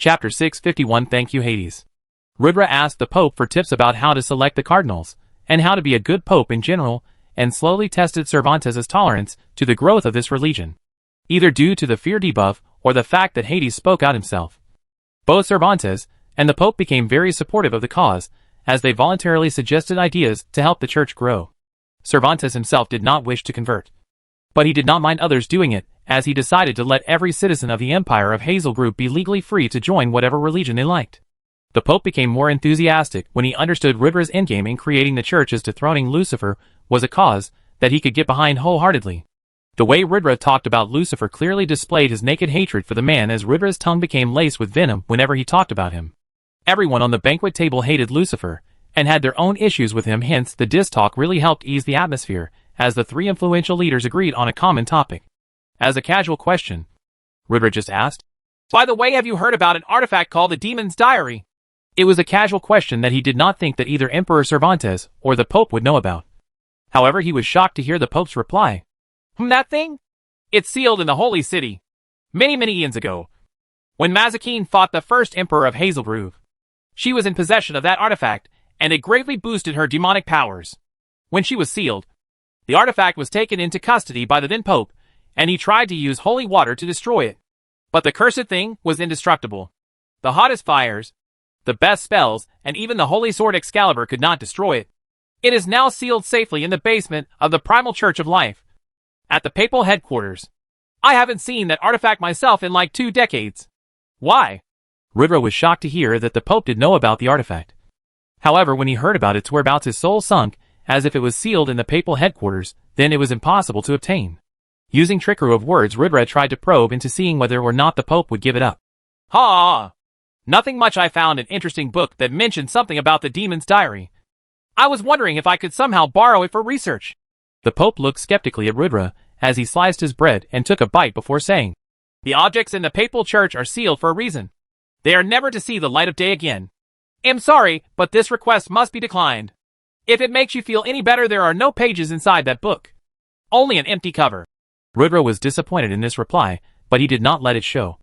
Chapter 651 Thank you Hades. Rudra asked the Pope for tips about how to select the cardinals, and how to be a good Pope in general, and slowly tested Cervantes' tolerance to the growth of this religion, either due to the fear debuff or the fact that Hades spoke out himself. Both Cervantes and the Pope became very supportive of the cause, as they voluntarily suggested ideas to help the church grow. Cervantes himself did not wish to convert, but he did not mind others doing it, as he decided to let every citizen of the Empire of Hazel Group be legally free to join whatever religion they liked. The Pope became more enthusiastic when he understood Rudra's endgame in creating the church as dethroning Lucifer was a cause that he could get behind wholeheartedly. The way Rudra talked about Lucifer clearly displayed his naked hatred for the man, as Rudra's tongue became laced with venom whenever he talked about him. Everyone on the banquet table hated Lucifer, and had their own issues with him, hence the diss talk really helped ease the atmosphere, as the three influential leaders agreed on a common topic. As a casual question, Rudra just asked, "By the way, have you heard about an artifact called the Demon's Diary?" It was a casual question that he did not think that either Emperor Cervantes or the Pope would know about. However, he was shocked to hear the Pope's reply. That thing? It's sealed in the Holy City. Many eons ago, when Mazikeen fought the first Emperor of Hazelgrove, she was in possession of that artifact, and it greatly boosted her demonic powers. When she was sealed, the artifact was taken into custody by the then Pope, and he tried to use holy water to destroy it. But the cursed thing was indestructible. The hottest fires, the best spells, and even the holy sword Excalibur could not destroy it. It is now sealed safely in the basement of the Primal Church of Life, at the papal headquarters. I haven't seen that artifact myself in like 2 decades. Why? Rudra was shocked to hear that the Pope did know about the artifact. However, when he heard about its whereabouts, his soul sunk, as if it was sealed in the papal headquarters, then it was impossible to obtain. Using trickery of words, Rudra tried to probe into seeing whether or not the Pope would give it up. Ha! Nothing much. I found an interesting book that mentioned something about the Demon's Diary. I was wondering if I could somehow borrow it for research. The Pope looked skeptically at Rudra as he sliced his bread and took a bite before saying, "The objects in the papal church are sealed for a reason. They are never to see the light of day again. I'm sorry, but this request must be declined. If it makes you feel any better, there are no pages inside that book. Only an empty cover." Rudra was disappointed in this reply, but he did not let it show.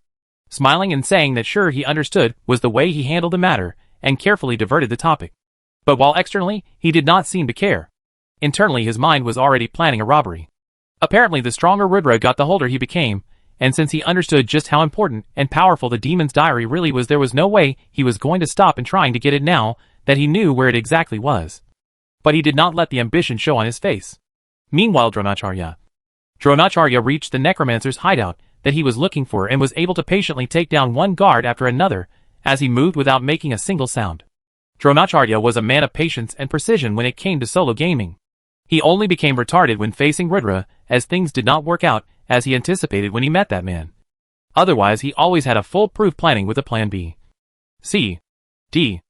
Smiling and saying that sure he understood was the way he handled the matter, and carefully diverted the topic. But while externally, he did not seem to care. Internally, his mind was already planning a robbery. Apparently, the stronger Rudra got, the older he became, and since he understood just how important and powerful the Demon's Diary really was, there was no way he was going to stop in trying to get it now that he knew where it exactly was. But he did not let the ambition show on his face. Meanwhile, Dronacharya reached the necromancer's hideout that he was looking for and was able to patiently take down one guard after another as he moved without making a single sound. Dronacharya was a man of patience and precision when it came to solo gaming. He only became retarded when facing Rudra, as things did not work out as he anticipated when he met that man. Otherwise, he always had a foolproof planning with a plan B. C. D.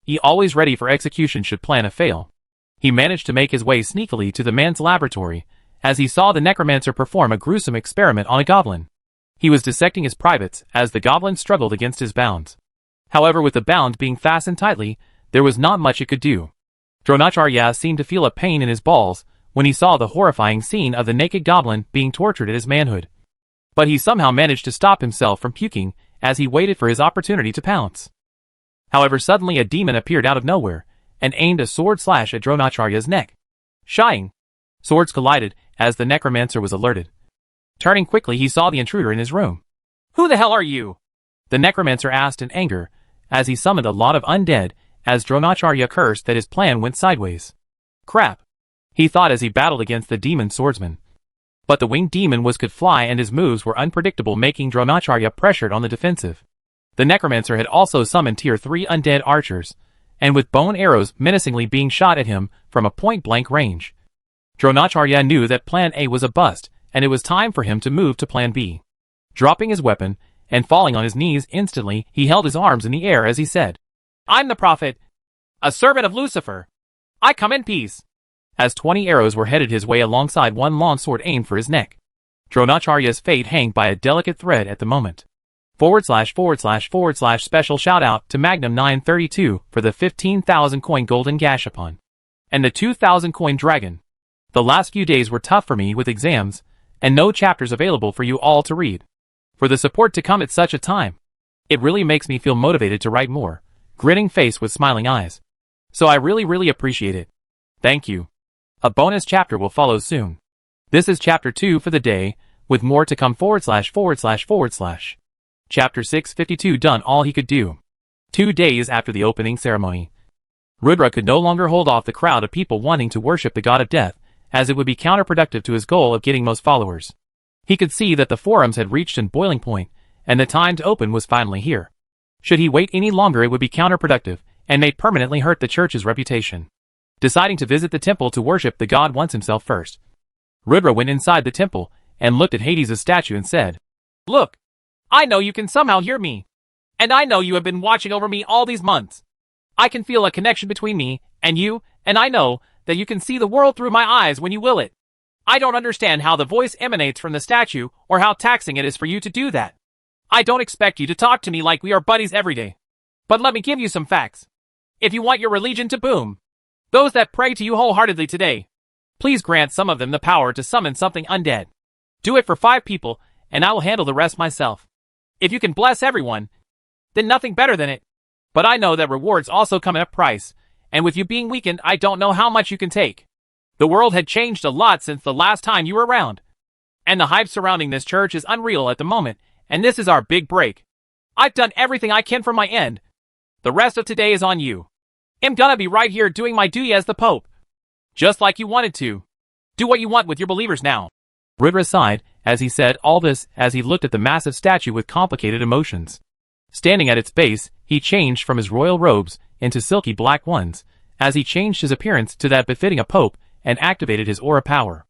E, always ready for execution should plan fail. He managed to make his way sneakily to the man's laboratory, as he saw the necromancer perform a gruesome experiment on a goblin. He was dissecting his privates as the goblin struggled against his bounds. However, with the bound being fastened tightly, there was not much it could do. Dronacharya seemed to feel a pain in his balls when he saw the horrifying scene of the naked goblin being tortured at his manhood. But he somehow managed to stop himself from puking as he waited for his opportunity to pounce. However, suddenly a demon appeared out of nowhere and aimed a sword slash at Dronacharya's neck. Shying. Swords collided as the necromancer was alerted. Turning quickly, he saw the intruder in his room. "Who the hell are you?" the necromancer asked in anger as he summoned a lot of undead, as Dronacharya cursed that his plan went sideways. Crap, he thought as he battled against the demon swordsman. But the winged demon could fly and his moves were unpredictable, making Dronacharya pressured on the defensive. The necromancer had also summoned tier 3 undead archers, and with bone arrows menacingly being shot at him from a point-blank range. Dronacharya knew that plan A was a bust, and it was time for him to move to plan B. Dropping his weapon, and falling on his knees instantly, he held his arms in the air as he said, "I'm the prophet, a servant of Lucifer. I come in peace." As 20 arrows were headed his way alongside one long sword aimed for his neck. Dronacharya's fate hung by a delicate thread at the moment. // special shout out to Magnum 932 for the 15,000 coin golden gashapon. And the 2,000 coin dragon. The last few days were tough for me with exams, and no chapters available for you all to read. For the support to come at such a time. It really makes me feel motivated to write more. Grinning face with smiling eyes. So I really appreciate it. Thank you. A bonus chapter will follow soon. This is chapter 2 for the day, with more to come /////. Chapter 652 done all he could do. 2 days after the opening ceremony. Rudra could no longer hold off the crowd of people wanting to worship the god of death, as it would be counterproductive to his goal of getting most followers. He could see that the forums had reached an boiling point, and the time to open was finally here. Should he wait any longer, it would be counterproductive, and may permanently hurt the church's reputation. Deciding to visit the temple to worship the god once himself first, Rudra went inside the temple, and looked at Hades' statue and said, "Look! I know you can somehow hear me. And I know you have been watching over me all these months. I can feel a connection between me and you, and I know that you can see the world through my eyes when you will it. I don't understand how the voice emanates from the statue, or how taxing it is for you to do that. I don't expect you to talk to me like we are buddies every day. But let me give you some facts. If you want your religion to boom, those that pray to you wholeheartedly today, please grant some of them the power to summon something undead. Do it for 5 people, and I will handle the rest myself. If you can bless everyone, then nothing better than it. But I know that rewards also come at a price, and with you being weakened, I don't know how much you can take. The world had changed a lot since the last time you were around. And the hype surrounding this church is unreal at the moment, and this is our big break. I've done everything I can from my end. The rest of today is on you. I'm gonna be right here doing my duty as the Pope. Just like you wanted to. Do what you want with your believers now." Rudra sighed as he said all this, as he looked at the massive statue with complicated emotions. Standing at its base, he changed from his royal robes into silky black ones, as he changed his appearance to that befitting a pope and activated his aura power.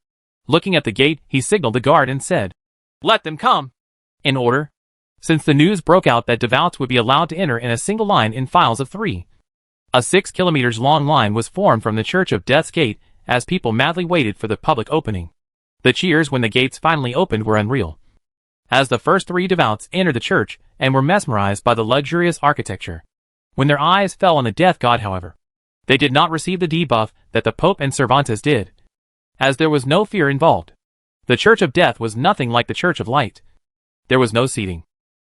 Looking at the gate, he signaled the guard and said, "Let them come." In order. Since the news broke out that devout would be allowed to enter in a single line in files of 3. A 6 kilometers long line was formed from the Church of Death's gate as people madly waited for the public opening. The cheers when the gates finally opened were unreal. As the first 3 devout entered the church and were mesmerized by the luxurious architecture. When their eyes fell on the death god, however, they did not receive the debuff that the Pope and Cervantes did. As there was no fear involved. The Church of Death was nothing like the Church of Light. There was no seating.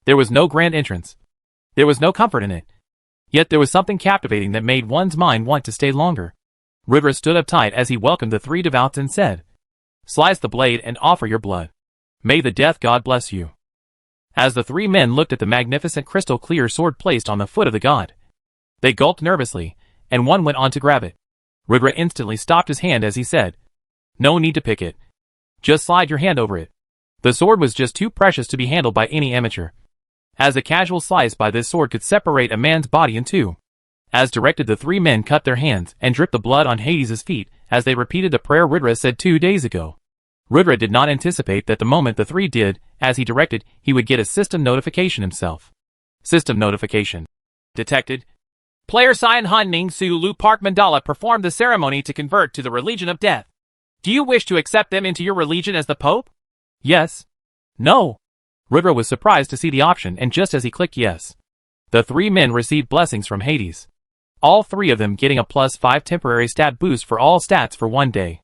There was no grand entrance. There was no comfort in it. Yet there was something captivating that made one's mind want to stay longer. Rudra stood up tight as he welcomed the 3 devouts and said, "Slice the blade and offer your blood. May the death god bless you." As the 3 men looked at the magnificent crystal-clear sword placed on the foot of the god, they gulped nervously, and one went on to grab it. Rudra instantly stopped his hand as he said, "No need to pick it. Just slide your hand over it." The sword was just too precious to be handled by any amateur, as a casual slice by this sword could separate a man's body in 2. As directed, the 3 men cut their hands and dripped the blood on Hades' feet as they repeated the prayer Rudra said 2 days ago. Rudra did not anticipate that the moment the 3 did, as he directed, he would get a system notification himself. System notification. Detected. Player Cyan Han Ning Su Lu Park Mandala performed the ceremony to convert to the religion of death. Do you wish to accept them into your religion as the Pope? Yes. No. Rudra was surprised to see the option, and just as he clicked yes, the 3 men received blessings from Hades. All 3 of them getting a +5 temporary stat boost for all stats for 1 day.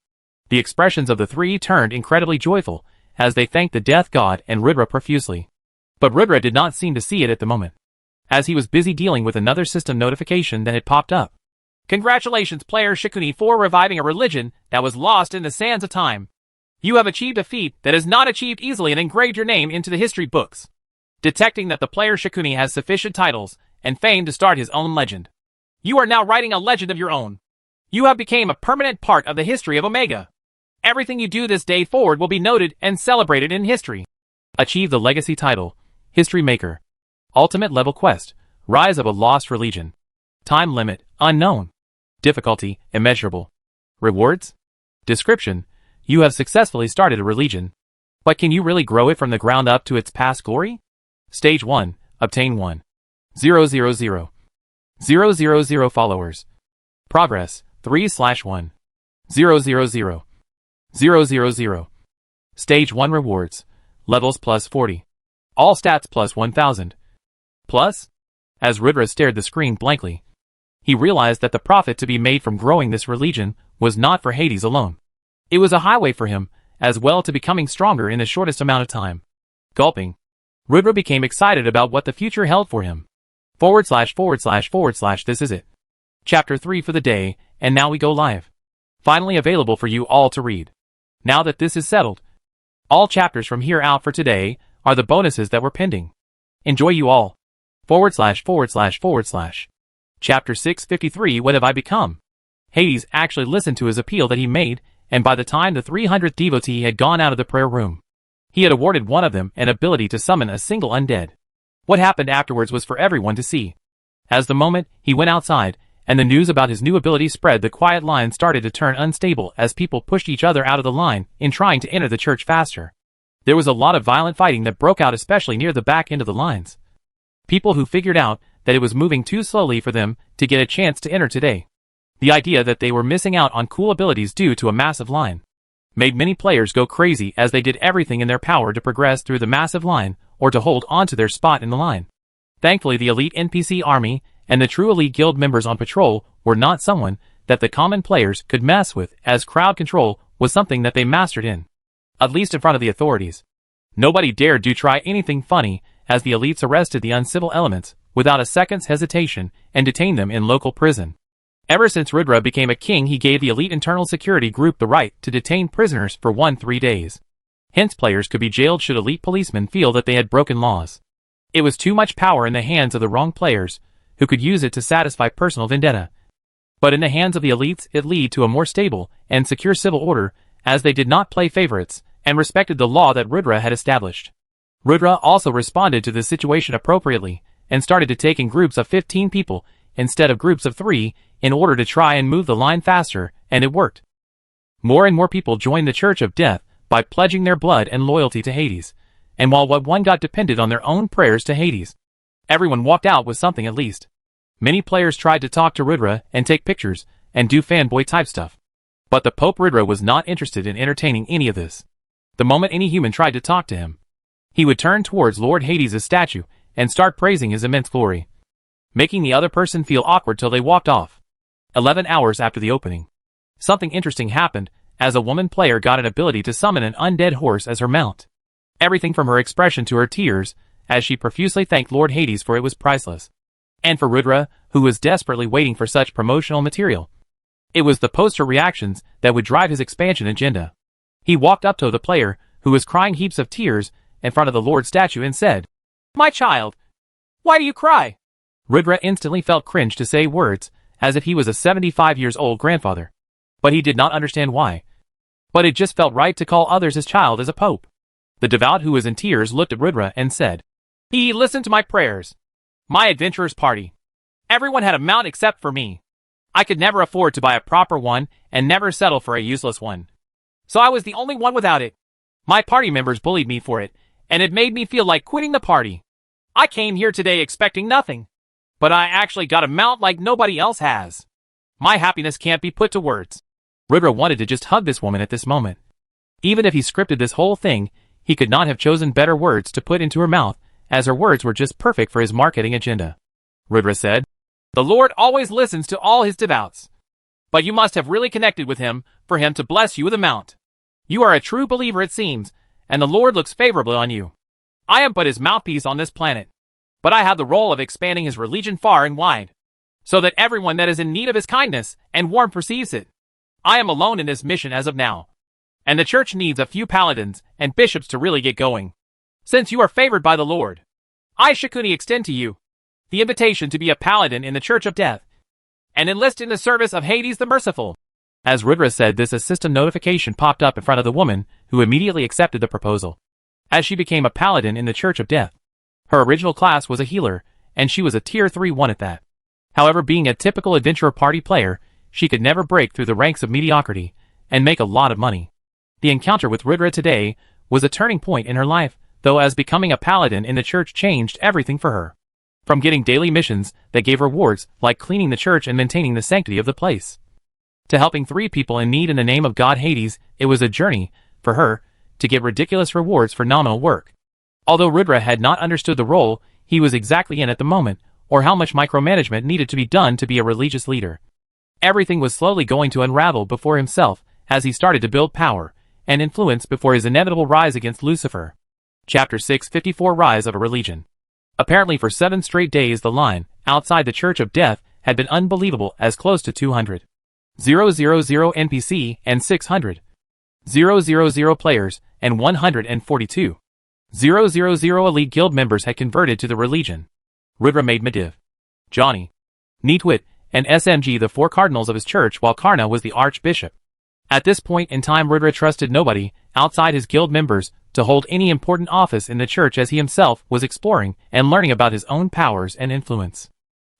The expressions of the 3 turned incredibly joyful, as they thanked the death god and Rudra profusely. But Rudra did not seem to see it at the moment, as he was busy dealing with another system notification that had popped up. Congratulations, player Shikuni, for reviving a religion that was lost in the sands of time. You have achieved a feat that is not achieved easily and engraved your name into the history books. Detecting that the player Shikuni has sufficient titles and fame to start his own legend. You are now writing a legend of your own. You have become a permanent part of the history of Omega. Everything you do this day forward will be noted and celebrated in history. Achieve the legacy title, History Maker. Ultimate level quest, Rise of a Lost Religion. Time limit, unknown. Difficulty, immeasurable. Rewards? Description, you have successfully started a religion. But can you really grow it from the ground up to its past glory? Stage 1, obtain 1,000,000 followers. Progress, 3/1. 000. Stage 1 rewards. Levels +40. All stats +1000. Plus? As Rudra stared the screen blankly, he realized that the profit to be made from growing this religion was not for Hades alone. It was a highway for him, as well, to becoming stronger in the shortest amount of time. Gulping, Rudra became excited about what the future held for him. / This is it. Chapter 3 for the day, and now we go live. Finally available for you all to read. Now that this is settled, all chapters from here out for today are the bonuses that were pending. Enjoy you all. / Chapter 653 What have I become? Hades actually listened to his appeal that he made, and by the time the 300th devotee had gone out of the prayer room, he had awarded one of them an ability to summon a single undead. What happened afterwards was for everyone to see. As the moment he went outside, and the news about his new ability spread, the quiet line started to turn unstable as people pushed each other out of the line in trying to enter the church faster. There was a lot of violent fighting that broke out, especially near the back end of the lines. People who figured out that it was moving too slowly for them to get a chance to enter today. The idea that they were missing out on cool abilities due to a massive line made many players go crazy as they did everything in their power to progress through the massive line or to hold onto their spot in the line. Thankfully, the elite NPC army and the true elite guild members on patrol were not someone that the common players could mess with, as crowd control was something that they mastered at least in front of the authorities. Nobody dared to try anything funny, as the elites arrested the uncivil elements without a second's hesitation and detained them in local prison. Ever since Rudra became a king, he gave the elite internal security group the right to detain prisoners for 3 days. Hence, players could be jailed should elite policemen feel that they had broken laws. It was too much power in the hands of the wrong players, who could use it to satisfy personal vendetta. But in the hands of the elites, it led to a more stable and secure civil order, as they did not play favorites and respected the law that Rudra had established. Rudra also responded to the situation appropriately and started to take in groups of 15 people instead of groups of 3 in order to try and move the line faster, and it worked. More and more people joined the Church of Death by pledging their blood and loyalty to Hades, and while what one got depended on their own prayers to Hades, everyone walked out with something at least. Many players tried to talk to Rudra and take pictures and do fanboy type stuff. But the Pope Rudra was not interested in entertaining any of this. The moment any human tried to talk to him, he would turn towards Lord Hades' statue and start praising his immense glory, making the other person feel awkward till they walked off. 11 hours after the opening, something interesting happened, as a woman player got an ability to summon an undead horse as her mount. Everything from her expression to her tears, as she profusely thanked Lord Hades for it, was priceless. And for Rudra, who was desperately waiting for such promotional material, it was the poster reactions that would drive his expansion agenda. He walked up to the player, who was crying heaps of tears, in front of the Lord statue and said, "My child, why do you cry?" Rudra instantly felt cringe to say words, as if he was a 75-year-old grandfather. But he did not understand why. But it just felt right to call others his child as a pope. The devout, who was in tears, looked at Rudra and said, "He listened to my prayers. My adventurer's party. Everyone had a mount except for me. I could never afford to buy a proper one and never settle for a useless one. So I was the only one without it. My party members bullied me for it, and it made me feel like quitting the party. I came here today expecting nothing, but I actually got a mount like nobody else has. My happiness can't be put to words." Rudra wanted to just hug this woman at this moment. Even if he scripted this whole thing, he could not have chosen better words to put into her mouth, as her words were just perfect for his marketing agenda. Rudra said, "The Lord always listens to all his devots. But you must have really connected with him for him to bless you with a mount. You are a true believer, it seems, and the Lord looks favorably on you. I am but his mouthpiece on this planet, but I have the role of expanding his religion far and wide, so that everyone that is in need of his kindness and warmth receives it. I am alone in this mission as of now, and the church needs a few paladins and bishops to really get going. Since you are favored by the Lord, I, Shakuni, extend to you the invitation to be a paladin in the Church of Death, and enlist in the service of Hades the Merciful." As Rudra said this, a system notification popped up in front of the woman, who immediately accepted the proposal, as she became a paladin in the Church of Death. Her original class was a healer, and she was a tier 3 one at that. However, being a typical adventurer party player, she could never break through the ranks of mediocrity and make a lot of money. The encounter with Rudra today was a turning point in her life, though, as becoming a paladin in the church changed everything for her. From getting daily missions that gave rewards like cleaning the church and maintaining the sanctity of the place, to helping 3 people in need in the name of God Hades, it was a journey for her to get ridiculous rewards for nominal work. Although Rudra had not understood the role he was exactly in at the moment, or how much micromanagement needed to be done to be a religious leader, everything was slowly going to unravel before himself as he started to build power and influence before his inevitable rise against Lucifer. Chapter 654 Rise of a Religion. Apparently for 7 straight days the line, outside the Church of Death, had been unbelievable as close to 200,000 NPC and 600,000 players and 142,000 elite guild members had converted to the religion. Rudra made Mediv, Johnny, Neatwit, and SMG the 4 cardinals of his church while Karna was the archbishop. At this point in time Rudra trusted nobody, outside his guild members, to hold any important office in the church as he himself was exploring and learning about his own powers and influence.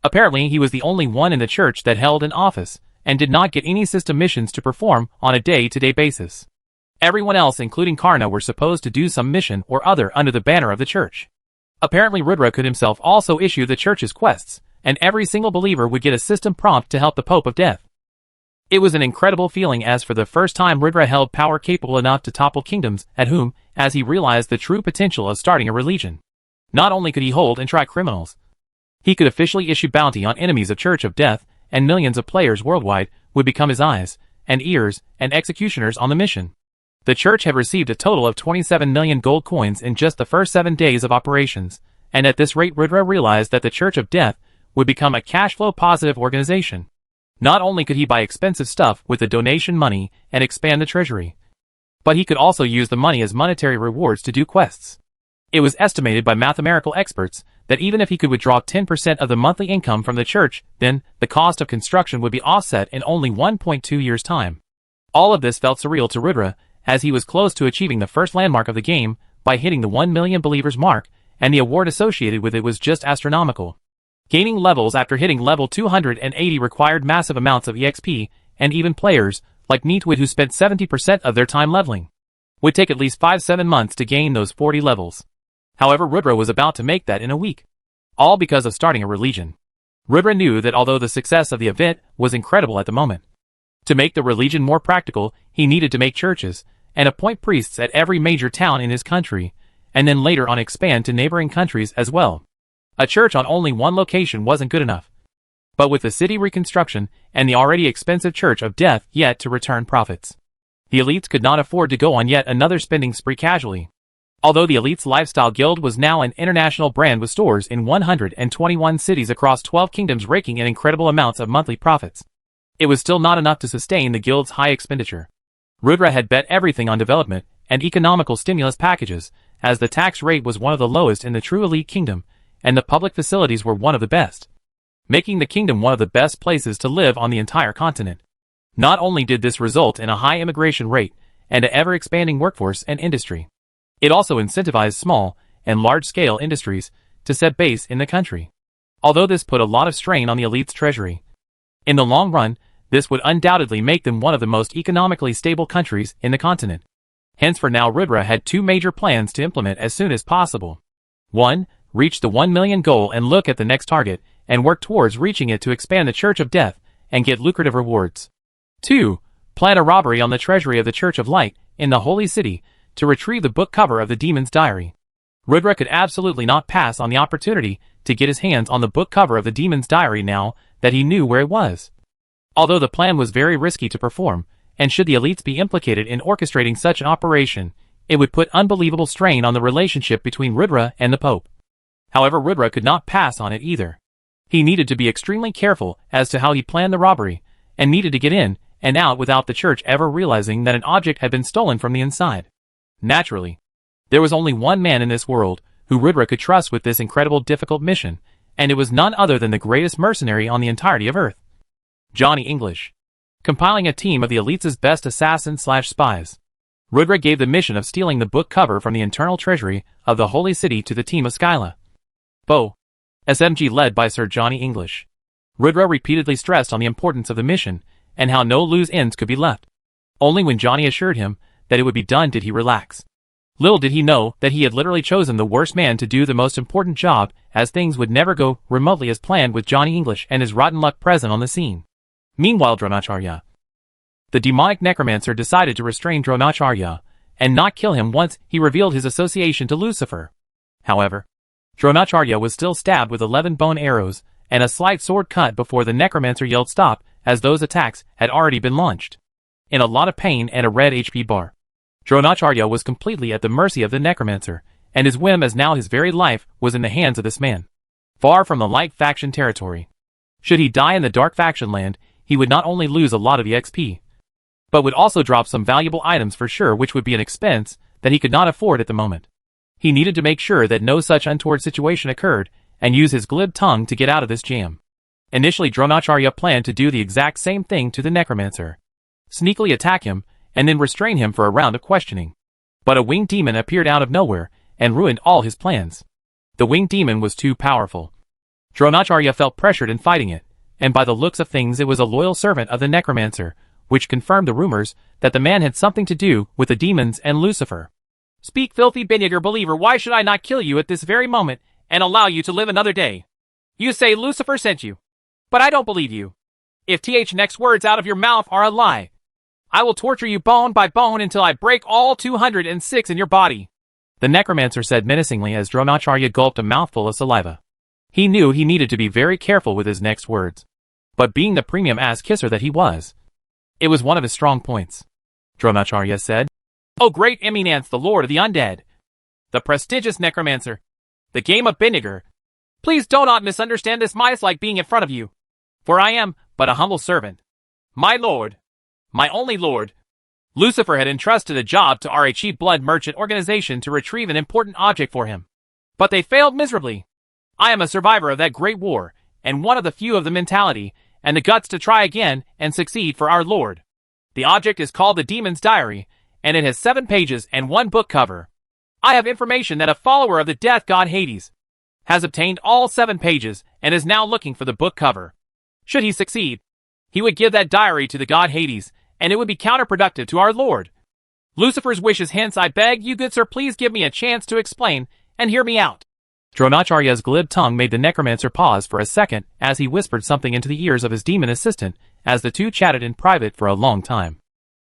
Apparently he was the only one in the church that held an office, and did not get any system missions to perform on a day-to-day basis. Everyone else including Karna were supposed to do some mission or other under the banner of the church. Apparently Rudra could himself also issue the church's quests, and every single believer would get a system prompt to help the Pope of Death. It was an incredible feeling as for the first time Rudra held power capable enough to topple kingdoms at whom, as he realized the true potential of starting a religion. Not only could he hold and try criminals, he could officially issue bounty on enemies of Church of Death, and millions of players worldwide would become his eyes, and ears, and executioners on the mission. The church had received a total of 27 million gold coins in just the first 7 days of operations, and at this rate Rudra realized that the Church of Death would become a cash flow positive organization. Not only could he buy expensive stuff with the donation money and expand the treasury, but he could also use the money as monetary rewards to do quests. It was estimated by mathematical experts that even if he could withdraw 10% of the monthly income from the church, then the cost of construction would be offset in only 1.2 years' time. All of this felt surreal to Rudra, as he was close to achieving the first landmark of the game by hitting the 1 million believers mark, and the award associated with it was just astronomical. Gaining levels after hitting level 280 required massive amounts of EXP, and even players, like Neatwit who spent 70% of their time leveling, would take at least 5-7 months to gain those 40 levels. However, Rudra was about to make that in a week. All because of starting a religion. Rudra knew that although the success of the event was incredible at the moment, to make the religion more practical, he needed to make churches, and appoint priests at every major town in his country, and then later on expand to neighboring countries as well. A church on only one location wasn't good enough. But with the city reconstruction, and the already expensive Church of Death yet to return profits, the elites could not afford to go on yet another spending spree casually. Although the Elites Lifestyle Guild was now an international brand with stores in 121 cities across 12 kingdoms raking in incredible amounts of monthly profits, it was still not enough to sustain the guild's high expenditure. Rudra had bet everything on development and economical stimulus packages, as the tax rate was one of the lowest in the true elite kingdom, and the public facilities were one of the best, making the kingdom one of the best places to live on the entire continent. Not only did this result in a high immigration rate and an ever-expanding workforce and industry, it also incentivized small and large-scale industries to set base in the country. Although this put a lot of strain on the elite's treasury, in the long run, this would undoubtedly make them one of the most economically stable countries in the continent. Hence for now Rudra had 2 major plans to implement as soon as possible. 1. Reach the 1 million goal and look at the next target, and work towards reaching it to expand the Church of Death and get lucrative rewards. 2. Plan a robbery on the treasury of the Church of Light in the Holy City to retrieve the book cover of the Demon's Diary. Rudra could absolutely not pass on the opportunity to get his hands on the book cover of the Demon's Diary now that he knew where it was. Although the plan was very risky to perform, and should the elites be implicated in orchestrating such an operation, it would put unbelievable strain on the relationship between Rudra and the Pope. However, Rudra could not pass on it either. He needed to be extremely careful as to how he planned the robbery, and needed to get in and out without the church ever realizing that an object had been stolen from the inside. Naturally, there was only one man in this world who Rudra could trust with this incredible difficult mission, and it was none other than the greatest mercenary on the entirety of Earth, Johnny English. Compiling a team of the elites' best assassins/spies, Rudra gave the mission of stealing the book cover from the internal treasury of the Holy City to the team of Skyla, Bo, SMG led by Sir Johnny English. Rudra repeatedly stressed on the importance of the mission, and how no loose ends could be left. Only when Johnny assured him that it would be done did he relax. Little did he know that he had literally chosen the worst man to do the most important job, as things would never go remotely as planned with Johnny English and his rotten luck present on the scene. Meanwhile, Dronacharya, the demonic necromancer, decided to restrain Dronacharya and not kill him once he revealed his association to Lucifer. However, Dronacharya was still stabbed with 11 bone arrows and a slight sword cut before the necromancer yelled stop, as those attacks had already been launched. In a lot of pain and a red HP bar, Dronacharya was completely at the mercy of the necromancer, and his whim as now his very life was in the hands of this man. Far from the light faction territory. Should he die in the dark faction land, he would not only lose a lot of EXP, but would also drop some valuable items for sure, which would be an expense that he could not afford at the moment. He needed to make sure that no such untoward situation occurred, and use his glib tongue to get out of this jam. Initially, Dronacharya planned to do the exact same thing to the necromancer. Sneakily attack him, and then restrain him for a round of questioning. But a winged demon appeared out of nowhere, and ruined all his plans. The winged demon was too powerful. Dronacharya felt pressured in fighting it, and by the looks of things it was a loyal servant of the necromancer, which confirmed the rumors that the man had something to do with the demons and Lucifer. Speak, filthy vinegar believer, why should I not kill you at this very moment, and allow you to live another day? You say Lucifer sent you. But I don't believe you. If next words out of your mouth are a lie, I will torture you bone by bone until I break all 206 in your body. The necromancer said menacingly as Dronacharya gulped a mouthful of saliva. He knew he needed to be very careful with his next words. But being the premium ass-kisser that he was, it was one of his strong points. Dronacharya said, "O great Eminence, the Lord of the Undead, the prestigious necromancer, the game of vinegar, please do not misunderstand this mice-like being in front of you, for I am but a humble servant. My lord, my only lord, Lucifer had entrusted a job to our cheap blood merchant organization to retrieve an important object for him. But they failed miserably. I am a survivor of that great war, and one of the few of the mentality and the guts to try again and succeed for our Lord. The object is called the Demon's Diary, and it has 7 pages and 1 book cover. I have information that a follower of the death god Hades has obtained all 7 pages and is now looking for the book cover. Should he succeed, he would give that diary to the god Hades, and it would be counterproductive to our Lord. Lucifer's wishes, hence I beg you, good sir, please give me a chance to explain and hear me out." Dronacharya's glib tongue made the necromancer pause for a second as he whispered something into the ears of his demon assistant, as the two chatted in private for a long time.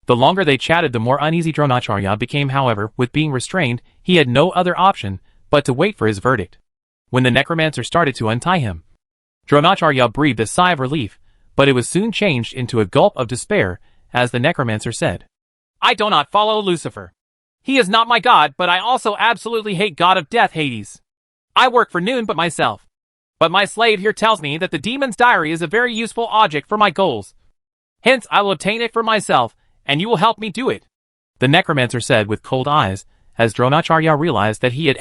The longer they chatted, the more uneasy Dronacharya became. However, with being restrained, he had no other option but to wait for his verdict. When the necromancer started to untie him, Dronacharya breathed a sigh of relief, but it was soon changed into a gulp of despair as the necromancer said, "I do not follow Lucifer. He is not my god, but I also absolutely hate god of death Hades. I work for noon but myself. But my slave here tells me that the demon's diary is a very useful object for my goals. Hence I will obtain it for myself, and you will help me do it," the necromancer said with cold eyes, as Dronacharya realized that he had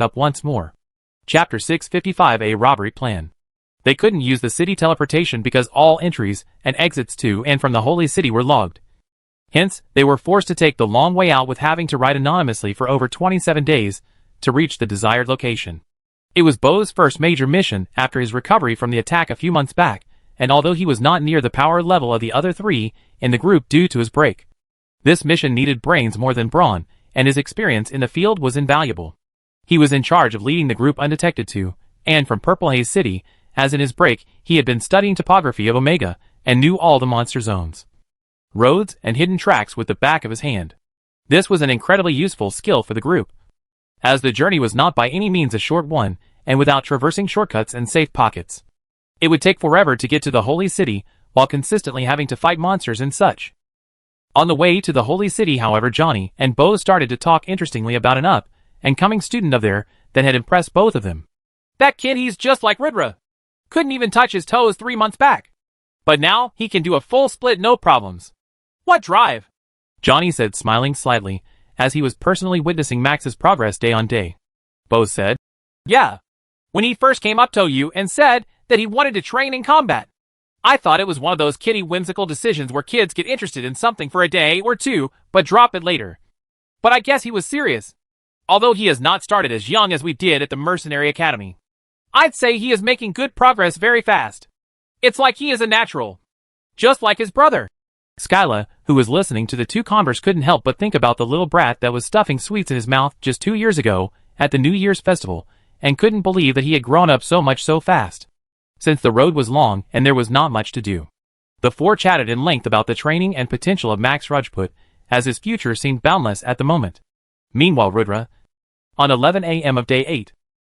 up once more. Chapter 655, A Robbery Plan. They couldn't use the city teleportation because all entries and exits to and from the Holy City were logged. Hence, they were forced to take the long way out with having to ride anonymously for over 27 days to reach the desired location. It was Bo's first major mission after his recovery from the attack a few months back, and although he was not near the power level of the other 3 in the group due to his break, this mission needed brains more than brawn, and his experience in the field was invaluable. He was in charge of leading the group undetected to and from Purple Haze City, as in his break he had been studying topography of Omega and knew all the monster zones, roads, and hidden tracks with the back of his hand. This was an incredibly useful skill for the group, as the journey was not by any means a short one, and without traversing shortcuts and safe pockets, it would take forever to get to the Holy City while consistently having to fight monsters and such. On the way to the Holy City, however, Johnny and Bo started to talk interestingly about an up and coming student of there that had impressed both of them. "That kid, he's just like Ridra. Couldn't even touch his toes 3 months back. But now he can do a full split no problems. What drive?" Johnny said, smiling slightly, as he was personally witnessing Max's progress day on day. Bo said, "Yeah. When he first came up to you and said that he wanted to train in combat, I thought it was one of those kiddie whimsical decisions where kids get interested in something for a day or two, but drop it later. But I guess he was serious. Although he has not started as young as we did at the Mercenary Academy, I'd say he is making good progress very fast. It's like he is a natural. Just like his brother." Skyla, who was listening to the two converse, couldn't help but think about the little brat that was stuffing sweets in his mouth just 2 years ago at the New Year's festival, and couldn't believe that he had grown up so much so fast. Since the road was long and there was not much to do, the 4 chatted in length about the training and potential of Max Rajput, as his future seemed boundless at the moment. Meanwhile, Rudra, on 11 a.m. of day 8,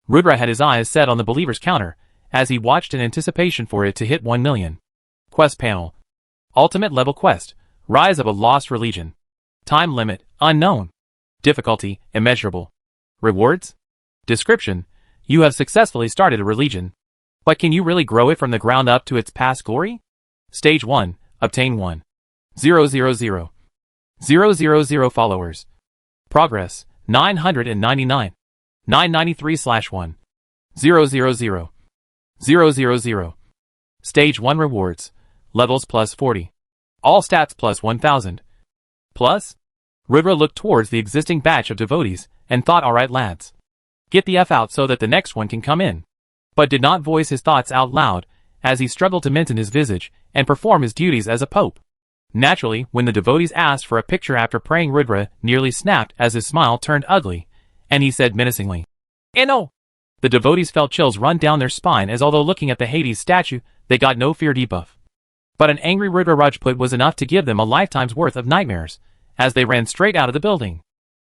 Rudra had his eyes set on the Believer's counter, as he watched in anticipation for it to hit 1 million. Quest panel. Ultimate level quest. Rise of a Lost Religion. Time limit, unknown. Difficulty, immeasurable. Rewards? Description, you have successfully started a religion. But can you really grow it from the ground up to its past glory? Stage 1, obtain 1,000,000 followers. Progress, 999. 993/1,000,000. Stage 1 rewards, levels plus 40. All stats plus 1000. Plus? Rudra looked towards the existing batch of devotees and thought, alright lads. Get the F out so that the next one can come in. But did not voice his thoughts out loud, as he struggled to maintain his visage and perform his duties as a pope. Naturally, when the devotees asked for a picture after praying, Rudra nearly snapped as his smile turned ugly, and he said menacingly, "No!" The devotees felt chills run down their spine as although looking at the Hades statue, they got no fear debuff. But an angry Rudra Rajput was enough to give them a lifetime's worth of nightmares, as they ran straight out of the building.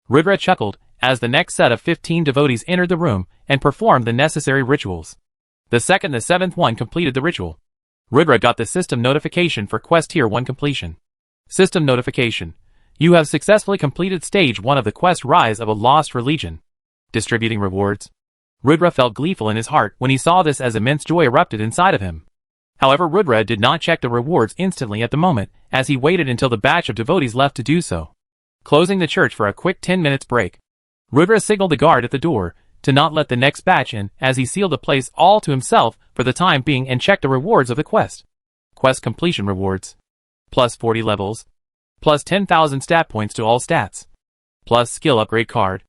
Rudra chuckled as the next set of 15 devotees entered the room and performed the necessary rituals. The second the seventh one completed the ritual, Rudra got the system notification for quest tier 1 completion. System notification. You have successfully completed stage 1 of the quest Rise of a Lost Religion. Distributing rewards. Rudra felt gleeful in his heart when he saw this as immense joy erupted inside of him. However, Rudra did not check the rewards instantly at the moment, as he waited until the batch of devotees left to do so. Closing the church for a quick 10 minutes break, Rudra signaled the guard at the door to not let the next batch in, as he sealed the place all to himself for the time being and checked the rewards of the quest. Quest completion rewards. Plus 40 levels. Plus 10,000 stat points to all stats. Plus skill upgrade card.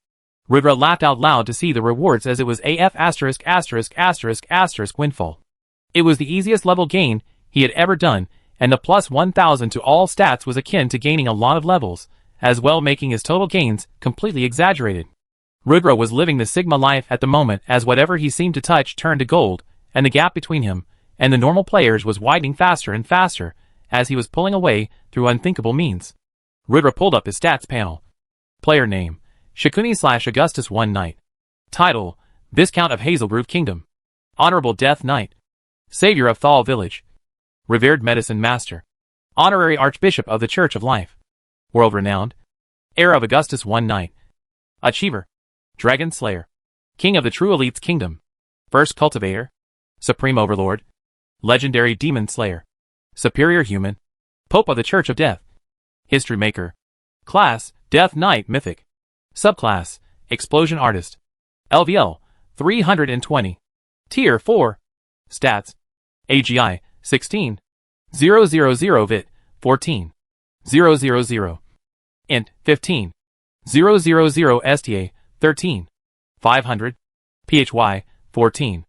Rudra laughed out loud to see the rewards as it was AF ***** windfall. It was the easiest level gain he had ever done, and the plus 1,000 to all stats was akin to gaining a lot of levels, as well making his total gains completely exaggerated. Rudra was living the Sigma life at the moment, as whatever he seemed to touch turned to gold, and the gap between him and the normal players was widening faster and faster as he was pulling away through unthinkable means. Rudra pulled up his stats panel. Player name, Shakuni/Augustus 1 Knight. Title, Viscount of Hazelgrove Kingdom. Honorable Death Knight. Savior of Thal Village. Revered Medicine Master. Honorary Archbishop of the Church of Life. World-renowned. Heir of Augustus 1 Knight. Achiever. Dragon Slayer. King of the True Elite's Kingdom. First Cultivator. Supreme Overlord. Legendary Demon Slayer. Superior Human. Pope of the Church of Death. History Maker. Class, Death Knight Mythic. Subclass, Explosion Artist. LVL, 320. Tier 4. Stats. AGI, 16. 000 VIT, 14. 000. Int, 15. 000 STA, 13. 500. PHY, 14.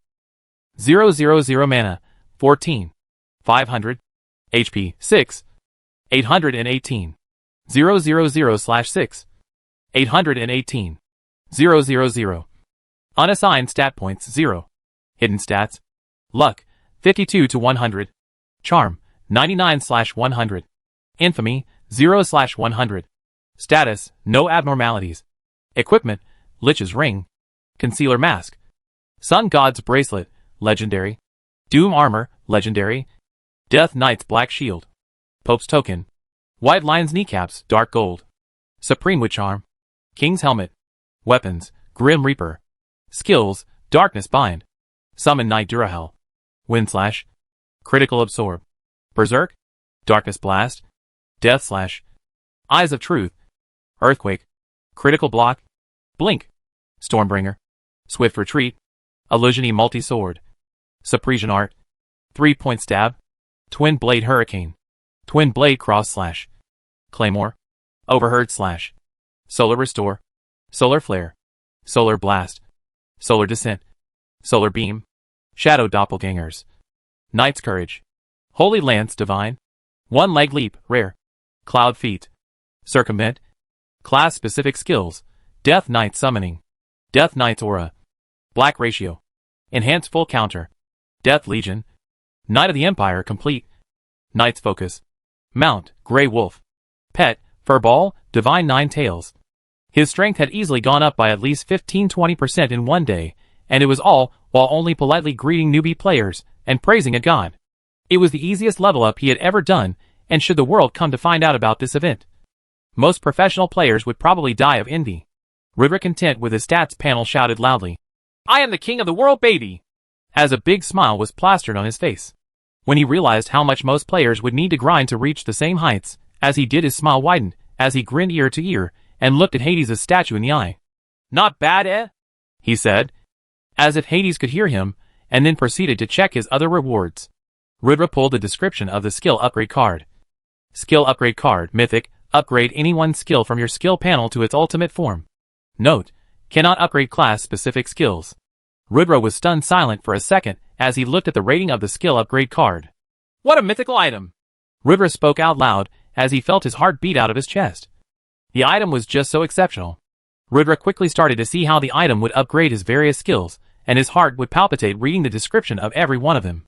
000 Mana, 14. 500. HP, 6. 818. 000/6. 818. 000. Unassigned stat points, 0. Hidden stats. Luck, 52/100. Charm, 99/100. Infamy, 0/100. Status, no abnormalities. Equipment, Lich's Ring. Concealer Mask. Sun God's Bracelet, Legendary. Doom Armor, Legendary. Death Knight's Black Shield. Pope's Token. White Lion's Kneecaps, Dark Gold. Supreme Witch Arm. King's Helmet. Weapons, Grim Reaper. Skills, Darkness Bind. Summon Knight Durahell. Wind Slash. Critical Absorb. Berserk. Darkness Blast. Death Slash. Eyes of Truth. Earthquake. Critical Block. Blink. Stormbringer. Swift Retreat. Illusiony Multi-Sword. Suppression Art. 3-point Stab. Twin Blade Hurricane. Twin Blade Cross Slash. Claymore. Overheard Slash. Solar Restore. Solar Flare. Solar Blast. Solar Descent. Solar Beam. Shadow Doppelgangers. Knight's Courage. Holy Lance Divine. One Leg Leap, Rare. Cloud Feet. Circumvent. Class Specific Skills. Death Knight Summoning. Death Knight's Aura. Black Ratio. Enhance Full Counter. Death Legion. Knight of the Empire Complete. Knight's Focus. Mount, Grey Wolf. Pet, Furball, Divine Nine Tails. His strength had easily gone up by at least 15-20% in one day, and it was all while only politely greeting newbie players and praising a god. It was the easiest level up he had ever done, and should the world come to find out about this event, most professional players would probably die of envy. Ridra, content with his stats panel, shouted loudly, "I am the king of the world, baby!" as a big smile was plastered on his face. When he realized how much most players would need to grind to reach the same heights as he did, his smile widened as he grinned ear to ear and looked at Hades' statue in the eye. "Not bad, eh?" he said, as if Hades could hear him, and then proceeded to check his other rewards. Ridra pulled the description of the skill upgrade card. Skill upgrade card, Mythic, upgrade any one skill from your skill panel to its ultimate form. Note, cannot upgrade class-specific skills. Ridra was stunned silent for a second as he looked at the rating of the skill upgrade card. "What a mythical item!" Ridra spoke out loud as he felt his heart beat out of his chest. The item was just so exceptional. Ridra quickly started to see how the item would upgrade his various skills, and his heart would palpitate reading the description of every one of them.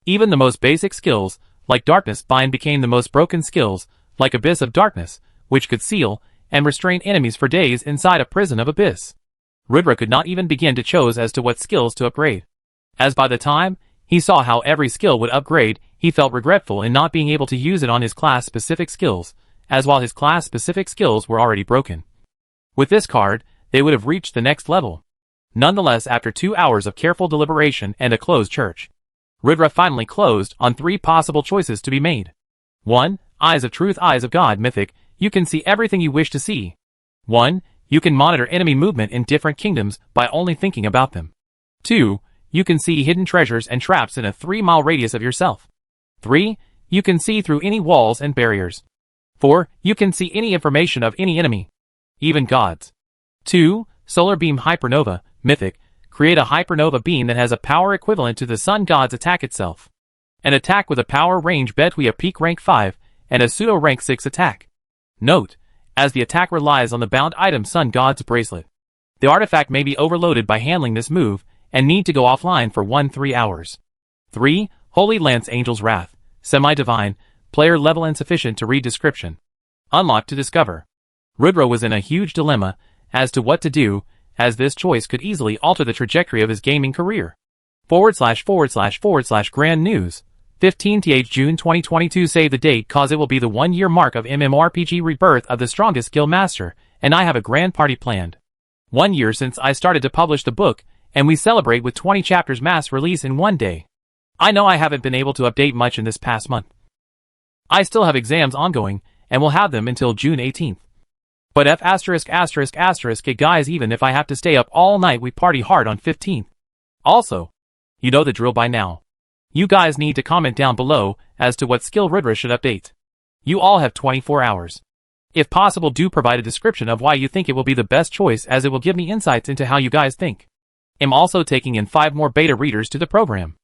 Even the most basic skills, like Darkness Bind, became the most broken skills, like Abyss of Darkness, which could seal and restrain enemies for days inside a prison of abyss. Ridra could not even begin to choose as to what skills to upgrade, as by the time he saw how every skill would upgrade, he felt regretful in not being able to use it on his class-specific skills, as while his class-specific skills were already broken. With this card, they would have reached the next level. Nonetheless, after 2 hours of careful deliberation and a closed church, Ridra finally closed on 3 possible choices to be made. 1. Eyes of Truth. Eyes of God, Mythic, you can see everything you wish to see. 1. You can monitor enemy movement in different kingdoms by only thinking about them. 2. You can see hidden treasures and traps in a 3-mile radius of yourself. 3. You can see through any walls and barriers. 4. You can see any information of any enemy, even gods. 2. Solar Beam. Hypernova, Mythic, create a hypernova beam that has a power equivalent to the sun god's attack itself. An attack with a power range between a peak rank 5 and a pseudo rank 6 attack. Note, as the attack relies on the bound item Sun God's Bracelet, the artifact may be overloaded by handling this move and need to go offline for 1-3 hours. 3. Holy Lance. Angel's Wrath, semi-divine, player level insufficient to read description. Unlocked to discover. Ridra was in a huge dilemma as to what to do, as this choice could easily alter the trajectory of his gaming career. // Grand News. 15th June 2022. Save the date cause it will be the 1-year mark of MMORPG Rebirth of the Strongest Guild Master, and I have a grand party planned. 1 year since I started to publish the book, and we celebrate with 20 chapters mass release in one day. I know I haven't been able to update much in this past month. I still have exams ongoing, and will have them until June 18th. But guys, even if I have to stay up all night, we party hard on 15th. Also, you know the drill by now. You guys need to comment down below as to what skill Ridra should update. You all have 24 hours. If possible, do provide a description of why you think it will be the best choice, as it will give me insights into how you guys think. I'm also taking in 5 more beta readers to the program.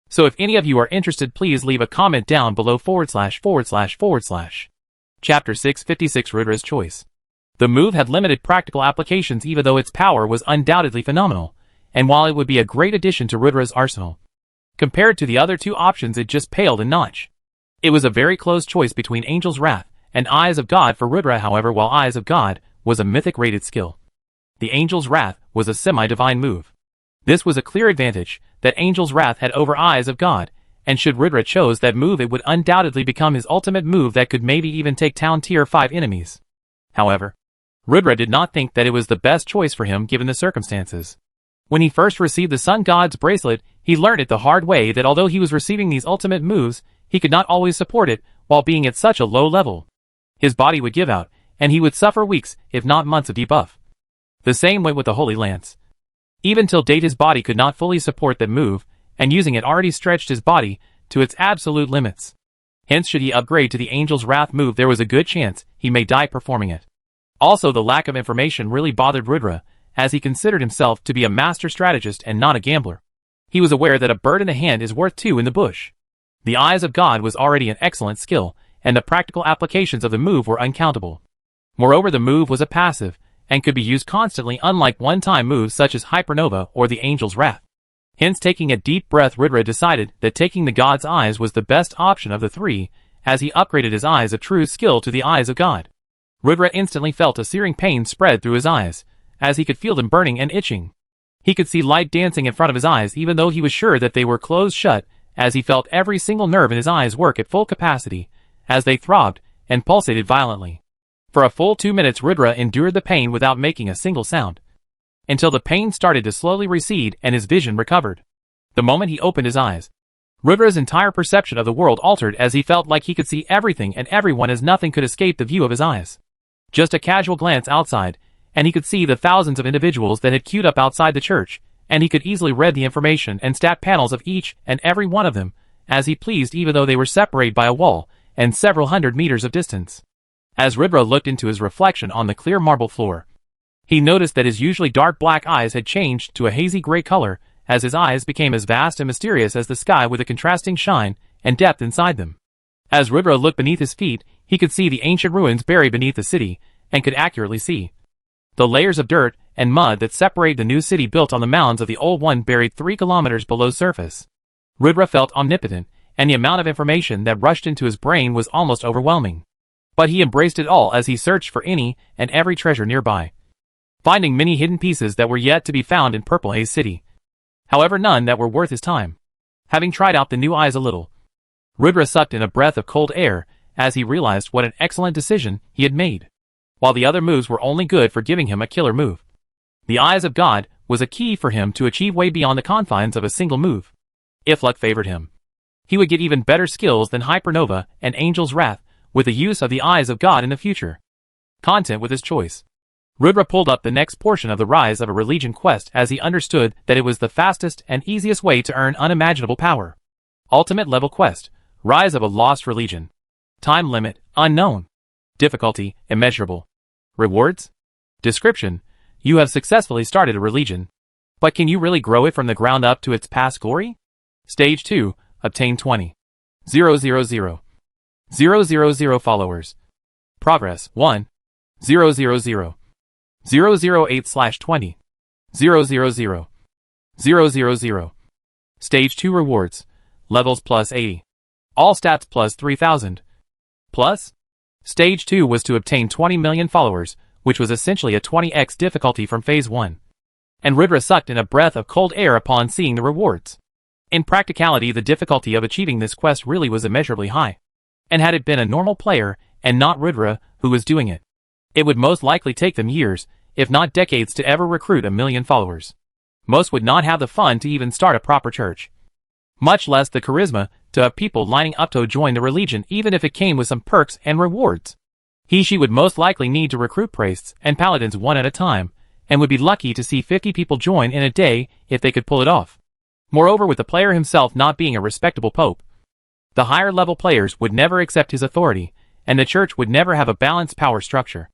So if any of you are interested, please leave a comment down below // Chapter 656. Ridra's Choice. The move had limited practical applications, even though its power was undoubtedly phenomenal, and while it would be a great addition to Ridra's arsenal, compared to the other 2 options it just paled a notch. It was a very close choice between Angel's Wrath and Eyes of God for Ridra. However, while Eyes of God was a mythic rated skill, the Angel's Wrath was a semi-divine move. This was a clear advantage that Angel's Wrath had over Eyes of God, and should Ridra chose that move, it would undoubtedly become his ultimate move that could maybe even take down tier 5 enemies. However, Ridra did not think that it was the best choice for him given the circumstances. When he first received the Sun God's Bracelet, he learned it the hard way that although he was receiving these ultimate moves, he could not always support it while being at such a low level. His body would give out, and he would suffer weeks, if not months, of debuff. The same went with the Holy Lance. Even till date, his body could not fully support that move, and using it already stretched his body to its absolute limits. Hence, should he upgrade to the Angel's Wrath move, there was a good chance he may die performing it. Also, the lack of information really bothered Ridra, as he considered himself to be a master strategist and not a gambler. He was aware that a bird in the hand is worth 2 in the bush. The Eyes of God was already an excellent skill, and the practical applications of the move were uncountable. Moreover, the move was a passive, and could be used constantly, unlike one-time moves such as Hypernova or the Angel's Wrath. Hence, taking a deep breath, Ridra decided that taking the God's Eyes was the best option of the 3, as he upgraded his Eyes of Truth skill to the Eyes of God. Ridra instantly felt a searing pain spread through his eyes, as he could feel them burning and itching. He could see light dancing in front of his eyes even though he was sure that they were closed shut, as he felt every single nerve in his eyes work at full capacity, as they throbbed and pulsated violently. For a full 2 minutes Rudra endured the pain without making a single sound, until the pain started to slowly recede and his vision recovered. The moment he opened his eyes, Rudra's entire perception of the world altered as he felt like he could see everything and everyone as nothing could escape the view of his eyes. Just a casual glance outside, and he could see the thousands of individuals that had queued up outside the church, and he could easily read the information and stat panels of each and every one of them, as he pleased even though they were separated by a wall and several hundred meters of distance. As Rudra looked into his reflection on the clear marble floor, he noticed that his usually dark black eyes had changed to a hazy gray color as his eyes became as vast and mysterious as the sky with a contrasting shine and depth inside them. As Rudra looked beneath his feet, he could see the ancient ruins buried beneath the city, and could accurately see the layers of dirt and mud that separate the new city built on the mounds of the old one buried 3 kilometers below surface. Rudra felt omnipotent, and the amount of information that rushed into his brain was almost overwhelming. But he embraced it all as he searched for any and every treasure nearby, finding many hidden pieces that were yet to be found in Purple Haze City. However, none that were worth his time. Having tried out the new eyes a little, Rudra sucked in a breath of cold air as he realized what an excellent decision he had made. While the other moves were only good for giving him a killer move, the Eyes of God was a key for him to achieve way beyond the confines of a single move. If luck favored him, he would get even better skills than Hypernova and Angel's Wrath with the use of the Eyes of God in the future. Content with his choice, Rudra pulled up the next portion of the Rise of a Religion quest as he understood that it was the fastest and easiest way to earn unimaginable power. Ultimate level quest, Rise of a Lost Religion. Time limit, unknown. Difficulty, immeasurable. Rewards? Description: you have successfully started a religion. But can you really grow it from the ground up to its past glory? Stage 2, obtain 20,000 followers. Progress, 1,000 008/20,000 Stage 2 rewards, levels plus 80. All stats plus 3,000. Plus, Stage 2 was to obtain 20 million followers, which was essentially a 20x difficulty from Phase 1. And Rudra sucked in a breath of cold air upon seeing the rewards. In practicality, the difficulty of achieving this quest really was immeasurably high. And had it been a normal player, and not Rudra, who was doing it, it would most likely take them years, if not decades, to ever recruit 1 million followers. Most would not have the fun to even start a proper church, much less the charisma to have people lining up to join the religion even if it came with some perks and rewards. She would most likely need to recruit priests and paladins one at a time, and would be lucky to see 50 people join in a day if they could pull it off. Moreover, with the player himself not being a respectable pope, the higher level players would never accept his authority, and the church would never have a balanced power structure.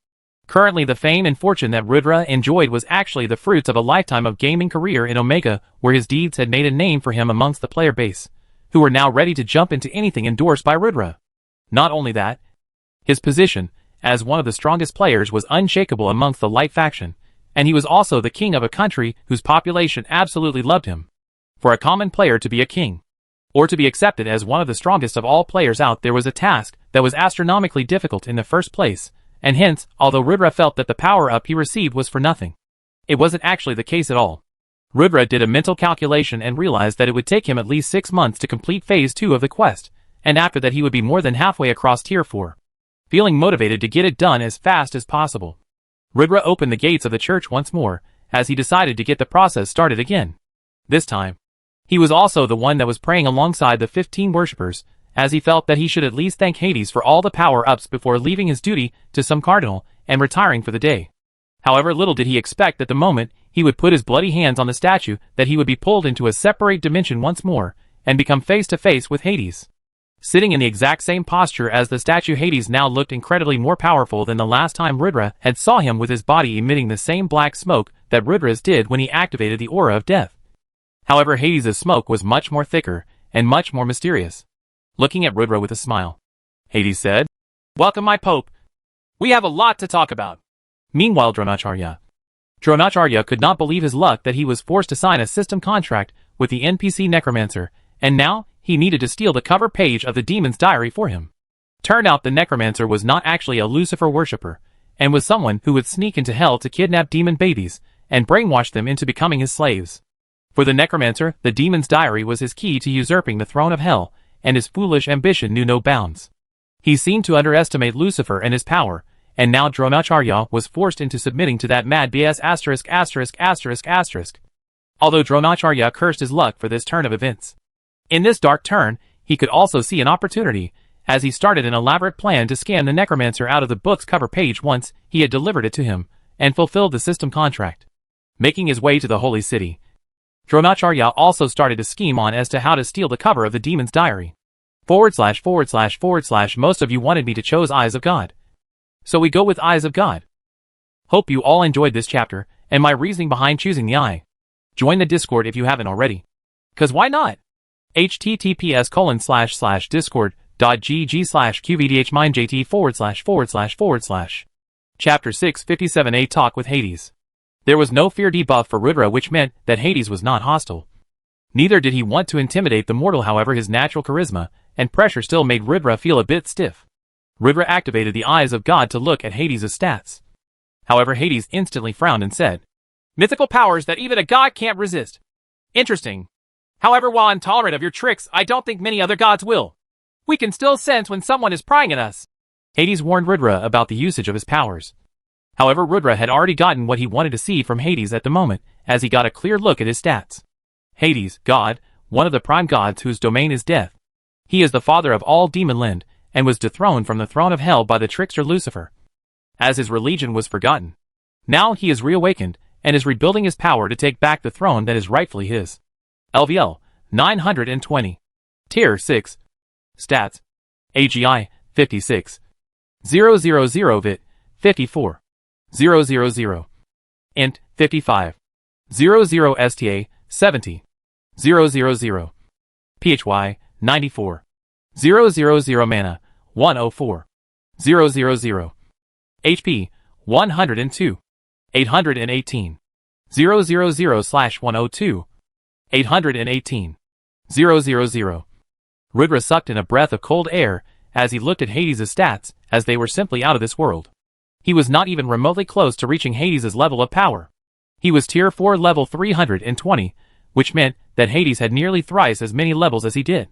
Currently, the fame and fortune that Rudra enjoyed was actually the fruits of a lifetime of gaming career in Omega, where his deeds had made a name for him amongst the player base, who were now ready to jump into anything endorsed by Rudra. Not only that, his position as one of the strongest players was unshakable amongst the Light faction, and he was also the king of a country whose population absolutely loved him. For a common player to be a king, or to be accepted as one of the strongest of all players out there, was a task that was astronomically difficult in the first place, and hence, although Rudra felt that the power-up he received was for nothing, it wasn't actually the case at all. Rudra did a mental calculation and realized that it would take him at least 6 months to complete Phase 2 of the quest, and after that he would be more than halfway across Tier 4. Feeling motivated to get it done as fast as possible, Rudra opened the gates of the church once more, as he decided to get the process started again. This time, he was also the one that was praying alongside the 15 worshippers, as he felt that he should at least thank Hades for all the power-ups before leaving his duty to some cardinal and retiring for the day. However, little did he expect that the moment he would put his bloody hands on the statue that he would be pulled into a separate dimension once more, and become face to face with Hades. Sitting in the exact same posture as the statue, Hades now looked incredibly more powerful than the last time Rudra had saw him, with his body emitting the same black smoke that Rudra's did when he activated the aura of death. However, Hades' smoke was much more thicker and much more mysterious. Looking at Rudra with a smile, Hades said, "Welcome, my Pope. We have a lot to talk about." Meanwhile, Dronacharya could not believe his luck that he was forced to sign a system contract with the NPC Necromancer, and now he needed to steal the cover page of the demon's diary for him. Turned out the Necromancer was not actually a Lucifer worshipper, and was someone who would sneak into hell to kidnap demon babies and brainwash them into becoming his slaves. For the Necromancer, the demon's diary was his key to usurping the throne of hell, and his foolish ambition knew no bounds. He seemed to underestimate Lucifer and his power, and now Dronacharya was forced into submitting to that mad BS *******. Although Dronacharya cursed his luck for this turn of events. In this dark turn, he could also see an opportunity, as he started an elaborate plan to scam the necromancer out of the book's cover page once he had delivered it to him, and fulfilled the system contract. Making his way to the holy city, Dronacharya also started to scheme on as to how to steal the cover of the demon's diary. // Most of you wanted me to choose Eyes of God. So we go with Eyes of God. Hope you all enjoyed this chapter, and my reasoning behind choosing the eye. Join the Discord if you haven't already. 'Cause why not? https://discord.gg/qvdhmindjt//// Chapter 657 A Talk with Hades. There was no fear debuff for Rudra, which meant that Hades was not hostile. Neither did he want to intimidate the mortal, however his natural charisma and pressure still made Rudra feel a bit stiff. Rudra activated the Eyes of God to look at Hades' stats. However, Hades instantly frowned and said, "Mythical powers that even a god can't resist. Interesting. However, while I'm tolerant of your tricks, I don't think many other gods will. We can still sense when someone is prying at us." Hades warned Rudra about the usage of his powers. However, Rudra had already gotten what he wanted to see from Hades at the moment, as he got a clear look at his stats. Hades, God, one of the prime gods whose domain is death. He is the father of all demonland, and was dethroned from the throne of hell by the trickster Lucifer. As his religion was forgotten. Now he is reawakened, and is rebuilding his power to take back the throne that is rightfully his. LVL, 920. Tier 6. Stats. AGI, 56. 000 Vit, 54. 000. Int, 55. 00 STA, 70. 000. PHY, 94. 000 Mana, 104. 000. HP, 102. 818. 000/102. 818. 000. Rudra sucked in a breath of cold air as he looked at Hades' stats, as they were simply out of this world. He was not even remotely close to reaching Hades' level of power. He was tier 4 level 320, which meant that Hades had nearly thrice as many levels as he did.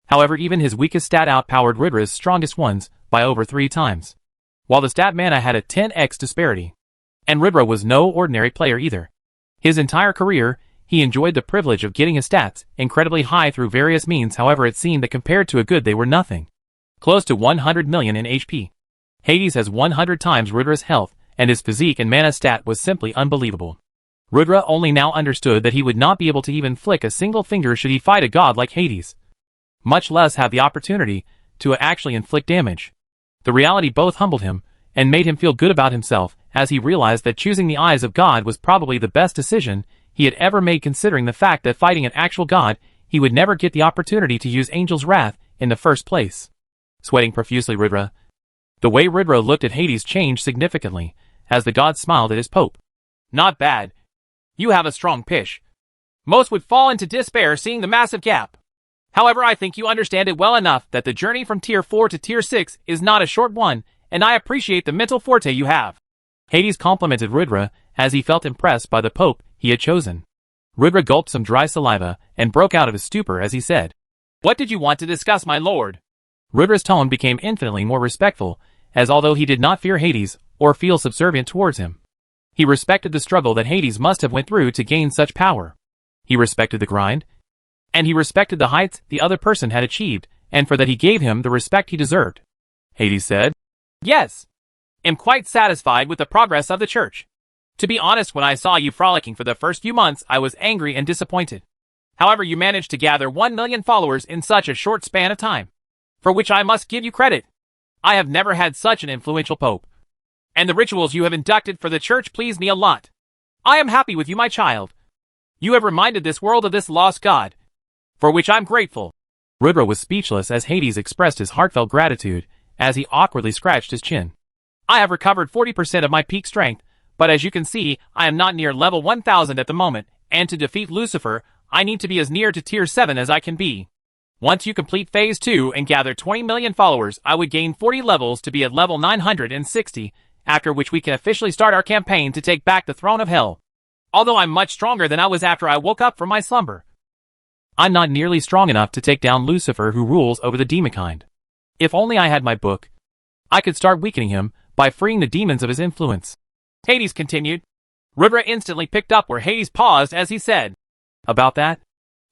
However, even his weakest stat outpowered Rudra's strongest ones by over 3 times. While the stat mana had a 10x disparity. And Rudra was no ordinary player either. His entire career, he enjoyed the privilege of getting his stats incredibly high through various means. However, it seemed that compared to a good they were nothing. Close to 100 million in HP. Hades has 100 times Rudra's health, and his physique and mana stat was simply unbelievable. Rudra only now understood that he would not be able to even flick a single finger should he fight a god like Hades. Much less have the opportunity to actually inflict damage. The reality both humbled him, and made him feel good about himself, as he realized that choosing the Eyes of God was probably the best decision he had ever made, considering the fact that fighting an actual god, he would never get the opportunity to use Angel's Wrath in the first place. Sweating profusely, the way Rudra looked at Hades changed significantly, as the god smiled at his Pope. "Not bad. You have a strong pitch. Most would fall into despair seeing the massive gap. However, I think you understand it well enough that the journey from tier 4 to tier 6 is not a short one, and I appreciate the mental forte you have." Hades complimented Rudra, as he felt impressed by the Pope he had chosen. Rudra gulped some dry saliva, and broke out of his stupor as he said, "What did you want to discuss, my lord?" Rudra's tone became infinitely more respectful, as although he did not fear Hades, or feel subservient towards him, he respected the struggle that Hades must have went through to gain such power. He respected the grind, and he respected the heights the other person had achieved, and for that he gave him the respect he deserved. Hades said, "Yes. Am quite satisfied with the progress of the church. To be honest, when I saw you frolicking for the first few months, I was angry and disappointed. However, you managed to gather 1 million followers in such a short span of time, for which I must give you credit. I have never had such an influential pope. And the rituals you have inducted for the church please me a lot. I am happy with you, my child. You have reminded this world of this lost god, for which I'm grateful." Rudra was speechless as Hades expressed his heartfelt gratitude, as he awkwardly scratched his chin. "I have recovered 40% of my peak strength, but as you can see, I am not near level 1000 at the moment, and to defeat Lucifer, I need to be as near to tier 7 as I can be. Once you complete phase 2 and gather 20 million followers, I would gain 40 levels to be at level 960, after which we can officially start our campaign to take back the throne of hell. Although I'm much stronger than I was after I woke up from my slumber. I'm not nearly strong enough to take down Lucifer, who rules over the demonkind. If only I had my book, I could start weakening him, by freeing the demons of his influence. Hades continued. Ribra instantly picked up where Hades paused as he said, "About that?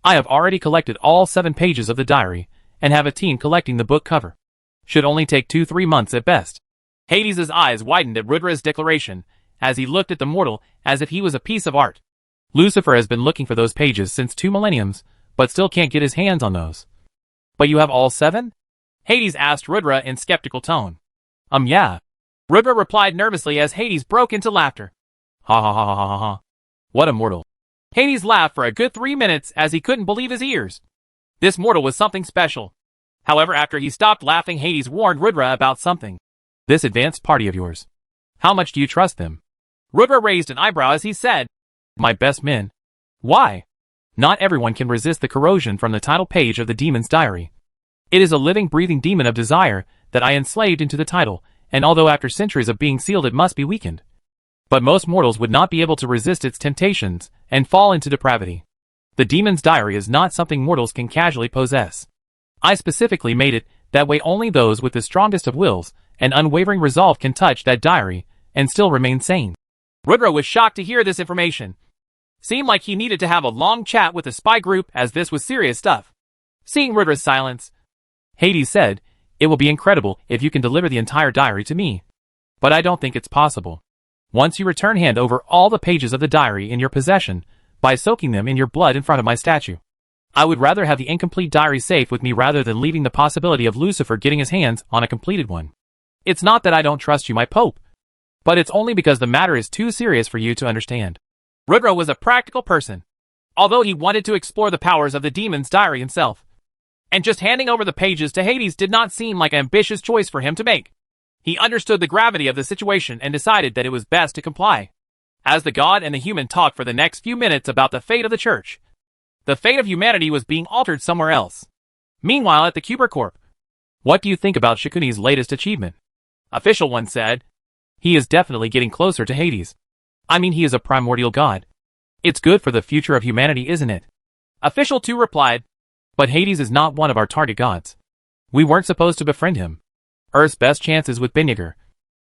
I have already collected all 7 pages of the diary, and have a team collecting the book cover. Should only take 2-3 months at best." Hades' eyes widened at Ridra's declaration, as he looked at the mortal as if he was a piece of art. Lucifer has been looking for those pages since 2 millenniums, but still can't get his hands on those. "But you have all 7? Hades asked Rudra in skeptical tone. Yeah. Rudra replied nervously as Hades broke into laughter. Ha ha ha ha ha ha. What a mortal. Hades laughed for a good 3 minutes as he couldn't believe his ears. This mortal was something special. However, after he stopped laughing, Hades warned Rudra about something. "This advanced party of yours. How much do you trust them?" Rudra raised an eyebrow as he said, "My best men." "Why?" "Not everyone can resist the corrosion from the title page of the demon's diary. It is a living, breathing demon of desire that I enslaved into the title, and although after centuries of being sealed it must be weakened. But most mortals would not be able to resist its temptations and fall into depravity. The demon's diary is not something mortals can casually possess. I specifically made it that way only those with the strongest of wills and unwavering resolve can touch that diary and still remain sane." Rudra was shocked to hear this information. Seemed like he needed to have a long chat with the spy group as this was serious stuff. Seeing Rudra's silence, Hades said, "It will be incredible if you can deliver the entire diary to me. But I don't think it's possible. Once you return, hand over all the pages of the diary in your possession by soaking them in your blood in front of my statue. I would rather have the incomplete diary safe with me rather than leaving the possibility of Lucifer getting his hands on a completed one. It's not that I don't trust you, my Pope, but it's only because the matter is too serious for you to understand." Rudra was a practical person, although he wanted to explore the powers of the demon's diary himself. And just handing over the pages to Hades did not seem like an ambitious choice for him to make. He understood the gravity of the situation and decided that it was best to comply. As the god and the human talked for the next few minutes about the fate of the church, the fate of humanity was being altered somewhere else. Meanwhile, at the Cuber Corp, "What do you think about Shikuni's latest achievement?" Official 1 said. "He is definitely getting closer to Hades. I mean, he is a primordial god. It's good for the future of humanity, isn't it?" Official 2 replied. "But Hades is not one of our target gods. We weren't supposed to befriend him. Earth's best chance is with Benyager.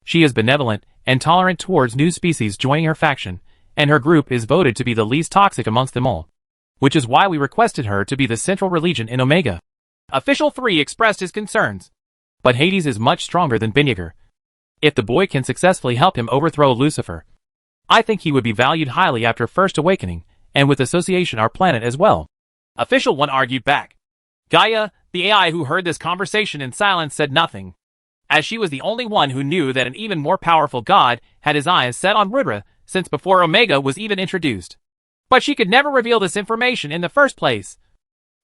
She is benevolent and tolerant towards new species joining her faction, and her group is voted to be the least toxic amongst them all. Which is why we requested her to be the central religion in Omega." Official 3 expressed his concerns. "But Hades is much stronger than Benyager. If the boy can successfully help him overthrow Lucifer, I think he would be valued highly after First Awakening, and with association our planet as well." Official 1 argued back. Gaia, the AI who heard this conversation in silence, said nothing, as she was the only one who knew that an even more powerful god had his eyes set on Rudra since before Omega was even introduced. But she could never reveal this information in the first place,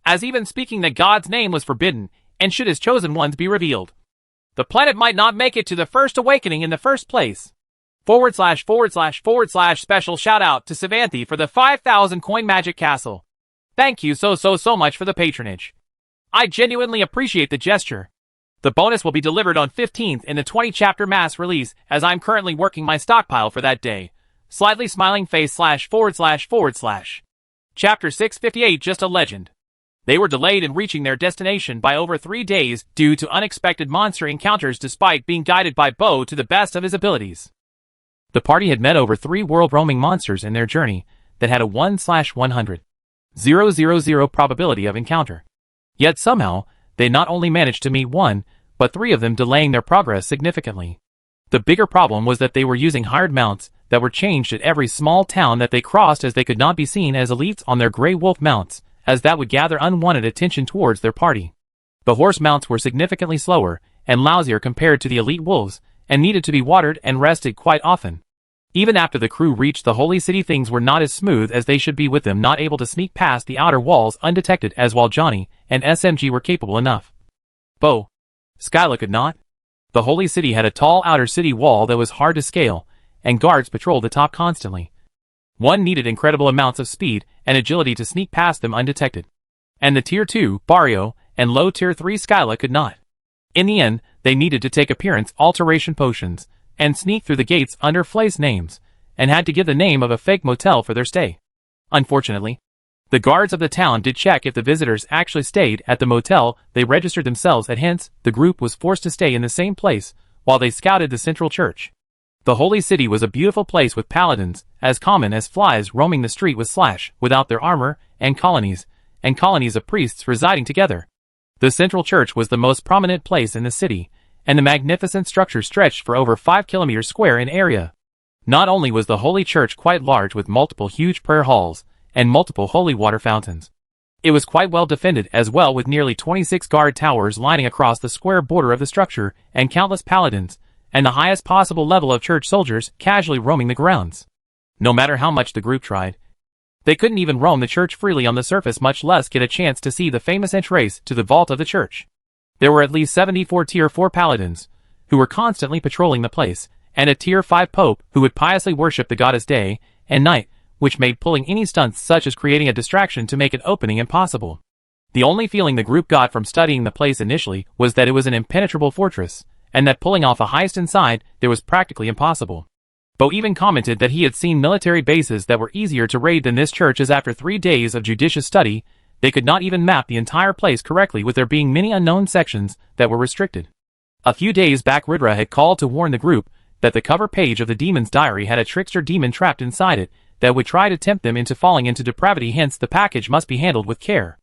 as even speaking the god's name was forbidden, and should his chosen ones be revealed, the planet might not make it to the First Awakening in the first place. // Special shout out to Savanthy for the 5,000 coin magic castle. Thank you so much for the patronage. I genuinely appreciate the gesture. The bonus will be delivered on 15th in the 20 chapter mass release, as I'm currently working my stockpile for that day. Slightly smiling face / Chapter 658, just a legend. They were delayed in reaching their destination by over 3 days due to unexpected monster encounters despite being guided by Bo to the best of his abilities. The party had met over 3 world-roaming monsters in their journey that had a 1/100,000 probability of encounter. Yet somehow, they not only managed to meet 1, but 3 of them, delaying their progress significantly. The bigger problem was that they were using hired mounts that were changed at every small town that they crossed, as they could not be seen as elites on their Grey Wolf mounts, as that would gather unwanted attention towards their party. The horse mounts were significantly slower and lousier compared to the elite wolves, and needed to be watered and rested quite often. Even after the crew reached the holy city, things were not as smooth as they should be, with them not able to sneak past the outer walls undetected, as while Johnny and SMG were capable enough, Bo, Skyla could not. The holy city had a tall outer city wall that was hard to scale, and guards patrolled the top constantly. One needed incredible amounts of speed and agility to sneak past them undetected, and the Tier 2, Barrio, and low Tier 3 Skyla could not. In the end, they needed to take appearance alteration potions and sneak through the gates under place names, and had to give the name of a fake motel for their stay. Unfortunately, the guards of the town did check if the visitors actually stayed at the motel they registered themselves at, hence, the group was forced to stay in the same place, while they scouted the central church. The holy city was a beautiful place with paladins, as common as flies roaming the street with slash, without their armor, and colonies of priests residing together. The central church was the most prominent place in the city, and the magnificent structure stretched for over 5 kilometers square in area. Not only was the holy church quite large with multiple huge prayer halls, and multiple holy water fountains, it was quite well defended as well, with nearly 26 guard towers lining across the square border of the structure, and countless paladins, and the highest possible level of church soldiers casually roaming the grounds. No matter how much the group tried, they couldn't even roam the church freely on the surface, much less get a chance to see the famous entrance to the vault of the church. There were at least 74 Tier 4 paladins, who were constantly patrolling the place, and a Tier 5 pope who would piously worship the goddess day and night, which made pulling any stunts such as creating a distraction to make an opening impossible. The only feeling the group got from studying the place initially was that it was an impenetrable fortress, and that pulling off a heist inside there was practically impossible. Bo even commented that he had seen military bases that were easier to raid than this church, as after 3 days of judicious study, they could not even map the entire place correctly, with there being many unknown sections that were restricted. A few days back, Ridra had called to warn the group that the cover page of the demon's diary had a trickster demon trapped inside it that would try to tempt them into falling into depravity, hence the package must be handled with care.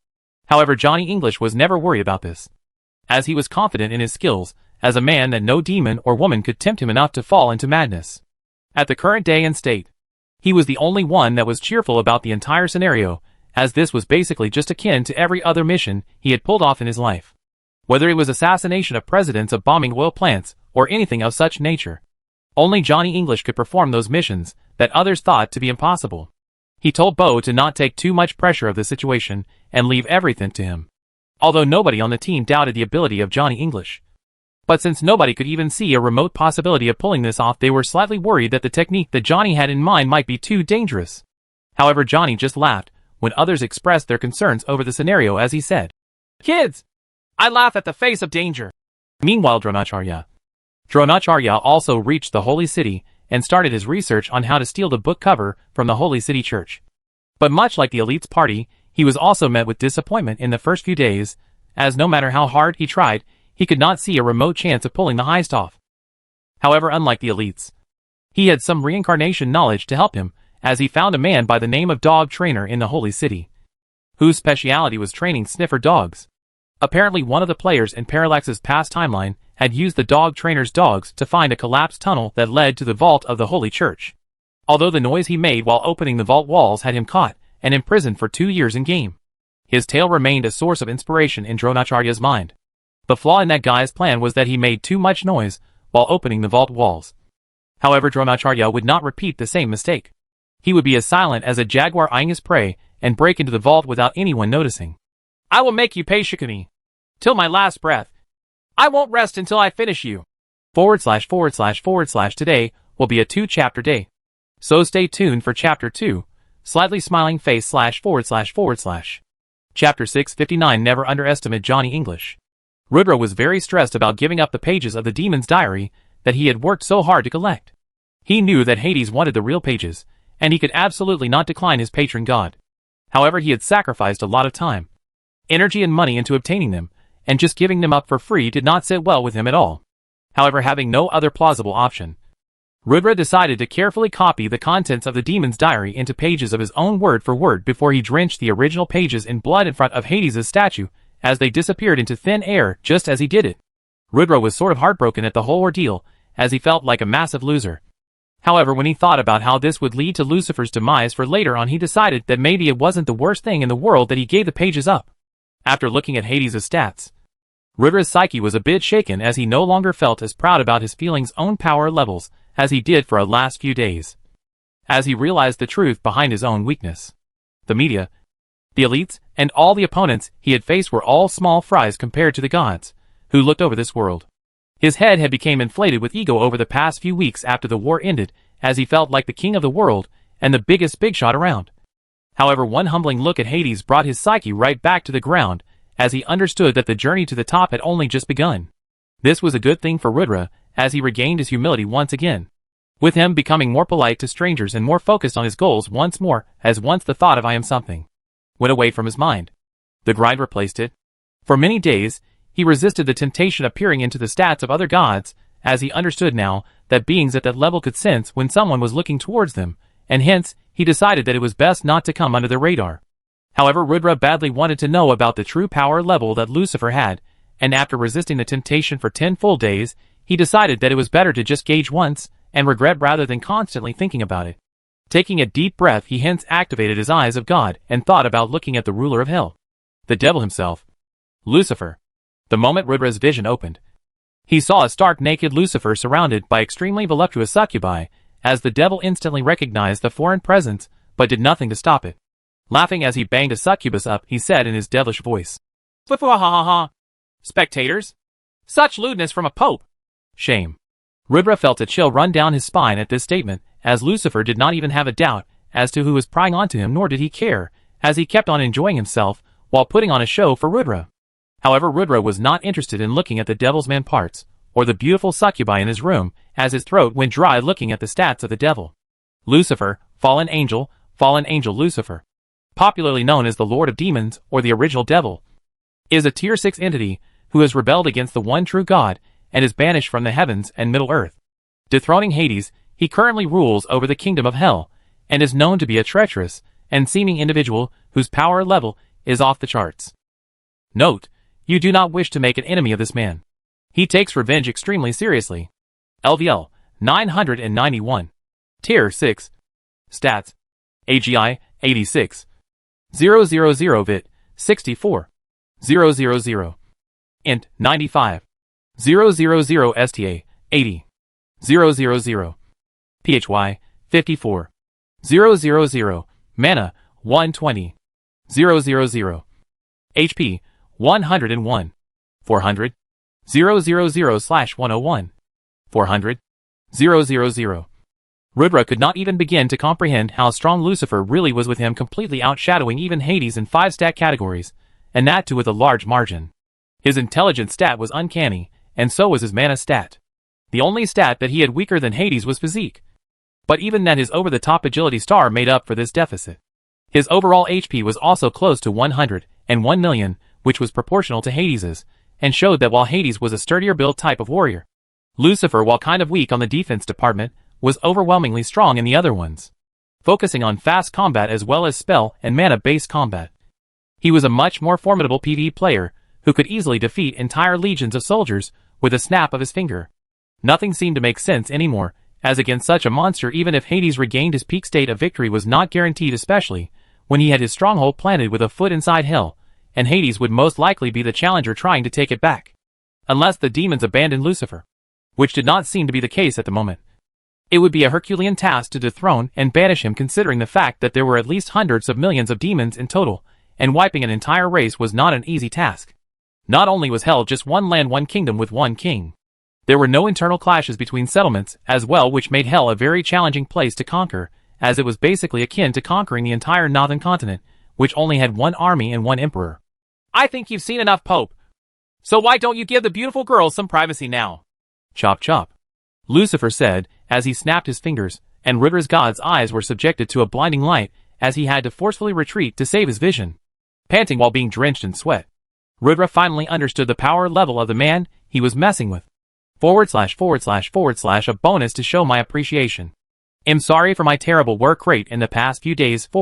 However, Johnny English was never worried about this, as he was confident in his skills as a man that no demon or woman could tempt him enough to fall into madness. At the current day and state, he was the only one that was cheerful about the entire scenario, as this was basically just akin to every other mission he had pulled off in his life. Whether it was assassination of presidents, of bombing oil plants, or anything of such nature, only Johnny English could perform those missions that others thought to be impossible. He told Bo to not take too much pressure of the situation and leave everything to him, although nobody on the team doubted the ability of Johnny English. But since nobody could even see a remote possibility of pulling this off, they were slightly worried that the technique that Johnny had in mind might be too dangerous. However, Johnny just laughed when others expressed their concerns over the scenario, as he said, "Kids, I laugh at the face of danger." Meanwhile, Dronacharya also reached the holy city and started his research on how to steal the book cover from the holy city church. But much like the elite's party, he was also met with disappointment in the first few days, as no matter how hard he tried, he could not see a remote chance of pulling the heist off. However, unlike the elites, he had some reincarnation knowledge to help him, as he found a man by the name of Dog Trainer in the holy city, whose speciality was training sniffer dogs. Apparently, one of the players in Parallax's past timeline had used the Dog Trainer's dogs to find a collapsed tunnel that led to the vault of the holy church. Although the noise he made while opening the vault walls had him caught and imprisoned for 2 years in-game, his tale remained a source of inspiration in Dronacharya's mind. The flaw in that guy's plan was that he made too much noise while opening the vault walls. However, Dronacharya would not repeat the same mistake. He would be as silent as a jaguar eyeing his prey and break into the vault without anyone noticing. "I will make you pay, Shikuni, till my last breath. I won't rest until I finish you." // Today will be a 2-chapter day, so stay tuned for chapter 2, slightly smiling face / Chapter 659. Never underestimate Johnny English. Rudra was very stressed about giving up the pages of the demon's diary that he had worked so hard to collect. He knew that Hades wanted the real pages, and he could absolutely not decline his patron god. However, he had sacrificed a lot of time, energy and money into obtaining them, and just giving them up for free did not sit well with him at all. However, having no other plausible option, Rudra decided to carefully copy the contents of the demon's diary into pages of his own word for word before he drenched the original pages in blood in front of Hades' statue, as they disappeared into thin air just as he did it. Rudra was sort of heartbroken at the whole ordeal, as he felt like a massive loser. However, when he thought about how this would lead to Lucifer's demise for later on, he decided that maybe it wasn't the worst thing in the world that he gave the pages up. After looking at Hades' stats, Rudra's psyche was a bit shaken, as he no longer felt as proud about his feelings' own power levels as he did for the last few days, as he realized the truth behind his own weakness. The media, the elites, and all the opponents he had faced were all small fries compared to the gods who looked over this world. His head had become inflated with ego over the past few weeks after the war ended, as he felt like the king of the world and the biggest big shot around. However, one humbling look at Hades brought his psyche right back to the ground, as he understood that the journey to the top had only just begun. This was a good thing for Rudra, as he regained his humility once again, with him becoming more polite to strangers and more focused on his goals once more, as once the thought of "I am something" went away from his mind. The grind replaced it. For many days, he resisted the temptation of peering into the stats of other gods, as he understood now that beings at that level could sense when someone was looking towards them, and hence, he decided that it was best not to come under their radar. However, Rudra badly wanted to know about the true power level that Lucifer had, and after resisting the temptation for 10 full days, he decided that it was better to just gauge once, and regret rather than constantly thinking about it. Taking a deep breath, he hence activated his eyes of God and thought about looking at the ruler of hell, the devil himself, Lucifer. The moment Rudra's vision opened, he saw a stark naked Lucifer surrounded by extremely voluptuous succubi, as the devil instantly recognized the foreign presence, but did nothing to stop it. Laughing as he banged a succubus up, he said in his devilish voice, "Ha-ha-ha! Spectators? Such lewdness from a pope! Shame!" Rudra felt a chill run down his spine at this statement, as Lucifer did not even have a doubt as to who was prying onto him, nor did he care, as he kept on enjoying himself while putting on a show for Rudra. However, Rudra was not interested in looking at the devil's man parts, or the beautiful succubi in his room, as his throat went dry looking at the stats of the devil. Lucifer, fallen angel Lucifer, popularly known as the Lord of Demons or the original devil, is a tier 6 entity who has rebelled against the one true God and is banished from the heavens and Middle Earth. Dethroning Hades, he currently rules over the kingdom of hell, and is known to be a treacherous and seeming individual whose power level is off the charts. Note, you do not wish to make an enemy of this man. He takes revenge extremely seriously. LVL 991. Tier 6. Stats. AGI 86. 000 Vit 64. 000. Int 95. 000 STA 80. 000. PHY 54. 000. Mana 120. 000. HP 101. 400. 000/101. 400. 000. Rudra could not even begin to comprehend how strong Lucifer really was, with him completely outshadowing even Hades in 5 stat categories, and that too with a large margin. His intelligence stat was uncanny, and so was his mana stat. The only stat that he had weaker than Hades was physique. But even that, his over-the-top agility star made up for this deficit. His overall HP was also close to 101 million, which was proportional to Hades's, and showed that while Hades was a sturdier build type of warrior, Lucifer, while kind of weak on the defense department, was overwhelmingly strong in the other ones, focusing on fast combat as well as spell and mana-based combat. He was a much more formidable PvE player, who could easily defeat entire legions of soldiers with a snap of his finger. Nothing seemed to make sense anymore, as against such a monster even if Hades regained his peak state of victory was not guaranteed, especially when he had his stronghold planted with a foot inside hell, and Hades would most likely be the challenger trying to take it back. Unless the demons abandoned Lucifer, which did not seem to be the case at the moment. It would be a Herculean task to dethrone and banish him, considering the fact that there were at least hundreds of millions of demons in total, and wiping an entire race was not an easy task. Not only was hell just one land, one kingdom with one king, there were no internal clashes between settlements as well, which made hell a very challenging place to conquer, as it was basically akin to conquering the entire northern continent, which only had one army and one emperor. "I think you've seen enough, Pope. So why don't you give the beautiful girl some privacy now?" Chop chop, Lucifer said, as he snapped his fingers, and Rudra's god's eyes were subjected to a blinding light, as he had to forcefully retreat to save his vision. Panting while being drenched in sweat, Rudra finally understood the power level of the man he was messing with. // a bonus to show my appreciation. Am sorry for my terrible work rate in the past few days //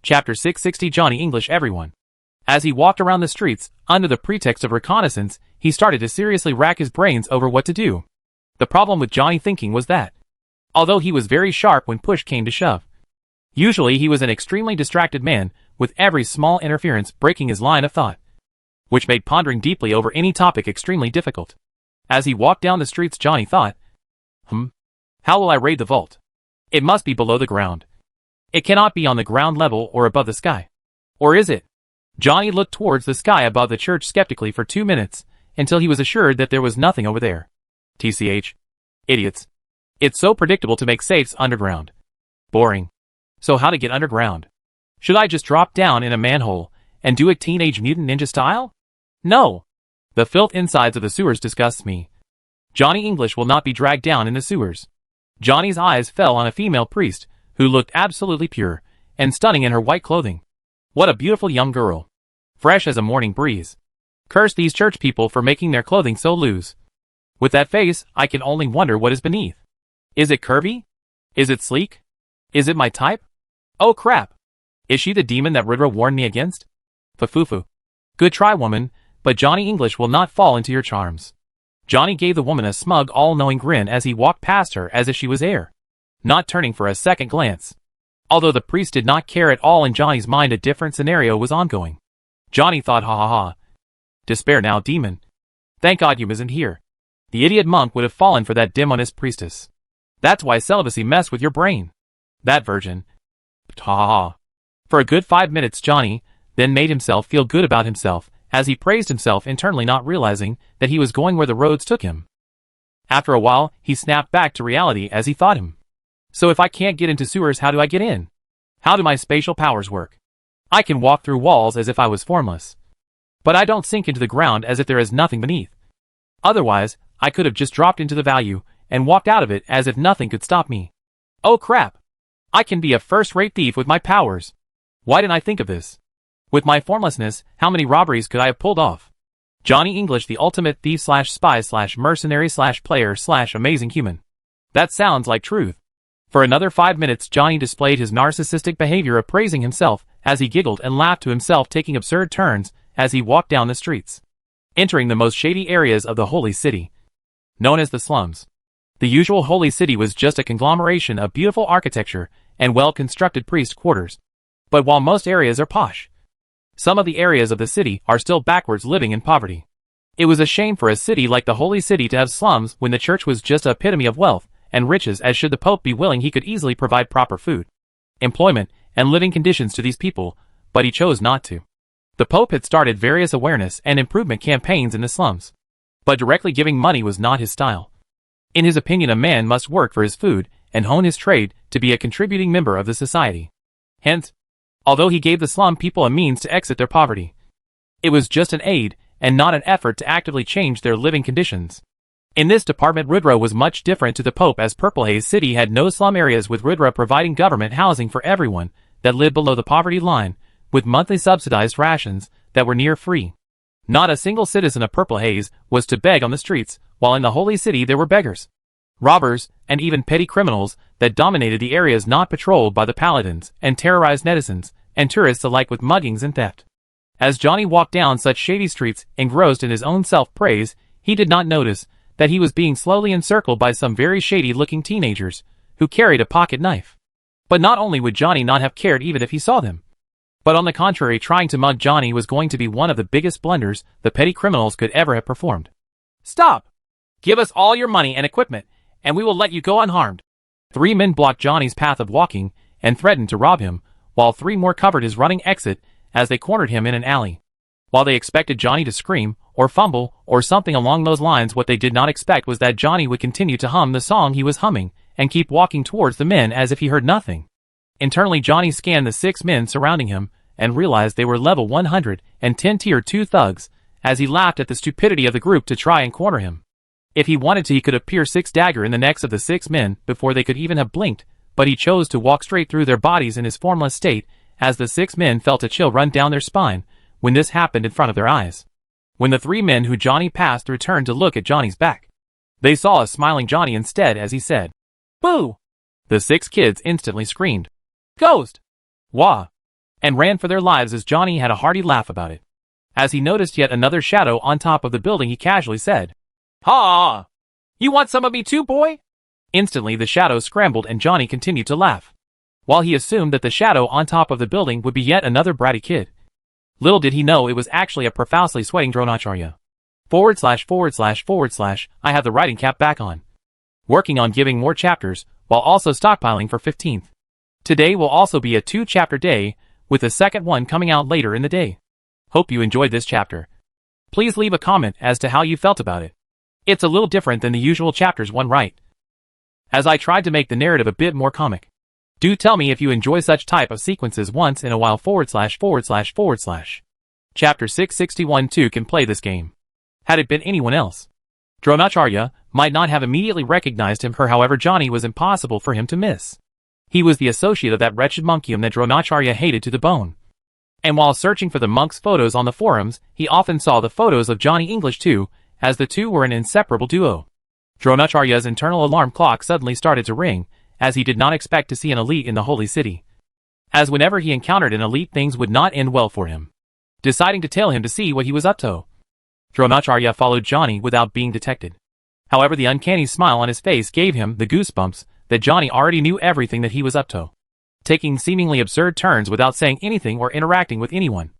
Chapter 660 Johnny English everyone. As he walked around the streets, under the pretext of reconnaissance, he started to seriously rack his brains over what to do. The problem with Johnny thinking was that, although he was very sharp when push came to shove, usually he was an extremely distracted man, with every small interference breaking his line of thought, which made pondering deeply over any topic extremely difficult. As he walked down the streets, Johnny thought, how will I raid the vault? It must be below the ground. It cannot be on the ground level or above the sky. Or is it? Johnny looked towards the sky above the church skeptically for 2 minutes, until he was assured that there was nothing over there. TCH. Idiots. It's so predictable to make safes underground. Boring. So how to get underground? Should I just drop down in a manhole and do it Teenage Mutant Ninja style? No. The filth insides of the sewers disgusts me. Johnny English will not be dragged down in the sewers. Johnny's eyes fell on a female priest, who looked absolutely pure and stunning in her white clothing. What a beautiful young girl. Fresh as a morning breeze. Curse these church people for making their clothing so loose. With that face, I can only wonder what is beneath. Is it curvy? Is it sleek? Is it my type? Oh crap! Is she the demon that Ridra warned me against? Fufufu. Good try, woman, but Johnny English will not fall into your charms. Johnny gave the woman a smug, all-knowing grin as he walked past her as if she was air, not turning for a second glance. Although the priest did not care at all, in Johnny's mind a different scenario was ongoing. Johnny thought, ha ha ha. Despair now, demon. Thank God you isn't here. The idiot monk would have fallen for that dim honest priestess. That's why celibacy messed with your brain. That virgin. Ha ha ha. For a good 5 minutes Johnny then made himself feel good about himself, as he praised himself internally, not realizing that he was going where the roads took him. After a while, he snapped back to reality as he thought him. So if I can't get into sewers, how do I get in? How do my spatial powers work? I can walk through walls as if I was formless. But I don't sink into the ground as if there is nothing beneath. Otherwise, I could have just dropped into the value and walked out of it as if nothing could stop me. Oh crap! I can be a first-rate thief with my powers. Why didn't I think of this? With my formlessness, how many robberies could I have pulled off? Johnny English, the ultimate thief/spy/mercenary/player/amazing human. That sounds like truth. For another 5 minutes Johnny displayed his narcissistic behavior, appraising himself as he giggled and laughed to himself, taking absurd turns as he walked down the streets, entering the most shady areas of the Holy City, known as the slums. The usual Holy City was just a conglomeration of beautiful architecture and well-constructed priest quarters. But while most areas are posh, some of the areas of the city are still backwards, living in poverty. It was a shame for a city like the Holy City to have slums when the church was just an epitome of wealth and riches, as should the Pope be willing he could easily provide proper food, employment, and living conditions to these people, but he chose not to. The Pope had started various awareness and improvement campaigns in the slums, but directly giving money was not his style. In his opinion, a man must work for his food and hone his trade to be a contributing member of the society. Hence, although he gave the slum people a means to exit their poverty, it was just an aid and not an effort to actively change their living conditions. In this department, Ridra was much different to the Pope, as Purple Haze City had no slum areas, with Ridra providing government housing for everyone that lived below the poverty line, with monthly subsidized rations that were near free. Not a single citizen of Purple Haze was to beg on the streets, while in the Holy City there were beggars, robbers, and even petty criminals that dominated the areas not patrolled by the paladins and terrorized netizens and tourists alike with muggings and theft. As Johnny walked down such shady streets, engrossed in his own self-praise, he did not notice that he was being slowly encircled by some very shady-looking teenagers who carried a pocket knife. But not only would Johnny not have cared even if he saw them, but on the contrary, trying to mug Johnny was going to be one of the biggest blunders the petty criminals could ever have performed. Stop! Give us all your money and equipment, and we will let you go unharmed. 3 men blocked Johnny's path of walking and threatened to rob him, while 3 more covered his running exit as they cornered him in an alley. While they expected Johnny to scream or fumble or something along those lines, what they did not expect was that Johnny would continue to hum the song he was humming and keep walking towards the men as if he heard nothing. Internally, Johnny scanned the 6 men surrounding him and realized they were level 110 tier 2 thugs, as he laughed at the stupidity of the group to try and corner him. If he wanted to, he could have pierced 6 dagger in the necks of the 6 men before they could even have blinked, but he chose to walk straight through their bodies in his formless state, as the 6 men felt a chill run down their spine when this happened in front of their eyes. When the 3 men who Johnny passed returned to look at Johnny's back, they saw a smiling Johnny instead as he said, "Boo!" The 6 kids instantly screamed, "Ghost!" "Wah!" and ran for their lives as Johnny had a hearty laugh about it. As he noticed yet another shadow on top of the building, he casually said, "Ha! You want some of me too, boy?" Instantly the shadow scrambled and Johnny continued to laugh, while he assumed that the shadow on top of the building would be yet another bratty kid. Little did he know it was actually a profusely sweating Dronacharya. / I have the writing cap back on, working on giving more chapters while also stockpiling for 15th. Today will also be a 2-chapter day, with the second one coming out later in the day. Hope you enjoyed this chapter. Please leave a comment as to how you felt about it. It's a little different than the usual chapters one, right? As I tried to make the narrative a bit more comic. Do tell me if you enjoy such type of sequences once in a while / Chapter 661 too can play this game. Had it been anyone else, Dronacharya might not have immediately recognized him. However, Johnny was impossible for him to miss. He was the associate of that wretched monkium that Dronacharya hated to the bone. And while searching for the monk's photos on the forums, he often saw the photos of Johnny English too, as the two were an inseparable duo. Dronacharya's internal alarm clock suddenly started to ring, as he did not expect to see an elite in the holy city. As whenever he encountered an elite, things would not end well for him. Deciding to tail him to see what he was up to, Dronacharya followed Johnny without being detected. However, the uncanny smile on his face gave him the goosebumps that Johnny already knew everything that he was up to. Taking seemingly absurd turns without saying anything or interacting with anyone,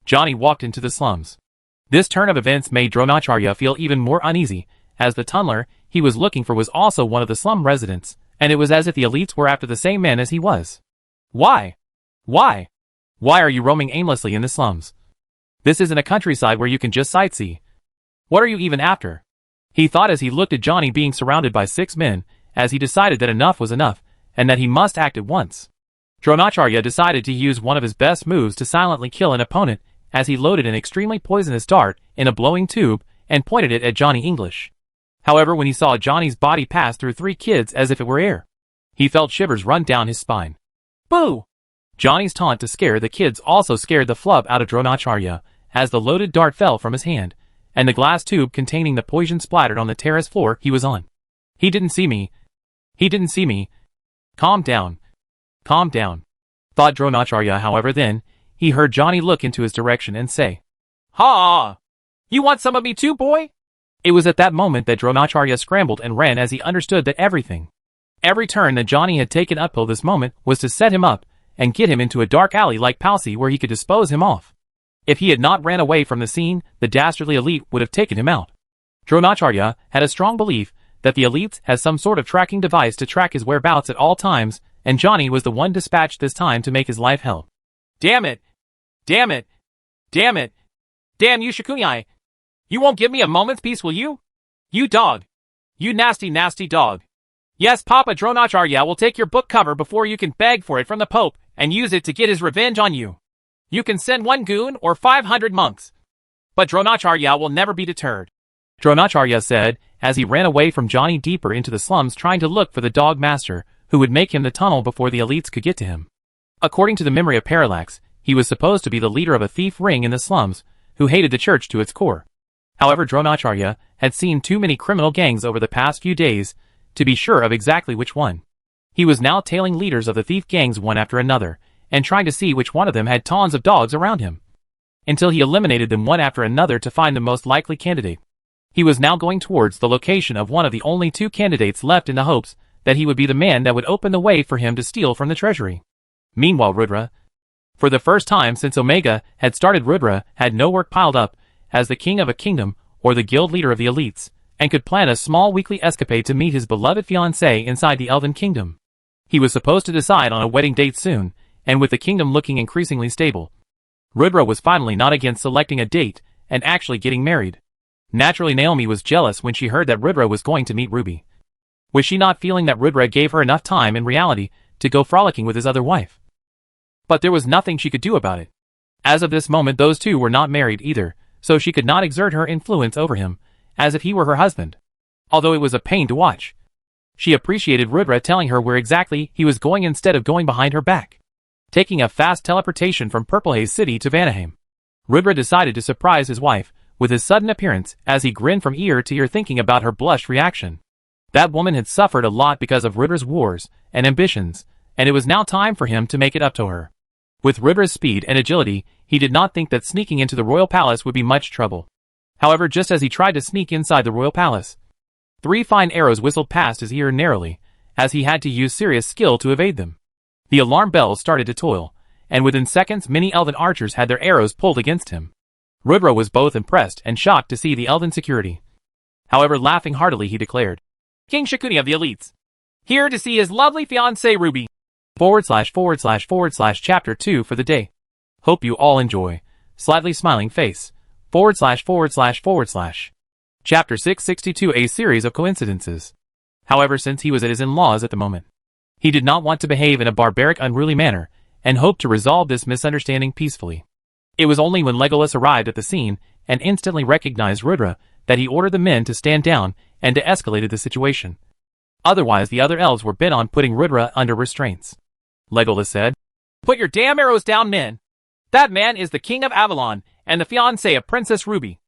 Johnny walked into the slums. This turn of events made Dronacharya feel even more uneasy, as the tunneler he was looking for was also one of the slum residents, and it was as if the elites were after the same men as he was. Why? Why? Why are you roaming aimlessly in the slums? This isn't a countryside where you can just sightsee. What are you even after? He thought as he looked at Johnny being surrounded by 6 men, as he decided that enough was enough, and that he must act at once. Dronacharya decided to use one of his best moves to silently kill an opponent, as he loaded an extremely poisonous dart in a blowing tube and pointed it at Johnny English. However, when he saw Johnny's body pass through 3 kids as if it were air, he felt shivers run down his spine. Boo! Johnny's taunt to scare the kids also scared the flub out of Dronacharya, as the loaded dart fell from his hand, and the glass tube containing the poison splattered on the terrace floor he was on. He didn't see me. He didn't see me. Calm down. Calm down, thought Dronacharya. However, then he heard Johnny look into his direction and say, "Ha! You want some of me too, boy?" It was at that moment that Dronacharya scrambled and ran, as he understood that every turn that Johnny had taken up till this moment was to set him up and get him into a dark alley like Palsy where he could dispose him off. If he had not ran away from the scene, the dastardly elite would have taken him out. Dronacharya had a strong belief that the elites has some sort of tracking device to track his whereabouts at all times, and Johnny was the one dispatched this time to make his life hell. Damn it! Damn it! Damn it! Damn you, Shikunyai! You won't give me a moment's peace, will you? You dog! You nasty, nasty dog! Yes, Papa Dronacharya will take your book cover before you can beg for it from the Pope and use it to get his revenge on you. You can send 1 goon or 500 monks. But Dronacharya will never be deterred, Dronacharya said, as he ran away from Johnny deeper into the slums, trying to look for the dog master who would make him the tunnel before the elites could get to him. According to the memory of Parallax, he was supposed to be the leader of a thief ring in the slums who hated the church to its core. However, Dronacharya had seen too many criminal gangs over the past few days to be sure of exactly which one. He was now tailing leaders of the thief gangs one after another, and trying to see which one of them had tons of dogs around him, until he eliminated them one after another to find the most likely candidate. He was now going towards the location of one of the only 2 candidates left in the hopes that he would be the man that would open the way for him to steal from the treasury. Meanwhile, Rudra, for the first time since Omega had started, Rudra had no work piled up as the king of a kingdom or the guild leader of the elites, and could plan a small weekly escapade to meet his beloved fiancée inside the Elven Kingdom. He was supposed to decide on a wedding date soon, and with the kingdom looking increasingly stable, Rudra was finally not against selecting a date and actually getting married. Naturally, Naomi was jealous when she heard that Rudra was going to meet Ruby. Was she not feeling that Rudra gave her enough time in reality to go frolicking with his other wife? But there was nothing she could do about it. As of this moment, those 2 were not married either, so she could not exert her influence over him as if he were her husband. Although it was a pain to watch, she appreciated Rudra telling her where exactly he was going instead of going behind her back. Taking a fast teleportation from Purplehaze City to Vanaheim, Rudra decided to surprise his wife with his sudden appearance, as he grinned from ear to ear thinking about her blushed reaction. That woman had suffered a lot because of Rudra's wars and ambitions, and it was now time for him to make it up to her. With Rudra's speed and agility, he did not think that sneaking into the royal palace would be much trouble. However, just as he tried to sneak inside the royal palace, 3 fine arrows whistled past his ear narrowly, as he had to use serious skill to evade them. The alarm bells started to toll, and within seconds many elven archers had their arrows pulled against him. Rudra was both impressed and shocked to see the elven security. However, laughing heartily, he declared, "King Shikuni of the elites, here to see his lovely fiancée Ruby." // Chapter 2 for the day. Hope you all enjoy. Slightly smiling face. // Chapter 662, a series of coincidences. However, since he was at his in-laws at the moment, he did not want to behave in a barbaric, unruly manner, and hoped to resolve this misunderstanding peacefully. It was only when Legolas arrived at the scene and instantly recognized Rudra that he ordered the men to stand down and de-escalated the situation. Otherwise, the other elves were bent on putting Rudra under restraints. Legolas said, "Put your damn arrows down, men. That man is the king of Avalon and the fiancé of Princess Ruby.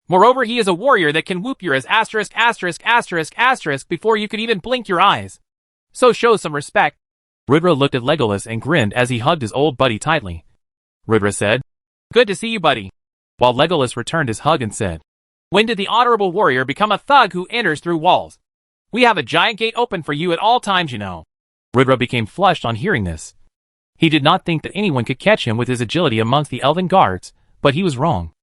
Moreover, he is a warrior that can whoop your ass before you could even blink your eyes. So show some respect. Rudra looked at Legolas and grinned as he hugged his old buddy tightly. Rudra said, "Good to see you, buddy." While Legolas returned his hug and said, "When did the honorable warrior become a thug who enters through walls? We have a giant gate open for you at all times, you know." Rudra became flushed on hearing this. He did not think that anyone could catch him with his agility amongst the elven guards, but he was wrong.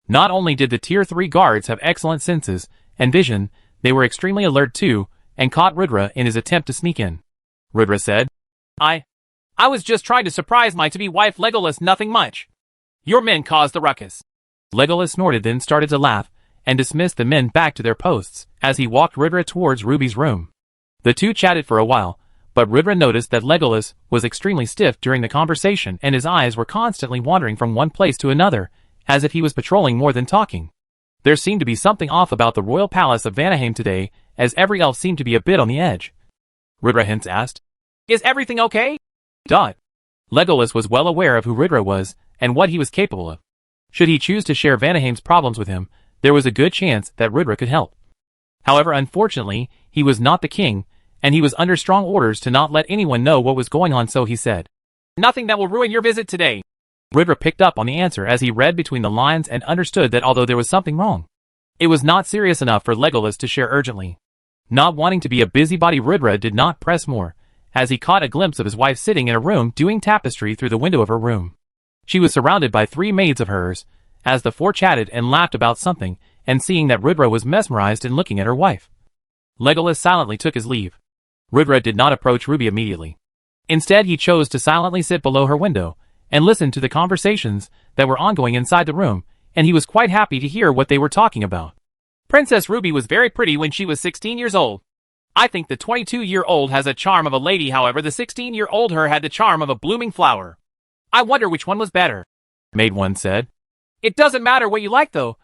Not only did the Tier 3 guards have excellent senses and vision, they were extremely alert too, and caught Rudra in his attempt to sneak in. Rudra said, I was just trying to surprise my to-be wife Legolas, nothing much. Your men caused the ruckus." Legolas snorted, then started to laugh, and dismissed the men back to their posts, as he walked Rudra towards Ruby's room. The two chatted for a while, but Rudra noticed that Legolas was extremely stiff during the conversation and his eyes were constantly wandering from one place to another, as if he was patrolling more than talking. There seemed to be something off about the royal palace of Vanaheim today, as every elf seemed to be a bit on the edge. Rudra hence asked, "Is everything okay?" Legolas was well aware of who Rudra was and what he was capable of. Should he choose to share Vanaheim's problems with him, there was a good chance that Rudra could help. However, unfortunately, he was not the king, and he was under strong orders to not let anyone know what was going on, so he said, "Nothing that will ruin your visit today." Rudra picked up on the answer as he read between the lines and understood that although there was something wrong, it was not serious enough for Legolas to share urgently. Not wanting to be a busybody, Rudra did not press more, as he caught a glimpse of his wife sitting in a room doing tapestry through the window of her room. She was surrounded by 3 maids of hers, as the 4 chatted and laughed about something, and seeing that Rudra was mesmerized in looking at her wife, Legolas silently took his leave. Rudra did not approach Ruby immediately. Instead, he chose to silently sit below her window, and listen to the conversations that were ongoing inside the room, and he was quite happy to hear what they were talking about. Princess Ruby was very pretty when she was 16 years old. I think the 22-year-old has a charm of a lady, however the 16-year-old her had the charm of a blooming flower. I wonder which one was better. Maid 1 said. It doesn't matter what you like though.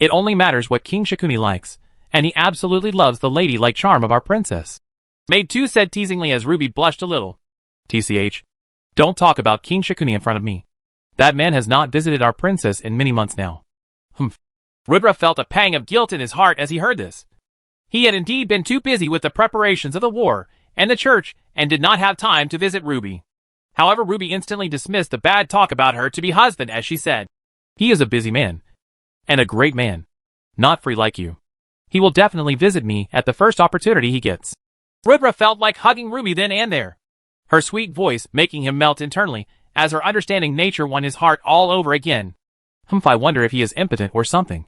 It only matters what King Shakuni likes, and he absolutely loves the ladylike charm of our princess. Maid 2 said teasingly as Ruby blushed a little. TCH. Don't talk about King Shakuni in front of me. That man has not visited our princess in many months now. Humph. Rudra felt a pang of guilt in his heart as he heard this. He had indeed been too busy with the preparations of the war and the church and did not have time to visit Ruby. However, Ruby instantly dismissed the bad talk about her to-be husband as she said, "He is a busy man. And a great man. Not free like you. He will definitely visit me at the first opportunity he gets." Rudra felt like hugging Ruby then and there, her sweet voice making him melt internally as her understanding nature won his heart all over again. I wonder if he is impotent or something.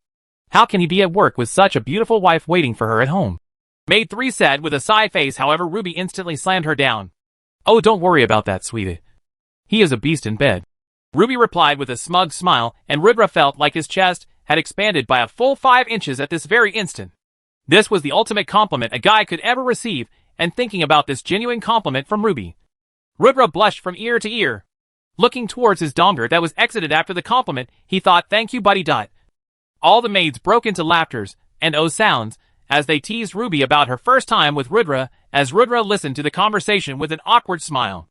How can he be at work with such a beautiful wife waiting for her at home? Maid 3 said with a sigh face. However, Ruby instantly slammed her down. "Oh, don't worry about that, sweetie. He is a beast in bed." Ruby replied with a smug smile, and Rudra felt like his chest had expanded by a full 5 inches at this very instant. This was the ultimate compliment a guy could ever receive, and thinking about this genuine compliment from Ruby, Rudra blushed from ear to ear. Looking towards his donger that was exited after the compliment, he thought, "Thank you, buddy." All the maids broke into laughters and oh sounds as they teased Ruby about her first time with Rudra, as Rudra listened to the conversation with an awkward smile.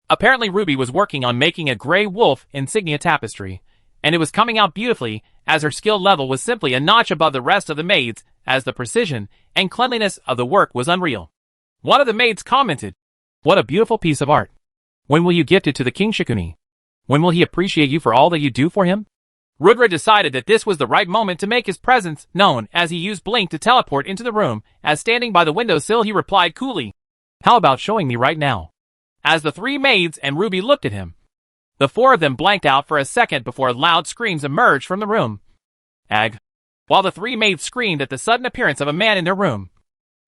Apparently Ruby was working on making a grey wolf insignia tapestry, and it was coming out beautifully, as her skill level was simply a notch above the rest of the maids, as the precision and cleanliness of the work was unreal. One of the maids commented, "What a beautiful piece of art. When will you gift it to the King Shakuni? When will he appreciate you for all that you do for him?" Rudra decided that this was the right moment to make his presence known as he used Blink to teleport into the room, as standing by the windowsill he replied coolly, "How about showing me right now?" As the 3 maids and Ruby looked at him, the 4 of them blanked out for a second before loud screams emerged from the room. Ag. While the 3 maids screamed at the sudden appearance of a man in their room,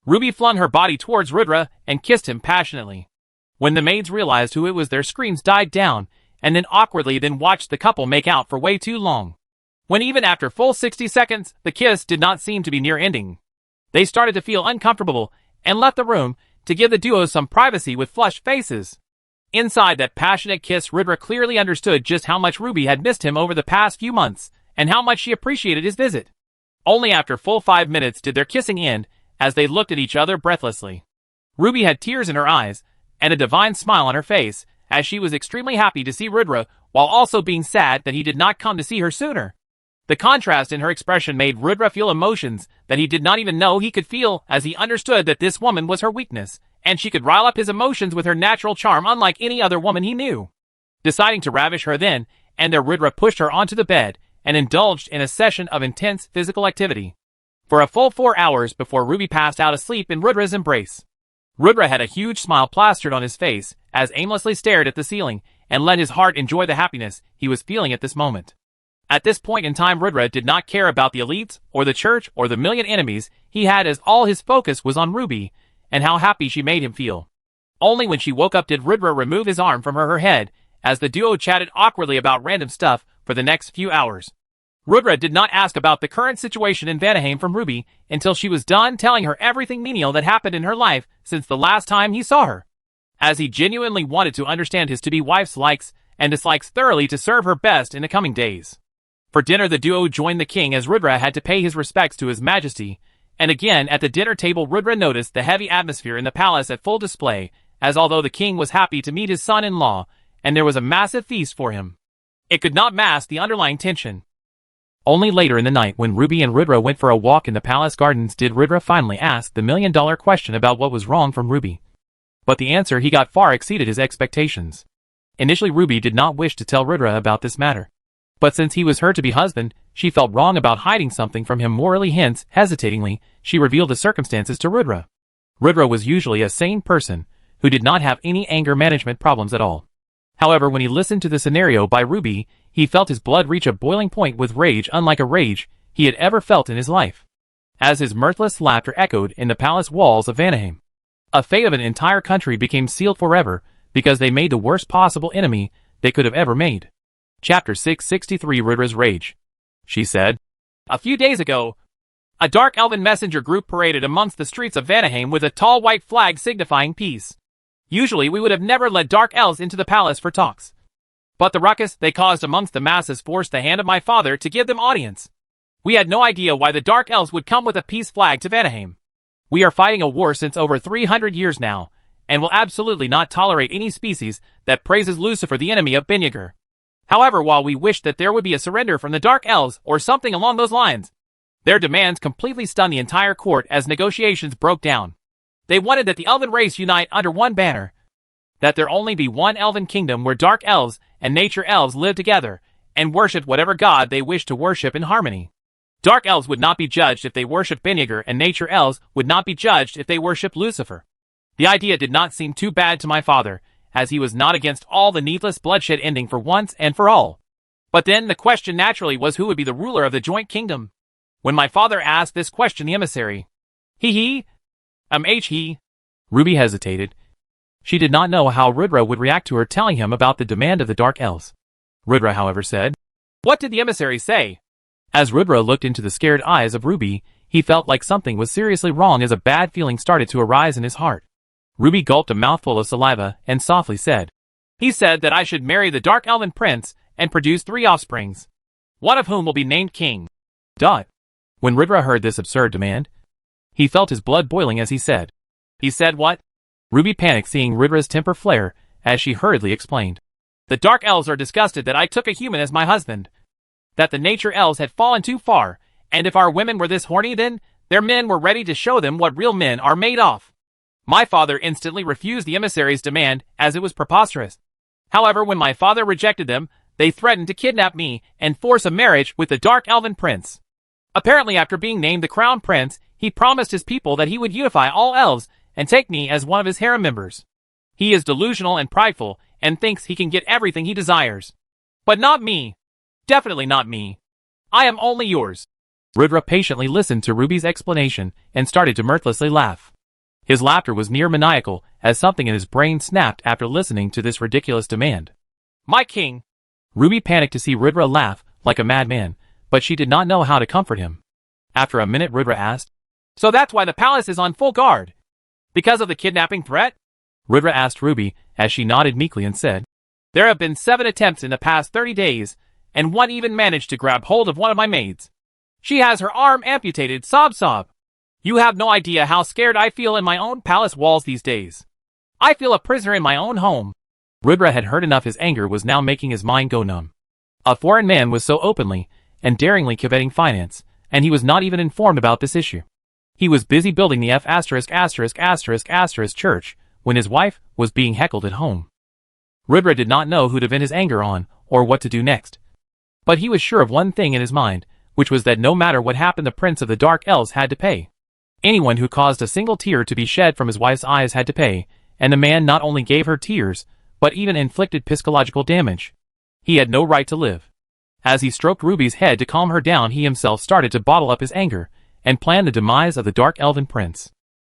Ruby flung her body towards Rudra and kissed him passionately. When the maids realized who it was, their screams died down, and then awkwardly watched the couple make out for way too long. When even after full 60 seconds, the kiss did not seem to be near ending, they started to feel uncomfortable and left the room to give the duo some privacy with flushed faces. Inside that passionate kiss, Rudra clearly understood just how much Ruby had missed him over the past few months, and how much she appreciated his visit. Only after full 5 minutes did their kissing end, as they looked at each other breathlessly. Ruby had tears in her eyes, and a divine smile on her face, as she was extremely happy to see Rudra, while also being sad that he did not come to see her sooner. The contrast in her expression made Rudra feel emotions that he did not even know he could feel, as he understood that this woman was her weakness, and she could rile up his emotions with her natural charm unlike any other woman he knew. Deciding to ravish her then, and there Rudra pushed her onto the bed and indulged in a session of intense physical activity. For a full 4 hours before Ruby passed out asleep in Rudra's embrace. Rudra had a huge smile plastered on his face as aimlessly stared at the ceiling and let his heart enjoy the happiness he was feeling at this moment. At this point in time Rudra did not care about the elites or the church or the million enemies he had, as all his focus was on Ruby and how happy she made him feel. Only when she woke up did Rudra remove his arm from her head as the duo chatted awkwardly about random stuff for the next few hours. Rudra did not ask about the current situation in Vanaheim from Ruby until she was done telling her everything menial that happened in her life since the last time he saw her, as he genuinely wanted to understand his to-be wife's likes and dislikes thoroughly to serve her best in the coming days. For dinner the duo joined the king as Rudra had to pay his respects to his majesty, and again at the dinner table Rudra noticed the heavy atmosphere in the palace at full display, as although the king was happy to meet his son-in-law, and there was a massive feast for him, it could not mask the underlying tension. Only later in the night when Ruby and Rudra went for a walk in the palace gardens did Rudra finally ask the million-dollar question about what was wrong from Ruby. But the answer he got far exceeded his expectations. Initially Ruby did not wish to tell Rudra about this matter. But since he was her to-be husband, she felt wrong about hiding something from him morally, hence, hesitatingly, she revealed the circumstances to Rudra. Rudra was usually a sane person, who did not have any anger management problems at all. However, when he listened to the scenario by Ruby, he felt his blood reach a boiling point with rage unlike a rage he had ever felt in his life. As his mirthless laughter echoed in the palace walls of Vanaheim, a fate of an entire country became sealed forever because they made the worst possible enemy they could have ever made. Chapter 663 Rudra's Rage. She said, "A few days ago, a dark elven messenger group paraded amongst the streets of Vanaheim with a tall white flag signifying peace. Usually we would have never let dark elves into the palace for talks. But the ruckus they caused amongst the masses forced the hand of my father to give them audience. We had no idea why the dark elves would come with a peace flag to Vanaheim. We are fighting a war since over 300 years now, and will absolutely not tolerate any species that praises Lucifer, the enemy of Binyagur. However, while we wished that there would be a surrender from the Dark Elves or something along those lines, their demands completely stunned the entire court as negotiations broke down. They wanted that the elven race unite under one banner, that there only be one elven kingdom where Dark Elves and Nature Elves live together and worship whatever god they wish to worship in harmony. Dark Elves would not be judged if they worshipped Binyagur, and Nature Elves would not be judged if they worshipped Lucifer. The idea did not seem too bad to my father, as he was not against all the needless bloodshed ending for once and for all. But then the question naturally was who would be the ruler of the joint kingdom. When my father asked this question, the emissary, he. Ruby hesitated. She did not know how Rudra would react to her telling him about the demand of the Dark Elves. Rudra, however, said, "What did the emissary say?" As Rudra looked into the scared eyes of Ruby, he felt like something was seriously wrong as a bad feeling started to arise in his heart. Ruby gulped a mouthful of saliva and softly said, "He said that I should marry the Dark Elven Prince and produce 3 offsprings, one of whom will be named King." When Rudra heard this absurd demand, he felt his blood boiling as he said, "He said what?" Ruby panicked, seeing Rudra's temper flare as she hurriedly explained, "The Dark Elves are disgusted that I took a human as my husband, that the Nature Elves had fallen too far, and if our women were this horny then, their men were ready to show them what real men are made of." My father instantly refused the emissary's demand as it was preposterous. However, when my father rejected them, they threatened to kidnap me and force a marriage with the Dark Elven Prince. Apparently, after being named the Crown Prince, he promised his people that he would unify all elves and take me as one of his harem members. He is delusional and prideful and thinks he can get everything he desires. But not me. Definitely not me. I am only yours. Rudra patiently listened to Ruby's explanation and started to mirthlessly laugh. His laughter was near maniacal, as something in his brain snapped after listening to this ridiculous demand. "My king!" Ruby panicked to see Rudra laugh like a madman, but she did not know how to comfort him. After a minute Rudra asked, "So that's why the palace is on full guard? Because of the kidnapping threat?" Rudra asked Ruby, as she nodded meekly and said, "There have been 7 attempts in the past 30 days, and one even managed to grab hold of one of my maids. She has her arm amputated, sob. You have no idea how scared I feel in my own palace walls these days. I feel a prisoner in my own home." Rudra had heard enough. His anger was now making his mind go numb. A foreign man was so openly and daringly coveting finance, and he was not even informed about this issue. He was busy building the church when his wife was being heckled at home. Rebirth did not know who to vent his anger on, or what to do next. But he was sure of one thing in his mind, which was that no matter what happened, the Prince of the Dark Elves had to pay. Anyone who caused a single tear to be shed from his wife's eyes had to pay, and the man not only gave her tears, but even inflicted psychological damage. He had no right to live. As he stroked Ruby's head to calm her down, he himself started to bottle up his anger, and plan the demise of the Dark Elven Prince.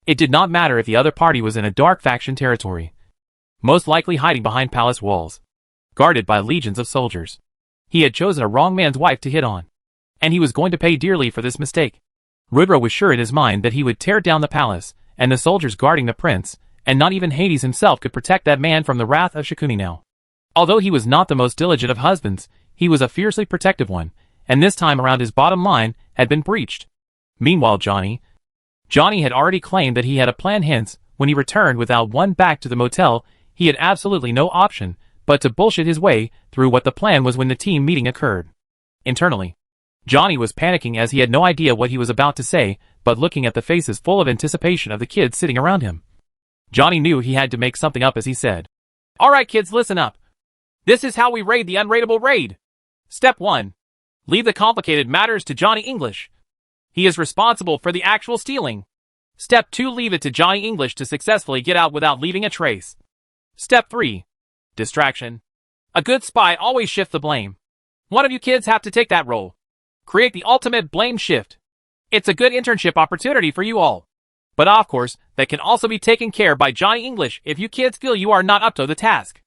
It did not matter if the other party was in a dark faction territory, most likely hiding behind palace walls, guarded by legions of soldiers. He had chosen a wrong man's wife to hit on, and he was going to pay dearly for this mistake. Rebirth was sure in his mind that he would tear down the palace, and the soldiers guarding the prince, and not even Hades himself could protect that man from the wrath of Shikuni now. Although he was not the most diligent of husbands, he was a fiercely protective one, and this time around his bottom line had been breached. Meanwhile Johnny had already claimed that he had a plan, hence, when he returned without one back to the motel, he had absolutely no option but to bullshit his way through what the plan was when the team meeting occurred. Internally, Johnny was panicking as he had no idea what he was about to say, but looking at the faces full of anticipation of the kids sitting around him, Johnny knew he had to make something up as he said, "Alright kids, listen up. This is how we raid the unraidable raid. Step 1. Leave the complicated matters to Johnny English. He is responsible for the actual stealing. Step 2. Leave it to Johnny English to successfully get out without leaving a trace. Step 3. Distraction. A good spy always shifts the blame. One of you kids have to take that role. Create the ultimate blame shift. It's a good internship opportunity for you all. But of course, that can also be taken care by Johnny English if you kids feel you are not up to the task.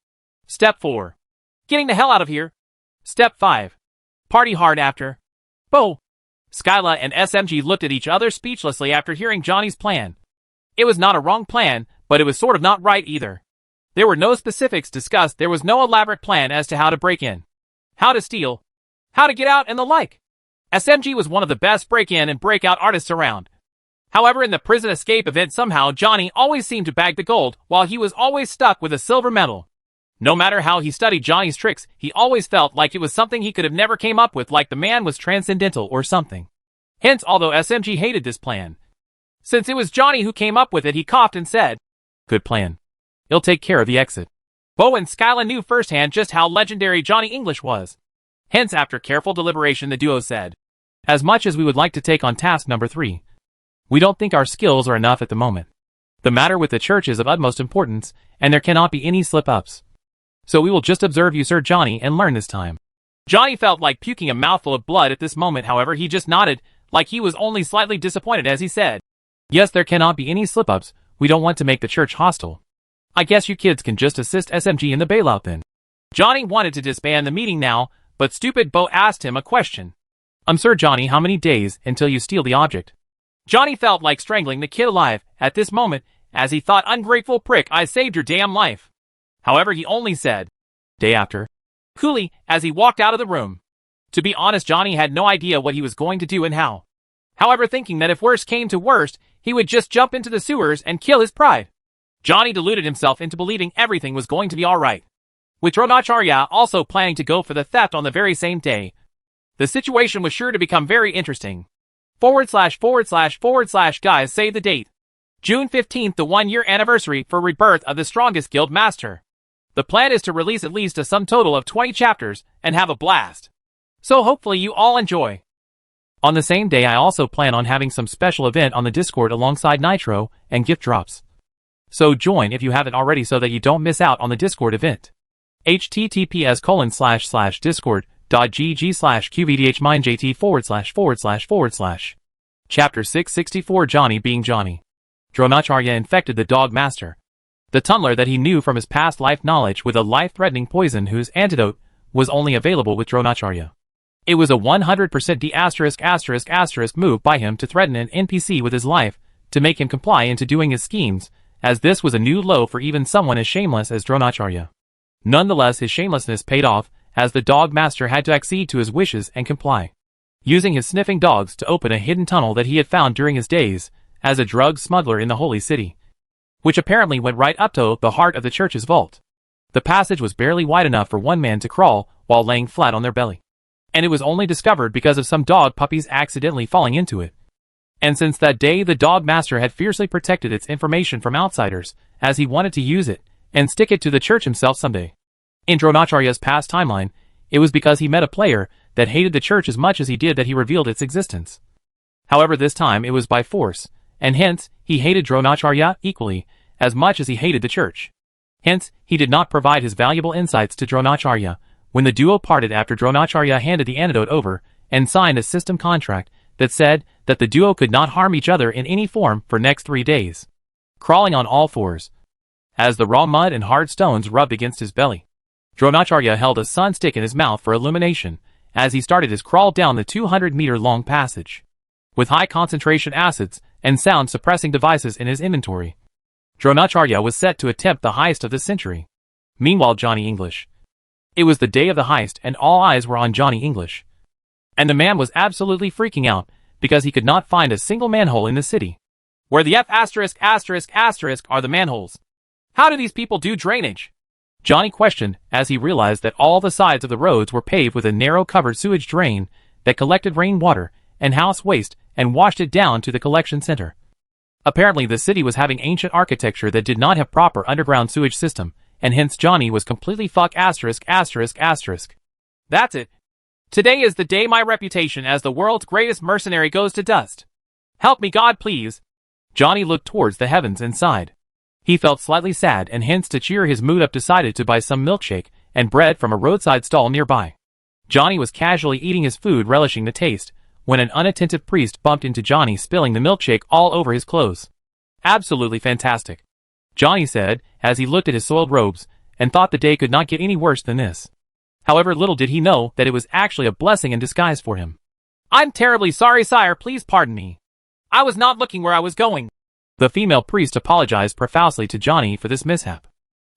Step 4. Getting the hell out of here. Step 5. Party hard after. Bo. Skyla and SMG looked at each other speechlessly after hearing Johnny's plan. It was not a wrong plan, but it was sort of not right either. There were no specifics discussed, there was no elaborate plan as to how to break in, how to steal, how to get out, and the like. SMG was one of the best break-in and break-out artists around. However, in the prison escape event, somehow Johnny always seemed to bag the gold, while he was always stuck with a silver medal. No matter how he studied Johnny's tricks, he always felt like it was something he could have never came up with, like the man was transcendental or something. Hence, although SMG hated this plan, since it was Johnny who came up with it, he coughed and said, "Good plan. It'll take care of the exit." Bo and Skyla knew firsthand just how legendary Johnny English was. Hence, after careful deliberation, the duo said, "As much as we would like to take on task number 3, we don't think our skills are enough at the moment. The matter with the church is of utmost importance, and there cannot be any slip-ups. So we will just observe you, Sir Johnny, and learn this time." Johnny felt like puking a mouthful of blood at this moment. However, he just nodded, like he was only slightly disappointed as he said, "Yes, there cannot be any slip-ups. We don't want to make the church hostile. I guess you kids can just assist SMG in the bailout then." Johnny wanted to disband the meeting now, but stupid Bo asked him a question. Sir Johnny, how many days until you steal the object?" Johnny felt like strangling the kid alive at this moment, as he thought, "Ungrateful prick, I saved your damn life." However, he only said, "Day after," coolly, as he walked out of the room. To be honest, Johnny had no idea what he was going to do and how. However, thinking that if worst came to worst, he would just jump into the sewers and kill his pride, Johnny deluded himself into believing everything was going to be alright. With Dronacharya also planning to go for the theft on the very same day, the situation was sure to become very interesting. / Guys, save the date. June 15th, the 1-year anniversary for Rebirth of the Strongest Guild Master. The plan is to release at least a sum total of 20 chapters and have a blast. So hopefully you all enjoy. On the same day, I also plan on having some special event on the Discord alongside Nitro and gift drops. So join if you haven't already so that you don't miss out on the Discord event. https://discord.gg/qvdhmindjt// Chapter 664 Johnny being Johnny. Dronacharya infected the dog master, the tunnler that he knew from his past life knowledge, with a life-threatening poison whose antidote was only available with Dronacharya. It was a 100% D**** move by him to threaten an NPC with his life to make him comply into doing his schemes, as this was a new low for even someone as shameless as Dronacharya. Nonetheless, his shamelessness paid off, as the dog master had to accede to his wishes and comply, using his sniffing dogs to open a hidden tunnel that he had found during his days as a drug smuggler in the Holy City, which apparently went right up to the heart of the church's vault. The passage was barely wide enough for one man to crawl while laying flat on their belly. and it was only discovered because of some dog puppies accidentally falling into it. And since that day the dog master had fiercely protected its information from outsiders, as he wanted to use it, and stick it to the church himself someday. In Dronacharya's past timeline, it was because he met a player that hated the church as much as he did that he revealed its existence. However, this time it was by force, and hence, he hated Dronacharya equally, as much as he hated the church. Hence, he did not provide his valuable insights to Dronacharya when the duo parted after Dronacharya handed the antidote over and signed a system contract that said that the duo could not harm each other in any form for next 3 days. Crawling on all fours, as the raw mud and hard stones rubbed against his belly, Dronacharya held a sun stick in his mouth for illumination as he started his crawl down the 200-meter-long passage. With high concentration acids and sound-suppressing devices in his inventory, Dronacharya was set to attempt the heist of the century. Meanwhile, Johnny English. It was the day of the heist and all eyes were on Johnny English. And the man was absolutely freaking out because he could not find a single manhole in the city. Where the F*** are the manholes? How do these people do drainage? Johnny questioned as he realized that all the sides of the roads were paved with a narrow covered sewage drain that collected rainwater and house waste and washed it down to the collection center. Apparently the city was having ancient architecture that did not have proper underground sewage system, and hence Johnny was completely fucked. That's it. Today is the day my reputation as the world's greatest mercenary goes to dust. Help me, God, please. Johnny looked towards the heavens and sighed. He felt slightly sad, and hence to cheer his mood up decided to buy some milkshake and bread from a roadside stall nearby. Johnny was casually eating his food, relishing the taste, when an unattentive priest bumped into Johnny, spilling the milkshake all over his clothes. Absolutely fantastic, Johnny said as he looked at his soiled robes and thought the day could not get any worse than this. However, little did he know that it was actually a blessing in disguise for him. I'm terribly sorry, sire, please pardon me. I was not looking where I was going. The female priest apologized profusely to Johnny for this mishap.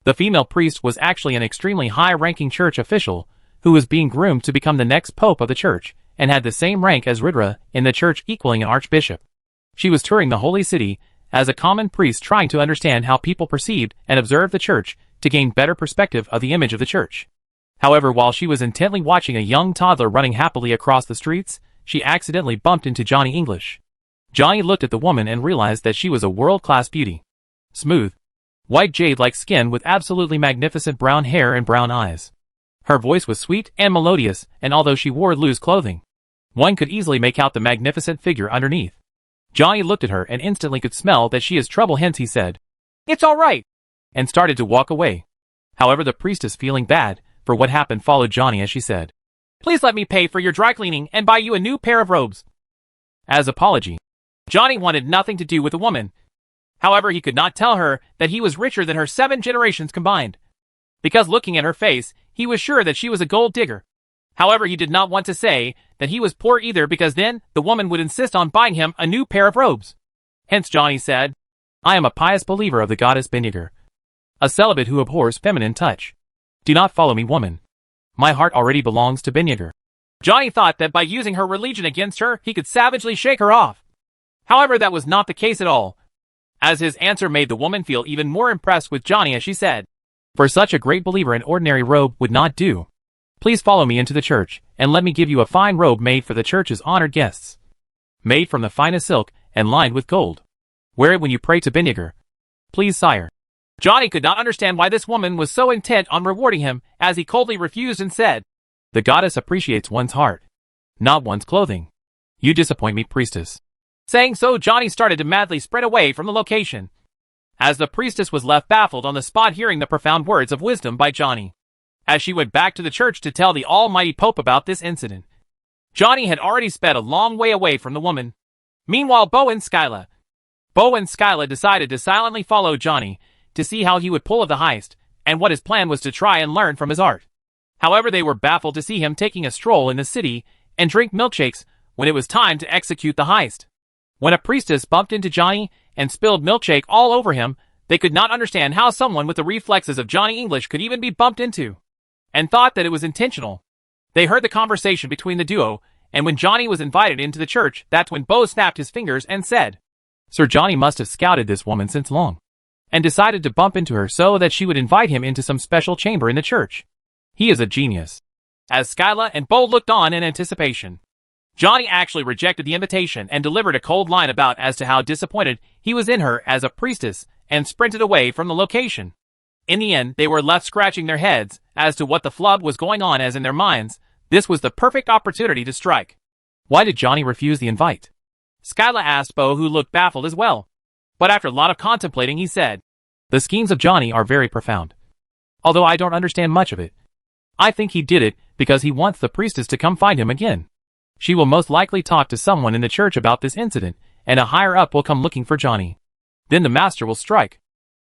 The female priest was actually an extremely high-ranking church official who was being groomed to become the next pope of the church and had the same rank as Ridra in the church, equaling an archbishop. She was touring the holy city as a common priest, trying to understand how people perceived and observed the church to gain better perspective of the image of the church. However, while she was intently watching a young toddler running happily across the streets, she accidentally bumped into Johnny English. Johnny looked at the woman and realized that she was a world-class beauty. Smooth, white jade-like skin with absolutely magnificent brown hair and brown eyes. Her voice was sweet and melodious, and although she wore loose clothing, one could easily make out the magnificent figure underneath. Johnny looked at her and instantly could smell that she is trouble, hence he said, "It's all right," and started to walk away. However, the priestess, feeling bad for what happened, followed Johnny as she said, "Please let me pay for your dry cleaning and buy you a new pair of robes." As apology, Johnny wanted nothing to do with the woman. However, he could not tell her that he was richer than her 7 generations combined, because looking at her face, he was sure that she was a gold digger. However, he did not want to say that he was poor either, because then the woman would insist on buying him a new pair of robes. Hence Johnny said, "I am a pious believer of the goddess Benyager, a celibate who abhors feminine touch. Do not follow me, woman. My heart already belongs to Benyager." Johnny thought that by using her religion against her, he could savagely shake her off. However, that was not the case at all, as his answer made the woman feel even more impressed with Johnny as she said, "For such a great believer, an ordinary robe would not do. Please follow me into the church, and let me give you a fine robe made for the church's honored guests. Made from the finest silk and lined with gold. Wear it when you pray to Benyager. Please, sire." Johnny could not understand why this woman was so intent on rewarding him, as he coldly refused and said, "The goddess appreciates one's heart, not one's clothing. You disappoint me, priestess." Saying so, Johnny started to madly spread away from the location, as the priestess was left baffled on the spot, hearing the profound words of wisdom by Johnny, as she went back to the church to tell the almighty Pope about this incident. Johnny had already sped a long way away from the woman. Meanwhile, Bo and Skyla decided to silently follow Johnny to see how he would pull off the heist, and what his plan was to try and learn from his art. However, they were baffled to see him taking a stroll in the city and drink milkshakes when it was time to execute the heist. When a priestess bumped into Johnny and spilled milkshake all over him, they could not understand how someone with the reflexes of Johnny English could even be bumped into, and thought that it was intentional. They heard the conversation between the duo, and when Johnny was invited into the church, that's when Bo snapped his fingers and said, "Sir, Johnny must have scouted this woman since long, and decided to bump into her so that she would invite him into some special chamber in the church. He is a genius." as Skyla and Bo looked on in anticipation. Johnny actually rejected the invitation and delivered a cold line about as to how disappointed he was in her as a priestess and sprinted away from the location. In the end, they were left scratching their heads as to what the flub was going on, as in their minds, this was the perfect opportunity to strike. Why did Johnny refuse the invite? Skyla asked Bo, who looked baffled as well. But after a lot of contemplating, he said, "The schemes of Johnny are very profound. Although I don't understand much of it. I think he did it because he wants the priestess to come find him again. She will most likely talk to someone in the church about this incident, and a higher-up will come looking for Johnny. Then the master will strike."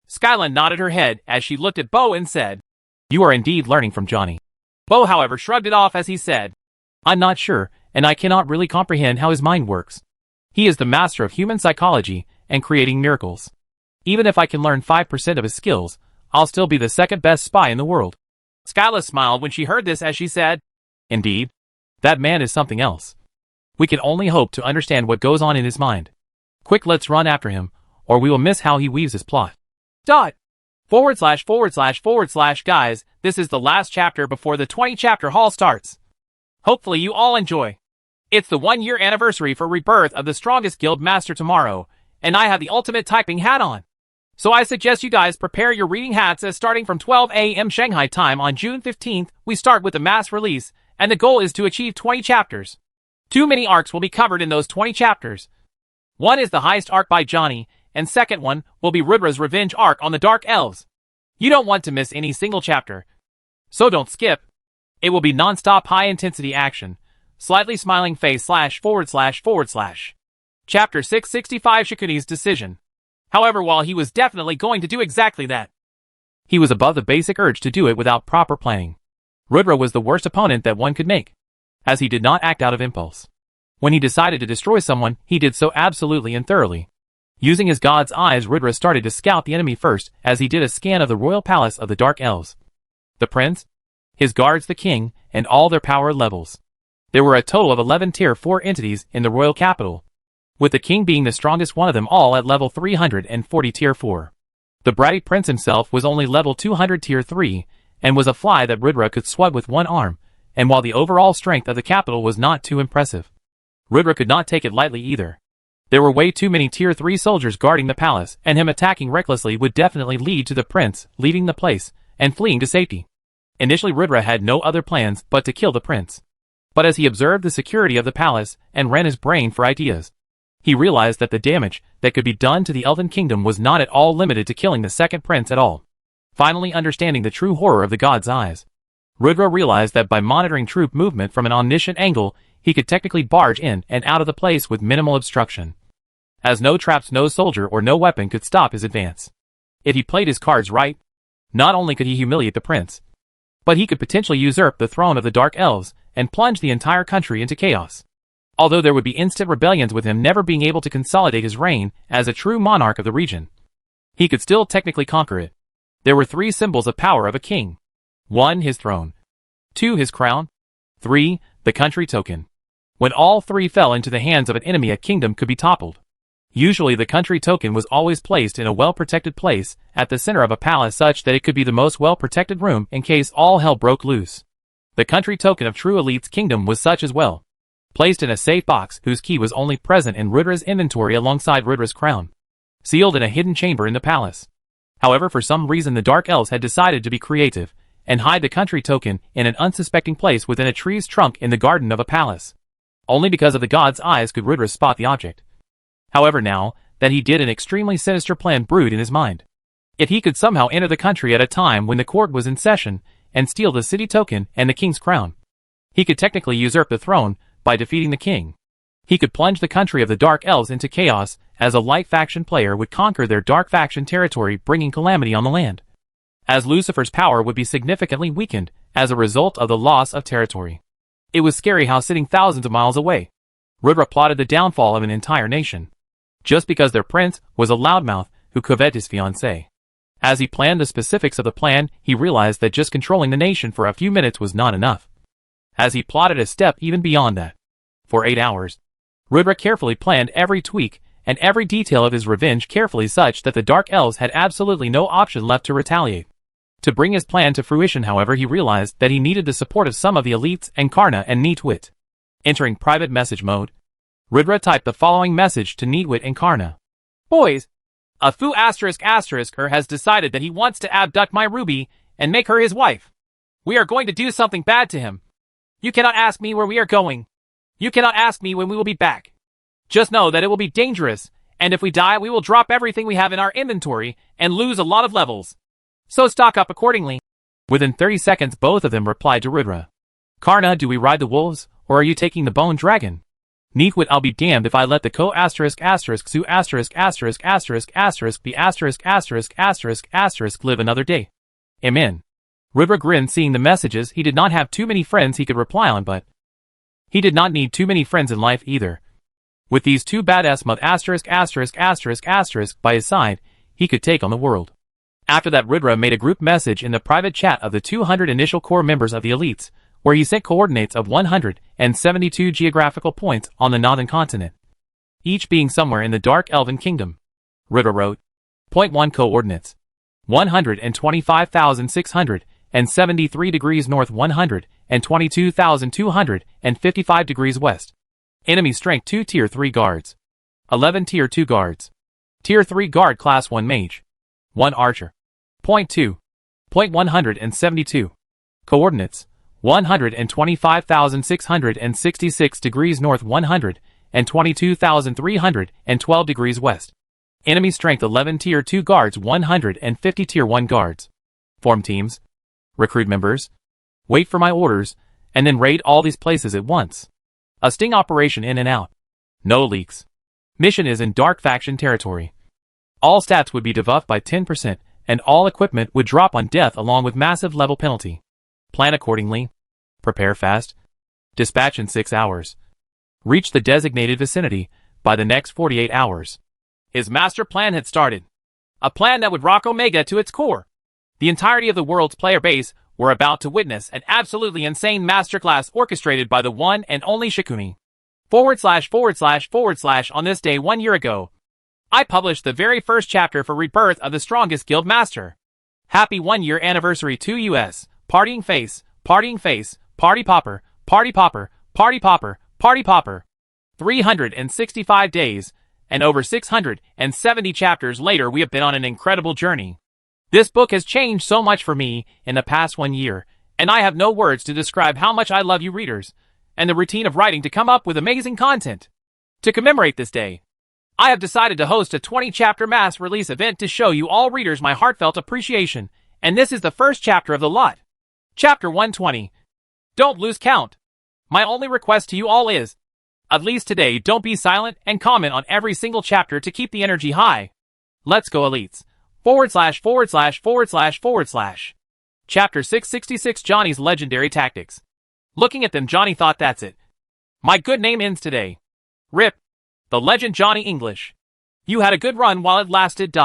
Skyla nodded her head as she looked at Bo and said, "You are indeed learning from Johnny." Bo, however, shrugged it off as he said, "I'm not sure, and I cannot really comprehend how his mind works. He is the master of human psychology and creating miracles. Even if I can learn 5% of his skills, I'll still be the second best spy in the world." Skyla smiled when she heard this as she said, "Indeed, that man is something else. We can only hope to understand what goes on in his mind. Quick, let's run after him, or we will miss how he weaves his plot. / Guys, this is the last chapter before the 20-chapter haul starts. Hopefully you all enjoy. It's the 1-year anniversary for Rebirth of the strongest guild master tomorrow, and I have the ultimate typing hat on. So I suggest you guys prepare your reading hats, as starting from 12 a.m. Shanghai time on June 15th, we start with the mass release, and the goal is to achieve 20 chapters. 2 mini arcs will be covered in those 20 chapters. One is the heist arc by Johnny, and second one will be Rudra's revenge arc on the Dark Elves. You don't want to miss any single chapter. So don't skip. It will be non-stop high-intensity action. Slightly smiling face / / Chapter 665, Shikune's decision. However, while he was definitely going to do exactly that, he was above the basic urge to do it without proper planning. Rudra was the worst opponent that one could make, as he did not act out of impulse. When he decided to destroy someone, he did so absolutely and thoroughly. Using his god's eyes, Rudra started to scout the enemy first, as he did a scan of the royal palace of the Dark Elves. The prince, his guards, the king, and all their power levels. There were a total of 11 tier 4 entities in the royal capital, with the king being the strongest one of them all at level 340 tier 4. The bratty prince himself was only level 200 tier 3, and was a fly that Rudra could swat with one arm, and while the overall strength of the capital was not too impressive, Rudra could not take it lightly either. There were way too many tier 3 soldiers guarding the palace, and him attacking recklessly would definitely lead to the prince leaving the place and fleeing to safety. Initially, Rudra had no other plans but to kill the prince. But as he observed the security of the palace and ran his brain for ideas, he realized that the damage that could be done to the Elven Kingdom was not at all limited to killing the second prince at all. Finally understanding the true horror of the god's eyes, Rudra realized that by monitoring troop movement from an omniscient angle, he could technically barge in and out of the place with minimal obstruction, as no traps, no soldier, or no weapon could stop his advance. If he played his cards right, not only could he humiliate the prince, but he could potentially usurp the throne of the Dark Elves and plunge the entire country into chaos. Although there would be instant rebellions with him never being able to consolidate his reign as a true monarch of the region, he could still technically conquer it. There were 3 symbols of power of a king. 1. His throne. 2. His crown. 3. The country token. When all 3 fell into the hands of an enemy, a kingdom could be toppled. Usually the country token was always placed in a well-protected place at the center of a palace, such that it could be the most well-protected room in case all hell broke loose. The country token of True Elite's kingdom was such as well, placed in a safe box whose key was only present in Rudra's inventory alongside Rudra's crown, sealed in a hidden chamber in the palace. However, for some reason the Dark Elves had decided to be creative and hide the country token in an unsuspecting place within a tree's trunk in the garden of a palace. Only because of the god's eyes could Rudra spot the object. However, now that he did, an extremely sinister plan brewed in his mind. If he could somehow enter the country at a time when the court was in session and steal the city token and the king's crown, he could technically usurp the throne by defeating the king. He could plunge the country of the Dark Elves into chaos, as a light faction player would conquer their dark faction territory, bringing calamity on the land, as Lucifer's power would be significantly weakened as a result of the loss of territory. It was scary how, sitting thousands of miles away, Rudra plotted the downfall of an entire nation, just because their prince was a loudmouth who coveted his fiancée. As he planned the specifics of the plan, he realized that just controlling the nation for a few minutes was not enough, as he plotted a step even beyond that. For 8 hours, Rudra carefully planned every tweak and every detail of his revenge carefully, such that the Dark Elves had absolutely no option left to retaliate. To bring his plan to fruition, however, he realized that he needed the support of some of the elites and Karna and Neatwit. Entering private message mode, Ridra typed the following message to Neatwit and Karna. Boys, a foo ***er has decided that he wants to abduct my Ruby and make her his wife. We are going to do something bad to him. You cannot ask me where we are going. You cannot ask me when we will be back. Just know that it will be dangerous, and if we die, we will drop everything we have in our inventory and lose a lot of levels. So stock up accordingly. Within 30 seconds, both of them replied to Ridra. Karna, do we ride the wolves, or are you taking the bone dragon? Neatwit, I'll be damned if I let the co ***** zoo ***** be **** live another day. Amen. Ridra grinned, seeing the messages. He did not have too many friends he could reply on, but he did not need too many friends in life either. With these two badass mod **** by his side, he could take on the world. After that, Ridra made a group message in the private chat of the 200 initial core members of the elites, where he sent coordinates of 172 geographical points on the northern continent, each being somewhere in the Dark Elven Kingdom. Ridra wrote, Point 1 coordinates: 125,673 degrees north, 122,255 degrees west. Enemy strength 2 tier 3 guards, 11 tier 2 guards, tier 3 guard class 1 mage, 1 archer. Point 2. Point 172. Coordinates: 125,666 degrees north, 122,312 degrees west. Enemy strength 11 tier 2 guards, 150 tier 1 guards. Form teams. Recruit members. Wait for my orders, and then raid all these places at once. A sting operation in and out. No leaks. Mission is in Dark Faction territory. All stats would be debuffed by 10%, and all equipment would drop on death along with massive level penalty. Plan accordingly. Prepare fast. Dispatch in 6 hours. Reach the designated vicinity by the next 48 hours. His master plan had started. A plan that would rock Omega to its core. The entirety of the world's player base were about to witness an absolutely insane masterclass orchestrated by the one and only Shikuni. // On this day 1 year ago, I published the very first chapter for Rebirth of the Strongest Guild Master. Happy 1 year anniversary to US, partying face, party popper, party popper, party popper, party popper. 365 days, and over 670 chapters later, we have been on an incredible journey. This book has changed so much for me in the past 1 year, and I have no words to describe how much I love you readers, and the routine of writing to come up with amazing content. To commemorate this day, I have decided to host a 20-chapter mass release event to show you all readers my heartfelt appreciation, and this is the first chapter of the lot. Chapter 120. Don't lose count. My only request to you all is, at least today, don't be silent and comment on every single chapter to keep the energy high. Let's go, elites. // Chapter 666, Johnny's Legendary Tactics. Looking at them, Johnny thought, that's it. My good name ends today. RIP. The legend Johnny English. You had a good run while it lasted.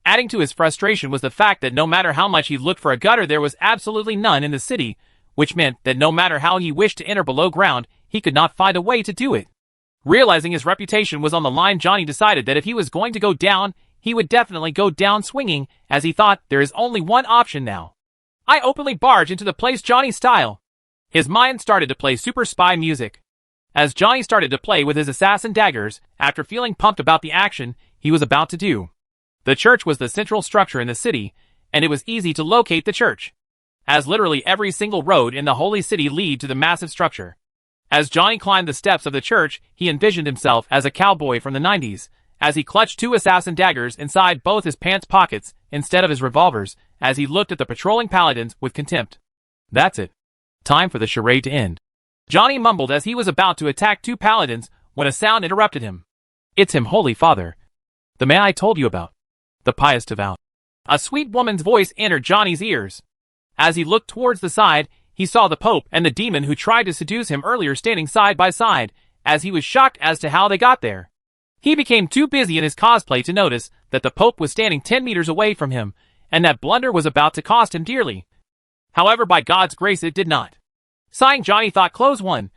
Adding to his frustration was the fact that no matter how much he looked for a gutter, there was absolutely none in the city, which meant that no matter how he wished to enter below ground, he could not find a way to do it. Realizing his reputation was on the line, Johnny decided that if he was going to go down, he would definitely go down swinging, as he thought, there is only one option now. I openly barge into the place Johnny style. His mind started to play super spy music. As Johnny started to play with his assassin daggers, after feeling pumped about the action he was about to do. The church was the central structure in the city, and it was easy to locate the church, as literally every single road in the holy city lead to the massive structure. As Johnny climbed the steps of the church, he envisioned himself as a cowboy from the 90s, as he clutched 2 assassin daggers inside both his pants pockets instead of his revolvers, as he looked at the patrolling paladins with contempt. That's it. Time for the charade to end. Johnny mumbled as he was about to attack 2 paladins when a sound interrupted him. It's him, Holy Father. The man I told you about. The pious devout. A sweet woman's voice entered Johnny's ears. As he looked towards the side, he saw the Pope and the demon who tried to seduce him earlier standing side by side, as he was shocked as to how they got there. He became too busy in his cosplay to notice that the Pope was standing 10 meters away from him, and that blunder was about to cost him dearly. However, by God's grace, it did not. Sighing, Johnny thought, close one.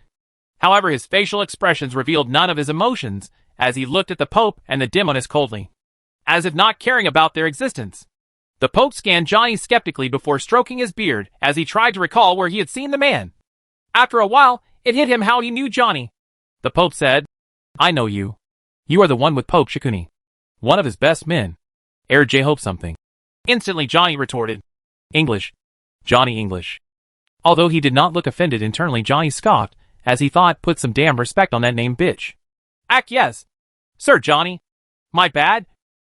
However, his facial expressions revealed none of his emotions, as he looked at the Pope and the demon as coldly, as if not caring about their existence. The Pope scanned Johnny skeptically before stroking his beard as he tried to recall where he had seen the man. After a while, it hit him how he knew Johnny. The Pope said, "I know you. You are the one with Pope Shikuni. One of his best men. J hope something." Instantly Johnny retorted, "English. Johnny English." Although he did not look offended internally, Johnny scoffed, as he thought, put some damn respect on that name, bitch. "Ack yes. Sir Johnny. My bad.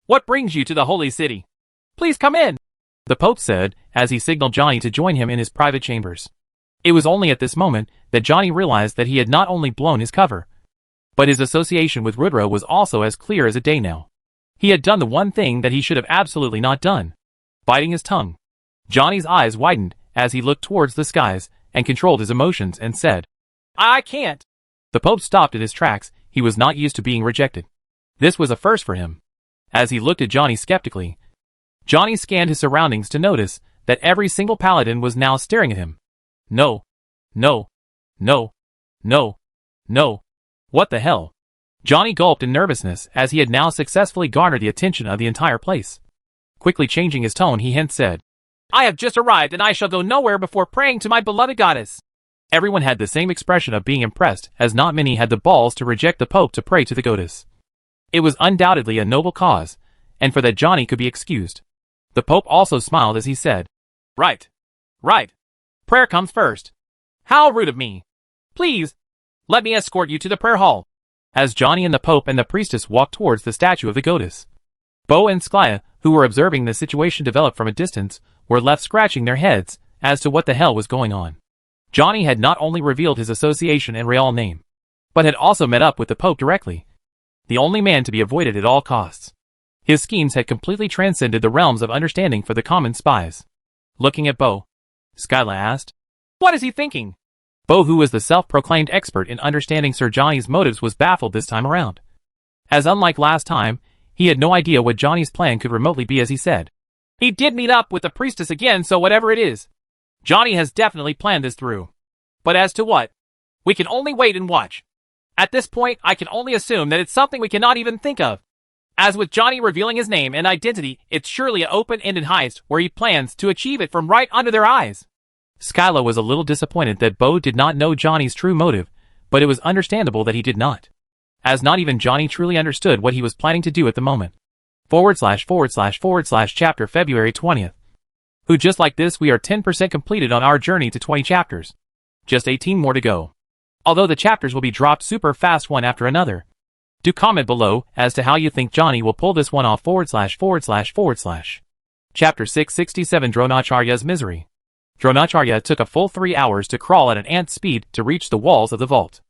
What brings you to the holy city? Please come in," the Pope said, as he signaled Johnny to join him in his private chambers. It was only at this moment that Johnny realized that he had not only blown his cover, but his association with Rudra was also as clear as a day now. He had done the one thing that he should have absolutely not done, biting his tongue. Johnny's eyes widened as he looked towards the skies and controlled his emotions and said, "I can't." The Pope stopped in his tracks. He was not used to being rejected. This was a first for him. As he looked at Johnny skeptically, Johnny scanned his surroundings to notice that every single paladin was now staring at him. No. No. No. No. No. What the hell? Johnny gulped in nervousness as he had now successfully garnered the attention of the entire place. Quickly changing his tone, he hence said, "I have just arrived and I shall go nowhere before praying to my beloved goddess." Everyone had the same expression of being impressed, as not many had the balls to reject the Pope to pray to the goddess. It was undoubtedly a noble cause, and for that Johnny could be excused. The Pope also smiled as he said, Right. Prayer comes first. How rude of me. Please, let me escort you to the prayer hall." As Johnny and the Pope and the priestess walked towards the statue of the goddess, Bo and Sklia, who were observing the situation develop from a distance, were left scratching their heads as to what the hell was going on. Johnny had not only revealed his association and real name, but had also met up with the Pope directly, the only man to be avoided at all costs. His schemes had completely transcended the realms of understanding for the common spies. Looking at Bo, Sklia asked, "What is he thinking?" Bo, who was the self-proclaimed expert in understanding Sir Johnny's motives, was baffled this time around. As unlike last time, he had no idea what Johnny's plan could remotely be, as he said, "He did meet up with the priestess again, so whatever it is, Johnny has definitely planned this through. But as to what, we can only wait and watch. At this point, I can only assume that it's something we cannot even think of. As with Johnny revealing his name and identity, it's surely an open-ended heist where he plans to achieve it from right under their eyes." Sklia was a little disappointed that Bo did not know Johnny's true motive, but it was understandable that he did not, as not even Johnny truly understood what he was planning to do at the moment. // chapter February 20th. Who just like this, we are 10% completed on our journey to 20 chapters. Just 18 more to go. Although the chapters will be dropped super fast one after another. Do comment below as to how you think Johnny will pull this one off // Chapter 667, Dronacharya's Misery. Dronacharya took a full 3 hours to crawl at an ant's speed to reach the walls of the vault.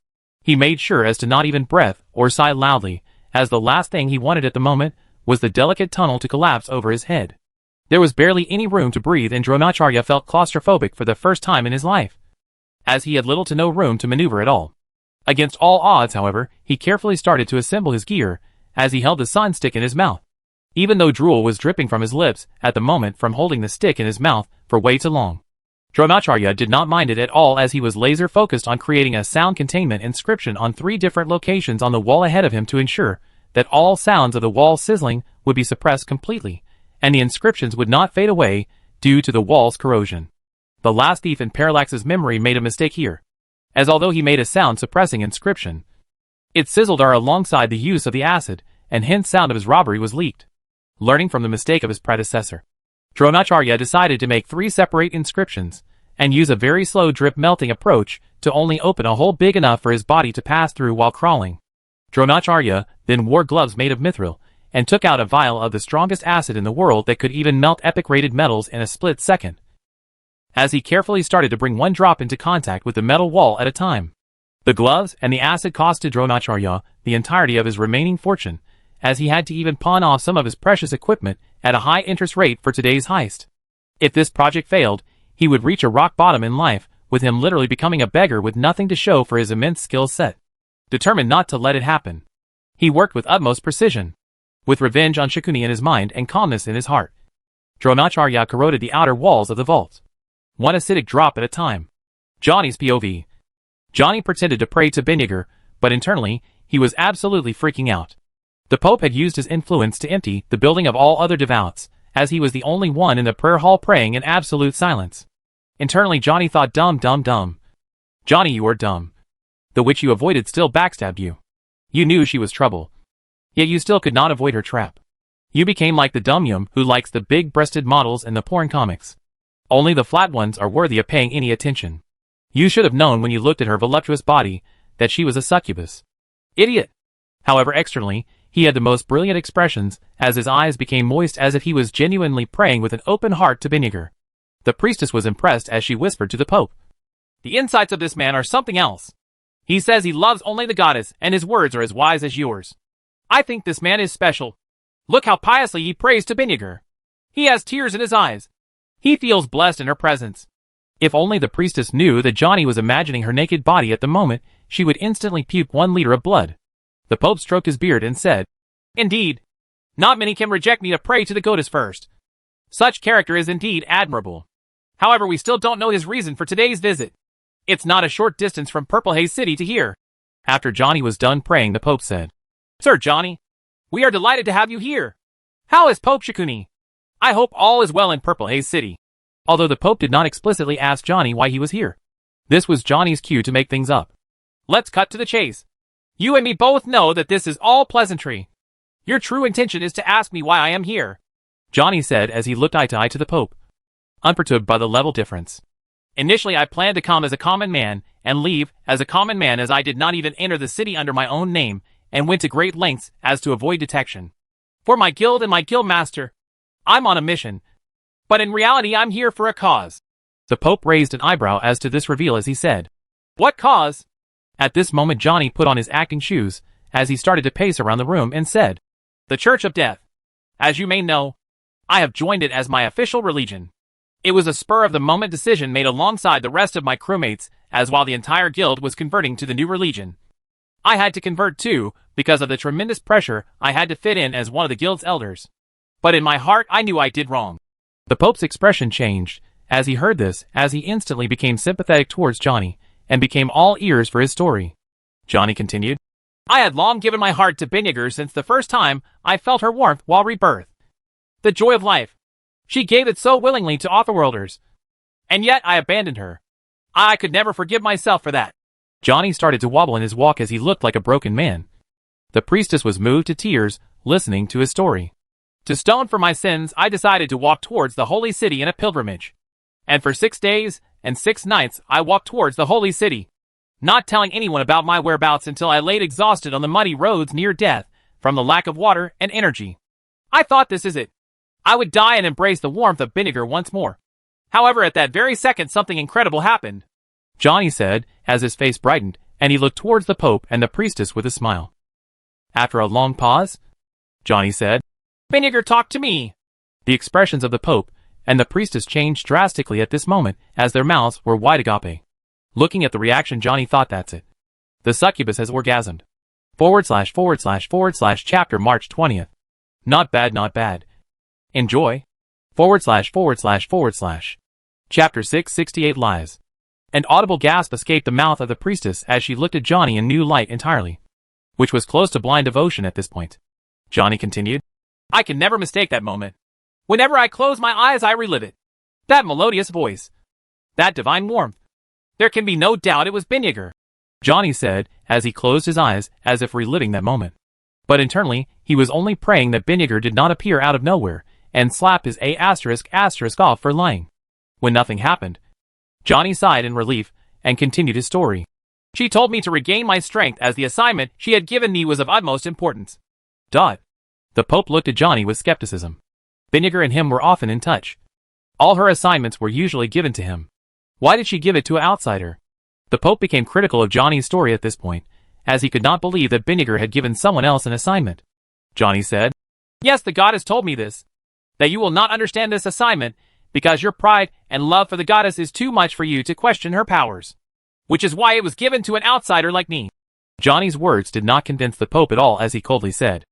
He made sure as to not even breath or sigh loudly, as the last thing he wanted at the moment was the delicate tunnel to collapse over his head. There was barely any room to breathe, and Dronacharya felt claustrophobic for the first time in his life, as he had little to no room to maneuver at all. Against all odds, however, he carefully started to assemble his gear as he held the sun stick in his mouth, even though drool was dripping from his lips at the moment from holding the stick in his mouth for way too long. Dronacharya did not mind it at all, as he was laser focused on creating a sound containment inscription on 3 different locations on the wall ahead of him to ensure that all sounds of the wall sizzling would be suppressed completely, and the inscriptions would not fade away due to the wall's corrosion. The last thief in Parallax's memory made a mistake here, as although he made a sound-suppressing inscription, it sizzled alongside the use of the acid, and hence sound of his robbery was leaked. Learning from the mistake of his predecessor, Dronacharya decided to make 3 separate inscriptions, and use a very slow drip melting approach to only open a hole big enough for his body to pass through while crawling. Dronacharya then wore gloves made of mithril, and took out a vial of the strongest acid in the world that could even melt epic-rated metals in a split second, as he carefully started to bring 1 drop into contact with the metal wall at a time. The gloves and the acid costed Dronacharya the entirety of his remaining fortune, as he had to even pawn off some of his precious equipment at a high interest rate for today's heist. If this project failed, he would reach a rock bottom in life, with him literally becoming a beggar with nothing to show for his immense skill set. Determined not to let it happen, he worked with utmost precision, with revenge on Shikuni in his mind and calmness in his heart. Dronacharya corroded the outer walls of the vault, 1 acidic drop at a time. Johnny's POV. Johnny pretended to pray to Benyager, but internally, he was absolutely freaking out. The Pope had used his influence to empty the building of all other devots, as he was the only one in the prayer hall praying in absolute silence. Internally, Johnny thought, dumb. Johnny, you are dumb. The witch you avoided still backstabbed you. You knew she was trouble. Yet you still could not avoid her trap. You became like the dumb yum who likes the big-breasted models in the porn comics. Only the flat ones are worthy of paying any attention. You should have known when you looked at her voluptuous body that she was a succubus. Idiot! However, externally, he had the most brilliant expressions as his eyes became moist as if he was genuinely praying with an open heart to Beniger. The priestess was impressed as she whispered to the Pope. The insights of this man are something else. He says he loves only the goddess, and his words are as wise as yours. I think this man is special. Look how piously he prays to Beniger. He has tears in his eyes. He feels blessed in her presence. If only the priestess knew that Johnny was imagining her naked body at the moment, she would instantly puke 1 liter of blood. The Pope stroked his beard and said, Indeed. Not many can reject me to pray to the goddess first. Such character is indeed admirable. However, we still don't know his reason for today's visit. It's not a short distance from Purple Haze City to here. After Johnny was done praying, the Pope said, Sir Johnny, we are delighted to have you here. How is Pope Shikuni? I hope all is well in Purple Haze City. Although the Pope did not explicitly ask Johnny why he was here. This was Johnny's cue to make things up. Let's cut to the chase. You and me both know that this is all pleasantry. Your true intention is to ask me why I am here, Johnny said as he looked eye to eye to the Pope, unperturbed by the level difference. Initially, I planned to come as a common man and leave as a common man, as I did not even enter the city under my own name and went to great lengths as to avoid detection. For my guild and my guild master, I'm on a mission. But in reality, I'm here for a cause. The Pope raised an eyebrow as to this reveal as he said, What cause? At this moment, Johnny put on his acting shoes as he started to pace around the room and said, The Church of Death. As you may know, I have joined it as my official religion. It was a spur-of-the-moment decision made alongside the rest of my crewmates, as while the entire guild was converting to the new religion, I had to convert too, because of the tremendous pressure I had to fit in as one of the guild's elders. But in my heart, I knew I did wrong. The Pope's expression changed as he heard this, as he instantly became sympathetic towards Johnny and became all ears for his story. Johnny continued, I had long given my heart to Beniger since the first time I felt her warmth while Rebirth. The joy of life. She gave it so willingly to Otherworlders. And yet I abandoned her. I could never forgive myself for that. Johnny started to wobble in his walk as he looked like a broken man. The priestess was moved to tears, listening to his story. To atone for my sins, I decided to walk towards the holy city in a pilgrimage. And for 6 days and 6 nights I walked towards the holy city, not telling anyone about my whereabouts until I laid exhausted on the muddy roads near death from the lack of water and energy. I thought, this is it. I would die and embrace the warmth of Beniger once more. However, at that very second, something incredible happened, Johnny said, as his face brightened, and he looked towards the Pope and the priestess with a smile. After a long pause, Johnny said, Beniger talked to me. The expressions of the Pope and the priestess changed drastically at this moment, as their mouths were wide agape. Looking at the reaction, Johnny thought, that's it. The succubus has orgasmed. / chapter March 20th. Not bad, not bad. Enjoy. / Chapter 668 Lies. An audible gasp escaped the mouth of the priestess as she looked at Johnny in new light entirely, which was close to blind devotion at this point. Johnny continued, I can never mistake that moment. Whenever I close my eyes, I relive it. That melodious voice. That divine warmth. There can be no doubt it was Beniger, Johnny said, as he closed his eyes as if reliving that moment. But internally, he was only praying that Beniger did not appear out of nowhere and slap his *** off for lying. When nothing happened, Johnny sighed in relief and continued his story. She told me to regain my strength as the assignment she had given me was of utmost importance. The Pope looked at Johnny with skepticism. Beniger and him were often in touch. All her assignments were usually given to him. Why did she give it to an outsider? The Pope became critical of Johnny's story at this point, as he could not believe that Beniger had given someone else an assignment. Johnny said, Yes, the goddess told me this. That you will not understand this assignment, because your pride and love for the goddess is too much for you to question her powers. Which is why it was given to an outsider like me. Johnny's words did not convince the Pope at all, as he coldly said,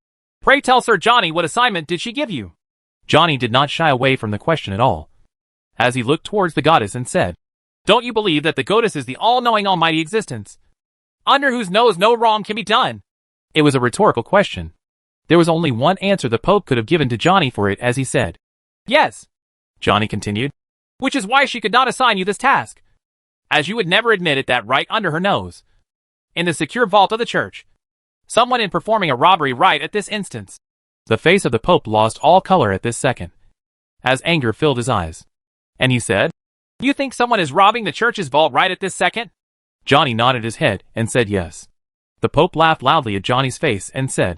Pray tell Sir Johnny, what assignment did she give you? Johnny did not shy away from the question at all, as he looked towards the goddess and said, Don't you believe that the goddess is the all-knowing almighty existence, under whose nose no wrong can be done? It was a rhetorical question. There was only one answer the Pope could have given to Johnny for it, as he said, Yes, Johnny continued, which is why she could not assign you this task, as you would never admit it that right under her nose, in the secure vault of the church, someone in performing a robbery right at this instance. The face of the Pope lost all color at this second, as anger filled his eyes, and he said, "You think someone is robbing the church's vault right at this second?" Johnny nodded his head and said yes. The Pope laughed loudly at Johnny's face and said,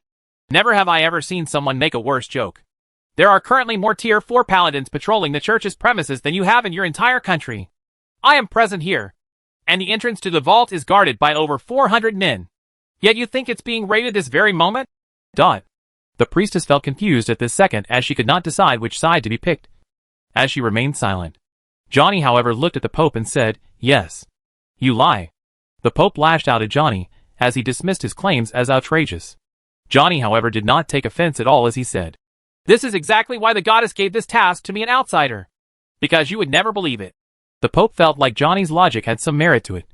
"Never have I ever seen someone make a worse joke. There are currently more Tier 4 paladins patrolling the church's premises than you have in your entire country. I am present here, and the entrance to the vault is guarded by over 400 men. Yet you think it's being raided this very moment?" The priestess felt confused at this second as she could not decide which side to be picked, as she remained silent. Johnny, however, looked at the Pope and said, "Yes. You lie." The Pope lashed out at Johnny, as he dismissed his claims as outrageous. Johnny, however, did not take offense at all as he said, "This is exactly why the goddess gave this task to me, an outsider. Because you would never believe it." The Pope felt like Johnny's logic had some merit to it.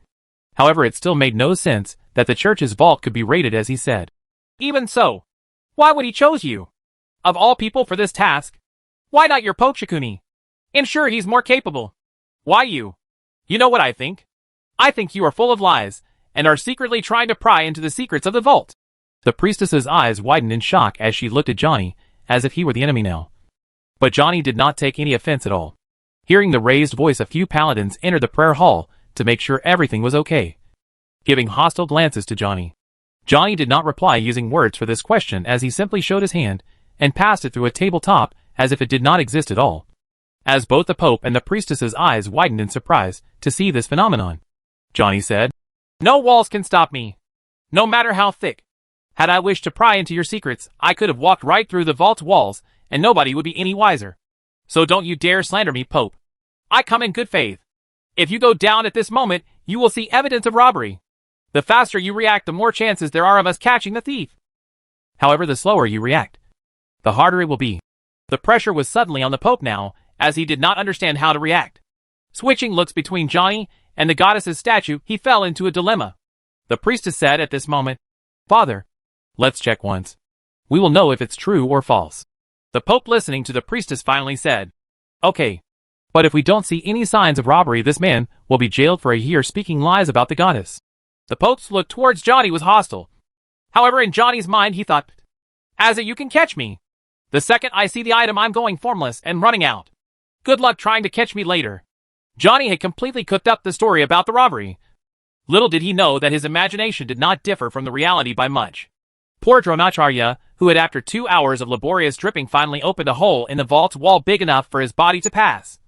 However, it still made no sense that the church's vault could be raided as he said. "Even so, why would he chose you, of all people, for this task? Why not your Pope Shikuni? I'm sure he's more capable. Why you? You know what I think? I think you are full of lies, and are secretly trying to pry into the secrets of the vault." The priestess's eyes widened in shock as she looked at Johnny, as if he were the enemy now. But Johnny did not take any offense at all. Hearing the raised voice, a few paladins entered the prayer hall to make sure everything was okay, giving hostile glances to Johnny. Johnny did not reply using words for this question, as he simply showed his hand and passed it through a tabletop as if it did not exist at all. As both the Pope and the priestess's eyes widened in surprise to see this phenomenon, Johnny said, "No walls can stop me, no matter how thick. Had I wished to pry into your secrets, I could have walked right through the vault's walls, and nobody would be any wiser. So don't you dare slander me, Pope. I come in good faith. If you go down at this moment, you will see evidence of robbery. The faster you react, the more chances there are of us catching the thief. However, the slower you react, the harder it will be." The pressure was suddenly on the Pope now, as he did not understand how to react. Switching looks between Johnny and the goddess's statue, he fell into a dilemma. The priestess said at this moment, "Father, let's check once. We will know if it's true or false." The Pope, listening to the priestess, finally said, "Okay. But if we don't see any signs of robbery, this man will be jailed for a year speaking lies about the goddess." The Pope's look towards Johnny was hostile. However, in Johnny's mind he thought, "As it you can catch me. The second I see the item, I'm going formless and running out. Good luck trying to catch me later." Johnny had completely cooked up the story about the robbery. Little did he know that his imagination did not differ from the reality by much. Poor Dronacharya, who had after 2 hours of laborious dripping finally opened a hole in the vault's wall big enough for his body to pass,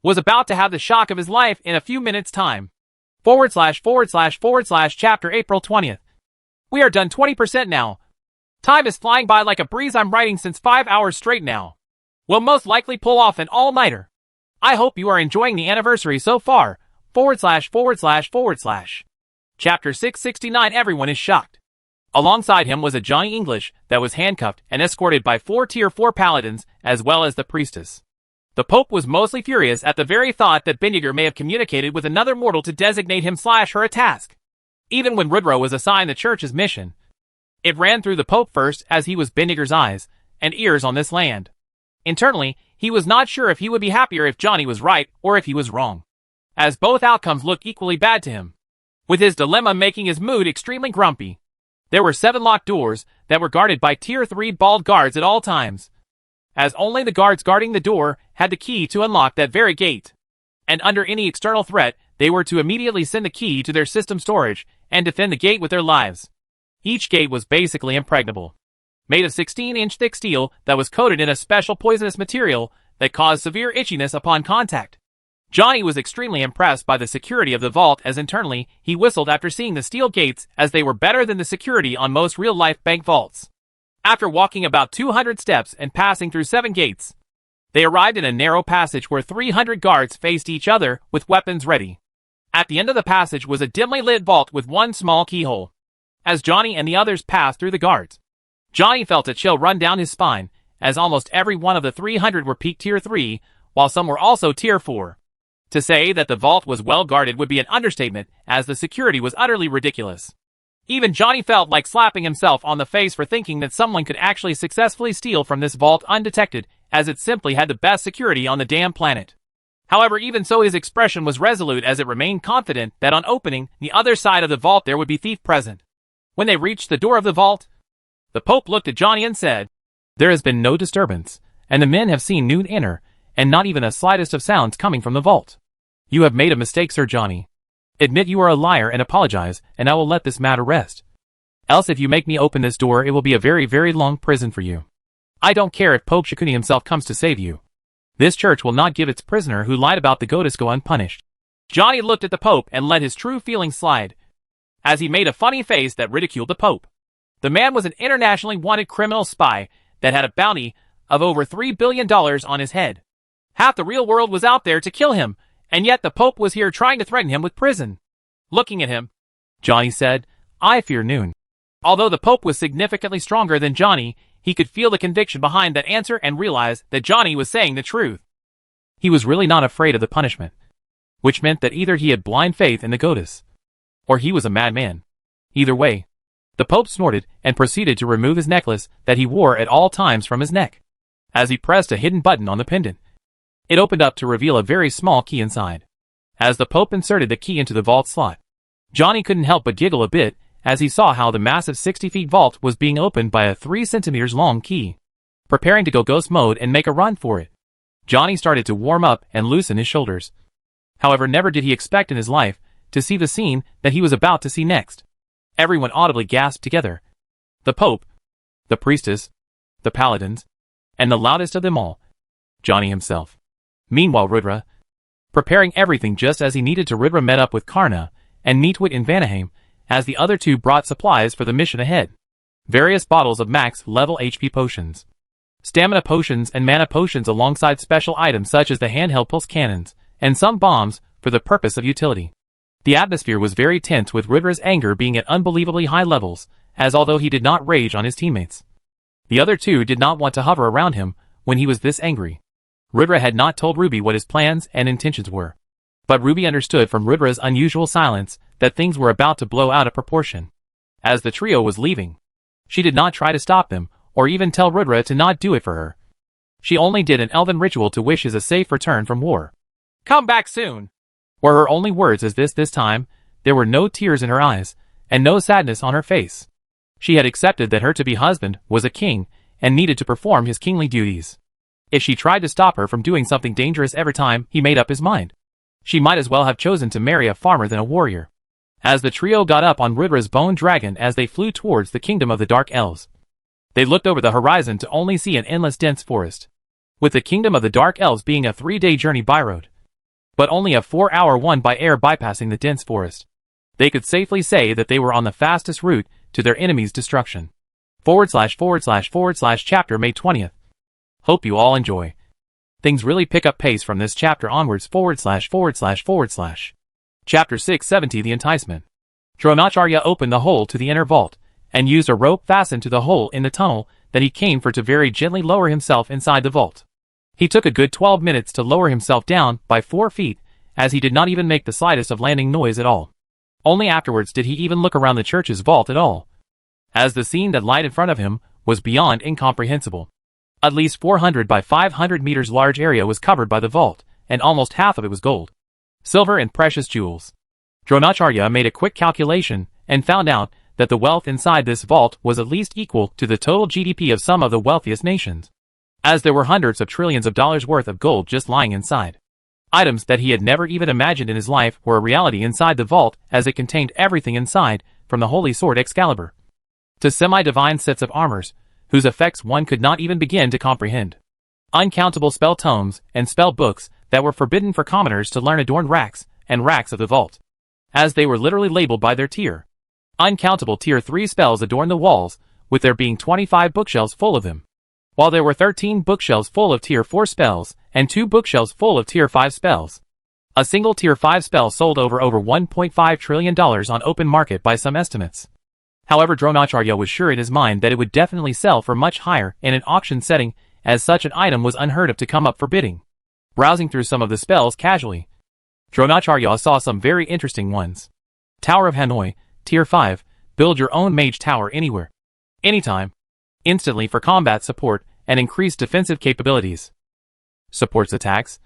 was about to have the shock of his life in a few minutes' time. // Chapter April 20th. We are done 20% now. Time is flying by like a breeze. I'm writing since 5 hours straight now. We'll most likely pull off an all-nighter. I hope you are enjoying the anniversary so far. // Chapter 669. Everyone is shocked. Alongside him was a Johnny English that was handcuffed and escorted by 4 Tier 4 paladins as well as the priestess. The Pope was mostly furious at the very thought that Bendiger may have communicated with another mortal to designate him/her a task. Even when Rudra was assigned the church's mission, it ran through the Pope first, as he was Bendiger's eyes and ears on this land. Internally, he was not sure if he would be happier if Johnny was right or if he was wrong, as both outcomes looked equally bad to him, with his dilemma making his mood extremely grumpy. There were 7 locked doors that were guarded by Tier 3 bald guards at all times, as only the guards guarding the door had the key to unlock that very gate. And under any external threat, they were to immediately send the key to their system storage and defend the gate with their lives. Each gate was basically impregnable, made of 16-inch thick steel that was coated in a special poisonous material that caused severe itchiness upon contact. Johnny was extremely impressed by the security of the vault, as internally he whistled after seeing the steel gates, as they were better than the security on most real-life bank vaults. After walking about 200 steps and passing through 7 gates, they arrived in a narrow passage where 300 guards faced each other with weapons ready. At the end of the passage was a dimly lit vault with one small keyhole. As Johnny and the others passed through the guards, Johnny felt a chill run down his spine, as almost every one of the 300 were peak Tier 3, while some were also Tier 4. To say that the vault was well guarded would be an understatement, as the security was utterly ridiculous. Even Johnny felt like slapping himself on the face for thinking that someone could actually successfully steal from this vault undetected, as it simply had the best security on the damn planet. However, even so, his expression was resolute as it remained confident that on opening the other side of the vault there would be thief present. When they reached the door of the vault, the Pope looked at Johnny and said, "There has been no disturbance, and the men have seen noon enter, and not even a slightest of sounds coming from the vault. You have made a mistake, Sir Johnny. Admit you are a liar and apologize, and I will let this matter rest. Else if you make me open this door, it will be a very, very long prison for you. I don't care if Pope Shikuni himself comes to save you. This church will not give its prisoner who lied about the goddess go unpunished." Johnny looked at the Pope and let his true feelings slide, as he made a funny face that ridiculed the Pope. The man was an internationally wanted criminal spy that had a bounty of over $3 billion on his head. Half the real world was out there to kill him, and yet the Pope was here trying to threaten him with prison. Looking at him, Johnny said, "I fear noon." Although the Pope was significantly stronger than Johnny, he could feel the conviction behind that answer and realize that Johnny was saying the truth. He was really not afraid of the punishment, which meant that either he had blind faith in the goddess, or he was a madman. Either way, the Pope snorted and proceeded to remove his necklace that he wore at all times from his neck. As he pressed a hidden button on the pendant, it opened up to reveal a very small key inside. As the Pope inserted the key into the vault slot, Johnny couldn't help but giggle a bit as he saw how the massive 60-feet vault was being opened by a 3 centimeters long key. Preparing to go ghost mode and make a run for it, Johnny started to warm up and loosen his shoulders. However, never did he expect in his life to see the scene that he was about to see next. Everyone audibly gasped together. The Pope, the priestess, the paladins, and the loudest of them all, Johnny himself. Meanwhile, Rudra, preparing everything just as he needed to. Rudra met up with Karna and Neatwit in Vanaheim, as the other two brought supplies for the mission ahead. Various bottles of max level HP potions, stamina potions and mana potions alongside special items such as the handheld pulse cannons, and some bombs for the purpose of utility. The atmosphere was very tense with Rudra's anger being at unbelievably high levels, as although he did not rage on his teammates, the other two did not want to hover around him when he was this angry. Rudra had not told Ruby what his plans and intentions were, but Ruby understood from Rudra's unusual silence that things were about to blow out of proportion. As the trio was leaving, she did not try to stop them, or even tell Rudra to not do it for her. She only did an elven ritual to wish his a safe return from war. "Come back soon," were her only words. As this time, there were no tears in her eyes, and no sadness on her face. She had accepted that her to-be husband was a king, and needed to perform his kingly duties. If she tried to stop her from doing something dangerous every time he made up his mind, she might as well have chosen to marry a farmer than a warrior. As the trio got up on Rudra's bone dragon as they flew towards the kingdom of the Dark Elves, they looked over the horizon to only see an endless dense forest, with the kingdom of the Dark Elves being a 3-day journey by road, but only a 4-hour one by air bypassing the dense forest. They could safely say that they were on the fastest route to their enemy's destruction. / Chapter May 20th. Hope you all enjoy. Things really pick up pace from this chapter onwards. / Chapter 670 The Enticement. Dronacharya opened the hole to the inner vault, and used a rope fastened to the hole in the tunnel that he came for to very gently lower himself inside the vault. He took a good 12 minutes to lower himself down by 4 feet, as he did not even make the slightest of landing noise at all. Only afterwards did he even look around the church's vault at all, as the scene that lied in front of him was beyond incomprehensible. At least 400 by 500 meters large area was covered by the vault, and almost half of it was gold, silver and precious jewels. Dronacharya made a quick calculation and found out that the wealth inside this vault was at least equal to the total GDP of some of the wealthiest nations, as there were hundreds of trillions of dollars worth of gold just lying inside. Items that he had never even imagined in his life were a reality inside the vault, as it contained everything inside, from the holy sword Excalibur to semi-divine sets of armors, whose effects one could not even begin to comprehend. Uncountable spell tomes and spell books that were forbidden for commoners to learn adorned racks and racks of the vault, as they were literally labeled by their tier. Uncountable Tier 3 spells adorned the walls, with there being 25 bookshelves full of them, while there were 13 bookshelves full of Tier 4 spells, and 2 bookshelves full of Tier 5 spells. A single Tier 5 spell sold over $1.5 trillion on open market by some estimates. However, Dronacharya was sure in his mind that it would definitely sell for much higher in an auction setting, as such an item was unheard of to come up for bidding. Browsing through some of the spells casually, Dronacharya saw some very interesting ones. Tower of Hanoi, Tier 5, build your own mage tower anywhere, anytime, instantly for combat support, and increased defensive capabilities. Supports attacks: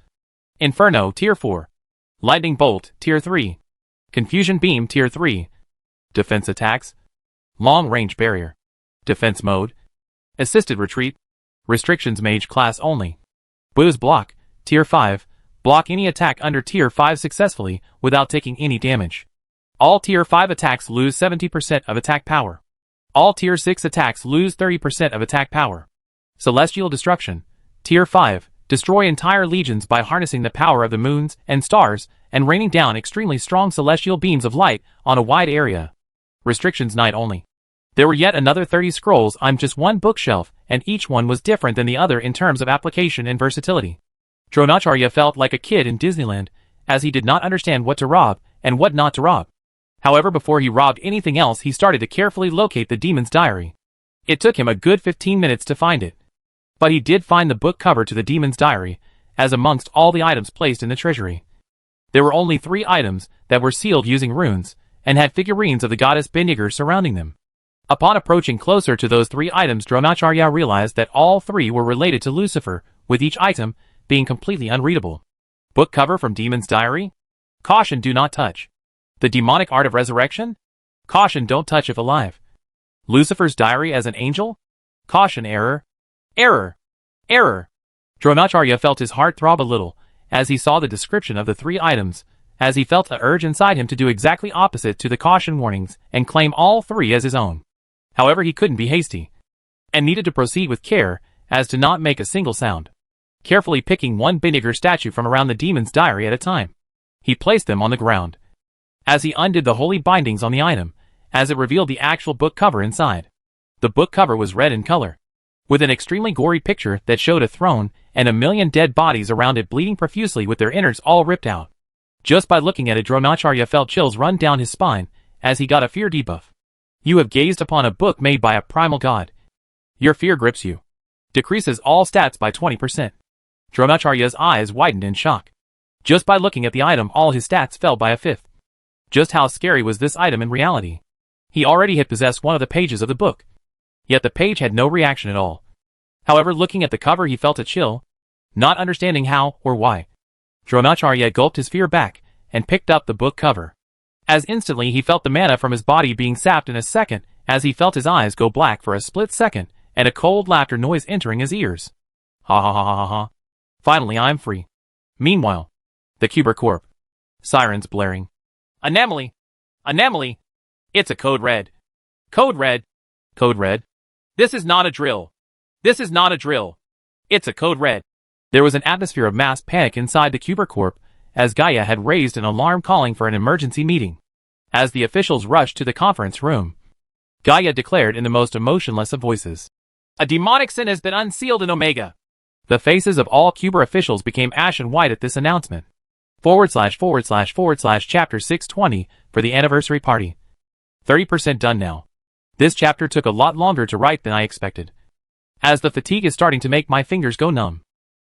Inferno Tier 4, Lightning Bolt Tier 3, Confusion Beam Tier 3. Defense attacks: Long Range Barrier, Defense Mode, Assisted Retreat, Restrictions Mage Class Only. Booze Block Tier 5, block any attack under Tier 5 successfully without taking any damage. All Tier 5 attacks lose 70% of attack power. All Tier 6 attacks lose 30% of attack power. Celestial Destruction Tier 5, destroy entire legions by harnessing the power of the moons and stars and raining down extremely strong celestial beams of light on a wide area. Restrictions Night Only. There were yet another 30 scrolls on just one bookshelf, and each one was different than the other in terms of application and versatility. Dronacharya felt like a kid in Disneyland, as he did not understand what to rob and what not to rob. However, before he robbed anything else, he started to carefully locate the demon's diary. It took him a good 15 minutes to find it. But he did find the book cover to the demon's diary, as amongst all the items placed in the treasury. There were only 3 items that were sealed using runes, and had figurines of the goddess Benigar surrounding them. Upon approaching closer to those 3 items, Dronacharya realized that all 3 were related to Lucifer, with each item being completely unreadable. Book cover from Demon's Diary? Caution, do not touch. The Demonic Art of Resurrection? Caution, don't touch if alive. Lucifer's Diary as an Angel? Caution, error. Error! Error! Dronacharya felt his heart throb a little, as he saw the description of the 3 items, as he felt the urge inside him to do exactly opposite to the caution warnings and claim all 3 as his own. However, he couldn't be hasty, and needed to proceed with care, as to not make a single sound. Carefully picking one Benigar statue from around the demon's diary at a time, he placed them on the ground. As he undid the holy bindings on the item, as it revealed the actual book cover inside. The book cover was red in color, with an extremely gory picture that showed a throne and a million dead bodies around it bleeding profusely with their innards all ripped out. Just by looking at it, Dronacharya felt chills run down his spine, as he got a fear debuff. You have gazed upon a book made by a primal god. Your fear grips you. Decreases all stats by 20%. Dronacharya's eyes widened in shock. Just by looking at the item, all his stats fell by a 5th. Just how scary was this item in reality? He already had possessed one of the pages of the book. Yet the page had no reaction at all. However, looking at the cover, he felt a chill, not understanding how or why. Dronacharya gulped his fear back and picked up the book cover. As instantly he felt the mana from his body being sapped in a second, as he felt his eyes go black for a split second, and a cold laughter noise entering his ears. Ha ha ha ha ha ha. Finally I'm free. Meanwhile, the Cuber Corp. Sirens blaring. Anomaly! Anomaly! It's a Code Red. Code Red! Code Red! This is not a drill. This is not a drill. It's a Code Red. There was an atmosphere of mass panic inside the Cuber Corp, as Gaia had raised an alarm calling for an emergency meeting. As the officials rushed to the conference room, Gaia declared in the most emotionless of voices, "A demonic sin has been unsealed in Omega." The faces of all Cuber officials became ashen white at this announcement. / chapter 620 for the anniversary party. 30% done now. This chapter took a lot longer to write than I expected, as the fatigue is starting to make my fingers go numb.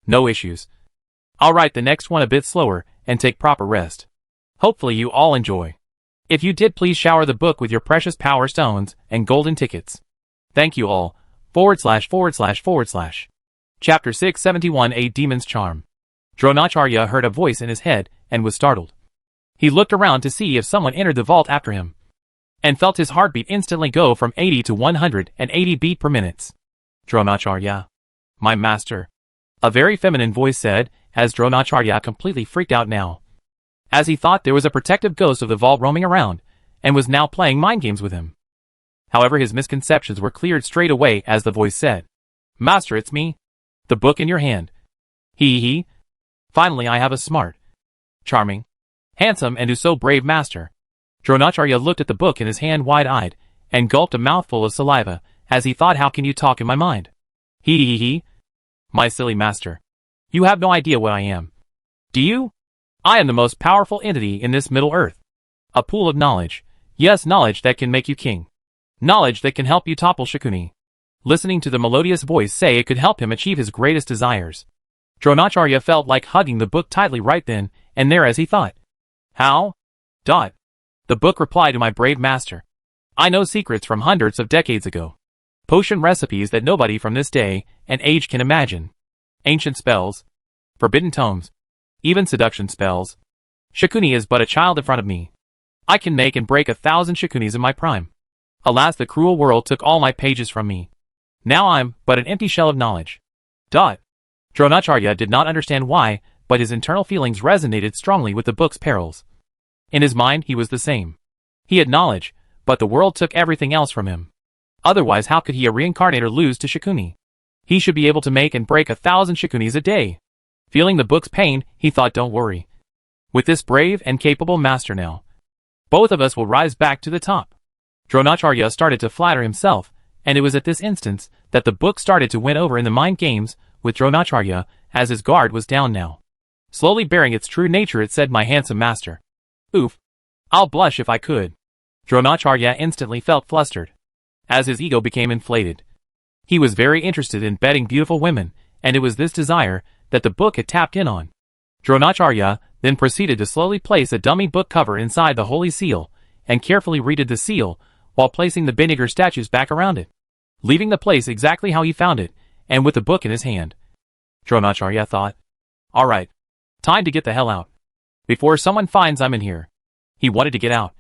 No issues. I'll write the next one a bit slower and take proper rest. Hopefully you all enjoy. If you did, please shower the book with your precious power stones and golden tickets. Thank you all. / Chapter 671, A Demon's Charm. Dronacharya heard a voice in his head and was startled. He looked around to see if someone entered the vault after him, and felt his heartbeat instantly go from 80 to 180 beat per minute. Dronacharya. My master. A very feminine voice said, as Dronacharya completely freaked out now, as he thought there was a protective ghost of the vault roaming around, and was now playing mind games with him. However, his misconceptions were cleared straight away as the voice said, Master, it's me. The book in your hand. He. Finally I have a smart, charming, handsome and so brave master. Dronacharya looked at the book in his hand wide-eyed, and gulped a mouthful of saliva, as he thought, how can you talk in my mind? He. My silly master. You have no idea what I am. Do you? I am the most powerful entity in this Middle Earth. A pool of knowledge. Yes, knowledge that can make you king. Knowledge that can help you topple Shakuni. Listening to the melodious voice say it could help him achieve his greatest desires, Dronacharya felt like hugging the book tightly right then and there as he thought. How? The book replied to my brave master. I know secrets from hundreds of decades ago. potion recipes that nobody from this day and age can imagine, ancient spells, forbidden tomes, even seduction spells. Shikuni is but a child in front of me. I can make and break 1,000 Shikunis in my prime. Alas, the cruel world took all my pages from me. Now I'm but an empty shell of knowledge. Dronacharya did not understand why, but his internal feelings resonated strongly with the book's perils. In his mind he was the same. He had knowledge, but the world took everything else from him. Otherwise how could he, a reincarnator, lose to Shikuni? He should be able to make and break 1,000 Shikunis a day. Feeling the book's pain, he thought, don't worry. With this brave and capable master now, both of us will rise back to the top. Dronacharya started to flatter himself, and it was at this instance that the book started to win over in the mind games with Dronacharya, as his guard was down now. Slowly bearing its true nature, it said, my handsome master. Oof. I'll blush if I could. Dronacharya instantly felt flustered, as his ego became inflated. He was very interested in betting beautiful women, and it was this desire that the book had tapped in on. Dronacharya then proceeded to slowly place a dummy book cover inside the holy seal, and carefully redid the seal, while placing the vinegar statues back around it, leaving the place exactly how he found it, and with the book in his hand. Dronacharya thought, alright, time to get the hell out. Before someone finds I'm in here. He wanted to get out.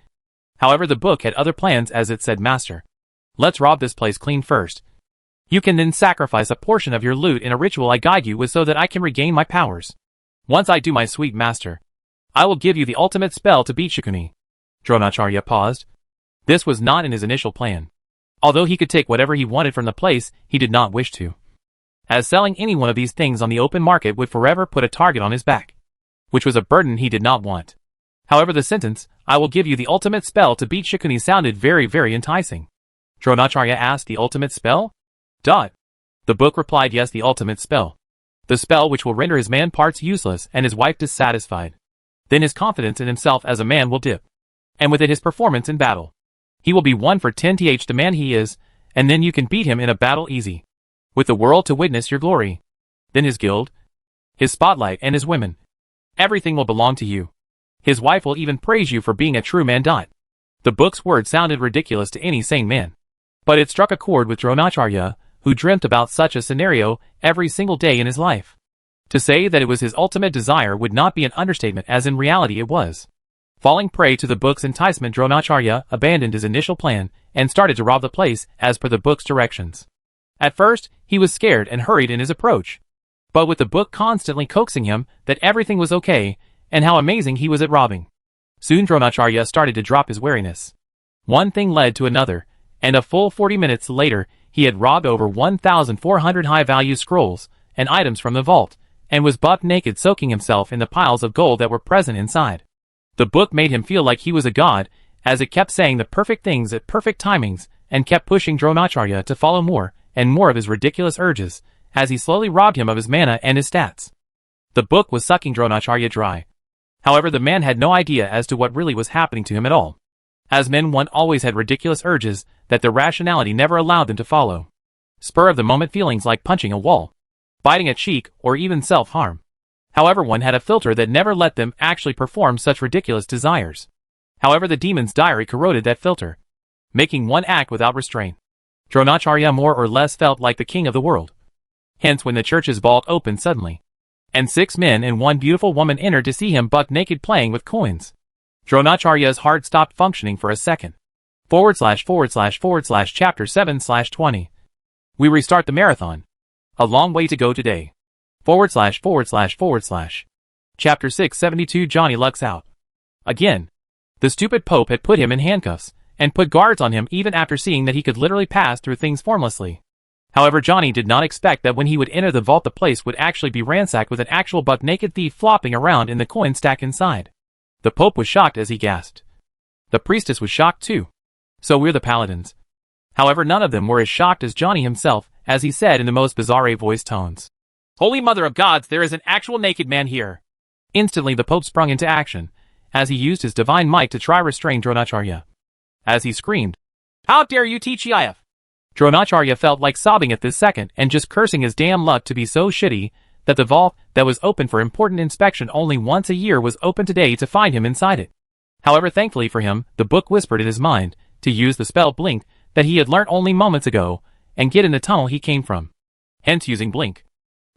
However, the book had other plans, as it said, master, let's rob this place clean first. You can then sacrifice a portion of your loot in a ritual I guide you with so that I can regain my powers. Once I do, my sweet master, I will give you the ultimate spell to beat Shikuni. Dronacharya paused. This was not in his initial plan. Although he could take whatever he wanted from the place, he did not wish to, as selling any one of these things on the open market would forever put a target on his back, which was a burden he did not want. However, the sentence, I will give you the ultimate spell to beat Shikuni, sounded very, very enticing. Dronacharya asked, the ultimate spell? The book replied, yes, the ultimate spell. The spell which will render his man parts useless and his wife dissatisfied. Then his confidence in himself as a man will dip, and with it his performance in battle. He will be 1 for 10th the man he is, and then you can beat him in a battle easy, with the world to witness your glory. Then his guild, his spotlight, and his women, everything will belong to you. His wife will even praise you for being a true man. The book's words sounded ridiculous to any sane man, but it struck a chord with Dronacharya, who dreamt about such a scenario every single day in his life. To say that it was his ultimate desire would not be an understatement, as in reality it was. Falling prey to the book's enticement, Dronacharya abandoned his initial plan and started to rob the place as per the book's directions. At first, he was scared and hurried in his approach, but with the book constantly coaxing him that everything was okay and how amazing he was at robbing, soon Dronacharya started to drop his wariness. One thing led to another, and a full 40 minutes later, he had robbed over 1,400 high-value scrolls and items from the vault, and was buck naked soaking himself in the piles of gold that were present inside. The book made him feel like he was a god, as it kept saying the perfect things at perfect timings, and kept pushing Dronacharya to follow more and more of his ridiculous urges, as he slowly robbed him of his mana and his stats. The book was sucking Dronacharya dry. However, the man had no idea as to what really was happening to him at all. As men, one always had ridiculous urges that their rationality never allowed them to follow. Spur-of-the-moment feelings like punching a wall, biting a cheek, or even self-harm. However, one had a filter that never let them actually perform such ridiculous desires. However, the demon's diary corroded that filter, making one act without restraint. Dronacharya more or less felt like the king of the world. Hence, when the church's vault opened suddenly, and 6 men and 1 beautiful woman entered to see him buck naked playing with coins, Dronacharya's heart stopped functioning for a second. / chapter 7/20. We restart the marathon. A long way to go today. / Chapter 672. Johnny lucks out. Again. The stupid Pope had put him in handcuffs, and put guards on him even after seeing that he could literally pass through things formlessly. However, Johnny did not expect that when he would enter the vault, the place would actually be ransacked with an actual buck-naked thief flopping around in the coin stack inside. The Pope was shocked as he gasped. The priestess was shocked too. So we're the paladins. However, none of them were as shocked as Johnny himself, as he said in the most bizarre voice tones, "Holy Mother of Gods, there is an actual naked man here." Instantly the Pope sprung into action, as he used his divine might to try restrain Dronacharya. As he screamed, "How dare you, TGIF!" Dronacharya felt like sobbing at this second and just cursing his damn luck to be so shitty that the vault that was open for important inspection only once a year was open today to find him inside it. However, thankfully for him, the book whispered in his mind to use the spell Blink that he had learnt only moments ago, and get in the tunnel he came from. Hence using Blink.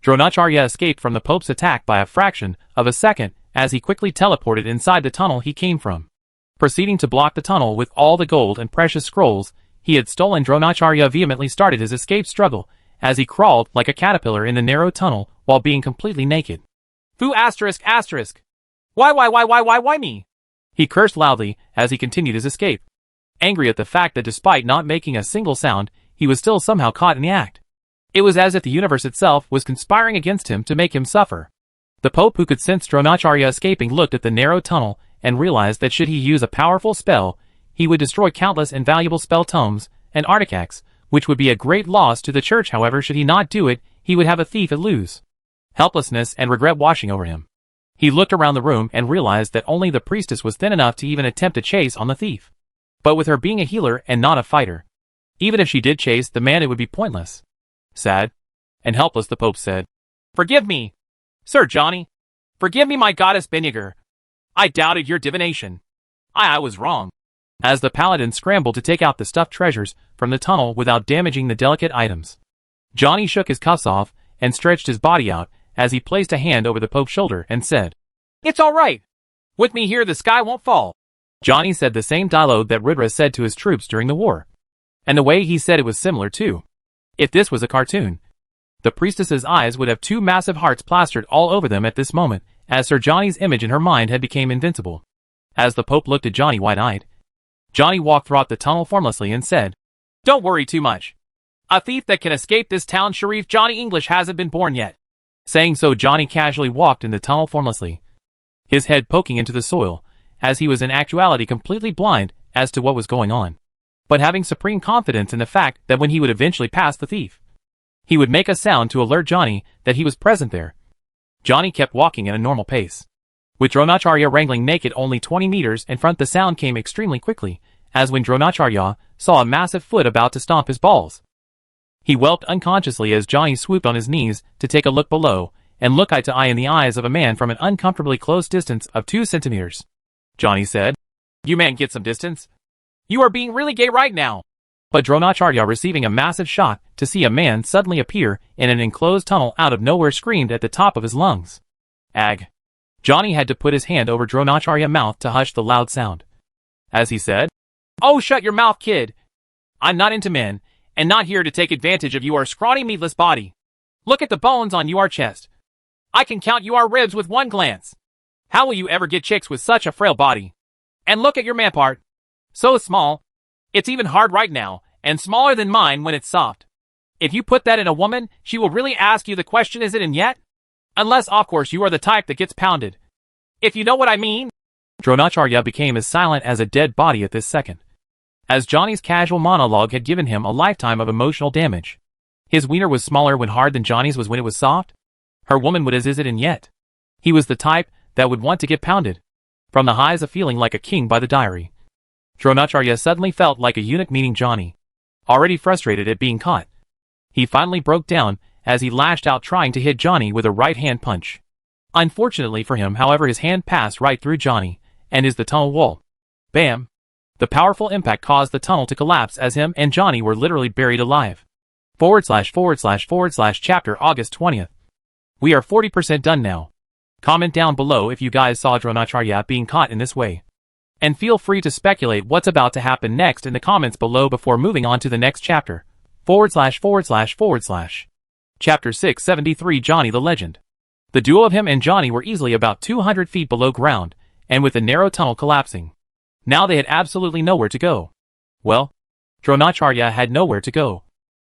Dronacharya escaped from the Pope's attack by a fraction of a second as he quickly teleported inside the tunnel he came from. Proceeding to block the tunnel with all the gold and precious scrolls he had stolen, Dronacharya vehemently started his escape struggle as he crawled like a caterpillar in the narrow tunnel while being completely naked. Foo asterisk asterisk. Why me? He cursed loudly as he continued his escape, angry at the fact that despite not making a single sound, he was still somehow caught in the act. It was as if the universe itself was conspiring against him to make him suffer. The Pope, who could sense Dronacharya escaping, looked at the narrow tunnel and realized that should he use a powerful spell, he would destroy countless invaluable spell tomes and artifacts, which would be a great loss to the church. However, should he not do it, he would have a thief at lose. Helplessness and regret washing over him. He looked around the room and realized that only the priestess was thin enough to even attempt to chase on the thief. But with her being a healer and not a fighter, even if she did chase the man, it would be pointless. Sad and helpless, the Pope said, "Forgive me, Sir Johnny. Forgive me, my goddess Benyager. I doubted your divination. I was wrong." As the paladin scrambled to take out the stuffed treasures from the tunnel without damaging the delicate items, Johnny shook his cuffs off and stretched his body out as he placed a hand over the Pope's shoulder and said, "It's all right. With me here, the sky won't fall." Johnny said the same dialogue that Ridra said to his troops during the war. And the way he said it was similar too. If this was a cartoon, the priestess's eyes would have two massive hearts plastered all over them at this moment, as Sir Johnny's image in her mind had become invincible. As the Pope looked at Johnny wide-eyed, Johnny walked throughout the tunnel formlessly and said, "Don't worry too much. A thief that can escape this town, Sharif Johnny English, hasn't been born yet." Saying so, Johnny casually walked in the tunnel formlessly, his head poking into the soil, as he was in actuality completely blind as to what was going on, but having supreme confidence in the fact that when he would eventually pass the thief, he would make a sound to alert Johnny that he was present there. Johnny kept walking at a normal pace, with Dronacharya wrangling naked only 20 meters in front. The sound came extremely quickly, as when Dronacharya saw a massive foot about to stomp his balls. He whelped unconsciously as Johnny swooped on his knees to take a look below, and look eye to eye in the eyes of a man from an uncomfortably close distance of 2 centimeters. Johnny said, "You man, get some distance. You are being really gay right now." But Dronacharya, receiving a massive shock to see a man suddenly appear in an enclosed tunnel out of nowhere, screamed at the top of his lungs. Ag. Johnny had to put his hand over Dronacharya's mouth to hush the loud sound, as he said, "Oh, shut your mouth, kid. I'm not into men, and not here to take advantage of your scrawny meatless body. Look at the bones on your chest. I can count your ribs with one glance. How will you ever get chicks with such a frail body? And look at your man part. So small. It's even hard right now, and smaller than mine when it's soft. If you put that in a woman, she will really ask you the question, is it in yet? Unless, of course, you are the type that gets pounded. If you know what I mean." Dronacharya became as silent as a dead body at this second, as Johnny's casual monologue had given him a lifetime of emotional damage. His wiener was smaller when hard than Johnny's was when it was soft. Her woman would as is it in yet. He was the type that would want to get pounded, from the highs of feeling like a king by the diary. Dronacharya suddenly felt like a eunuch meeting Johnny, already frustrated at being caught. He finally broke down as he lashed out, trying to hit Johnny with a right-hand punch. Unfortunately for him, however, his hand passed right through Johnny and the tunnel wall. Bam! The powerful impact caused the tunnel to collapse as him and Johnny were literally buried alive. / Chapter August 20th. We are 40% done now. Comment down below if you guys saw Dronacharya being caught in this way. And feel free to speculate what's about to happen next in the comments below before moving on to the next chapter. / Chapter 673, Johnny the Legend. The duo of him and Johnny were easily about 200 feet below ground, and with the narrow tunnel collapsing, now they had absolutely nowhere to go. Well, Dronacharya had nowhere to go.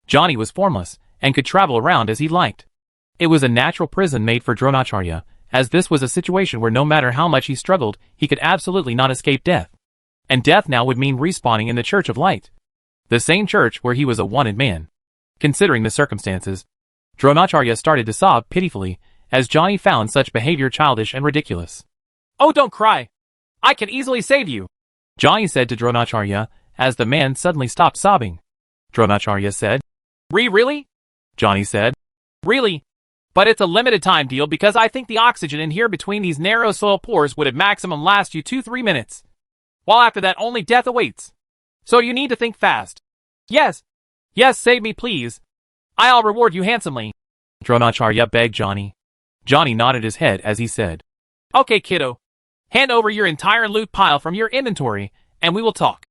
Johnny was formless, and could travel around as he liked. It was a natural prison made for Dronacharya, as this was a situation where no matter how much he struggled, he could absolutely not escape death. And death now would mean respawning in the Church of Light, the same church where he was a wanted man. Considering the circumstances, Dronacharya started to sob pitifully, as Johnny found such behavior childish and ridiculous. "Oh, don't cry. I can easily save you," Johnny said to Dronacharya, as the man suddenly stopped sobbing. Dronacharya said, Really? Johnny said, "Really? But it's a limited time deal because I think the oxygen in here between these narrow soil pores would at maximum last you 2-3 minutes. While after that only death awaits. So you need to think fast." "Yes. Yes, save me please. I'll reward you handsomely, Dronacharya begged Johnny. Johnny nodded his head as he said, Okay, kiddo. Hand over your entire loot pile from your inventory, and we will talk.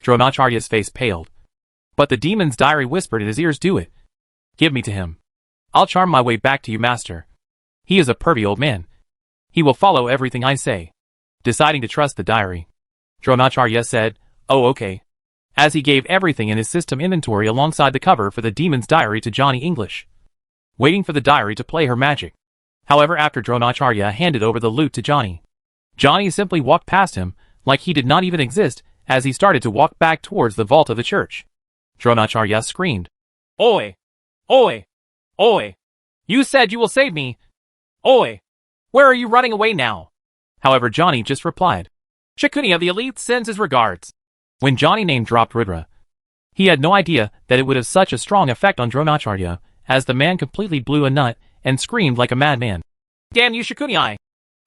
Dronacharya's face paled. But the demon's diary whispered in his ears, Do it. Give me to him. I'll charm my way back to you, master. He is a pervy old man. He will follow everything I say. Deciding to trust the diary, Dronacharya said, Oh, okay. As he gave everything in his system inventory alongside the cover for the demon's diary to Johnny English, waiting for the diary to play her magic. However, after Dronacharya handed over the loot to Johnny, Johnny simply walked past him like he did not even exist as he started to walk back towards the vault of the church. Dronacharya screamed, Oi! Oi! Oi! You said you will save me! Oi! Where are you running away now? However, Johnny just replied, Shikunia of the Elite sends his regards. When Johnny name-dropped Rudra, he had no idea that it would have such a strong effect on Dronacharya, as the man completely blew a nut and screamed like a madman. Damn you, Shikunia!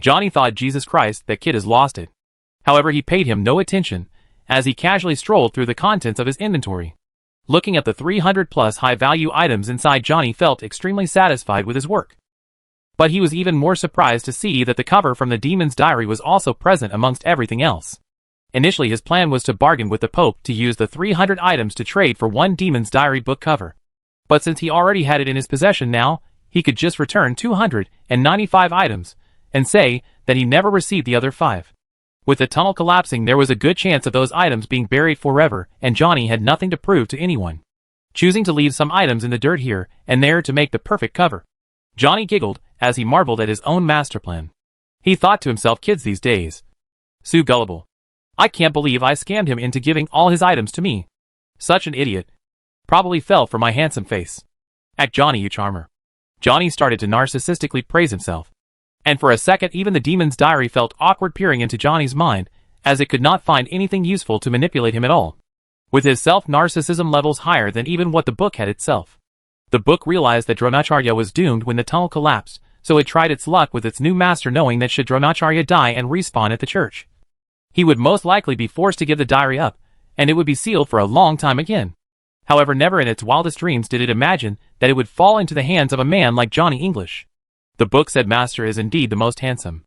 Johnny thought, Jesus Christ, that kid has lost it. However, he paid him no attention, as he casually strolled through the contents of his inventory. Looking at the 300-plus high-value items inside, Johnny felt extremely satisfied with his work. But he was even more surprised to see that the cover from the demon's diary was also present amongst everything else. Initially, his plan was to bargain with the Pope to use the 300 items to trade for one demon's diary book cover. But since he already had it in his possession now, he could just return 295 items and say that he never received the other 5. With the tunnel collapsing, there was a good chance of those items being buried forever, and Johnny had nothing to prove to anyone. Choosing to leave some items in the dirt here and there to make the perfect cover, Johnny giggled as he marveled at his own master plan. He thought to himself, kids these days, so gullible. I can't believe I scammed him into giving all his items to me. Such an idiot. Probably fell for my handsome face. Act Johnny, you charmer. Johnny started to narcissistically praise himself. And for a second, even the demon's diary felt awkward peering into Johnny's mind, as it could not find anything useful to manipulate him at all. With his self-narcissism levels higher than even what the book had itself, the book realized that Dronacharya was doomed when the tunnel collapsed, so it tried its luck with its new master, knowing that should Dronacharya die and respawn at the church, he would most likely be forced to give the diary up, and it would be sealed for a long time again. However, never in its wildest dreams did it imagine that it would fall into the hands of a man like Johnny English. The book said master is indeed the most handsome.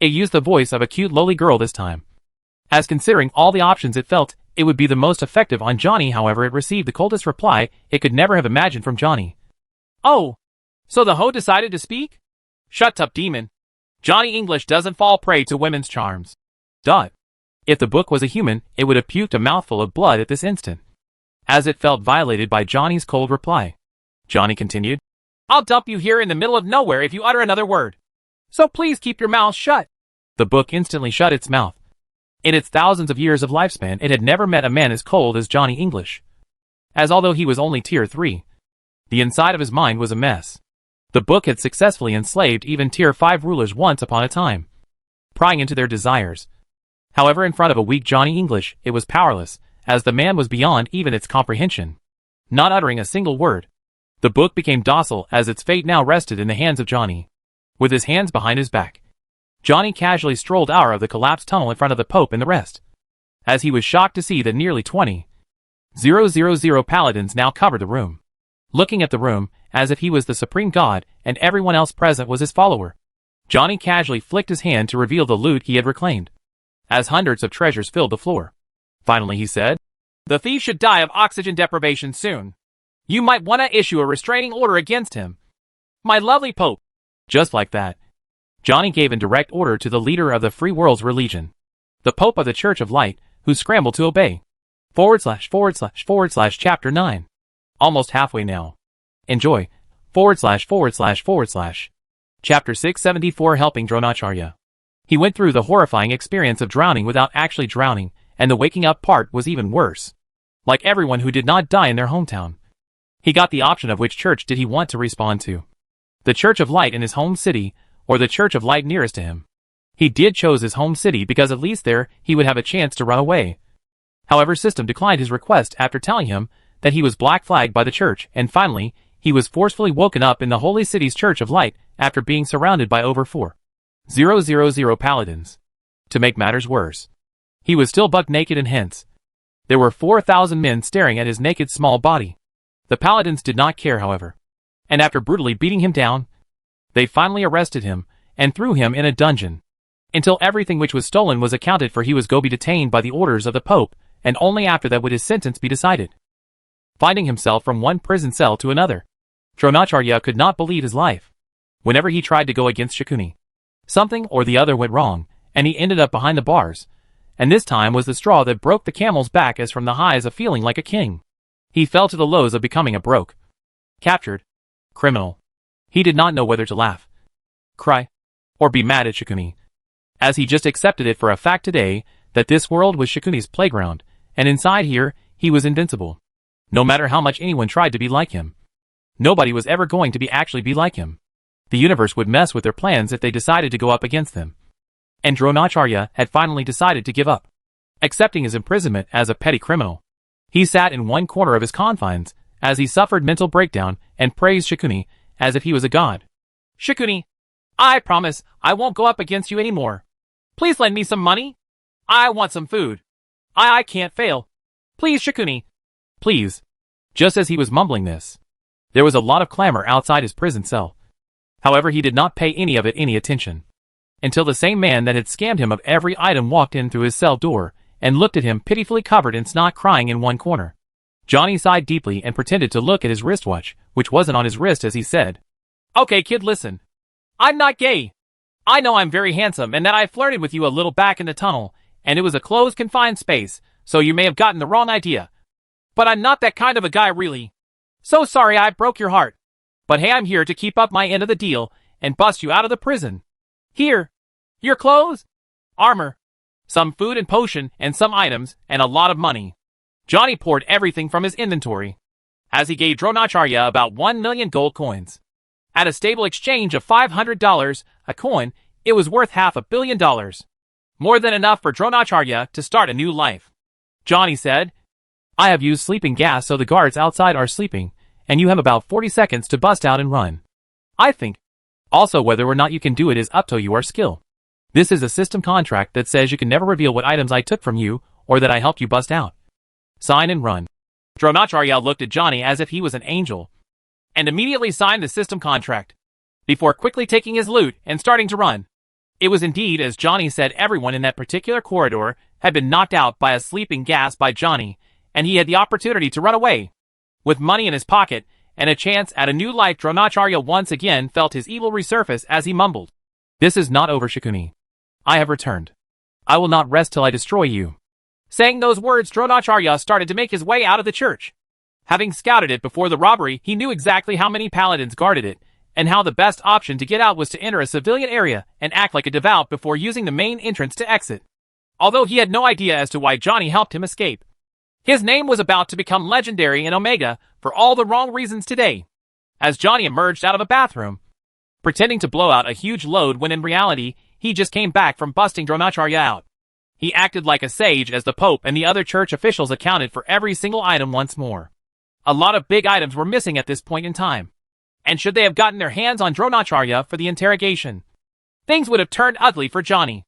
It used the voice of a cute lowly girl this time. As considering all the options, it felt it would be the most effective on Johnny. However, it received the coldest reply it could never have imagined from Johnny. Oh, so the hoe decided to speak? Shut up, demon. Johnny English doesn't fall prey to women's charms. If the book was a human, it would have puked a mouthful of blood at this instant, as it felt violated by Johnny's cold reply. Johnny continued, I'll dump you here in the middle of nowhere if you utter another word. So please keep your mouth shut. The book instantly shut its mouth. In its thousands of years of lifespan, it had never met a man as cold as Johnny English. As although he was only tier 3, the inside of his mind was a mess. The book had successfully enslaved even tier 5 rulers once upon a time, prying into their desires. However, in front of a weak Johnny English, it was powerless, as the man was beyond even its comprehension. Not uttering a single word, the book became docile as its fate now rested in the hands of Johnny. With his hands behind his back, Johnny casually strolled out of the collapsed tunnel in front of the Pope and the rest, as he was shocked to see that nearly 20,000 paladins now covered the room. Looking at the room, as if he was the supreme god and everyone else present was his follower, Johnny casually flicked his hand to reveal the loot he had reclaimed, as hundreds of treasures filled the floor. Finally he said, The thief should die of oxygen deprivation soon. You might want to issue a restraining order against him. My lovely Pope. Just like that, Johnny gave a direct order to the leader of the Free World's religion, the Pope of the Church of Light, who scrambled to obey. / Chapter 9. Almost halfway now. Enjoy. / Chapter 674, Helping Dronacharya. He went through the horrifying experience of drowning without actually drowning, and the waking up part was even worse. Like everyone who did not die in their hometown, he got the option of which church did he want to respawn to. The Church of Light in his home city, or the Church of Light nearest to him. He did chose his home city because at least there he would have a chance to run away. However, System declined his request after telling him that he was black flagged by the church, and finally, he was forcefully woken up in the holy city's Church of Light after being surrounded by over 4,000 paladins. To make matters worse, he was still buck naked, and hence, there were 4,000 men staring at his naked small body. The paladins did not care, however, and after brutally beating him down, they finally arrested him and threw him in a dungeon. Until everything which was stolen was accounted for, he was go be detained by the orders of the Pope, and only after that would his sentence be decided. Finding himself from one prison cell to another, Dronacharya could not believe his life. Whenever he tried to go against Shakuni, something or the other went wrong, and he ended up behind the bars. And this time was the straw that broke the camel's back, as from the highs of feeling like a king, he fell to the lows of becoming a broke, captured criminal. He did not know whether to laugh, cry, or be mad at Shakuni, as he just accepted it for a fact today that this world was Shakuni's playground, and inside here, he was invincible. No matter how much anyone tried to be like him, nobody was ever going to actually be like him. The universe would mess with their plans if they decided to go up against them. And Dronacharya had finally decided to give up, accepting his imprisonment as a petty criminal. He sat in one corner of his confines as he suffered mental breakdown and praised Shakuni as if he was a god. Shakuni, I promise I won't go up against you anymore. Please lend me some money. I want some food. I can't fail. Please, Shakuni. Please. Just as he was mumbling this, there was a lot of clamor outside his prison cell. However, he did not pay any of it any attention, until the same man that had scammed him of every item walked in through his cell door and looked at him pitifully covered in snot, crying in one corner. Johnny sighed deeply and pretended to look at his wristwatch, which wasn't on his wrist, as he said, "Okay, kid, listen. I'm not gay. I know I'm very handsome and that I flirted with you a little back in the tunnel, and it was a closed, confined space, so you may have gotten the wrong idea. But I'm not that kind of a guy, really. So sorry I broke your heart. But hey, I'm here to keep up my end of the deal and bust you out of the prison. Here, your clothes, armor, some food and potion, and some items, and a lot of money." Johnny poured everything from his inventory, as he gave Dronacharya about 1 million gold coins. At a stable exchange of $500 a coin, it was worth $500 million. More than enough for Dronacharya to start a new life. Johnny said, "I have used sleeping gas so the guards outside are sleeping, and you have about 40 seconds to bust out and run. I think. Also, whether or not you can do it is up to your skill. This is a system contract that says you can never reveal what items I took from you, or that I helped you bust out. Sign and run." Dronacharya looked at Johnny as if he was an angel, and immediately signed the system contract, before quickly taking his loot and starting to run. It was indeed as Johnny said. Everyone in that particular corridor had been knocked out by a sleeping gas by Johnny, and he had the opportunity to run away. With money in his pocket and a chance at a new life, Dronacharya once again felt his evil resurface as he mumbled, "This is not over, Shakuni. I have returned. I will not rest till I destroy you." Saying those words, Dronacharya started to make his way out of the church. Having scouted it before the robbery, he knew exactly how many paladins guarded it, and how the best option to get out was to enter a civilian area and act like a devout before using the main entrance to exit. Although he had no idea as to why Johnny helped him escape. His name was about to become legendary in Omega for all the wrong reasons today, as Johnny emerged out of a bathroom, pretending to blow out a huge load when in reality, he just came back from busting Dronacharya out. He acted like a sage as the Pope and the other church officials accounted for every single item once more. A lot of big items were missing at this point in time, and should they have gotten their hands on Dronacharya for the interrogation, things would have turned ugly for Johnny.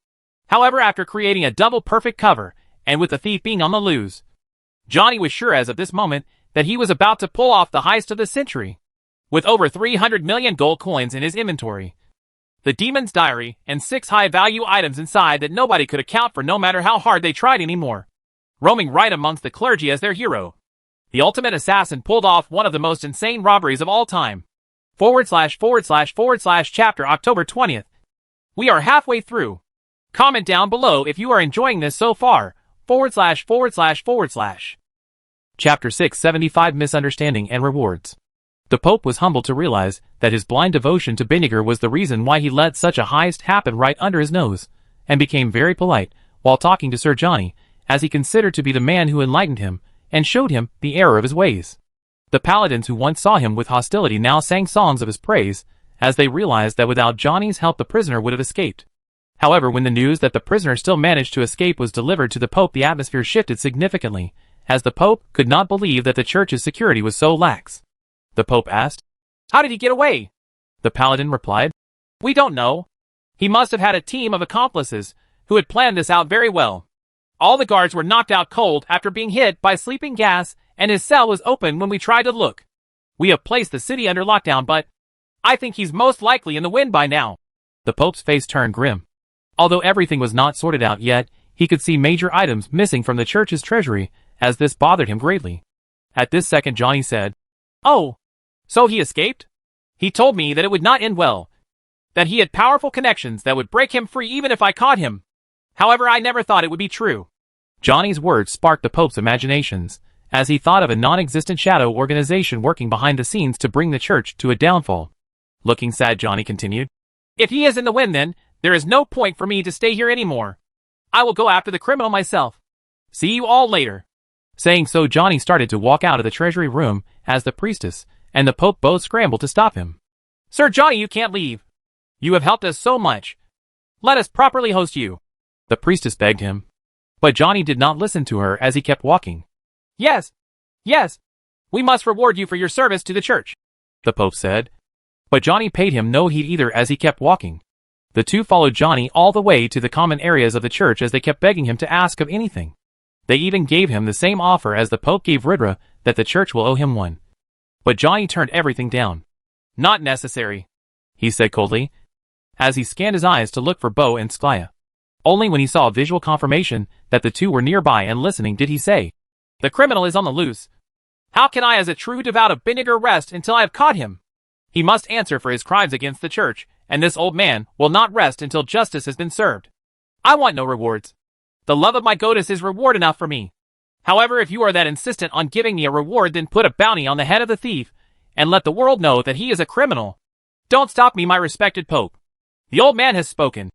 However, after creating a double perfect cover, and with the thief being on the loose, Johnny was sure as of this moment that he was about to pull off the heist of the century. With over 300 million gold coins in his inventory, the demon's diary, and 6 high-value items inside that nobody could account for no matter how hard they tried anymore, roaming right amongst the clergy as their hero, the ultimate assassin pulled off one of the most insane robberies of all time. / Chapter October 20th. We are halfway through. Comment down below if you are enjoying this so far. / Chapter 6 75 Misunderstanding and Rewards. The Pope was humbled to realize that his blind devotion to Benigar was the reason why he let such a heist happen right under his nose, and became very polite while talking to Sir Johnny, as he considered to be the man who enlightened him and showed him the error of his ways. The paladins who once saw him with hostility now sang songs of his praise, as they realized that without Johnny's help the prisoner would have escaped. However, when the news that the prisoner still managed to escape was delivered to the Pope, the atmosphere shifted significantly, as the Pope could not believe that the church's security was so lax. The Pope asked, "How did he get away?" The paladin replied, "We don't know. He must have had a team of accomplices who had planned this out very well. All the guards were knocked out cold after being hit by sleeping gas, and his cell was open when we tried to look. We have placed the city under lockdown, but I think he's most likely in the wind by now. The Pope's face turned grim. Although everything was not sorted out yet, he could see major items missing from the church's treasury, as this bothered him greatly. At this second, Johnny said, "Oh, so he escaped? He told me that it would not end well, that he had powerful connections that would break him free even if I caught him. However, I never thought it would be true." Johnny's words sparked the Pope's imaginations, as he thought of a non-existent shadow organization working behind the scenes to bring the church to a downfall. Looking sad, Johnny continued, "If he is in the wind, then there is no point for me to stay here anymore. I will go after the criminal myself. See you all later." Saying so, Johnny started to walk out of the treasury room as the priestess and the Pope both scrambled to stop him. "Sir Johnny, you can't leave. You have helped us so much. Let us properly host you," the priestess begged him. But Johnny did not listen to her as he kept walking. Yes, we must reward you for your service to the church," the Pope said. But Johnny paid him no heed either as he kept walking. The two followed Johnny all the way to the common areas of the church as they kept begging him to ask of anything. They even gave him the same offer as the Pope gave Ridra, that the church will owe him one. But Johnny turned everything down. "Not necessary," he said coldly, as he scanned his eyes to look for Bo and Sklia. Only when he saw visual confirmation that the two were nearby and listening did he say, "The criminal is on the loose. How can I as a true devout of Beniger rest until I have caught him? He must answer for his crimes against the church, and this old man will not rest until justice has been served. I want no rewards. The love of my goddess is reward enough for me. However, if you are that insistent on giving me a reward, then put a bounty on the head of the thief, and let the world know that he is a criminal. Don't stop me, my respected Pope. The old man has spoken."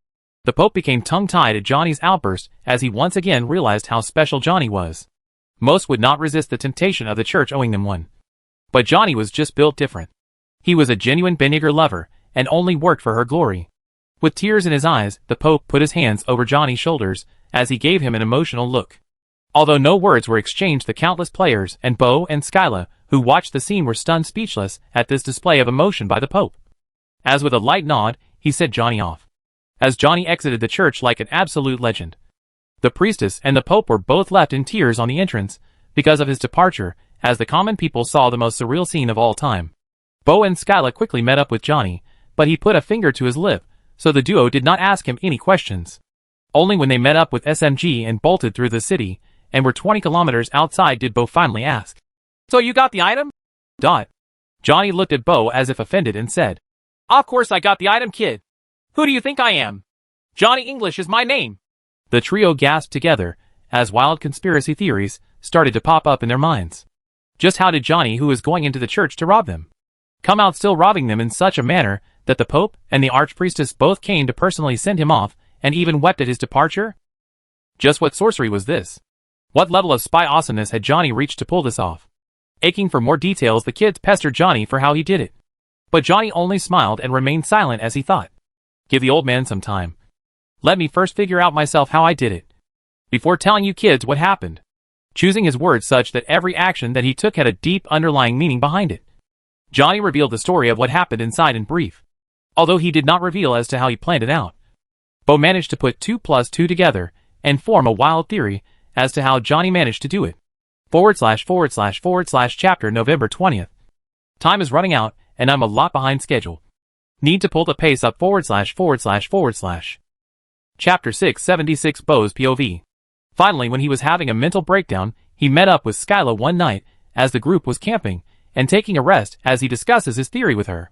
The Pope became tongue-tied at Johnny's outburst as he once again realized how special Johnny was. Most would not resist the temptation of the church owing them one. But Johnny was just built different. He was a genuine Beniger lover, and only worked for her glory. With tears in his eyes, the Pope put his hands over Johnny's shoulders as he gave him an emotional look. Although no words were exchanged, the countless players and Bo and Sklia who watched the scene were stunned speechless at this display of emotion by the Pope. As with a light nod, he sent Johnny off. As Johnny exited the church like an absolute legend, the priestess and the Pope were both left in tears on the entrance because of his departure, as the common people saw the most surreal scene of all time. Bo and Sklia quickly met up with Johnny, but he put a finger to his lip, so the duo did not ask him any questions. Only when they met up with SMG and bolted through the city, and were 20 kilometers outside, did Bo finally ask, "So you got the item?" Johnny looked at Bo as if offended and said, "Of course I got the item, kid. Who do you think I am? Johnny English is my name." The trio gasped together, as wild conspiracy theories started to pop up in their minds. Just how did Johnny, who was going into the church to rob them, come out still robbing them in such a manner that the Pope and the Archpriestess both came to personally send him off and even wept at his departure? Just what sorcery was this? What level of spy awesomeness had Johnny reached to pull this off? Aching for more details, the kids pestered Johnny for how he did it. But Johnny only smiled and remained silent as he thought, "Give the old man some time. Let me first figure out myself how I did it, before telling you kids what happened." Choosing his words such that every action that he took had a deep underlying meaning behind it, Johnny revealed the story of what happened inside in brief, although he did not reveal as to how he planned it out. Bo managed to put 2 plus 2 together and form a wild theory as to how Johnny managed to do it. // chapter November 20th. Time is running out and I'm a lot behind schedule. Need to pull the pace up // Chapter 676 Bo's POV. Finally, when he was having a mental breakdown, he met up with Sklia one night as the group was camping and taking a rest as he discusses his theory with her.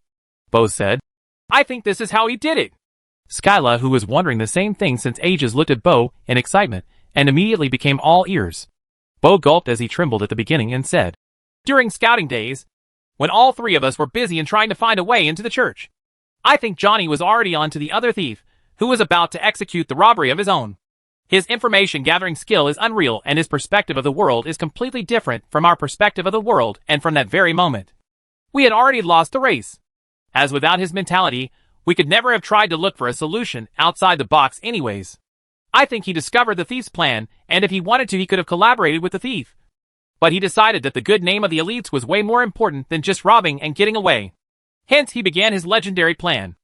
Bo said, "I think this is how he did it." Sklia, who was wondering the same thing since ages, looked at Bo in excitement and immediately became all ears. Bo gulped as he trembled at the beginning and said, "During scouting days, when all three of us were busy in trying to find a way into the church, I think Johnny was already on to the other thief, who was about to execute the robbery of his own. His information gathering skill is unreal and his perspective of the world is completely different from our perspective of the world, and from that very moment, we had already lost the race. As without his mentality, we could never have tried to look for a solution outside the box anyways. I think he discovered the thief's plan, and if he wanted to, he could have collaborated with the thief. But he decided that the good name of the elites was way more important than just robbing and getting away. Hence he began his legendary plan.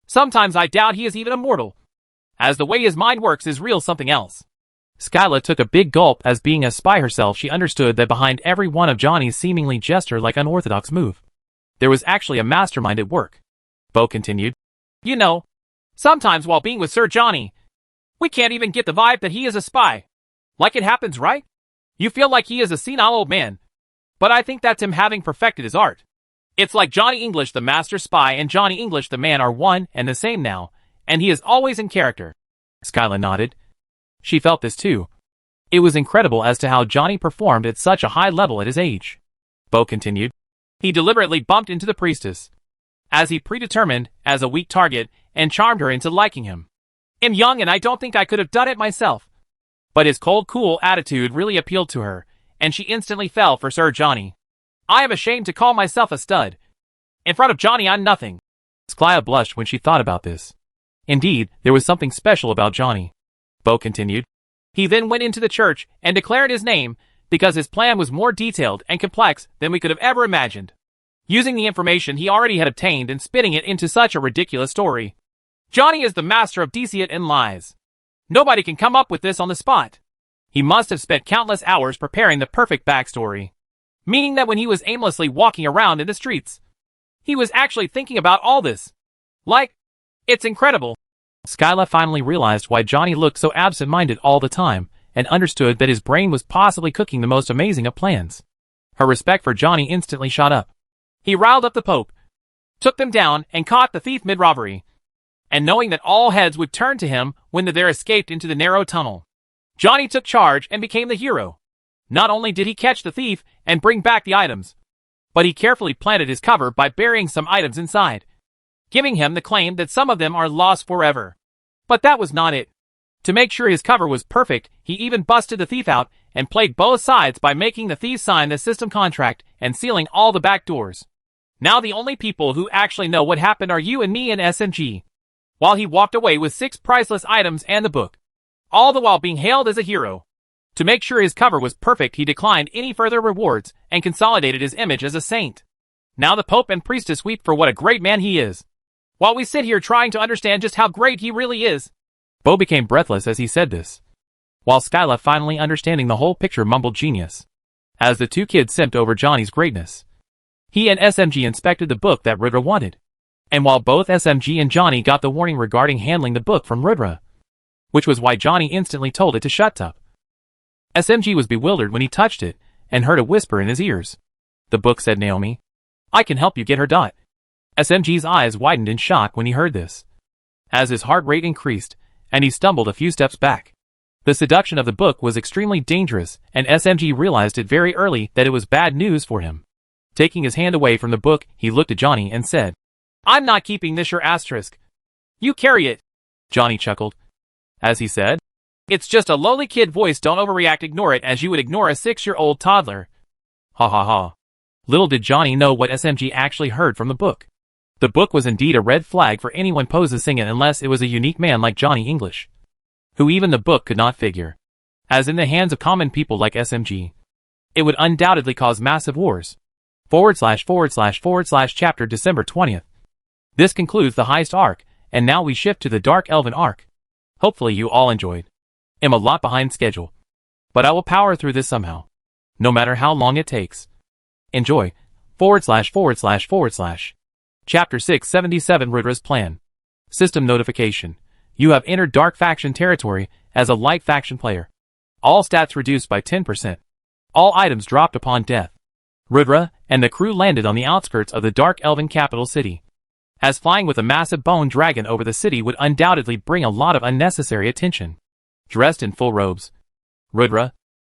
Sometimes I doubt he is even immortal, as the way his mind works is real something else." Sklia took a big gulp, as being a spy herself she understood that behind every one of Johnny's seemingly gesture like unorthodox move, There was actually a mastermind at work. Bo continued. You know, sometimes while being with Sir Johnny, we can't even get the vibe that he is a spy. Like it happens, right? You feel like he is a senile old man. But I think that's him having perfected his art. It's like Johnny English the master spy and Johnny English the man are one and the same now, and he is always in character. Skyla nodded. She felt this too. It was incredible as to how Johnny performed at such a high level at his age. Bo continued. He deliberately bumped into the priestess, as he predetermined as a weak target, and charmed her into liking him. I'm young and I don't think I could have done it myself. But his cold, cool attitude really appealed to her, and she instantly fell for Sir Johnny. I am ashamed to call myself a stud. In front of Johnny I'm nothing. Skyla blushed when she thought about this. Indeed, there was something special about Johnny. Bo continued. He then went into the church and declared his name because his plan was more detailed and complex than we could have ever imagined. Using the information he already had obtained and spinning it into such a ridiculous story. Johnny is the master of deceit and lies. Nobody can come up with this on the spot. He must have spent countless hours preparing the perfect backstory. Meaning that when he was aimlessly walking around in the streets, he was actually thinking about all this. Like, it's incredible. Skyla finally realized why Johnny looked so absent-minded all the time, and understood that his brain was possibly cooking the most amazing of plans. Her respect for Johnny instantly shot up. He riled up the Pope, took them down, and caught the thief mid-robbery. And knowing that all heads would turn to him when there escaped into the narrow tunnel, Johnny took charge and became the hero. Not only did he catch the thief and bring back the items, but he carefully planted his cover by burying some items inside, giving him the claim that some of them are lost forever. But that was not it. To make sure his cover was perfect, he even busted the thief out and played both sides by making the thief sign the system contract and sealing all the back doors. Now the only people who actually know what happened are you and me and SMG. While he walked away with 6 priceless items and the book, all the while being hailed as a hero. To make sure his cover was perfect, he declined any further rewards and consolidated his image as a saint. Now the Pope and priestess weep for what a great man he is, while we sit here trying to understand just how great he really is. Bo became breathless as he said this, while Skyla, finally understanding the whole picture, mumbled genius. As the two kids simped over Johnny's greatness, he and SMG inspected the book that Rudra wanted. And while both SMG and Johnny got the warning regarding handling the book from Rudra, which was why Johnny instantly told it to shut up, SMG was bewildered when he touched it and heard a whisper in his ears. The book, said Naomi. I can help you get her. SMG's eyes widened in shock when he heard this, as his heart rate increased, and he stumbled a few steps back. The seduction of the book was extremely dangerous, and SMG realized it very early that it was bad news for him. Taking his hand away from the book, he looked at Johnny and said, I'm not keeping this your asterisk. You carry it. Johnny chuckled, as he said, It's just a lowly kid voice, don't overreact, ignore it as you would ignore a 6-year-old toddler. Ha ha ha. Little did Johnny know what SMG actually heard from the book. The book was indeed a red flag for anyone possessing it unless it was a unique man like Johnny English, who even the book could not figure. As in the hands of common people like SMG, it would undoubtedly cause massive wars. / chapter December 20th. This concludes the Heist arc, and now we shift to the Dark Elven arc. Hopefully you all enjoyed. I'm a lot behind schedule, but I will power through this somehow, no matter how long it takes. Enjoy. / Chapter 677 Rudra's Plan. System notification. You have entered Dark Faction territory as a light faction player. All stats reduced by 10%. All items dropped upon death. Rudra and the crew landed on the outskirts of the Dark Elven capital city, as flying with a massive bone dragon over the city would undoubtedly bring a lot of unnecessary attention. Dressed in full robes, Rudra,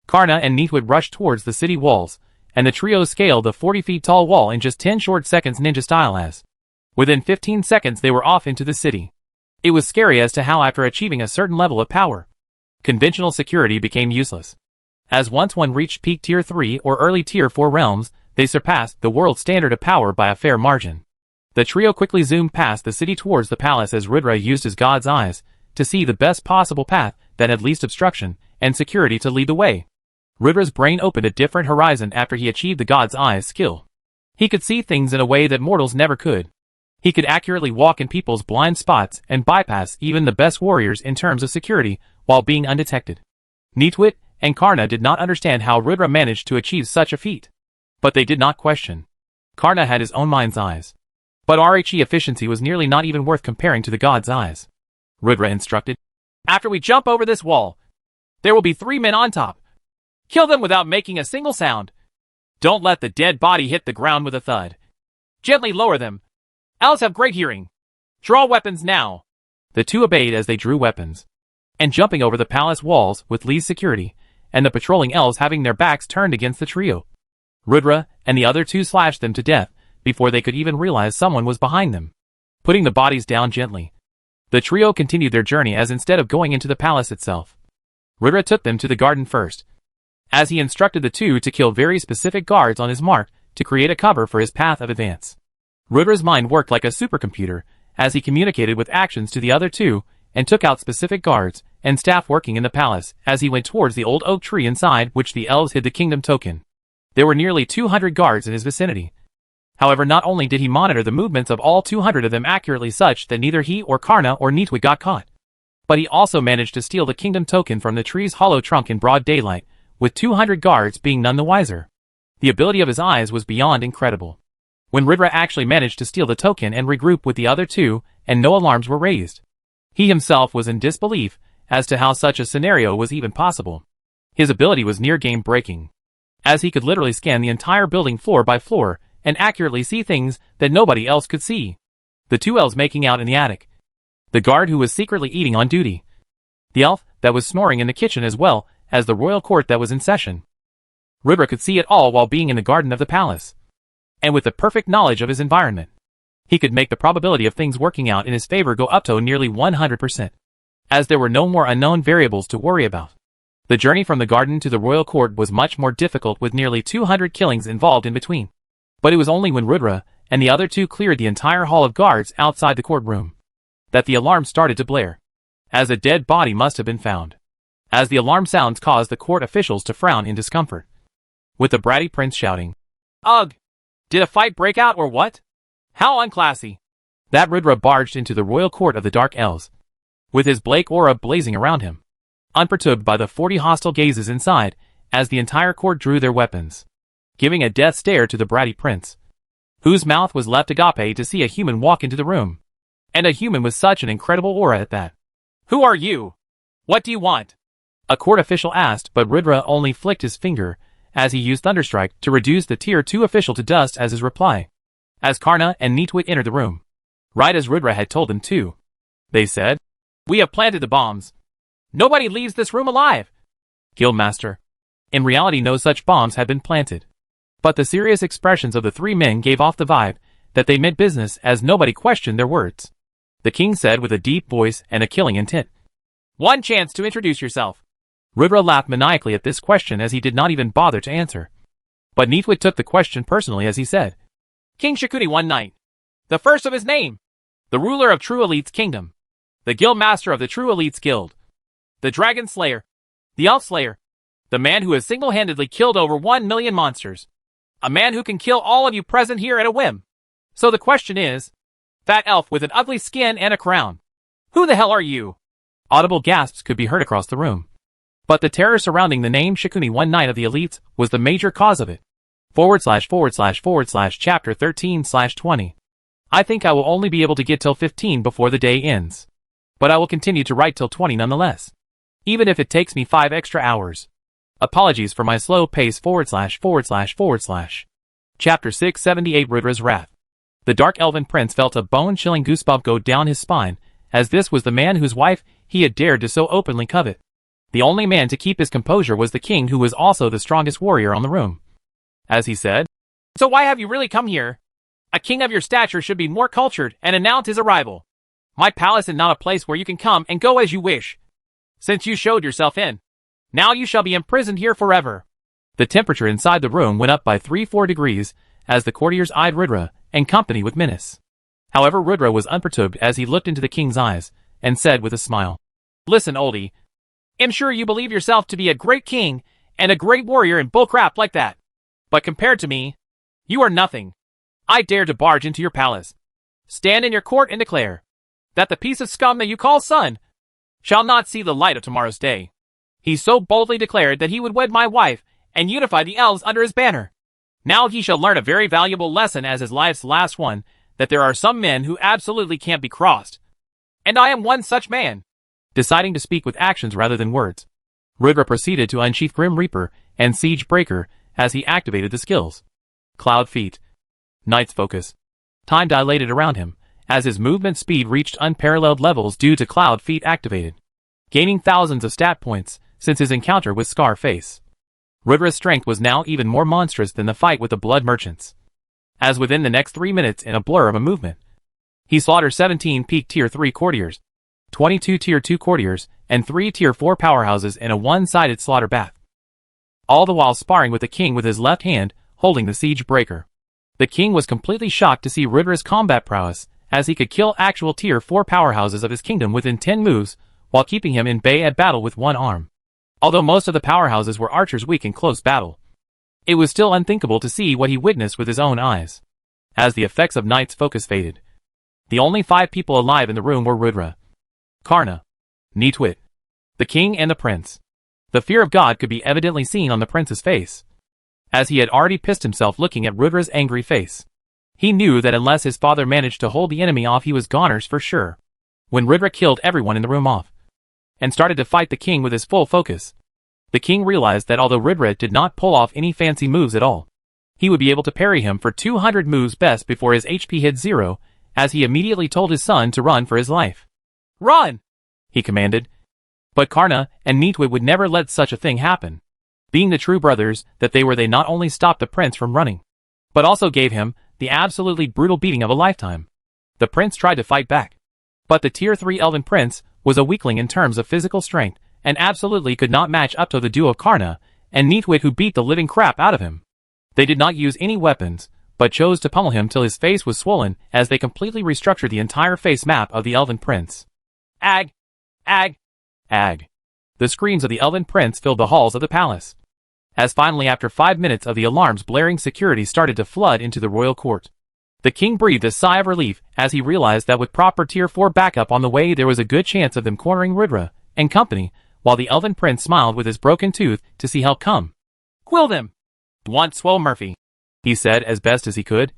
Karna and Neatwood rushed towards the city walls, and the trio scaled the 40-feet-tall wall in just 10 short seconds, ninja style. As within 15 seconds they were off into the city. It was scary as to how after achieving a certain level of power, conventional security became useless. As once one reached peak tier 3 or early tier 4 realms, they surpassed the world standard of power by a fair margin. The trio quickly zoomed past the city towards the palace as Rudra used his god's eyes to see the best possible path that had least obstruction and security to lead the way. Rudra's brain opened a different horizon after he achieved the god's eyes skill. He could see things in a way that mortals never could. He could accurately walk in people's blind spots and bypass even the best warriors in terms of security while being undetected. Neatwit and Karna did not understand how Rudra managed to achieve such a feat, but they did not question. Karna had his own mind's eyes. But RHE efficiency was nearly not even worth comparing to the god's eyes. Rudra instructed. After we jump over this wall, there will be 3 men on top. Kill them without making a single sound. Don't let the dead body hit the ground with a thud. Gently lower them. Elves have great hearing. Draw weapons now. The two obeyed as they drew weapons. And jumping over the palace walls with Lee's security, and the patrolling elves having their backs turned against the trio. Rudra and the other two slashed them to death before they could even realize someone was behind them, putting the bodies down gently. The trio continued their journey as instead of going into the palace itself, Rudra took them to the garden first, as he instructed the two to kill very specific guards on his mark to create a cover for his path of advance. Rudra's mind worked like a supercomputer as he communicated with actions to the other two and took out specific guards and staff working in the palace as he went towards the old oak tree inside which the elves hid the kingdom token. There were nearly 200 guards in his vicinity. However, not only did he monitor the movements of all 200 of them accurately such that neither he or Karna or Neatwit got caught, but he also managed to steal the kingdom token from the tree's hollow trunk in broad daylight, with 200 guards being none the wiser. The ability of his eyes was beyond incredible. When Rudra actually managed to steal the token and regroup with the other two, and no alarms were raised, he himself was in disbelief as to how such a scenario was even possible. His ability was near game-breaking, as he could literally scan the entire building floor by floor and accurately see things that nobody else could see. The two elves making out in the attic, the guard who was secretly eating on duty, the elf that was snoring in the kitchen, as well as the royal court that was in session. Rudra could see it all while being in the garden of the palace. And with the perfect knowledge of his environment, he could make the probability of things working out in his favor go up to nearly 100%, as there were no more unknown variables to worry about. The journey from the garden to the royal court was much more difficult with nearly 200 killings involved in between. But it was only when Rudra and the other two cleared the entire hall of guards outside the courtroom that the alarm started to blare, as a dead body must have been found. As the alarm sounds caused the court officials to frown in discomfort, with the bratty prince shouting, "Ugh! Did a fight break out or what? How unclassy!" That Rudra barged into the royal court of the Dark Elves, with his Blake aura blazing around him, unperturbed by the 40 hostile gazes inside, as the entire court drew their weapons, giving a death stare to the bratty prince, whose mouth was left agape to see a human walk into the room, and a human with such an incredible aura at that. "Who are you? What do you want?" a court official asked, but Rudra only flicked his finger as he used Thunderstrike to reduce the Tier 2 official to dust as his reply. As Karna and Neatwit entered the room, right as Rudra had told them to, they said, "We have planted the bombs. Nobody leaves this room alive." Guildmaster. In reality, no such bombs had been planted. But the serious expressions of the three men gave off the vibe that they meant business, as nobody questioned their words. The king said with a deep voice and a killing intent, "One chance to introduce yourself." Rudra laughed maniacally at this question as he did not even bother to answer. But Neatwit took the question personally as he said, "King Shakuni One Night, the first of his name, the ruler of True Elite's kingdom, the guildmaster of the True Elite's guild, the Dragon Slayer, the Elf Slayer, the man who has single-handedly killed over 1 million monsters, a man who can kill all of you present here at a whim. So the question is, that elf with an ugly skin and a crown, who the hell are you?" Audible gasps could be heard across the room. But the terror surrounding the name Shakuni One Night of the Elites was the major cause of it. // chapter 13/20. I think I will only be able to get till 15 before the day ends. But I will continue to write till 20 nonetheless, even if it takes me 5 extra hours. Apologies for my slow pace // Chapter 678 Rudra's Wrath. The Dark Elven Prince felt a bone-chilling goosebump go down his spine, as this was the man whose wife he had dared to so openly covet. The only man to keep his composure was the king, who was also the strongest warrior on the room. As he said, "So why have you really come here? A king of your stature should be more cultured and announce his arrival. My palace is not a place where you can come and go as you wish. Since you showed yourself in, now you shall be imprisoned here forever." The temperature inside the room went up by 3-4 degrees as the courtiers eyed Rudra and company with menace. However, Rudra was unperturbed as he looked into the king's eyes and said with a smile, "Listen, oldie. I'm sure you believe yourself to be a great king and a great warrior and bullcrap like that. But compared to me, you are nothing. I dare to barge into your palace, stand in your court and declare that the piece of scum that you call son shall not see the light of tomorrow's day." He so boldly declared that he would wed my wife and unify the elves under his banner. Now he shall learn a very valuable lesson as his life's last one, that there are some men who absolutely can't be crossed. And I am one such man. Deciding to speak with actions rather than words, Rudra proceeded to unsheath Grim Reaper and Siege Breaker as he activated the skills. Cloud Feet. Knight's Focus. Time dilated around him, as his movement speed reached unparalleled levels due to Cloud Feet activated, gaining thousands of stat points since his encounter with Scarface. Rudra's strength was now even more monstrous than the fight with the Blood Merchants, as within the next 3 minutes in a blur of a movement, he slaughtered 17 peak Tier 3 courtiers, 22 Tier 2 courtiers, and 3 Tier 4 powerhouses in a one-sided slaughter bath. All the while sparring with the king with his left hand, holding the Siege Breaker. The king was completely shocked to see Rudra's combat prowess, as he could kill actual Tier 4 powerhouses of his kingdom within 10 moves, while keeping him in bay at battle with one arm. Although most of the powerhouses were archers weak in close battle, it was still unthinkable to see what he witnessed with his own eyes. As the effects of Knight's Focus faded, the only 5 people alive in the room were Rudra, Karna, Neetwit, the king and the prince. The fear of God could be evidently seen on the prince's face, as he had already pissed himself looking at Rudra's angry face. He knew that unless his father managed to hold the enemy off, he was goners for sure. When Rudra killed everyone in the room off, and started to fight the king with his full focus, the king realized that although Rudra did not pull off any fancy moves at all, he would be able to parry him for 200 moves best before his HP hit 0, as he immediately told his son to run for his life. "Run!" he commanded. But Karna and Neetwit would never let such a thing happen. Being the true brothers that they were, they not only stopped the prince from running, but also gave him the absolutely brutal beating of a lifetime. The prince tried to fight back, but the Tier 3 elven prince was a weakling in terms of physical strength, and absolutely could not match up to the duo of Karna and Neetwit, who beat the living crap out of him. They did not use any weapons, but chose to pummel him till his face was swollen, as they completely restructured the entire face map of the elven prince. Ag! Ag! Ag! The screams of the elven prince filled the halls of the palace, as finally after 5 minutes of the alarms blaring, security started to flood into the royal court. The king breathed a sigh of relief as he realized that with proper Tier 4 backup on the way, there was a good chance of them cornering Rudra and company, while the elven prince smiled with his broken tooth to see help come. "Quill them! Want swell Murphy," he said as best as he could.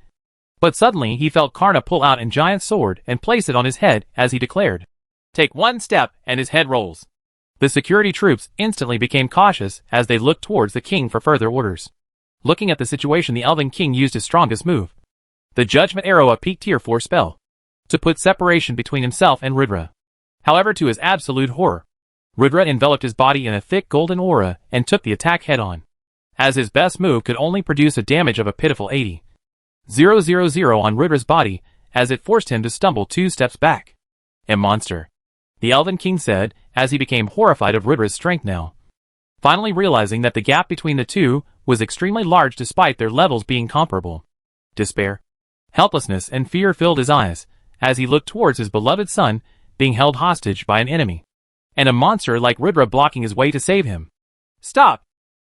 But suddenly he felt Karna pull out a giant sword and place it on his head as he declared, "Take one step and his head rolls." The security troops instantly became cautious as they looked towards the king for further orders. Looking at the situation, the elven king used his strongest move, the Judgment Arrow, a peak Tier 4 spell, to put separation between himself and Rudra. However, to his absolute horror, Rudra enveloped his body in a thick golden aura and took the attack head-on, as his best move could only produce a damage of a pitiful 80,000 on Rudra's body, as it forced him to stumble 2 steps back. "A monster," the elven king said, as he became horrified of Rudra's strength now, finally realizing that the gap between the two was extremely large despite their levels being comparable. Despair, helplessness, and fear filled his eyes as he looked towards his beloved son being held hostage by an enemy, and a monster like Rudra blocking his way to save him. "Stop!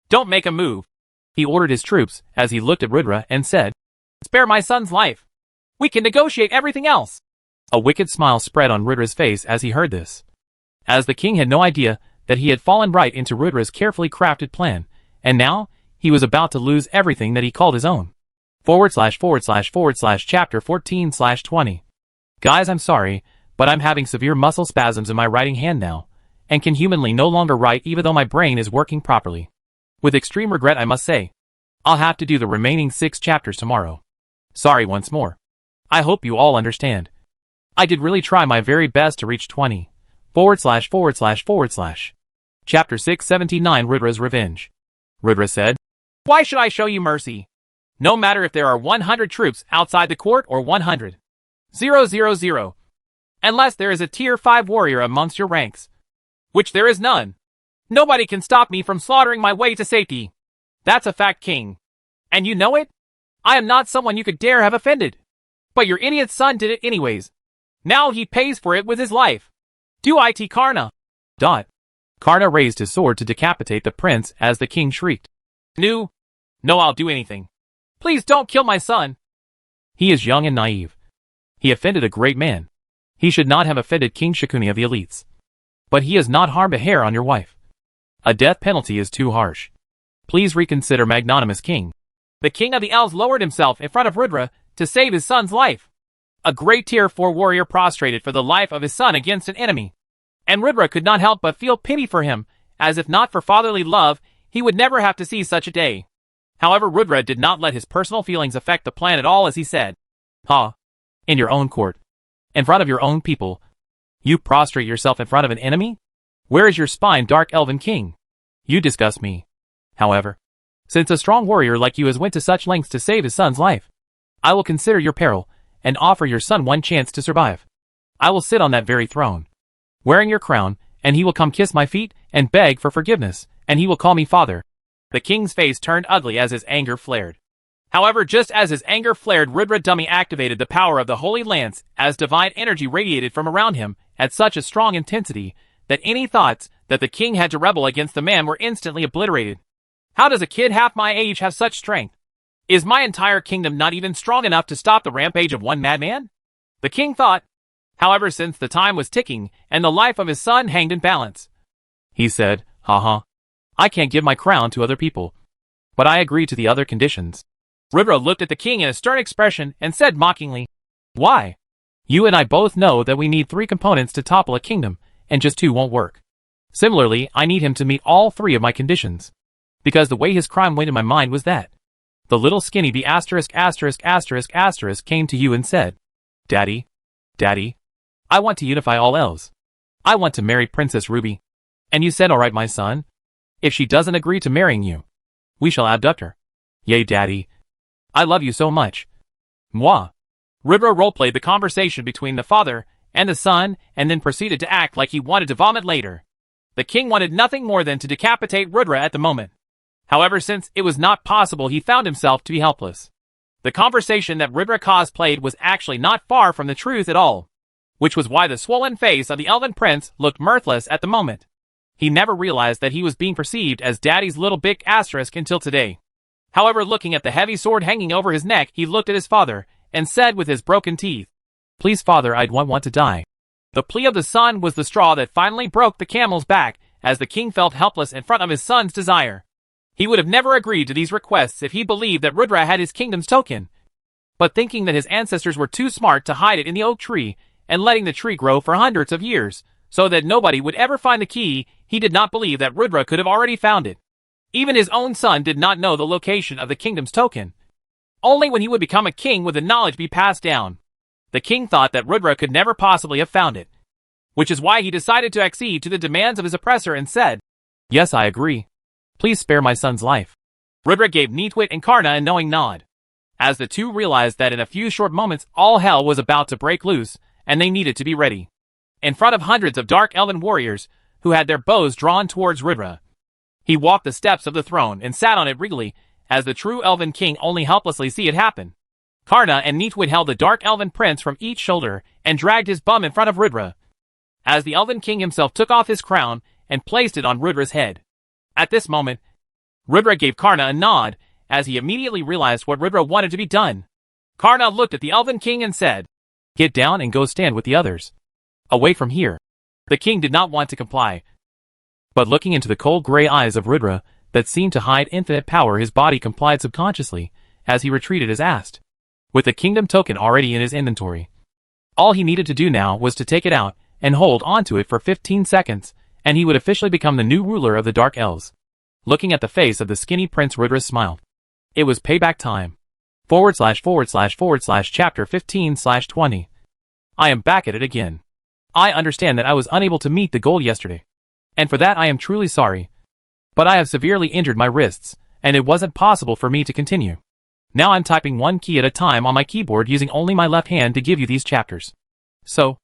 Don't make a move!" he ordered his troops as he looked at Rudra and said, "Spare my son's life. We can negotiate everything else." A wicked smile spread on Rudra's face as he heard this, as the king had no idea that he had fallen right into Rudra's carefully crafted plan, and now he was about to lose everything that he called his own. ////chapter 14/20. Guys, I'm sorry, but I'm having severe muscle spasms in my writing hand now, and can humanly no longer write even though my brain is working properly. With extreme regret, I must say, I'll have to do the remaining 6 chapters tomorrow. Sorry once more. I hope you all understand. I did really try my very best to reach 20. ////. Chapter 679, Rudra's Revenge. Rudra said, "Why should I show you mercy? No matter if there are 100 troops outside the court or 100,000. Unless there is a Tier 5 warrior amongst your ranks, which there is none, nobody can stop me from slaughtering my way to safety. That's a fact, king. And you know it? I am not someone you could dare have offended. But your idiot son did it anyways. Now he pays for it with his life. Do it, Karna." Karna raised his sword to decapitate the prince as the king shrieked, No, I'll do anything. Please don't kill my son." He is young and naive. He offended a great man. He should not have offended King Shakuni of the elites. But he has not harmed a hair on your wife. A death penalty is too harsh. Please reconsider, magnanimous king. The king of the elves lowered himself in front of Rudra to save his son's life. A great tier 4 warrior prostrated for the life of his son against an enemy. And Rudra could not help but feel pity for him, as if not for fatherly love, he would never have to see such a day. However, Rudra did not let his personal feelings affect the plan at all as he said, in your own court, in front of your own people, you prostrate yourself in front of an enemy? Where is your spine, dark elven king? You disgust me. However, since a strong warrior like you has went to such lengths to save his son's life, I will consider your peril, and offer your son one chance to survive. I will sit on that very throne, wearing your crown, and he will come kiss my feet, and beg for forgiveness, and he will call me father. The king's face turned ugly as his anger flared. However, just as his anger flared, Rudra Dummy activated the power of the Holy Lance, as divine energy radiated from around him at such a strong intensity that any thoughts that the king had to rebel against the man were instantly obliterated. How does a kid half my age have such strength? Is my entire kingdom not even strong enough to stop the rampage of one madman? The king thought. However, since the time was ticking and the life of his son hanged in balance, he said, I can't give my crown to other people, but I agree to the other conditions. Rudra looked at the king in a stern expression and said mockingly, why? You and I both know that we need 3 components to topple a kingdom, and just 2 won't work. Similarly, I need him to meet all 3 of my conditions, because the way his crime went in my mind was that the little skinny bee ***** came to you and said, Daddy, I want to unify all elves. I want to marry Princess Ruby. And you said, alright my son, if she doesn't agree to marrying you, we shall abduct her. Yay daddy. I love you so much. Moi. Rudra roleplayed the conversation between the father and the son and then proceeded to act like he wanted to vomit later. The king wanted nothing more than to decapitate Rudra at the moment. However, since it was not possible, he found himself to be helpless. The conversation that Rudra cosplayed was actually not far from the truth at all, which was why the swollen face of the elven prince looked mirthless at the moment. He never realized that he was being perceived as daddy's little big asterisk until today. However, looking at the heavy sword hanging over his neck, he looked at his father and said with his broken teeth, Please father, I don't want to die. The plea of the son was the straw that finally broke the camel's back, as the king felt helpless in front of his son's desire. He would have never agreed to these requests if he believed that Rudra had his kingdom's token. But thinking that his ancestors were too smart to hide it in the oak tree and letting the tree grow for hundreds of years, so that nobody would ever find the key, he did not believe that Rudra could have already found it. Even his own son did not know the location of the kingdom's token. Only when he would become a king would the knowledge be passed down. The king thought that Rudra could never possibly have found it, which is why he decided to accede to the demands of his oppressor and said, Yes, I agree. Please spare my son's life. Rudra gave Neatwit and Karna a knowing nod, as the two realized that in a few short moments all hell was about to break loose, and they needed to be ready. In front of hundreds of dark elven warriors, who had their bows drawn towards Rudra, he walked the steps of the throne and sat on it regally, as the true elven king only helplessly see it happen. Karna and Neatwit held the dark elven prince from each shoulder and dragged his bum in front of Rudra, as the elven king himself took off his crown and placed it on Rudra's head. At this moment, Rudra gave Karna a nod, as he immediately realized what Rudra wanted to be done. Karna looked at the elven king and said, Get down and go stand with the others. Away from here. The king did not want to comply, but looking into the cold gray eyes of Rudra that seemed to hide infinite power, his body complied subconsciously, as he retreated as asked. With the kingdom token already in his inventory, all he needed to do now was to take it out and hold onto it for 15 seconds, and he would officially become the new ruler of the Dark Elves. Looking at the face of the skinny prince, Rudra smiled. It was payback time. / chapter 15/20. I am back at it again. I understand that I was unable to meet the goal yesterday, and for that I am truly sorry. But I have severely injured my wrists, and it wasn't possible for me to continue. Now I'm typing one key at a time on my keyboard using only my left hand to give you these chapters. So,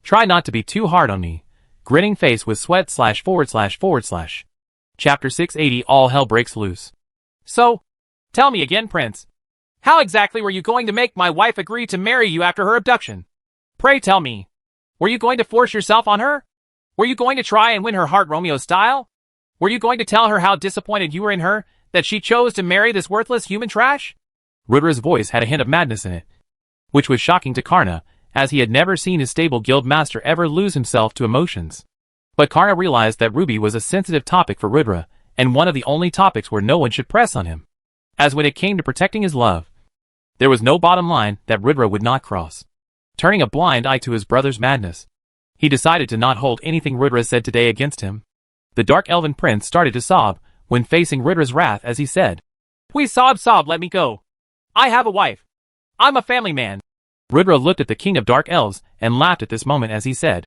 try not to be too hard on me. Grinning face with sweat / Chapter 680. All hell breaks loose. So, tell me again, Prince. How exactly were you going to make my wife agree to marry you after her abduction? Pray tell me. Were you going to force yourself on her? Were you going to try and win her heart Romeo style? Were you going to tell her how disappointed you were in her, that she chose to marry this worthless human trash? Rudra's voice had a hint of madness in it, which was shocking to Karna, as he had never seen his stable guild master ever lose himself to emotions. But Karna realized that Ruby was a sensitive topic for Rudra, and one of the only topics where no one should press on him. as when it came to protecting his love, there was no bottom line that Ridra would not cross. Turning a blind eye to his brother's madness, he decided to not hold anything Ridra said today against him. The Dark Elven Prince started to sob when facing Ridra's wrath as he said, "Please sob, let me go. I have a wife. I'm a family man." Ridra looked at the King of Dark Elves and laughed at this moment as he said,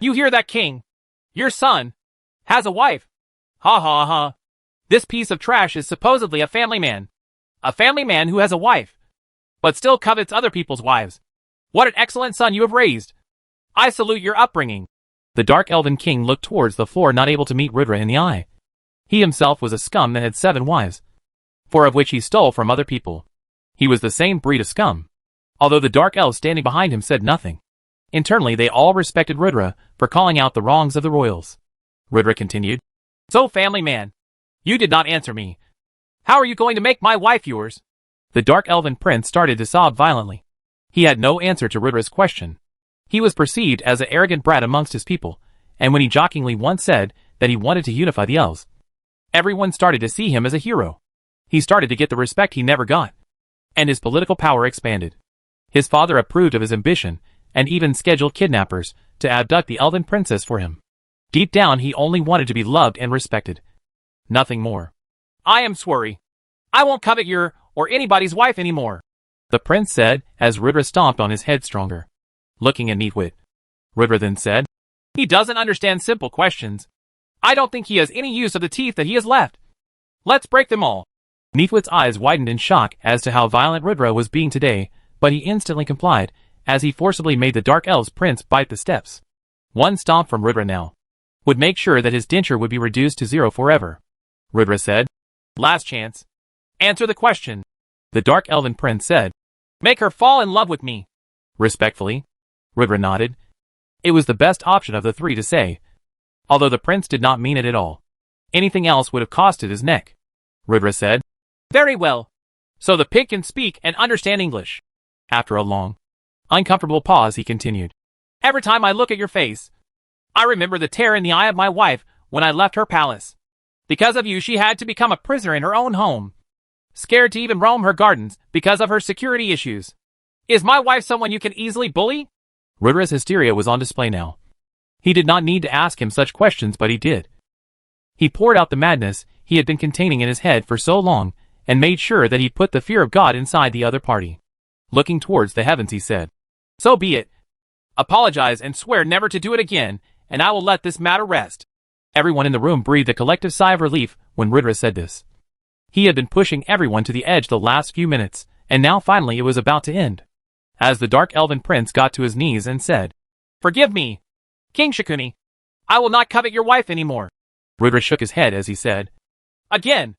"You hear that, King? Your son has a wife. Ha ha ha. This piece of trash is supposedly a family man. A family man who has a wife, but still covets other people's wives. What an excellent son you have raised. I salute your upbringing." The Dark Elven King looked towards the floor, not able to meet Ridra in the eye. He himself was a scum that had 7 wives, 4 of which he stole from other people. He was the same breed of scum. Although the Dark Elves standing behind him said nothing, internally they all respected Ridra for calling out the wrongs of the royals. Ridra continued, "So, family man, you did not answer me. How are you going to make my wife yours?" The Dark Elven Prince started to sob violently. He had no answer to Ridra's question. He was perceived as an arrogant brat amongst his people, and when he jokingly once said that he wanted to unify the elves, everyone started to see him as a hero. He started to get the respect he never got, and his political power expanded. His father approved of his ambition, and even scheduled kidnappers to abduct the Elven Princess for him. Deep down he only wanted to be loved and respected. Nothing more. "I am sorry. I won't covet your or anybody's wife anymore," the prince said as Ridra stomped on his head stronger. Looking at Neatwit, Ridra then said, "He doesn't understand simple questions. I don't think he has any use of the teeth that he has left. Let's break them all." Neatwit's eyes widened in shock as to how violent Ridra was being today, but he instantly complied, as he forcibly made the Dark Elves Prince bite the steps. One stomp from Ridra now would make sure that his denture would be reduced to 0 forever. Ridra said, "Last chance. Answer the question." The Dark Elven Prince said, "Make her fall in love with me." Respectfully, Ridra nodded. It was the best option of the 3 to say, although the prince did not mean it at all. Anything else would have costed his neck. Ridra said, "Very well. So the pig can speak and understand English." After a long, uncomfortable pause he continued, "Every time I look at your face, I remember the tear in the eye of my wife when I left her palace. Because of you she had to become a prisoner in her own home, scared to even roam her gardens because of her security issues. Is my wife someone you can easily bully?" Ridra's hysteria was on display now. He did not need to ask him such questions, but he did. He poured out the madness he had been containing in his head for so long, and made sure that he put the fear of God inside the other party. Looking towards the heavens he said, "So be it. Apologize and swear never to do it again, and I will let this matter rest." Everyone in the room breathed a collective sigh of relief when Ridra said this. He had been pushing everyone to the edge the last few minutes, and now finally it was about to end. As the Dark Elven Prince got to his knees and said, "Forgive me, King Shikuni. I will not covet your wife anymore." Ridra shook his head as he said, "Again.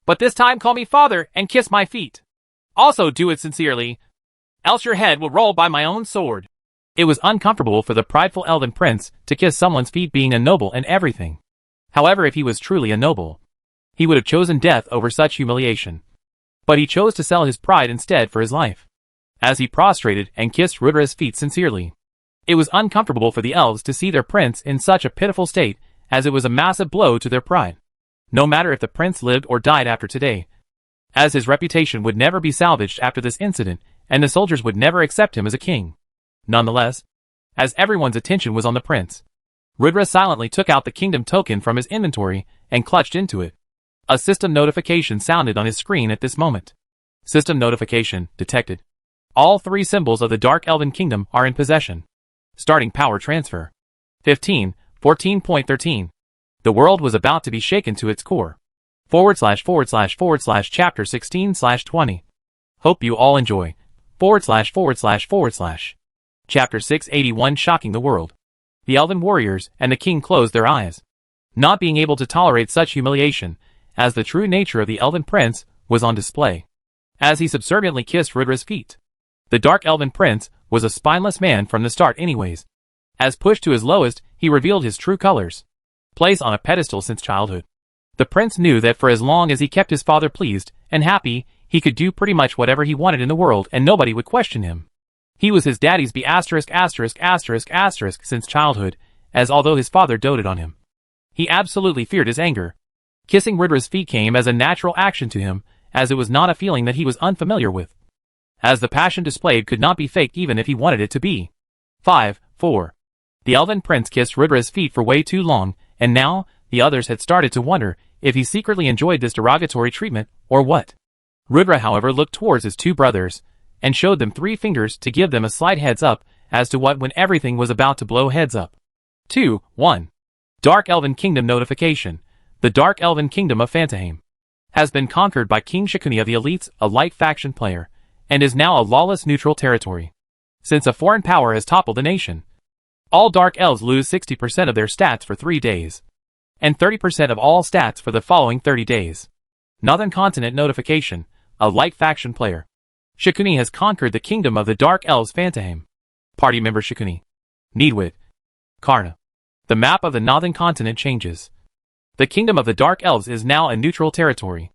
But this time call me father and kiss my feet. Also do it sincerely, else your head will roll by my own sword." It was uncomfortable for the prideful Elven Prince to kiss someone's feet, being a noble and everything. However, if he was truly a noble, he would have chosen death over such humiliation. But he chose to sell his pride instead for his life. As he prostrated and kissed Ridra's feet sincerely, it was uncomfortable for the elves to see their prince in such a pitiful state, as it was a massive blow to their pride. No matter if the prince lived or died after today, as his reputation would never be salvaged after this incident, and the soldiers would never accept him as a king. Nonetheless, as everyone's attention was on the prince, Ridra silently took out the kingdom token from his inventory and clutched into it. A system notification sounded on his screen at this moment. System notification detected. All 3 symbols of the Dark Elven Kingdom are in possession. Starting power transfer. 14.13. The world was about to be shaken to its core. / chapter 16/20. Hope you all enjoy. / Chapter 681 Shocking the World. The Elven warriors and the king closed their eyes, not being able to tolerate such humiliation, as the true nature of the Elven Prince was on display. As he subserviently kissed Ridra's feet. The Dark Elven Prince was a spineless man from the start anyways. As pushed to his lowest, he revealed his true colors. Placed on a pedestal since childhood, the prince knew that for as long as he kept his father pleased and happy, he could do pretty much whatever he wanted in the world and nobody would question him. He was his daddy's B**** since childhood, as although his father doted on him, he absolutely feared his anger. Kissing Ridra's feet came as a natural action to him, as it was not a feeling that he was unfamiliar with. As the passion displayed could not be faked even if he wanted it to be. 4. The elven prince kissed Ridra's feet for way too long, and now, the others had started to wonder if he secretly enjoyed this derogatory treatment, or what. Ridra, however, looked towards his two brothers, and showed them 3 fingers to give them a slight heads up as to what when everything was about to blow heads up. 2. 1. Dark Elven Kingdom notification. The Dark Elven Kingdom of Phantaheim has been conquered by King Shikuni of the Elites, a light faction player, and is now a lawless neutral territory. Since a foreign power has toppled the nation, all Dark Elves lose 60% of their stats for 3 days, and 30% of all stats for the following 30 days. Northern Continent notification. A light faction player. Shikuni has conquered the kingdom of the Dark Elves Phantaheim. Party member Shikuni. Needwit. Karna. The map of the Northern Continent changes. The kingdom of the Dark Elves is now a neutral territory.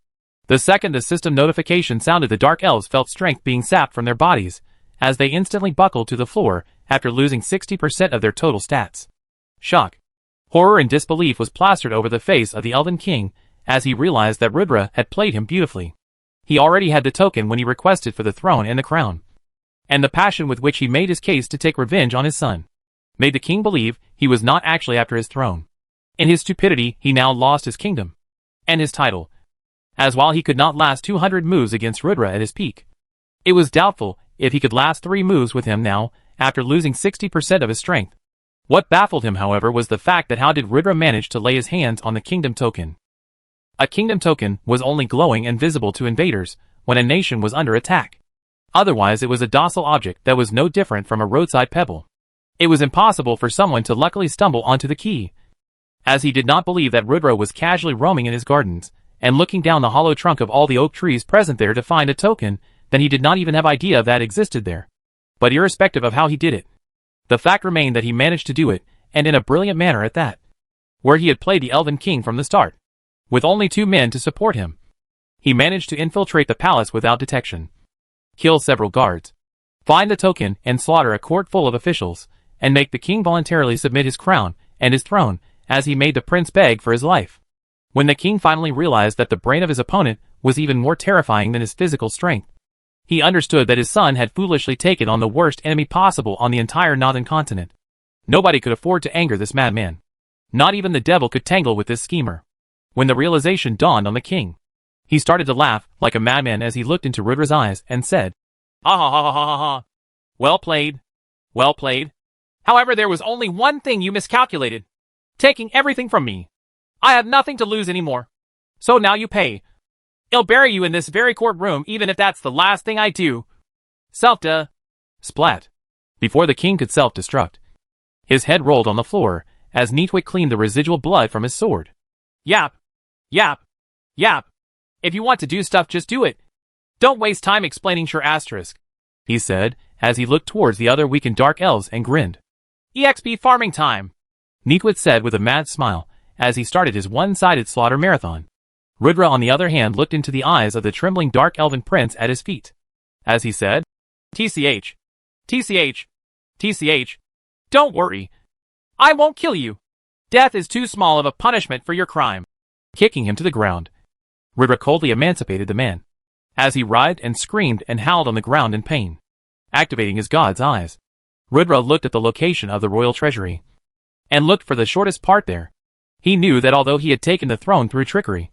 The second the system notification sounded, the Dark Elves felt strength being sapped from their bodies, as they instantly buckled to the floor after losing 60% of their total stats. Shock, horror and disbelief was plastered over the face of the Elven King as he realized that Ridra had played him beautifully. He already had the token when he requested for the throne and the crown, and the passion with which he made his case to take revenge on his son made the king believe he was not actually after his throne. In his stupidity, he now lost his kingdom and his title, as while he could not last 200 moves against Ridra at his peak, it was doubtful if he could last 3 moves with him now after losing 60% of his strength. What baffled him, however, was the fact that how did Ridra manage to lay his hands on the kingdom token? A kingdom token was only glowing and visible to invaders when a nation was under attack. Otherwise it was a docile object that was no different from a roadside pebble. It was impossible for someone to luckily stumble onto the key, as he did not believe that Ridra was casually roaming in his gardens and looking down the hollow trunk of all the oak trees present there to find a token that he did not even have idea that existed there. But irrespective of how he did it, the fact remained that he managed to do it, and in a brilliant manner at that, where he had played the Elven King from the start. With only 2 men to support him, he managed to infiltrate the palace without detection, kill several guards, find the token and slaughter a court full of officials, and make the king voluntarily submit his crown and his throne as he made the prince beg for his life. When the king finally realized that the brain of his opponent was even more terrifying than his physical strength, he understood that his son had foolishly taken on the worst enemy possible on the entire Northern Continent. Nobody could afford to anger this madman. Not even the devil could tangle with this schemer. When the realization dawned on the king, he started to laugh like a madman as he looked into Ridra's eyes and said, "Ah ha ha ha ha ha. Well played. Well played. However, there was only one thing you miscalculated. Taking everything from me. I have nothing to lose anymore. So now you pay. I'll bury you in this very courtroom even if that's the last thing I do. Splat. Before the king could self-destruct, his head rolled on the floor as Neatwit cleaned the residual blood from his sword. Yap. Yap. Yap. If you want to do stuff, just do it. Don't waste time explaining sure asterisk, he said as he looked towards the other weakened Dark Elves and grinned. EXP farming time, Neatwit said with a mad smile as he started his one-sided slaughter marathon. Ridra, on the other hand, looked into the eyes of the trembling Dark Elven prince at his feet as he said, TCH. TCH. TCH. Don't worry. I won't kill you. Death is too small of a punishment for your crime. Kicking him to the ground, Ridra coldly emancipated the man as he writhed and screamed and howled on the ground in pain. Activating his god's eyes, Ridra looked at the location of the royal treasury and looked for the shortest part there. He knew that although he had taken the throne through trickery,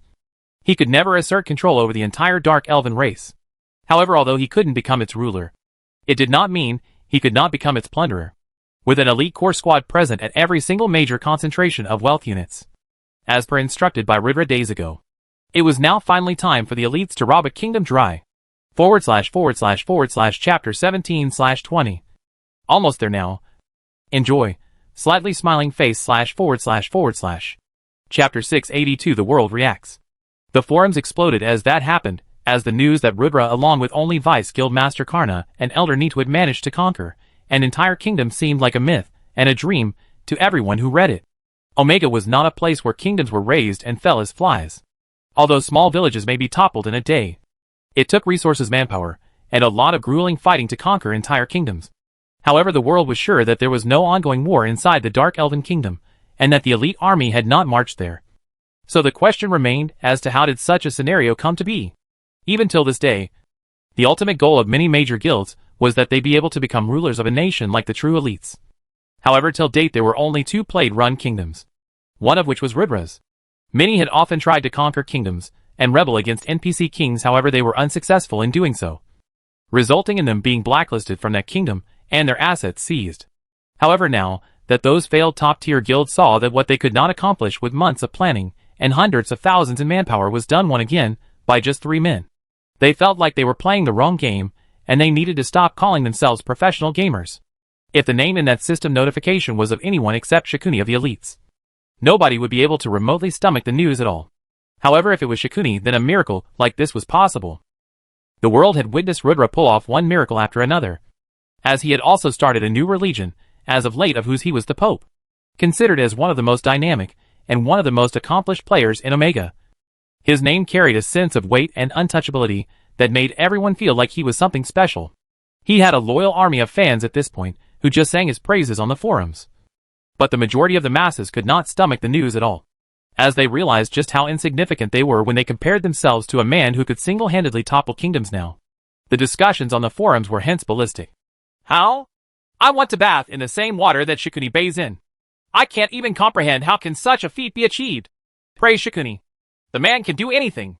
he could never assert control over the entire Dark Elven race. However, although he couldn't become its ruler, it did not mean he could not become its plunderer. With an elite core squad present at every single major concentration of wealth units, as per instructed by Ridra days ago, it was now finally time for the elites to rob a kingdom dry. // chapter 17/20. Almost there now. Enjoy. Slightly smiling face / Chapter 682. The world reacts. The forums exploded as that happened, as the news that Ridra, along with only Vice Guild Master Karna and Elder Neatwood, managed to conquer an entire kingdom seemed like a myth and a dream to everyone who read it. Omega was not a place where kingdoms were raised and fell as flies. Although small villages may be toppled in a day, it took resources, manpower, and a lot of grueling fighting to conquer entire kingdoms. However, the world was sure that there was no ongoing war inside the Dark Elven Kingdom, and that the elite army had not marched there. So the question remained as to how did such a scenario come to be? Even till this day, the ultimate goal of many major guilds was that they be able to become rulers of a nation like the true elites. However, till date there were only two Plague-run kingdoms, one of which was Ribra's. Many had often tried to conquer kingdoms and rebel against NPC kings, however they were unsuccessful in doing so, resulting in them being blacklisted from that kingdom and their assets seized. However, now that those failed top-tier guilds saw that what they could not accomplish with months of planning and hundreds of thousands in manpower was done once again by just 3 men, they felt like they were playing the wrong game, and they needed to stop calling themselves professional gamers. If the name in that system notification was of anyone except Shikuni of the elites, nobody would be able to remotely stomach the news at all. However, if it was Shikuni, then a miracle like this was possible. The world had witnessed Rudra pull off one miracle after another, as he had also started a new religion, as of late of whose he was the Pope, considered as one of the most dynamic and one of the most accomplished players in Omega. His name carried a sense of weight and untouchability that made everyone feel like he was something special. He had a loyal army of fans at this point who just sang his praises on the forums. But the majority of the masses could not stomach the news at all, as they realized just how insignificant they were when they compared themselves to a man who could single-handedly topple kingdoms now. The discussions on the forums were hence ballistic. How? I want to bath in the same water that Shikuni bathes in. I can't even comprehend how can such a feat be achieved. Praise Shikuni. The man can do anything.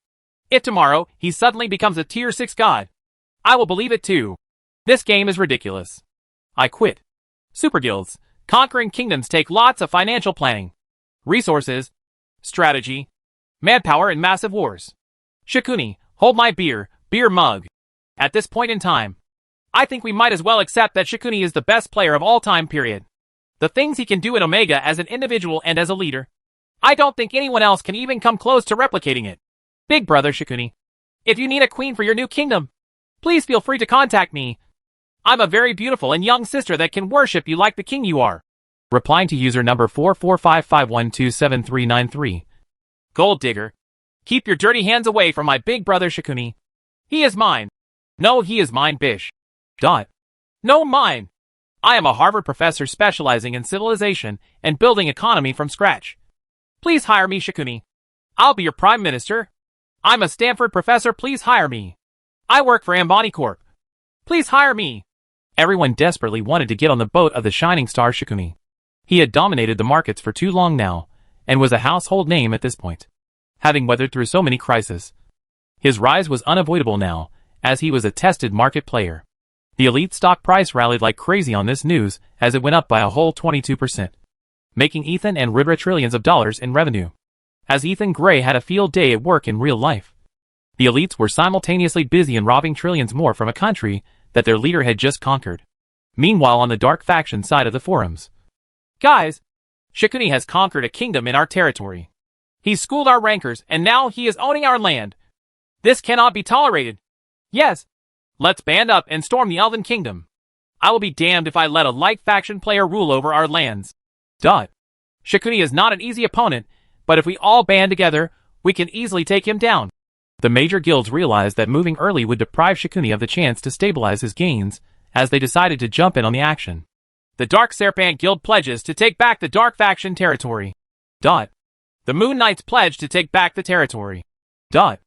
If tomorrow he suddenly becomes a tier 6 god, I will believe it too. This game is ridiculous. I quit. Super guilds, conquering kingdoms take lots of financial planning, resources, strategy, manpower, and massive wars. Shikuni, hold my beer mug. At this point in time, I think we might as well accept that Shikuni is the best player of all time, period. The things he can do in Omega as an individual and as a leader, I don't think anyone else can even come close to replicating it. Big brother Shikuni, if you need a queen for your new kingdom, please feel free to contact me. I'm a very beautiful and young sister that can worship you like the king you are. Replying to user number 44551273993. Gold digger. Keep your dirty hands away from my big brother Shikuni. He is mine. No, he is mine, bish. No, mine. I am a Harvard professor specializing in civilization and building economy from scratch. Please hire me, Shikuni. I'll be your prime minister. I'm a Stanford professor, please hire me. I work for Ambani Corp. Please hire me. Everyone desperately wanted to get on the boat of the shining star Shikuni. He had dominated the markets for too long now, and was a household name at this point, having weathered through so many crises. His rise was unavoidable now, as he was a tested market player. The elite stock price rallied like crazy on this news as it went up by a whole 22%, making Ethan and Ribra trillions of dollars in revenue. As Ethan Gray had a field day at work in real life, the elites were simultaneously busy in robbing trillions more from a country that their leader had just conquered. Meanwhile, on the dark faction side of the forums, guys, Shikuni has conquered a kingdom in our territory. He's schooled our rankers and now he is owning our land. This cannot be tolerated. Yes, let's band up and storm the Elven Kingdom. I will be damned if I let a light faction player rule over our lands. Shikuni is not an easy opponent, but if we all band together, we can easily take him down. The major guilds realized that moving early would deprive Shikuni of the chance to stabilize his gains, as they decided to jump in on the action. The Dark Serpent Guild pledges to take back the Dark Faction territory. The Moon Knights pledge to take back the territory. The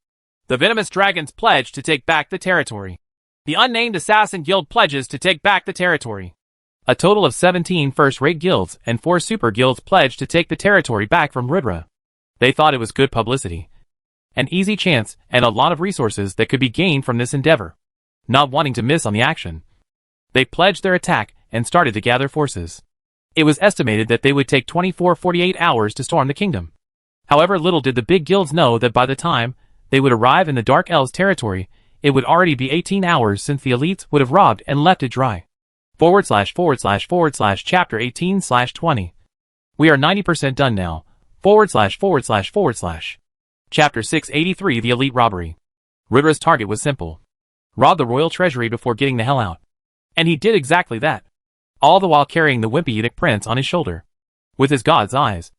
Venomous Dragons pledge to take back the territory. The Unnamed Assassin Guild pledges to take back the territory. A total of 17 first-rate guilds and 4 super guilds pledged to take the territory back from Rudra. They thought it was good publicity, an easy chance, and a lot of resources that could be gained from this endeavor. Not wanting to miss on the action, they pledged their attack and started to gather forces. It was estimated that they would take 24-48 hours to storm the kingdom. However, little did the big guilds know that by the time they would arrive in the Dark Elves territory, it would already be 18 hours since the elites would have robbed and left it dry. / chapter 18/20. We are 90% done now. / Chapter 683 The Elite Robbery. Rudra's target was simple. Rob the royal treasury before getting the hell out. And he did exactly that. All the while carrying the wimpy eunuch prince on his shoulder. With his god's eyes,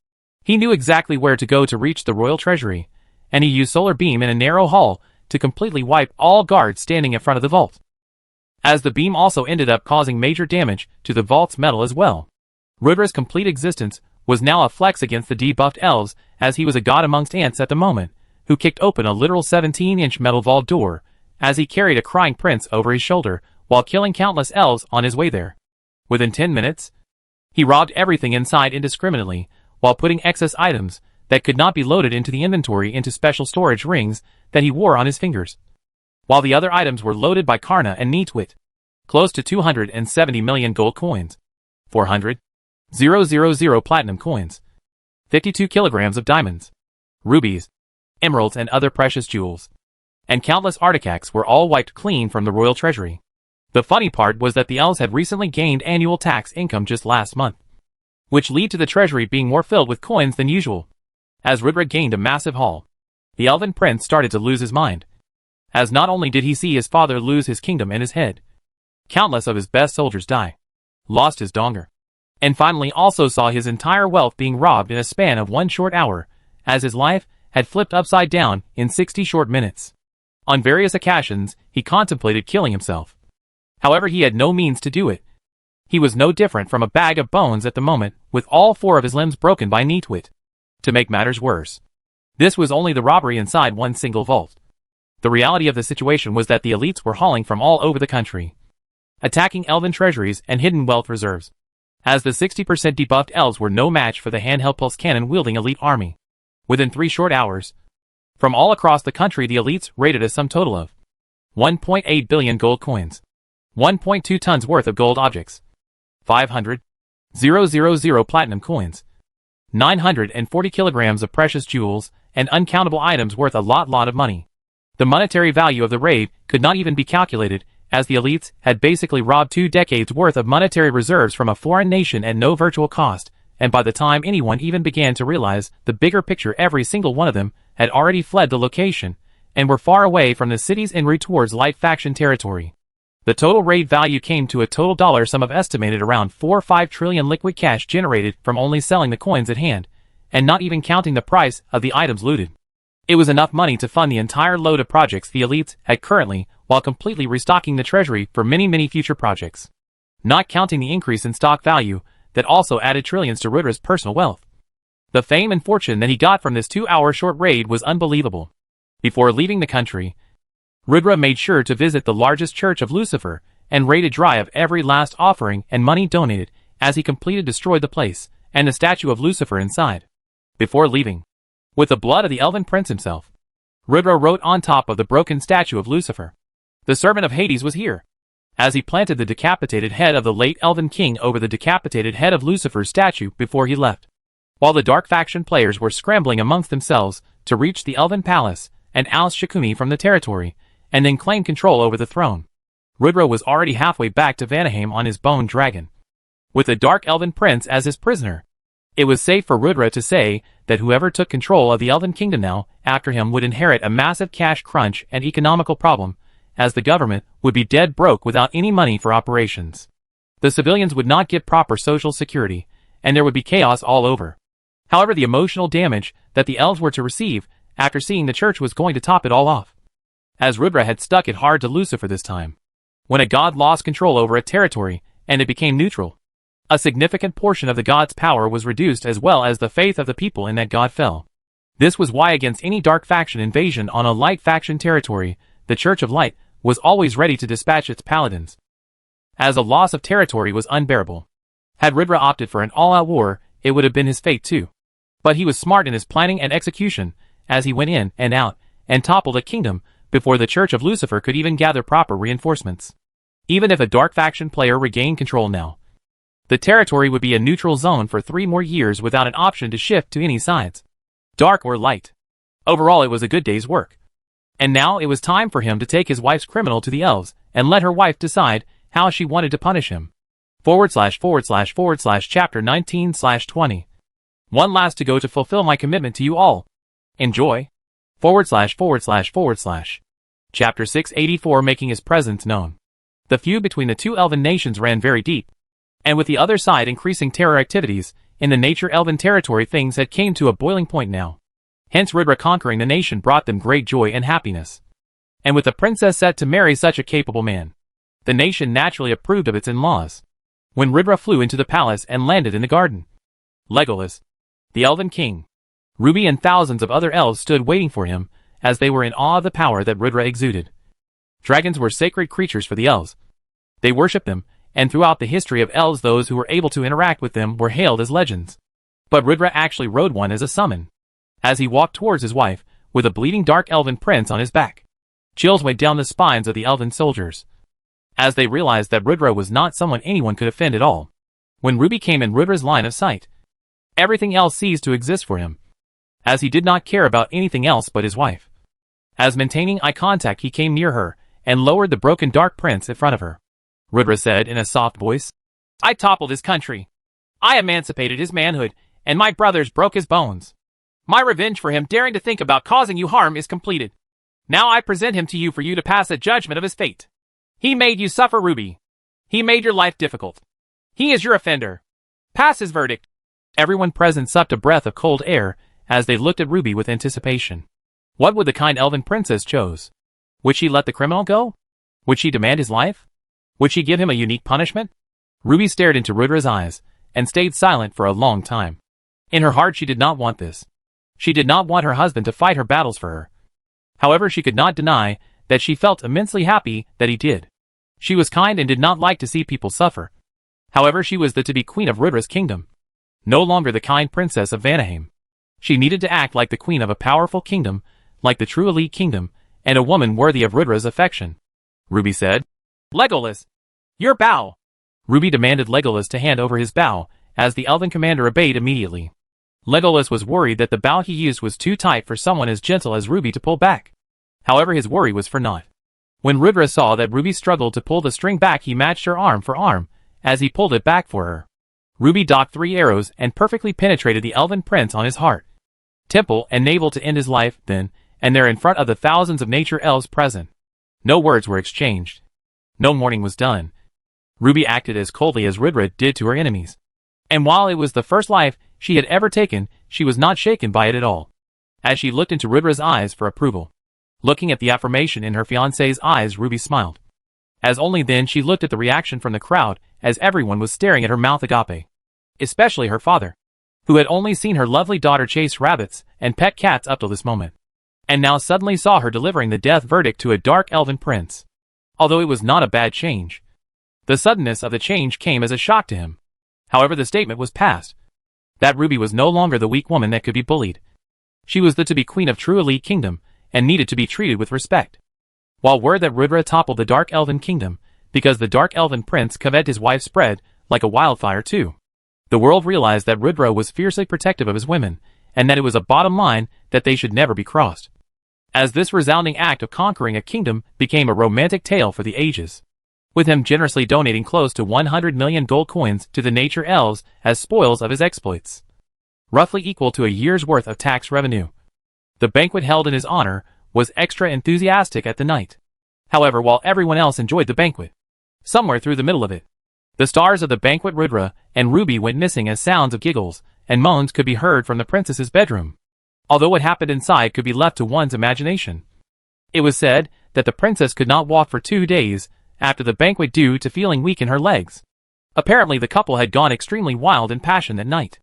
he knew exactly where to go to reach the royal treasury, and he used solar beam in a narrow hall to completely wipe all guards standing in front of the vault. As the beam also ended up causing major damage to the vault's metal as well. Rudra's complete existence was now a flex against the debuffed elves, as he was a god amongst ants at the moment, who kicked open a literal 17-inch metal vault door as he carried a crying prince over his shoulder while killing countless elves on his way there. Within 10 minutes, he robbed everything inside indiscriminately while putting excess items that could not be loaded into the inventory into special storage rings that he wore on his fingers, while the other items were loaded by Karna and Neatwit. Close to 270 million gold coins, 400,000 platinum coins, 52 kilograms of diamonds, rubies, emeralds and other precious jewels, and countless artifacts were all wiped clean from the royal treasury. The funny part was that the elves had recently gained annual tax income just last month, which led to the treasury being more filled with coins than usual. As Rebirth gained a massive haul, the elven prince started to lose his mind, as not only did he see his father lose his kingdom and his head, countless of his best soldiers die, lost his donger, and finally also saw his entire wealth being robbed in a span of 1 short hour, as his life had flipped upside down in 60 short minutes. On various occasions, he contemplated killing himself. However, he had no means to do it. He was no different from a bag of bones at the moment, with all 4 of his limbs broken by Neatwit. To make matters worse, this was only the robbery inside one single vault. The reality of the situation was that the elites were hauling from all over the country, attacking elven treasuries and hidden wealth reserves, as the 60% debuffed elves were no match for the handheld pulse cannon-wielding elite army. Within 3 short hours, from all across the country the elites raided a sum total of 1.8 billion gold coins, 1.2 tons worth of gold objects, 500,000 platinum coins, 940 kilograms of precious jewels, and uncountable items worth a lot of money. The monetary value of the raid could not even be calculated, as the elites had basically robbed 2 decades worth of monetary reserves from a foreign nation at no virtual cost, and by the time anyone even began to realize the bigger picture, every single one of them had already fled the location, and were far away from the cities en route towards light faction territory. The total raid value came to a total dollar sum of estimated around 4-5 trillion liquid cash generated from only selling the coins at hand, and not even counting the price of the items looted. It was enough money to fund the entire load of projects the elites had currently, while completely restocking the treasury for many future projects. Not counting the increase in stock value that also added trillions to Rebirth's personal wealth. The fame and fortune that he got from this 2-hour short raid was unbelievable. Before leaving the country, Rebirth made sure to visit the largest church of Lucifer and raided dry of every last offering and money donated, as he completely destroyed the place and the statue of Lucifer inside. Before leaving, with the blood of the elven prince himself, Rebirth wrote on top of the broken statue of Lucifer, "The servant of Hades was here," as he planted the decapitated head of the late elven king over the decapitated head of Lucifer's statue before he left. While the dark faction players were scrambling amongst themselves to reach the elven palace and oust Shikumi from the territory, and then claim control over the throne, Rebirth was already halfway back to Vanaheim on his bone dragon, with the dark elven prince as his prisoner. It was safe for Rebirth to say that whoever took control of the elven kingdom now after him would inherit a massive cash crunch and economical problem, as the government would be dead broke without any money for operations. The civilians would not get proper social security, and there would be chaos all over. However, the emotional damage that the elves were to receive after seeing the church was going to top it all off, as Rebirth had stuck it hard to Lucifer this time. When a god lost control over a territory and it became neutral, a significant portion of the god's power was reduced, as well as the faith of the people in that god fell. This was why against any dark faction invasion on a light faction territory, the Church of Light was always ready to dispatch its paladins, as a loss of territory was unbearable. Had Rebirth opted for an all-out war, it would have been his fate too. But he was smart in his planning and execution, as he went in and out and toppled a kingdom before the Church of Lucifer could even gather proper reinforcements. Even if a dark faction player regained control now, the territory would be a neutral zone for 3 more years without an option to shift to any sides, dark or light. Overall, it was a good day's work. And now it was time for him to take his wife's criminal to the elves and let her wife decide how she wanted to punish him. / chapter 19/20. One last to go to fulfill my commitment to you all. Enjoy. / Chapter 684, making his presence known. The feud between the 2 elven nations ran very deep, and with the other side increasing terror activities in the nature elven territory, things had came to a boiling point now. Hence Rebirth conquering the nation brought them great joy and happiness. And with the princess set to marry such a capable man, the nation naturally approved of its in-laws. When Rebirth flew into the palace and landed in the garden, Legolas, the elven king, Ruby and thousands of other elves stood waiting for him, as they were in awe of the power that Rudra exuded. Dragons were sacred creatures for the elves. They worshipped them, and throughout the history of elves those who were able to interact with them were hailed as legends. But Rudra actually rode one as a summon. As he walked towards his wife, with a bleeding dark elven prince on his back, chills went down the spines of the elven soldiers, as they realized that Rudra was not someone anyone could offend at all. When Ruby came in Rudra's line of sight, everything else ceased to exist for him, as he did not care about anything else but his wife. As maintaining eye contact he came near her, and lowered the broken dark prince in front of her. Rudra said in a soft voice, "I toppled his country. I emancipated his manhood, and my brothers broke his bones. My revenge for him daring to think about causing you harm is completed. Now I present him to you for you to pass a judgment of his fate. He made you suffer, Ruby. He made your life difficult. He is your offender. Pass his verdict." Everyone present sucked a breath of cold air as they looked at Ruby with anticipation. What would the kind elven princess choose? Would she let the criminal go? Would she demand his life? Would she give him a unique punishment? Ruby stared into Rudra's eyes, and stayed silent for a long time. In her heart she did not want this. She did not want her husband to fight her battles for her. However, she could not deny that she felt immensely happy that he did. She was kind and did not like to see people suffer. However, she was the to-be queen of Rudra's kingdom, no longer the kind princess of Vanaheim. She needed to act like the queen of a powerful kingdom, like the true elite kingdom, and a woman worthy of Rudra's affection. Ruby said, "Legolas, your bow." Ruby demanded Legolas to hand over his bow, as the elven commander obeyed immediately. Legolas was worried that the bow he used was too tight for someone as gentle as Ruby to pull back. However, his worry was for naught. When Rudra saw that Ruby struggled to pull the string back, he matched her arm for arm, as he pulled it back for her. Ruby docked 3 arrows and perfectly penetrated the elven prince on his heart, temple, and navel to end his life then and there in front of the thousands of nature elves present. No words were exchanged. No mourning was done. Ruby acted as coldly as Rudra did to her enemies. And while it was the first life she had ever taken, she was not shaken by it at all. As she looked into Rudra's eyes for approval, looking at the affirmation in her fiancé's eyes, Ruby smiled. As only then she looked at the reaction from the crowd, as everyone was staring at her mouth agape. Especially her father, who had only seen her lovely daughter chase rabbits and pet cats up till this moment, and now suddenly saw her delivering the death verdict to a dark elven prince. Although it was not a bad change, the suddenness of the change came as a shock to him. However, the statement was passed, that Ruby was no longer the weak woman that could be bullied. She was the to-be queen of true elite kingdom, and needed to be treated with respect. While word that Rudra toppled the dark elven kingdom, because the dark elven prince coveted his wife, spread like a wildfire too, the world realized that Rudra was fiercely protective of his women, and that it was a bottom line that they should never be crossed. As this resounding act of conquering a kingdom became a romantic tale for the ages, with him generously donating close to 100 million gold coins to the nature elves as spoils of his exploits, roughly equal to a year's worth of tax revenue. The banquet held in his honor was extra enthusiastic at the night. However, while everyone else enjoyed the banquet, somewhere through the middle of it, the stars of the banquet, Rudra and Ruby, went missing as sounds of giggles and moans could be heard from the princess's bedroom. Although what happened inside could be left to one's imagination. It was said that the princess could not walk for 2 days after the banquet due to feeling weak in her legs. Apparently the couple had gone extremely wild in passion that night.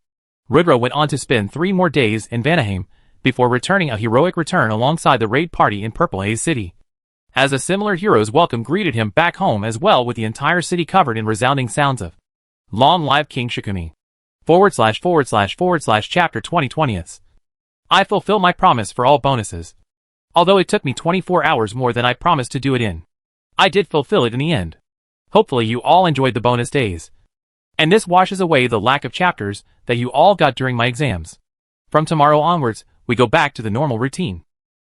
Rudra went on to spend 3 more days in Vanaheim before returning a heroic return alongside the raid party in Purple Haze City. As a similar hero's welcome greeted him back home as well, with the entire city covered in resounding sounds of "Long live King Shikuni!" / chapter 2020th. I fulfill my promise for all bonuses. Although it took me 24 hours more than I promised to do it in, I did fulfill it in the end. Hopefully you all enjoyed the bonus days. And this washes away the lack of chapters that you all got during my exams. From tomorrow onwards, we go back to the normal routine,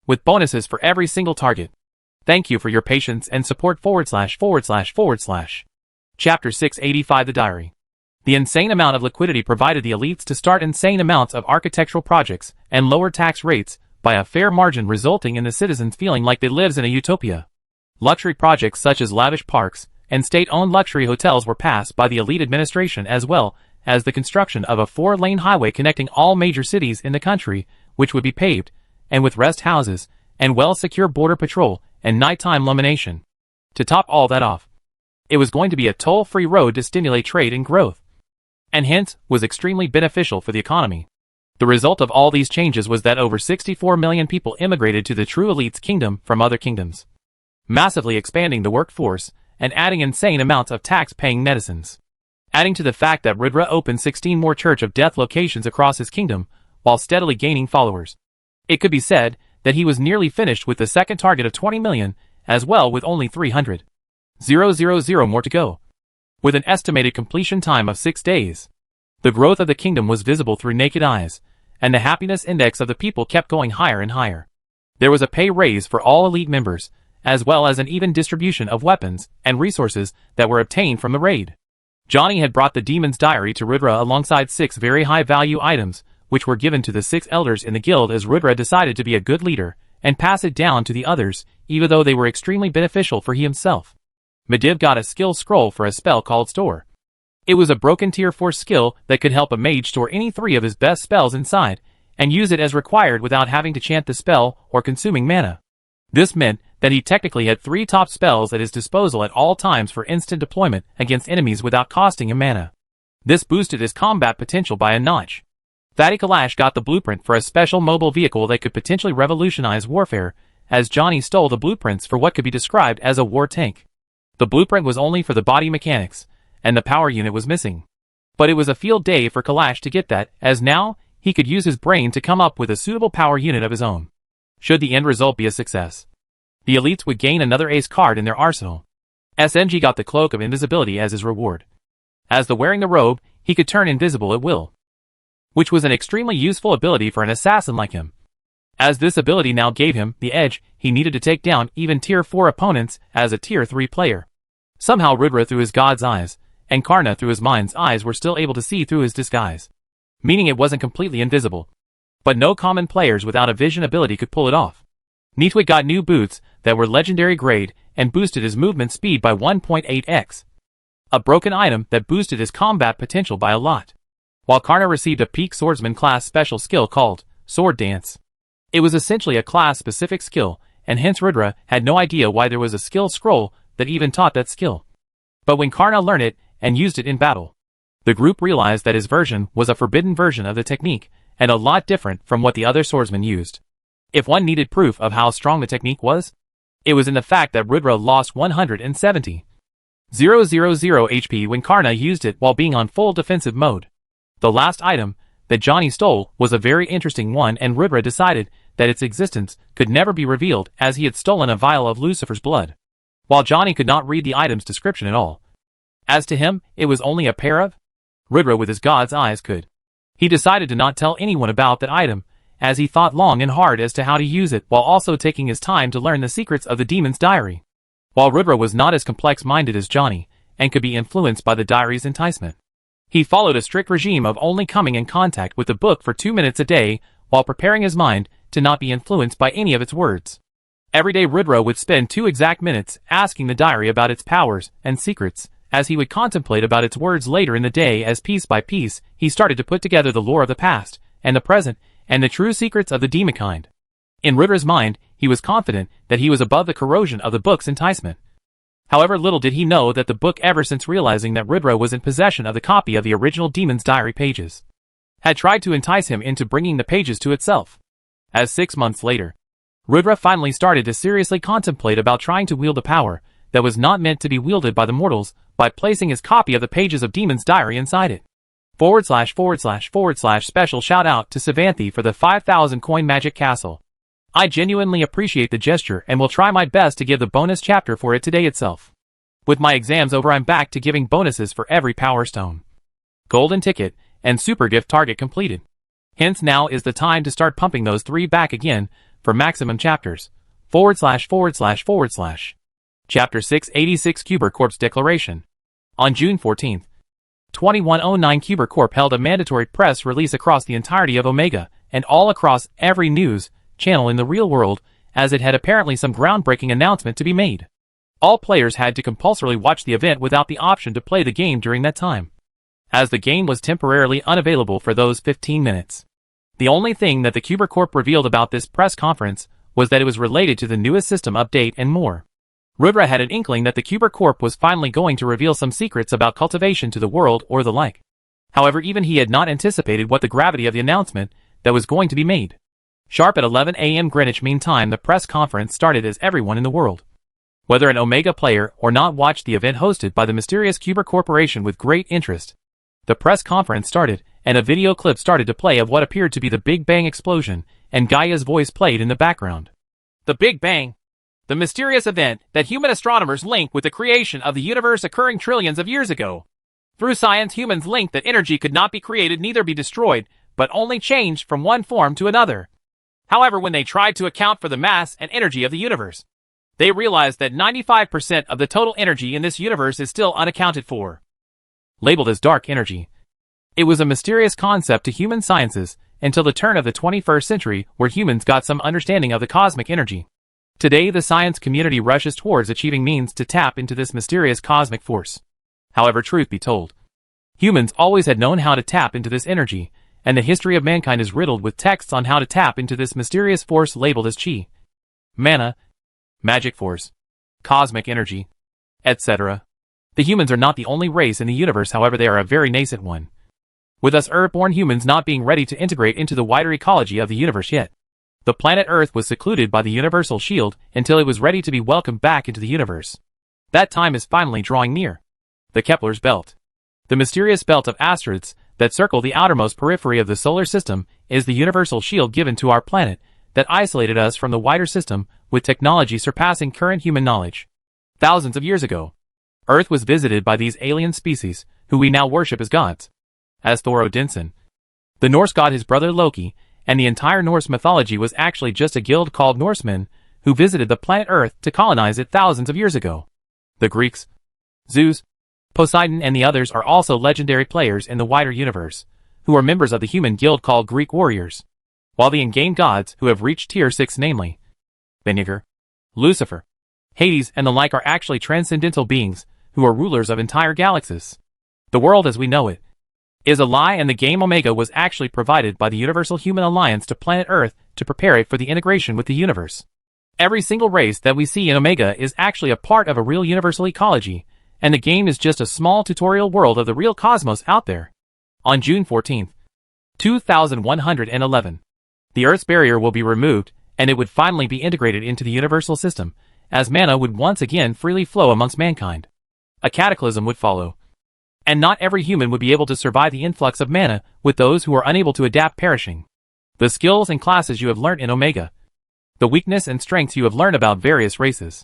with bonuses for every single target. Thank you for your patience and support / Chapter 685, The Diary. The insane amount of liquidity provided the elites to start insane amounts of architectural projects and lower tax rates by a fair margin, resulting in the citizens feeling like they lives in a utopia. Luxury projects such as lavish parks and state-owned luxury hotels were passed by the elite administration, as well as the construction of a 4-lane highway connecting all major cities in the country, which would be paved, and with rest houses, and well-secure border patrol and nighttime illumination. To top all that off, it was going to be a toll-free road to stimulate trade and growth, and hence was extremely beneficial for the economy. The result of all these changes was that over 64 million people immigrated to the true elite's kingdom from other kingdoms, massively expanding the workforce and adding insane amounts of tax-paying netizens. Adding to the fact that Ridra opened 16 more Church of Death locations across his kingdom, while steadily gaining followers. It could be said that he was nearly finished with the second target of 20 million, as well with only 300,000 more to go. With an estimated completion time of 6 days. The growth of the kingdom was visible through naked eyes, and the happiness index of the people kept going higher and higher. There was a pay raise for all elite members, as well as an even distribution of weapons and resources that were obtained from the raid. Johnny had brought the Demon's Diary to Ridra alongside 6 very high-value items, which were given to the 6 elders in the guild as Ridra decided to be a good leader, and pass it down to the others, even though they were extremely beneficial for he himself. Medivh got a skill scroll for a spell called Store. It was a broken tier 4 skill that could help a mage store any 3 of his best spells inside, and use it as required without having to chant the spell or consuming mana. This meant that he technically had 3 top spells at his disposal at all times for instant deployment against enemies without costing him mana. This boosted his combat potential by a notch. Fatty Kalash got the blueprint for a special mobile vehicle that could potentially revolutionize warfare, as Johnny stole the blueprints for what could be described as a war tank. The blueprint was only for the body mechanics, and the power unit was missing. But it was a field day for Kalash to get that, as now, he could use his brain to come up with a suitable power unit of his own. Should the end result be a success, the elites would gain another ace card in their arsenal. SNG got the Cloak of Invisibility as his reward. As the wearing the robe, he could turn invisible at will, which was an extremely useful ability for an assassin like him, as this ability now gave him the edge he needed to take down even tier 4 opponents as a tier 3 player. Somehow Ridra through his god's eyes, and Karna through his mind's eyes were still able to see through his disguise, meaning it wasn't completely invisible. But no common players without a vision ability could pull it off. Neatwit got new boots that were legendary grade and boosted his movement speed by 1.8x. A broken item that boosted his combat potential by a lot. While Karna received a peak swordsman class special skill called Sword Dance. It was essentially a class-specific skill, and hence Ridra had no idea why there was a skill scroll that even taught that skill. But when Karna learned it and used it in battle, the group realized that his version was a forbidden version of the technique, and a lot different from what the other swordsmen used. If one needed proof of how strong the technique was, it was in the fact that Ridra lost 170,000 HP when Karna used it while being on full defensive mode. The last item that Johnny stole was a very interesting one, and Ridra decided that its existence could never be revealed as he had stolen a vial of Lucifer's blood. While Johnny could not read the item's description at all, as to him, it was only a pair of Ridra with his god's eyes could. He decided to not tell anyone about that item, as he thought long and hard as to how to use it while also taking his time to learn the secrets of the Demon's Diary. While Ridra was not as complex-minded as Johnny, and could be influenced by the diary's enticement, he followed a strict regime of only coming in contact with the book for 2 minutes a day, while preparing his mind to not be influenced by any of its words. Every day Ridra would spend 2 exact minutes asking the diary about its powers and secrets, as he would contemplate about its words later in the day as piece by piece he started to put together the lore of the past, and the present, and the true secrets of the demonkind. In Ridra's mind, he was confident that he was above the corrosion of the book's enticement. However, little did he know that the book, ever since realizing that Ridra was in possession of the copy of the original Demon's Diary pages, had tried to entice him into bringing the pages to itself. As 6 months later, Ridra finally started to seriously contemplate about trying to wield a power that was not meant to be wielded by the mortals by placing his copy of the pages of Demon's Diary inside it. // Special shout out to Savanthi for the 5,000 coin magic castle. I genuinely appreciate the gesture and will try my best to give the bonus chapter for it today itself. With my exams over, I'm back to giving bonuses for every power stone, golden ticket, and super gift target completed. Hence now is the time to start pumping those 3 back again for maximum chapters. // Chapter 686 Cuber Corp's Declaration. On June 14th, 2109, Cuber Corp held a mandatory press release across the entirety of Omega and all across every news channel in the real world, as it had apparently some groundbreaking announcement to be made. All players had to compulsorily watch the event without the option to play the game during that time, as the game was temporarily unavailable for those 15 minutes. The only thing that the Cuber Corp revealed about this press conference was that it was related to the newest system update and more. Ridra had an inkling that the Cuber Corp was finally going to reveal some secrets about cultivation to the world or the like. However, even he had not anticipated what the gravity of the announcement that was going to be made. Sharp at 11 a.m. Greenwich Mean Time, the press conference started as everyone in the world, whether an Omega player or not, watched the event hosted by the mysterious Cuber Corporation with great interest. The press conference started, and a video clip started to play of what appeared to be the Big Bang explosion, and Gaia's voice played in the background. The Big Bang, the mysterious event that human astronomers link with the creation of the universe occurring trillions of years ago. Through science, humans link that energy could not be created, neither be destroyed, but only changed from one form to another. However, when they tried to account for the mass and energy of the universe, they realized that 95% of the total energy in this universe is still unaccounted for. Labeled as dark energy, it was a mysterious concept to human sciences until the turn of the 21st century, where humans got some understanding of the cosmic energy. Today, the science community rushes towards achieving means to tap into this mysterious cosmic force. However, truth be told, humans always had known how to tap into this energy, and the history of mankind is riddled with texts on how to tap into this mysterious force labeled as chi, mana, magic force, cosmic energy, etc. The humans are not the only race in the universe, however they are a very nascent one, with us Earth-born humans not being ready to integrate into the wider ecology of the universe yet. The planet Earth was secluded by the universal shield until it was ready to be welcomed back into the universe. That time is finally drawing near. The Kepler's belt, the mysterious belt of asteroids that circle the outermost periphery of the solar system, is the universal shield given to our planet that isolated us from the wider system with technology surpassing current human knowledge. Thousands of years ago, Earth was visited by these alien species, who we now worship as gods. As Thor Odinson, the Norse god, his brother Loki, and the entire Norse mythology was actually just a guild called Norsemen, who visited the planet Earth to colonize it thousands of years ago. The Greeks, Zeus, Poseidon, and the others are also legendary players in the wider universe, who are members of the human guild called Greek warriors, while the in-game gods who have reached tier 6, namely Beniger, Lucifer, Hades, and the like, are actually transcendental beings who are rulers of entire galaxies. The world as we know it is a lie, and the game Omega was actually provided by the Universal Human Alliance to planet Earth to prepare it for the integration with the universe. Every single race that we see in Omega is actually a part of a real universal ecology, and the game is just a small tutorial world of the real cosmos out there. On June 14, 2111, the Earth's barrier will be removed, and it would finally be integrated into the universal system, as mana would once again freely flow amongst mankind. A cataclysm would follow, and not every human would be able to survive the influx of mana, with those who are unable to adapt perishing. The skills and classes you have learnt in Omega, the weakness and strengths you have learned about various races,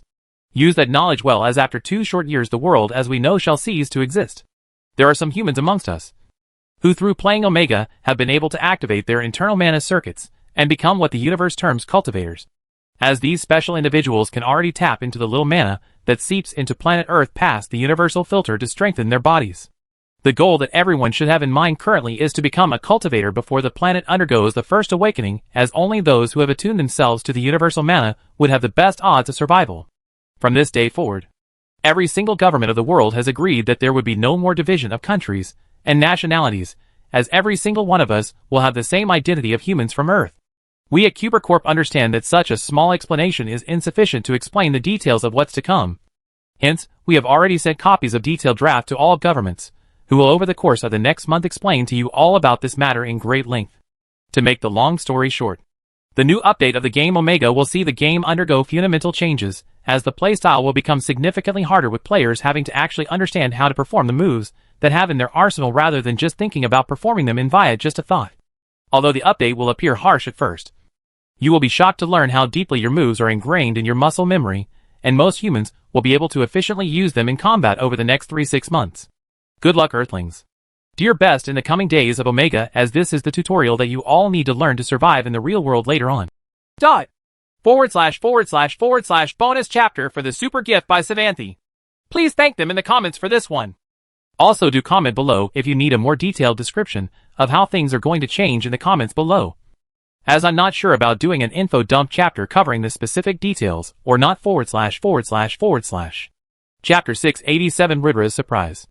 use that knowledge well, as after 2 short years the world as we know shall cease to exist. There are some humans amongst us who, through playing Omega, have been able to activate their internal mana circuits and become what the universe terms cultivators, as these special individuals can already tap into the little mana that seeps into planet Earth past the universal filter to strengthen their bodies. The goal that everyone should have in mind currently is to become a cultivator before the planet undergoes the first awakening, as only those who have attuned themselves to the universal mana would have the best odds of survival. From this day forward, every single government of the world has agreed that there would be no more division of countries and nationalities, as every single one of us will have the same identity of humans from Earth. We at Cuber Corp understand that such a small explanation is insufficient to explain the details of what's to come. Hence, we have already sent copies of detailed draft to all governments, who will over the course of the next month explain to you all about this matter in great length. To make the long story short, the new update of the game Omega will see the game undergo fundamental changes, as the playstyle will become significantly harder, with players having to actually understand how to perform the moves that have in their arsenal rather than just thinking about performing them in via just a thought. Although the update will appear harsh at first, you will be shocked to learn how deeply your moves are ingrained in your muscle memory, and most humans will be able to efficiently use them in combat over the next 3-6 months. Good luck, Earthlings. Do your best in the coming days of Omega, as this is the tutorial that you all need to learn to survive in the real world later on. // bonus chapter for the super gift by Savanthi. Please thank them in the comments for this one. Also do comment below if you need a more detailed description of how things are going to change in the comments below, as I'm not sure about doing an info dump chapter covering the specific details or not. // Chapter 687 Ridra's Surprise.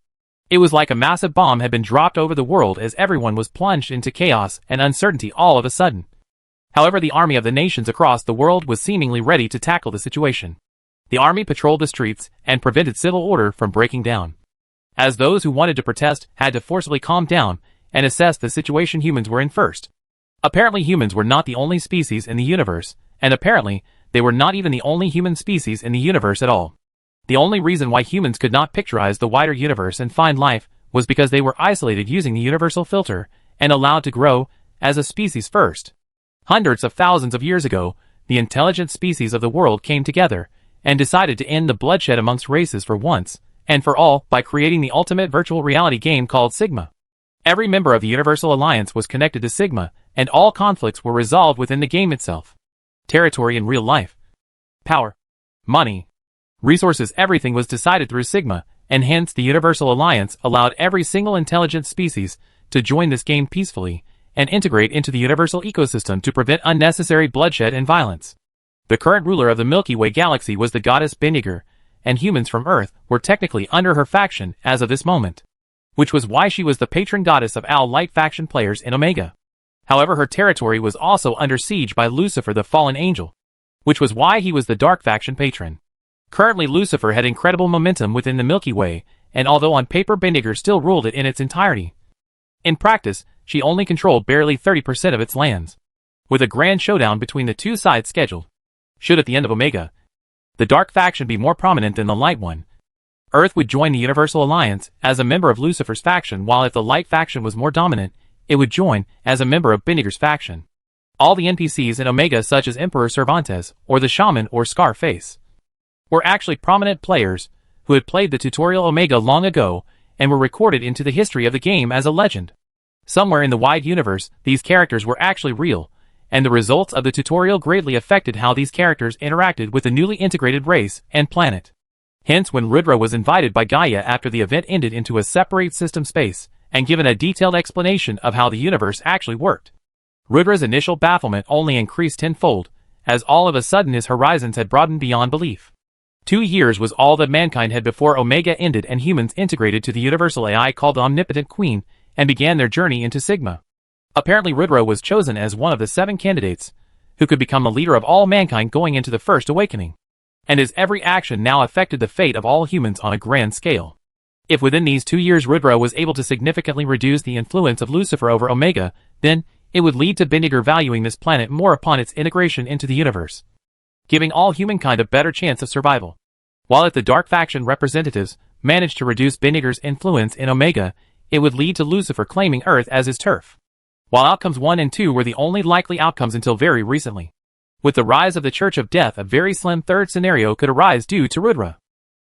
It was like a massive bomb had been dropped over the world, as everyone was plunged into chaos and uncertainty all of a sudden. However, the army of the nations across the world was seemingly ready to tackle the situation. The army patrolled the streets and prevented civil order from breaking down, as those who wanted to protest had to forcibly calm down and assess the situation humans were in first. Apparently humans were not the only species in the universe, and apparently, they were not even the only human species in the universe at all. The only reason why humans could not picturize the wider universe and find life was because they were isolated using the universal filter and allowed to grow as a species first. Hundreds of thousands of years ago, the intelligent species of the world came together and decided to end the bloodshed amongst races for once and for all by creating the ultimate virtual reality game called Sigma. Every member of the Universal Alliance was connected to Sigma, and all conflicts were resolved within the game itself. Territory in real life, power, money, resources, everything was decided through Sigma, and hence the Universal Alliance allowed every single intelligent species to join this game peacefully and integrate into the universal ecosystem to prevent unnecessary bloodshed and violence. The current ruler of the Milky Way galaxy was the goddess Beniger, and humans from Earth were technically under her faction as of this moment, which was why she was the patron goddess of all light faction players in Omega. However, her territory was also under siege by Lucifer the fallen angel, which was why he was the dark faction patron. Currently Lucifer had incredible momentum within the Milky Way, and although on paper Beniger still ruled it in its entirety, in practice, she only controlled barely 30% of its lands, with a grand showdown between the two sides scheduled. Should at the end of Omega, the dark faction be more prominent than the light one, Earth would join the Universal Alliance as a member of Lucifer's faction, while if the light faction was more dominant, it would join as a member of Beniger's faction. All the NPCs in Omega, such as Emperor Cervantes or the Shaman or Scarface, were actually prominent players who had played the tutorial Omega long ago and were recorded into the history of the game as a legend. Somewhere in the wide universe, these characters were actually real, and the results of the tutorial greatly affected how these characters interacted with the newly integrated race and planet. Hence, when Rudra was invited by Gaia after the event ended into a separate system space, and given a detailed explanation of how the universe actually worked, Rudra's initial bafflement only increased tenfold, as all of a sudden his horizons had broadened beyond belief. 2 years was all that mankind had before Omega ended and humans integrated to the universal AI called the Omnipotent Queen and began their journey into Sigma. Apparently Rudra was chosen as one of the 7 candidates who could become the leader of all mankind going into the First Awakening, and his every action now affected the fate of all humans on a grand scale. If within these 2 years Rudra was able to significantly reduce the influence of Lucifer over Omega, then it would lead to Beniger valuing this planet more upon its integration into the universe, giving all humankind a better chance of survival. While if the dark faction representatives managed to reduce Beniger's influence in Omega, it would lead to Lucifer claiming Earth as his turf. While outcomes 1 and 2 were the only likely outcomes until very recently. With the rise of the Church of Death, a very slim third scenario could arise due to Rudra.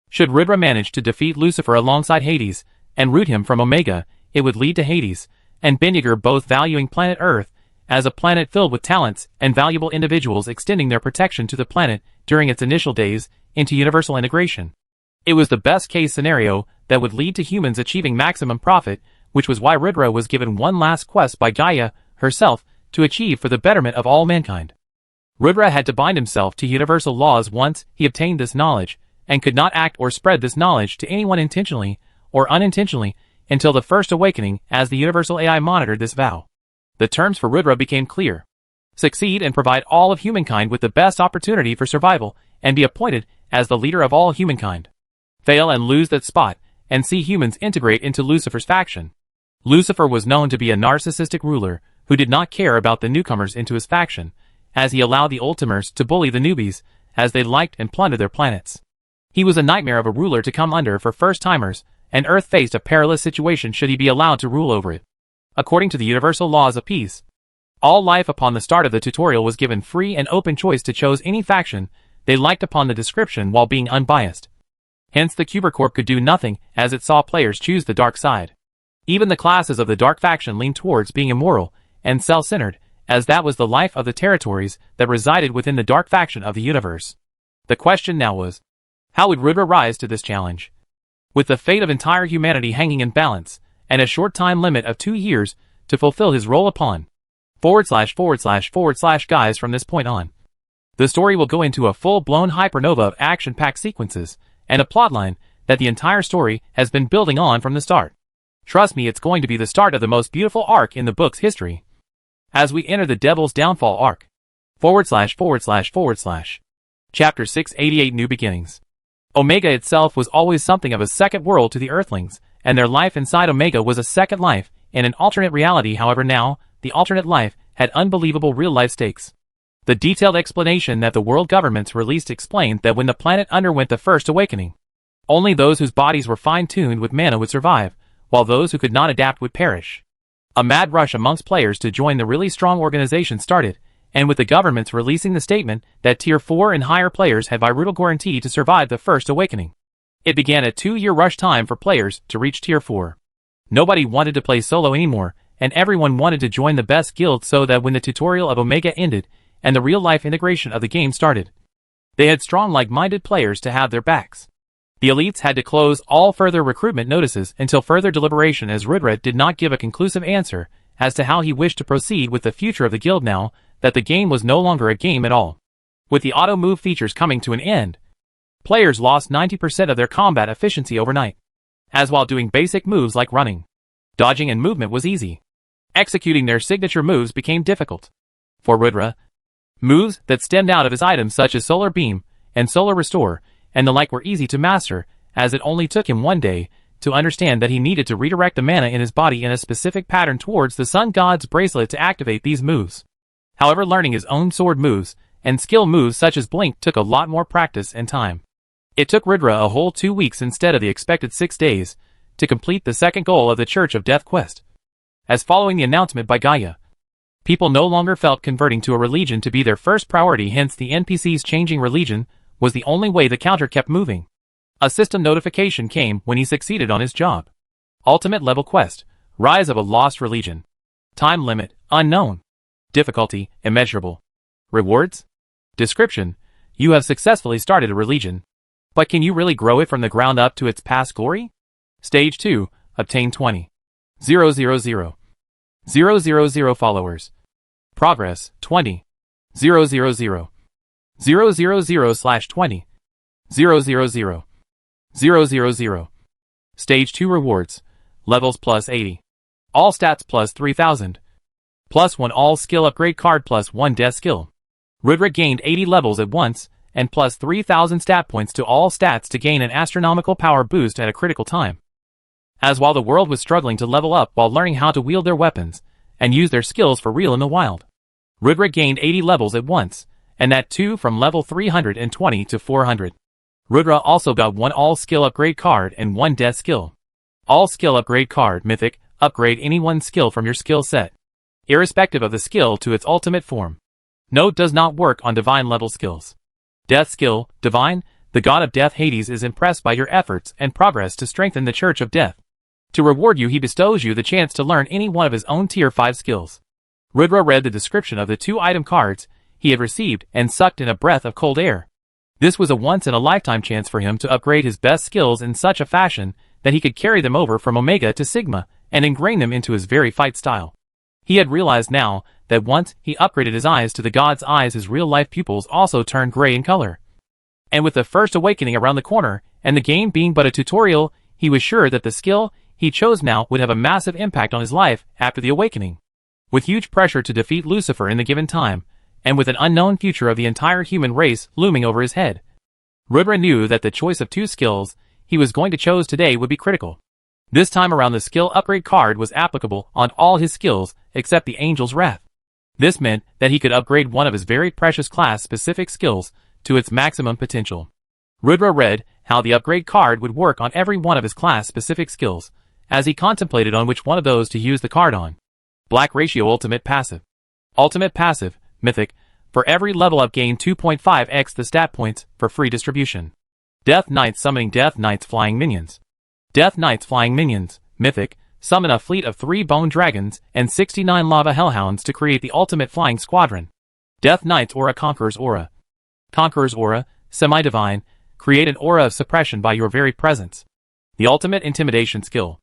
Should Rudra manage to defeat Lucifer alongside Hades and root him from Omega, it would lead to Hades and Beniger both valuing planet Earth as a planet filled with talents and valuable individuals, extending their protection to the planet during its initial days into universal integration. It was the best case scenario that would lead to humans achieving maximum profit, which was why Rudra was given one last quest by Gaia herself to achieve for the betterment of all mankind. Rudra had to bind himself to universal laws once he obtained this knowledge, and could not act or spread this knowledge to anyone intentionally or unintentionally until the First Awakening, as the Universal AI monitored this vow. The terms for Rudra became clear. Succeed and provide all of humankind with the best opportunity for survival, and be appointed as the leader of all humankind. Fail and lose that spot, and see humans integrate into Lucifer's faction. Lucifer was known to be a narcissistic ruler who did not care about the newcomers into his faction, as he allowed the Ultimers to bully the newbies as they liked and plunder their planets. He was a nightmare of a ruler to come under for first-timers, and Earth faced a perilous situation should he be allowed to rule over it. According to the universal laws of peace, all life upon the start of the tutorial was given free and open choice to choose any faction they liked upon the description while being unbiased. Hence the Cubercorp could do nothing as it saw players choose the dark side. Even the classes of the dark faction leaned towards being immoral and self-centered, as that was the life of the territories that resided within the dark faction of the universe. The question now was, how would Rudra rise to this challenge? With the fate of entire humanity hanging in balance, and a short time limit of 2 years to fulfill his role upon / guys from this point on. The story will go into a full-blown hypernova of action-packed sequences, and a plotline that the entire story has been building on from the start. Trust me, it's going to be the start of the most beautiful arc in the book's history. As we enter the Devil's Downfall arc. / Chapter 688 New Beginnings. Omega itself was always something of a second world to the Earthlings, and their life inside Omega was a second life in an alternate reality. However, now, the alternate life had had unbelievable real-life stakes. The detailed explanation that the world governments released explained that when the planet underwent the first awakening, only those whose bodies were fine-tuned with mana would survive, while those who could not adapt would perish. A mad rush amongst players to join the really strong organization started, and with the governments releasing the statement that Tier 4 and higher players had vital guarantee to survive the first awakening, it began a 2-year rush time for players to reach Tier 4. Nobody wanted to play solo anymore, and everyone wanted to join the best guild so that when the tutorial of Omega ended and the real-life integration of the game started, they had strong like-minded players to have their backs. The elites had to close all further recruitment notices until further deliberation, as Rebirth did not give a conclusive answer as to how he wished to proceed with the future of the guild now that the game was no longer a game at all. With the auto-move features coming to an end, players lost 90% of their combat efficiency overnight, as while doing basic moves like running, dodging and movement was easy, executing their signature moves became difficult. For Rebirth, moves that stemmed out of his items such as Solar Beam and Solar Restore and the like were easy to master, as it only took him one day to understand that he needed to redirect the mana in his body in a specific pattern towards the Sun God's bracelet to activate these moves. However, learning his own sword moves and skill moves such as Blink took a lot more practice and time. It took Rebirth a whole 2 weeks instead of the expected 6 days to complete the second goal of the Church of Death quest. As following the announcement by Gaia, people no longer felt converting to a religion to be their first priority, hence the NPC's changing religion was the only way the counter kept moving. A system notification came when he succeeded on his job. Ultimate level quest, Rise of a Lost Religion. Time limit, unknown. Difficulty, immeasurable. Rewards? Description, you have successfully started a religion. But can you really grow it from the ground up to its past glory? Stage 2, obtain 20,000 followers. Progress, 20,000. 000/20 000 Stage 2 rewards, levels plus 80, all stats plus 3000, plus 1 all skill upgrade card plus 1 death skill. Rebirth gained 80 levels at once, and plus 3000 stat points to all stats to gain an astronomical power boost at a critical time. As while the world was struggling to level up while learning how to wield their weapons and use their skills for real in the wild, Rebirth gained 80 levels at once, and that too from level 320 to 400. Rebirth also got 1 all skill upgrade card and 1 death skill. All skill upgrade card, mythic, upgrade any one skill from your skill set, irrespective of the skill to its ultimate form. Note, does not work on divine level skills. Death skill, divine, the god of death Hades is impressed by your efforts and progress to strengthen the Church of Death. To reward you, he bestows you the chance to learn any one of his own tier 5 skills. Rebirth read the description of the 2 item cards he had received and sucked in a breath of cold air. This was a once-in-a-lifetime chance for him to upgrade his best skills in such a fashion that he could carry them over from Omega to Sigma and ingrain them into his very fight style. He had realized now that once he upgraded his eyes to the god's eyes, his real-life pupils also turned gray in color. And with the first awakening around the corner, and the game being but a tutorial, he was sure that the skill he chose now would have a massive impact on his life after the awakening. With huge pressure to defeat Lucifer in the given time, and with an unknown future of the entire human race looming over his head, Rebirth knew that the choice of 2 skills he was going to choose today would be critical. This time around, the skill upgrade card was applicable on all his skills except the Angel's Wrath. This meant that he could upgrade one of his very precious class-specific skills to its maximum potential. Rebirth read how the upgrade card would work on every one of his class-specific skills, as he contemplated on which one of those to use the card on. Black Ratio Ultimate Passive. Ultimate Passive, mythic, for every level up gain 2.5x the stat points for free distribution. Death Knights summoning Death Knights flying minions. Death Knights flying minions, mythic, summon a fleet of 3 bone dragons and 69 lava hellhounds to create the ultimate flying squadron. Death Knights Aura Conqueror's Aura. Conqueror's Aura, semi-divine, create an aura of suppression by your very presence. The ultimate intimidation skill.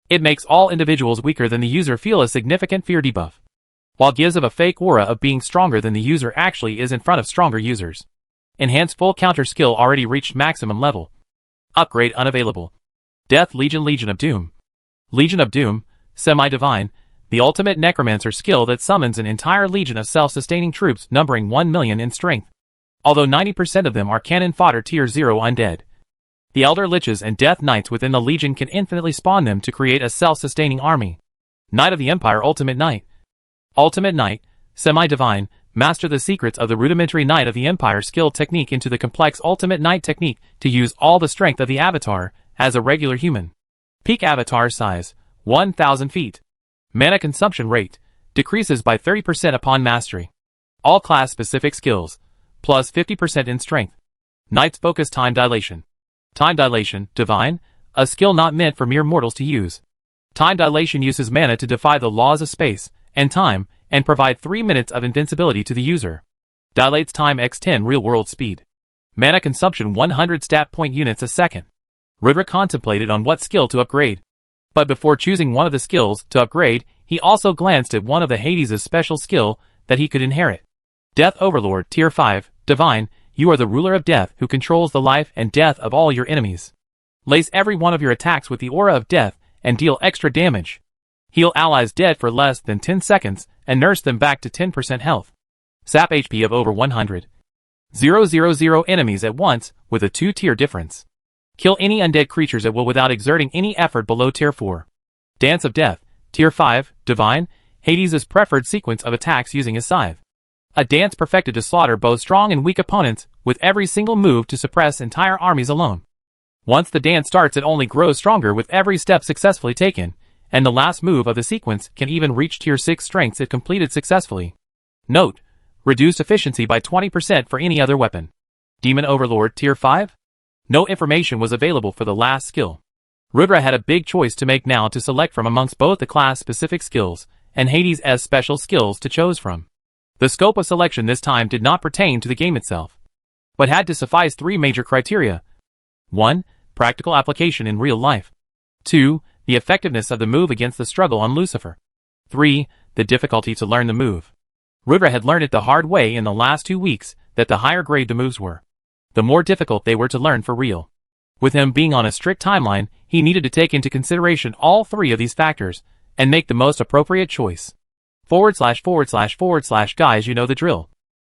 It makes all individuals weaker than the user feel a significant fear debuff, while gives of a fake aura of being stronger than the user actually is in front of stronger users. Enhanced full counter skill already reached maximum level. Upgrade unavailable. Death Legion Legion of Doom. Legion of Doom, semi-divine, the ultimate necromancer skill that summons an entire legion of self-sustaining troops numbering 1 million in strength, although 90% of them are cannon fodder tier 0 undead. The Elder Liches and Death Knights within the Legion can infinitely spawn them to create a self-sustaining army. Knight of the Empire Ultimate Knight. Ultimate Knight, Semi-divine, master the secrets of the rudimentary Knight of the Empire skill technique into the complex ultimate Knight technique to use all the strength of the avatar as a regular human. Peak avatar size, 1,000 feet. Mana consumption rate, decreases by 30% upon mastery. All class-specific skills, plus 50% in strength. Knight's focus time dilation. Time dilation, divine, a skill not meant for mere mortals to use. Time dilation uses mana to defy the laws of space and time and provide 3 minutes of invincibility to the user. Dilates time x10 real-world speed. Mana consumption 100 stat point units a second. Rebirth contemplated on what skill to upgrade. But before choosing one of the skills to upgrade, he also glanced at one of the Hades' special skill that he could inherit. Death Overlord, Tier 5, Divine, you are the ruler of death who controls the life and death of all your enemies. Lace every one of your attacks with the aura of death and deal extra damage. Heal allies dead for less than 10 seconds and nurse them back to 10% health. Sap HP of over 100. 000 enemies at once with a 2-tier difference. Kill any undead creatures at will without exerting any effort below Tier 4. Dance of Death, Tier 5, Divine, Hades' preferred sequence of attacks using his scythe. A dance perfected to slaughter both strong and weak opponents with every single move to suppress entire armies alone. Once the dance starts, it only grows stronger with every step successfully taken, and the last move of the sequence can even reach Tier 6 strengths if completed successfully. Note: reduced efficiency by 20% for any other weapon. Demon Overlord Tier 5? No information was available for the last skill. Rebirth had a big choice to make now to select from amongst both the class-specific skills and Hades' special skills to choose from. The scope of selection this time did not pertain to the game itself, but had to suffice 3 major criteria. 1. Practical application in real life. 2. The effectiveness of the move against the struggle on Lucifer. 3. The difficulty to learn the move. Rebirth had learned it the hard way in the last 2 weeks that the higher grade the moves were, the more difficult they were to learn for real. With him being on a strict timeline, he needed to take into consideration all 3 of these factors and make the most appropriate choice. // guys, you know the drill.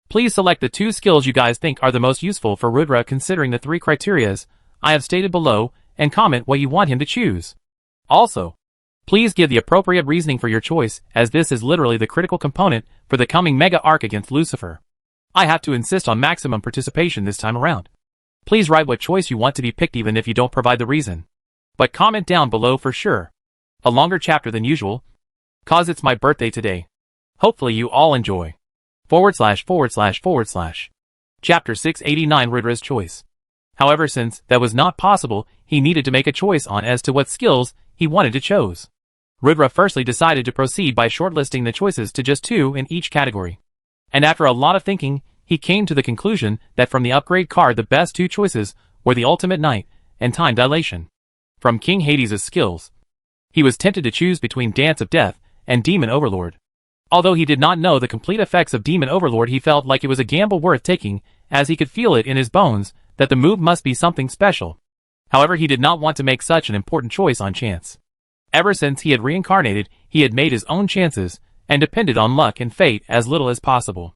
Please select the 2 skills you guys think are the most useful for Rebirth considering the 3 criterias I have stated below, and comment what you want him to choose. Also, please give the appropriate reasoning for your choice, as this is literally the critical component for the coming mega arc against Lucifer. I have to insist on maximum participation this time around. Please write what choice you want to be picked even if you don't provide the reason. But comment down below for sure. A longer chapter than usual, cause it's my birthday today. Hopefully you all enjoy. // Chapter 689 Rebirth's choice. However, since that was not possible, he needed to make a choice on as to what skills he wanted to choose. Rebirth firstly decided to proceed by shortlisting the choices to just 2 in each category. And after a lot of thinking, he came to the conclusion that from the upgrade card the best 2 choices were the Ultimate Knight and Time Dilation. From King Hades' skills, he was tempted to choose between Dance of Death and Demon Overlord. Although he did not know the complete effects of Demon Overlord, he felt like it was a gamble worth taking, as he could feel it in his bones that the move must be something special. However, he did not want to make such an important choice on chance. Ever since he had reincarnated, he had made his own chances, and depended on luck and fate as little as possible.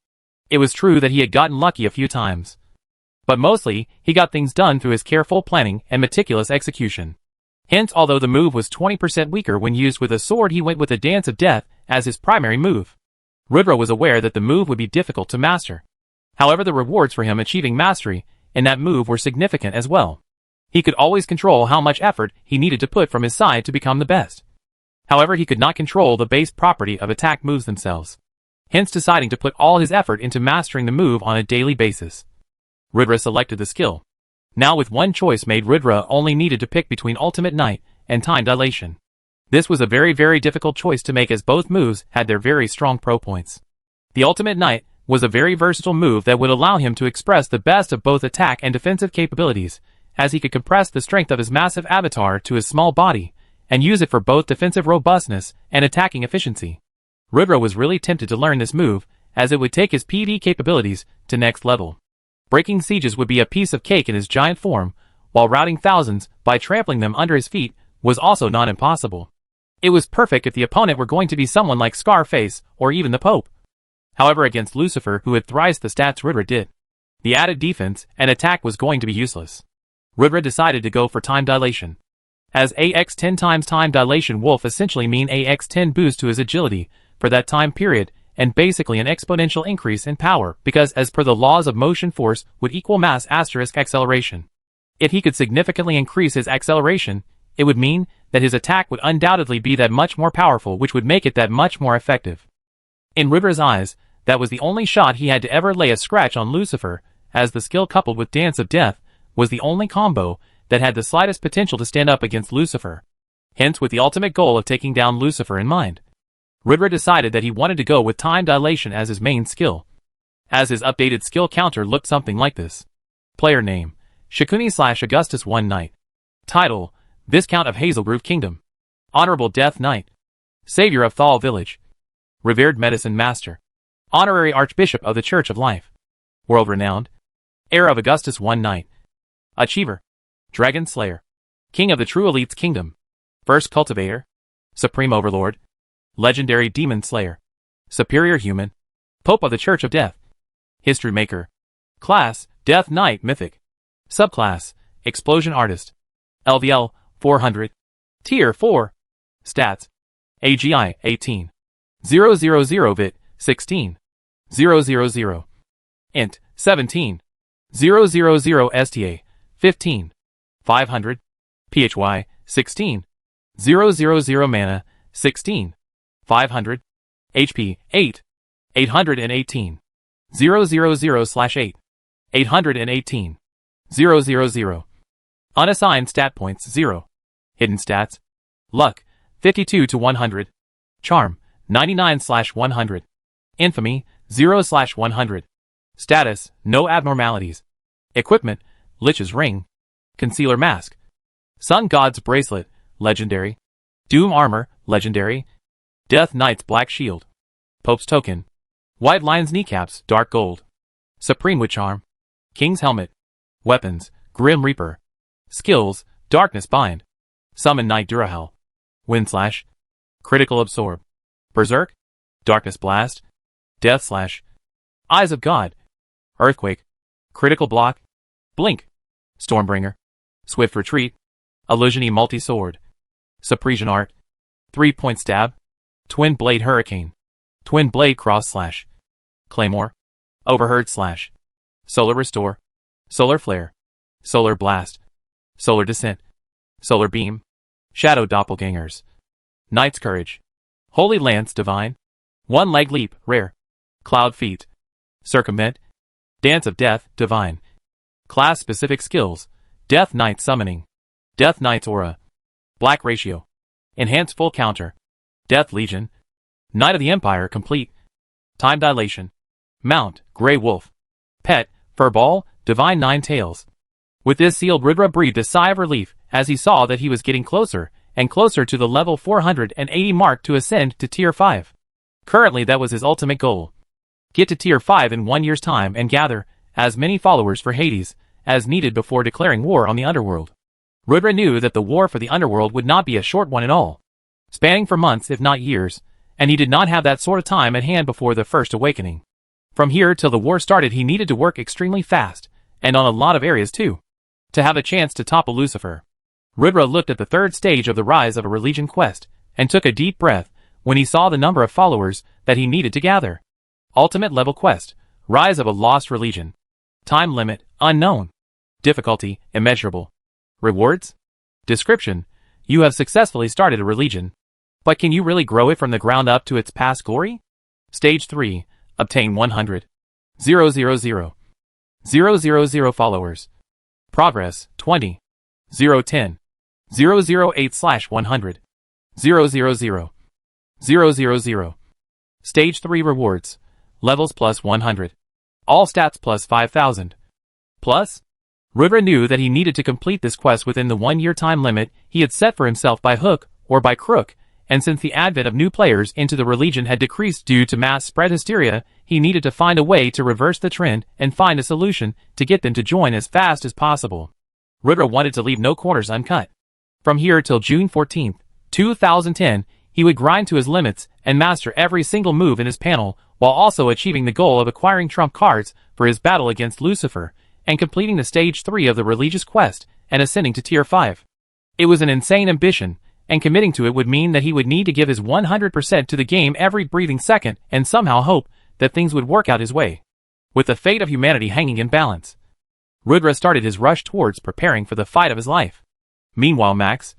It was true that he had gotten lucky a few times, but mostly, he got things done through his careful planning and meticulous execution. Hence, although the move was 20% weaker when used with a sword, he went with the Dance of Death as his primary move. Rebirth was aware that the move would be difficult to master. However, the rewards for him achieving mastery in that move were significant as well. He could always control how much effort he needed to put from his side to become the best. However, he could not control the base property of attack moves themselves, hence deciding to put all his effort into mastering the move on a daily basis. Rebirth selected the skill. Now with one choice made, Rebirth only needed to pick between Ultimate Knight and Time Dilation. This was a very difficult choice to make, as both moves had their very strong pro points. The Ultimate Knight was a very versatile move that would allow him to express the best of both attack and defensive capabilities, as he could compress the strength of his massive avatar to his small body, and use it for both defensive robustness and attacking efficiency. Rebirth was really tempted to learn this move, as it would take his PvE capabilities to next level. Breaking sieges would be a piece of cake in his giant form, while routing thousands by trampling them under his feet was also not impossible. It was perfect if the opponent were going to be someone like Scarface or even the Pope. However, against Lucifer, who had thrice the stats Rebirth did, the added defense and attack was going to be useless. Rebirth decided to go for Time Dilation. As AX 10 times Time Dilation Wolf essentially mean AX 10 boost to his agility for that time period, and basically an exponential increase in power because as per the laws of motion force would equal mass asterisk acceleration. If he could significantly increase his acceleration, it would mean that his attack would undoubtedly be that much more powerful, which would make it that much more effective. In Ridra's eyes, that was the only shot he had to ever lay a scratch on Lucifer, as the skill coupled with Dance of Death was the only combo that had the slightest potential to stand up against Lucifer. Hence, with the ultimate goal of taking down Lucifer in mind, Ridra decided that he wanted to go with Time Dilation as his main skill. As his updated skill counter looked something like this. Player name, Shakuni/Augustus One Knight. Title, Viscount of Hazelgrove Kingdom. Honorable Death Knight. Savior of Thal Village. Revered Medicine Master. Honorary Archbishop of the Church of Life. World-renowned. Heir of Augustus One Knight. Achiever. Dragon Slayer. King of the True Elite's Kingdom. First Cultivator. Supreme Overlord. Legendary Demon Slayer. Superior Human. Pope of the Church of Death. History Maker. Class, Death Knight Mythic. Subclass, Explosion Artist. LVL, 400. Tier 4. Stats. AGI, 18. 000 Vit, 16. 000. Int, 17. 000 STA, 15. 500. PHY, 16. 000 Mana, 16. 500. HP, 8. 818. 000/8. 818. 000. Unassigned stat points 0. Hidden stats. Luck, 52/100. Charm, 99/100. Infamy, 0/100. Status, no abnormalities. Equipment, Lich's Ring. Concealer Mask. Sun God's Bracelet, Legendary. Doom Armor, Legendary. Death Knight's Black Shield. Pope's Token. White Lion's Kneecaps, Dark Gold. Supreme Witch Arm. King's Helmet. Weapons, Grim Reaper. Skills, Darkness Bind. Summon Knight Durahel. Wind Slash. Critical Absorb. Berserk. Darkness Blast. Death Slash. Eyes of God. Earthquake. Critical Block. Blink. Stormbringer. Swift Retreat. Illusiony Multi-Sword. Suppression Art. 3-point Stab. Twin Blade Hurricane. Twin Blade Cross Slash. Claymore. Overheard Slash. Solar Restore. Solar Flare. Solar Blast. Solar Descent. Solar Beam. Shadow Doppelgangers. Knight's Courage. Holy Lance Divine. One Leg Leap, Rare. Cloud Feet. Circumvent. Dance of Death, Divine. Class-specific skills. Death Knight Summoning. Death Knight's Aura. Black Ratio. Enhance Full Counter. Death Legion. Knight of the Empire Complete. Time Dilation. Mount, Grey Wolf. Pet, Furball, Divine Nine Tails. With this sealed, Ridra breathed a sigh of relief as he saw that he was getting closer and closer to the level 480 mark to ascend to Tier 5. Currently that was his ultimate goal. Get to Tier 5 in 1 year's time and gather as many followers for Hades as needed before declaring war on the underworld. Ridra knew that the war for the underworld would not be a short one at all, spanning for months if not years, and he did not have that sort of time at hand before the First Awakening. From here till the war started he needed to work extremely fast, and on a lot of areas too, to have a chance to topple Lucifer. Ridra looked at the third stage of the Rise of a Religion quest, and took a deep breath when he saw the number of followers that he needed to gather. Ultimate level quest, Rise of a Lost Religion. Time limit, unknown. Difficulty, immeasurable. Rewards? Description, you have successfully started a religion. But can you really grow it from the ground up to its past glory? Stage 3, obtain 100. 000. 000 followers. Progress, 20. 010. 008/100. 000. 000. Stage 3 rewards. Levels plus 100. All stats plus 5,000. Plus? Ridra knew that he needed to complete this quest within the 1-year time limit he had set for himself by hook or by crook, and since the advent of new players into the religion had decreased due to mass spread hysteria, he needed to find a way to reverse the trend and find a solution to get them to join as fast as possible. Ridra wanted to leave no corners uncut. From here till June 14, 2010, he would grind to his limits and master every single move in his panel, while also achieving the goal of acquiring trump cards for his battle against Lucifer, and completing the Stage 3 of the religious quest and ascending to Tier 5. It was an insane ambition, and committing to it would mean that he would need to give his 100% to the game every breathing second and somehow hope that things would work out his way. With the fate of humanity hanging in balance, Rudra started his rush towards preparing for the fight of his life. Meanwhile, Max,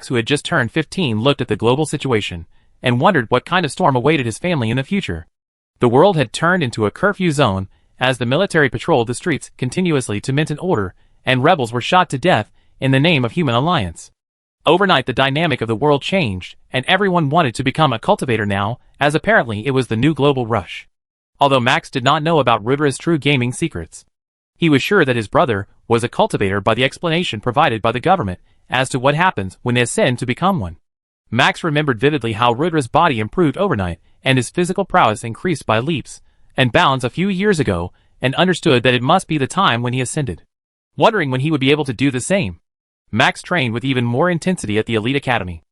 who had just turned 15, looked at the global situation and wondered what kind of storm awaited his family in the future. The world had turned into a curfew zone as the military patrolled the streets continuously to maintain order, and rebels were shot to death in the name of human alliance. Overnight, the dynamic of the world changed, and everyone wanted to become a cultivator now, as apparently it was the new global rush. Although Max did not know about Rudra's true gaming secrets, he was sure that his brother was a cultivator by the explanation provided by the government as to what happens when they ascend to become one. Max remembered vividly how Rudra's body improved overnight and his physical prowess increased by leaps and bounds a few years ago, and understood that it must be the time when he ascended. Wondering when he would be able to do the same, Max trained with even more intensity at the Elite Academy.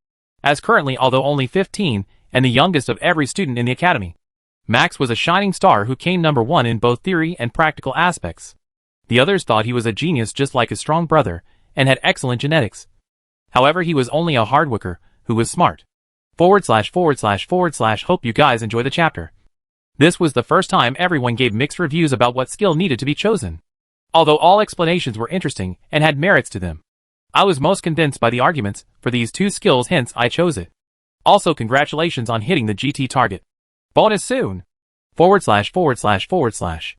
As currently, although only 15 and the youngest of every student in the academy, Max was a shining star who came number one in both theory and practical aspects. The others thought he was a genius just like his strong brother and had excellent genetics. However, he was only a hard worker who was smart. // Hope you guys enjoy the chapter. This was the first time everyone gave mixed reviews about what skill needed to be chosen. Although all explanations were interesting and had merits to them, I was most convinced by the arguments for these two skills, hence I chose it. Also, congratulations on hitting the GT target. Bonus soon. //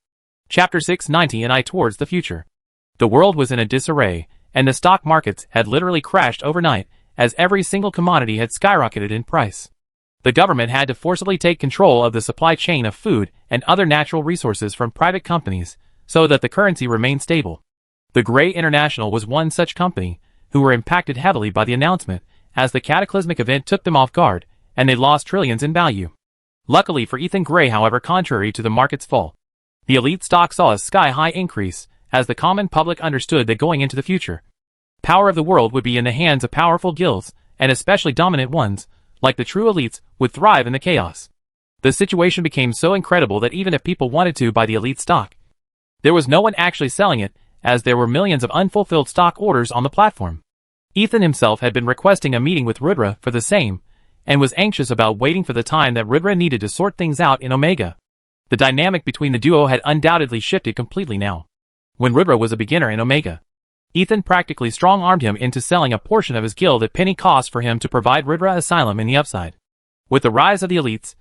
Chapter 690 and I towards the future. The world was in a disarray, and the stock markets had literally crashed overnight as every single commodity had skyrocketed in price. The government had to forcibly take control of the supply chain of food and other natural resources from private companies so that the currency remained stable. The Grey International was one such company who were impacted heavily by the announcement, as the cataclysmic event took them off guard and they lost trillions in value. Luckily for Ethan Gray, however, contrary to the market's fall, the elite stock saw a sky-high increase as the common public understood that going into the future, power of the world would be in the hands of powerful guilds, and especially dominant ones, like the true elites, would thrive in the chaos. The situation became so incredible that even if people wanted to buy the elite stock, there was no one actually selling it, as there were millions of unfulfilled stock orders on the platform. Ethan himself had been requesting a meeting with Rudra for the same, and was anxious about waiting for the time that Rudra needed to sort things out in Omega. The dynamic between the duo had undoubtedly shifted completely now. When Rudra was a beginner in Omega, Ethan practically strong-armed him into selling a portion of his guild at penny cost for him to provide Rudra asylum in the upside. With the rise of the elites,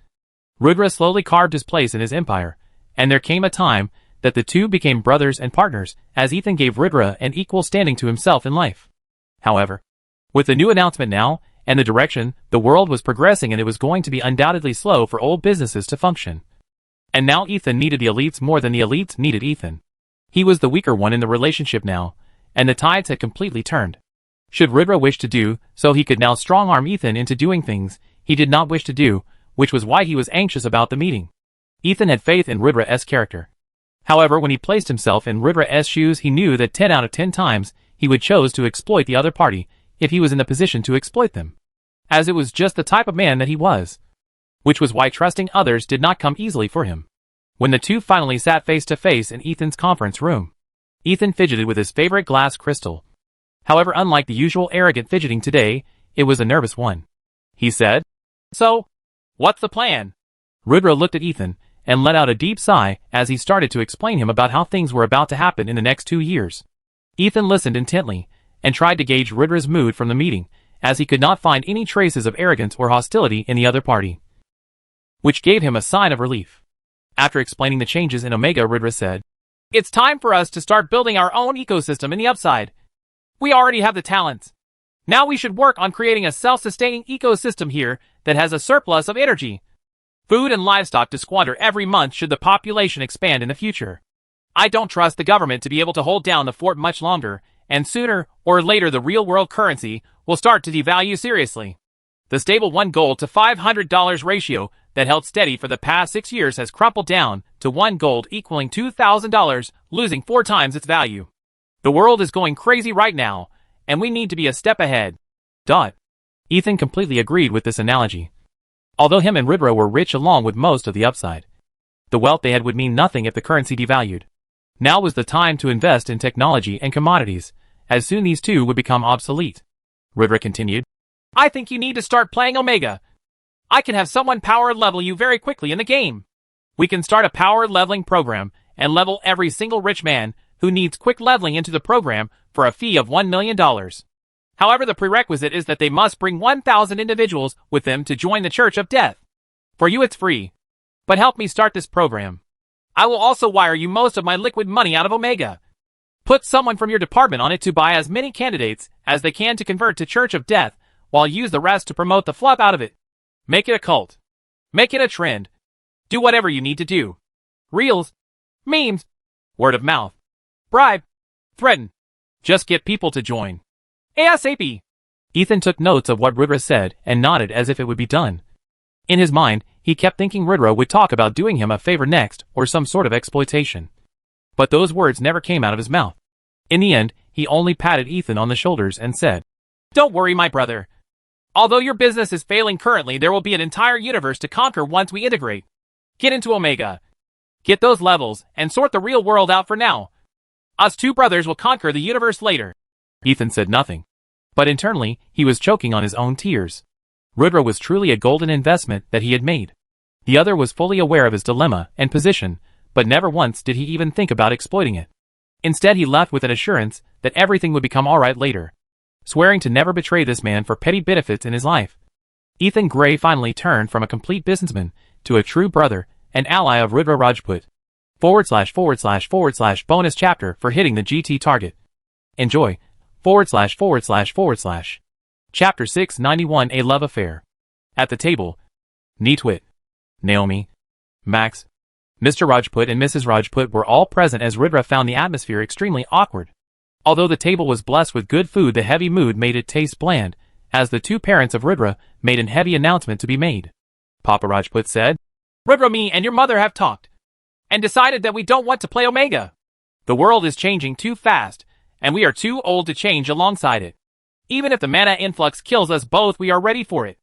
Rudra slowly carved his place in his empire, and there came a time that the two became brothers and partners, as Ethan gave Rudra an equal standing to himself in life. However, with the new announcement now, and the direction the world was progressing, and it was going to be undoubtedly slow for old businesses to function. And now Ethan needed the elites more than the elites needed Ethan. He was the weaker one in the relationship now, and the tides had completely turned. Should Rudra wish to do so, he could now strong-arm Ethan into doing things he did not wish to do, which was why he was anxious about the meeting. Ethan had faith in Rudra's character. However, when he placed himself in Rudra's shoes, he knew that 10 out of 10 times he would choose to exploit the other party if he was in the position to exploit them, as it was just the type of man that he was, which was why trusting others did not come easily for him. When the two finally sat face to face in Ethan's conference room, Ethan fidgeted with his favorite glass crystal. However, unlike the usual arrogant fidgeting today, it was a nervous one. He said, "So, what's the plan?" Rudra looked at Ethan and let out a deep sigh as he started to explain him about how things were about to happen in the next 2 years. Ethan listened intently and tried to gauge Rudra's mood from the meeting, as he could not find any traces of arrogance or hostility in the other party, which gave him a sign of relief. After explaining the changes in Omega, Rudra said, "It's time for us to start building our own ecosystem in the upside. We already have the talents. Now we should work on creating a self-sustaining ecosystem here that has a surplus of energy, food and livestock to squander every month should the population expand in the future. I don't trust the government to be able to hold down the fort much longer, and sooner or later the real-world currency will start to devalue seriously. The stable 1 gold to $500 ratio that held steady for the past 6 years has crumpled down to 1 gold equaling $2,000, losing 4 times its value. The world is going crazy right now, and we need to be a step ahead." Ethan completely agreed with this analogy. Although him and Rudra were rich along with most of the upside, the wealth they had would mean nothing if the currency devalued. Now was the time to invest in technology and commodities, as soon these two would become obsolete. Rudra continued, I think you need to start playing Omega. I can have someone power level you very quickly in the game. We can start a power leveling program and level every single rich man who needs quick leveling into the program for a fee of $1 million. However, the prerequisite is that they must bring 1,000 individuals with them to join the Church of Death. For you it's free. But help me start this program. I will also wire you most of my liquid money out of Omega. Put someone from your department on it to buy as many candidates as they can to convert to Church of Death, while use the rest to promote the fluff out of it. Make it a cult. Make it a trend. Do whatever you need to do. Reels. Memes. Word of mouth. Bribe. Threaten. Just get people to join. ASAP. Ethan took notes of what Ridra said and nodded as if it would be done. In his mind, he kept thinking Ridra would talk about doing him a favor next or some sort of exploitation. But those words never came out of his mouth. In the end, he only patted Ethan on the shoulders and said, "Don't worry, my brother. Although your business is failing currently, there will be an entire universe to conquer once we integrate. Get into Omega. Get those levels and sort the real world out for now. Us two brothers will conquer the universe later." Ethan said nothing. But internally, he was choking on his own tears. Ridra was truly a golden investment that he had made. The other was fully aware of his dilemma and position, but never once did he even think about exploiting it. Instead, he left with an assurance that everything would become alright later, swearing to never betray this man for petty benefits in his life. Ethan Gray finally turned from a complete businessman to a true brother and ally of Ridra Rajput. // bonus chapter for hitting the GT target. Enjoy. // Chapter 691 A Love Affair. At the table, Neetwit, Naomi, Max, Mr. Rajput and Mrs. Rajput were all present as Ridra found the atmosphere extremely awkward. Although the table was blessed with good food, the heavy mood made it taste bland, as the two parents of Ridra made an heavy announcement to be made. Papa Rajput said, "Ridra, me and your mother have talked, and decided that we don't want to play Omega. The world is changing too fast, and we are too old to change alongside it. Even if the mana influx kills us both, we are ready for it.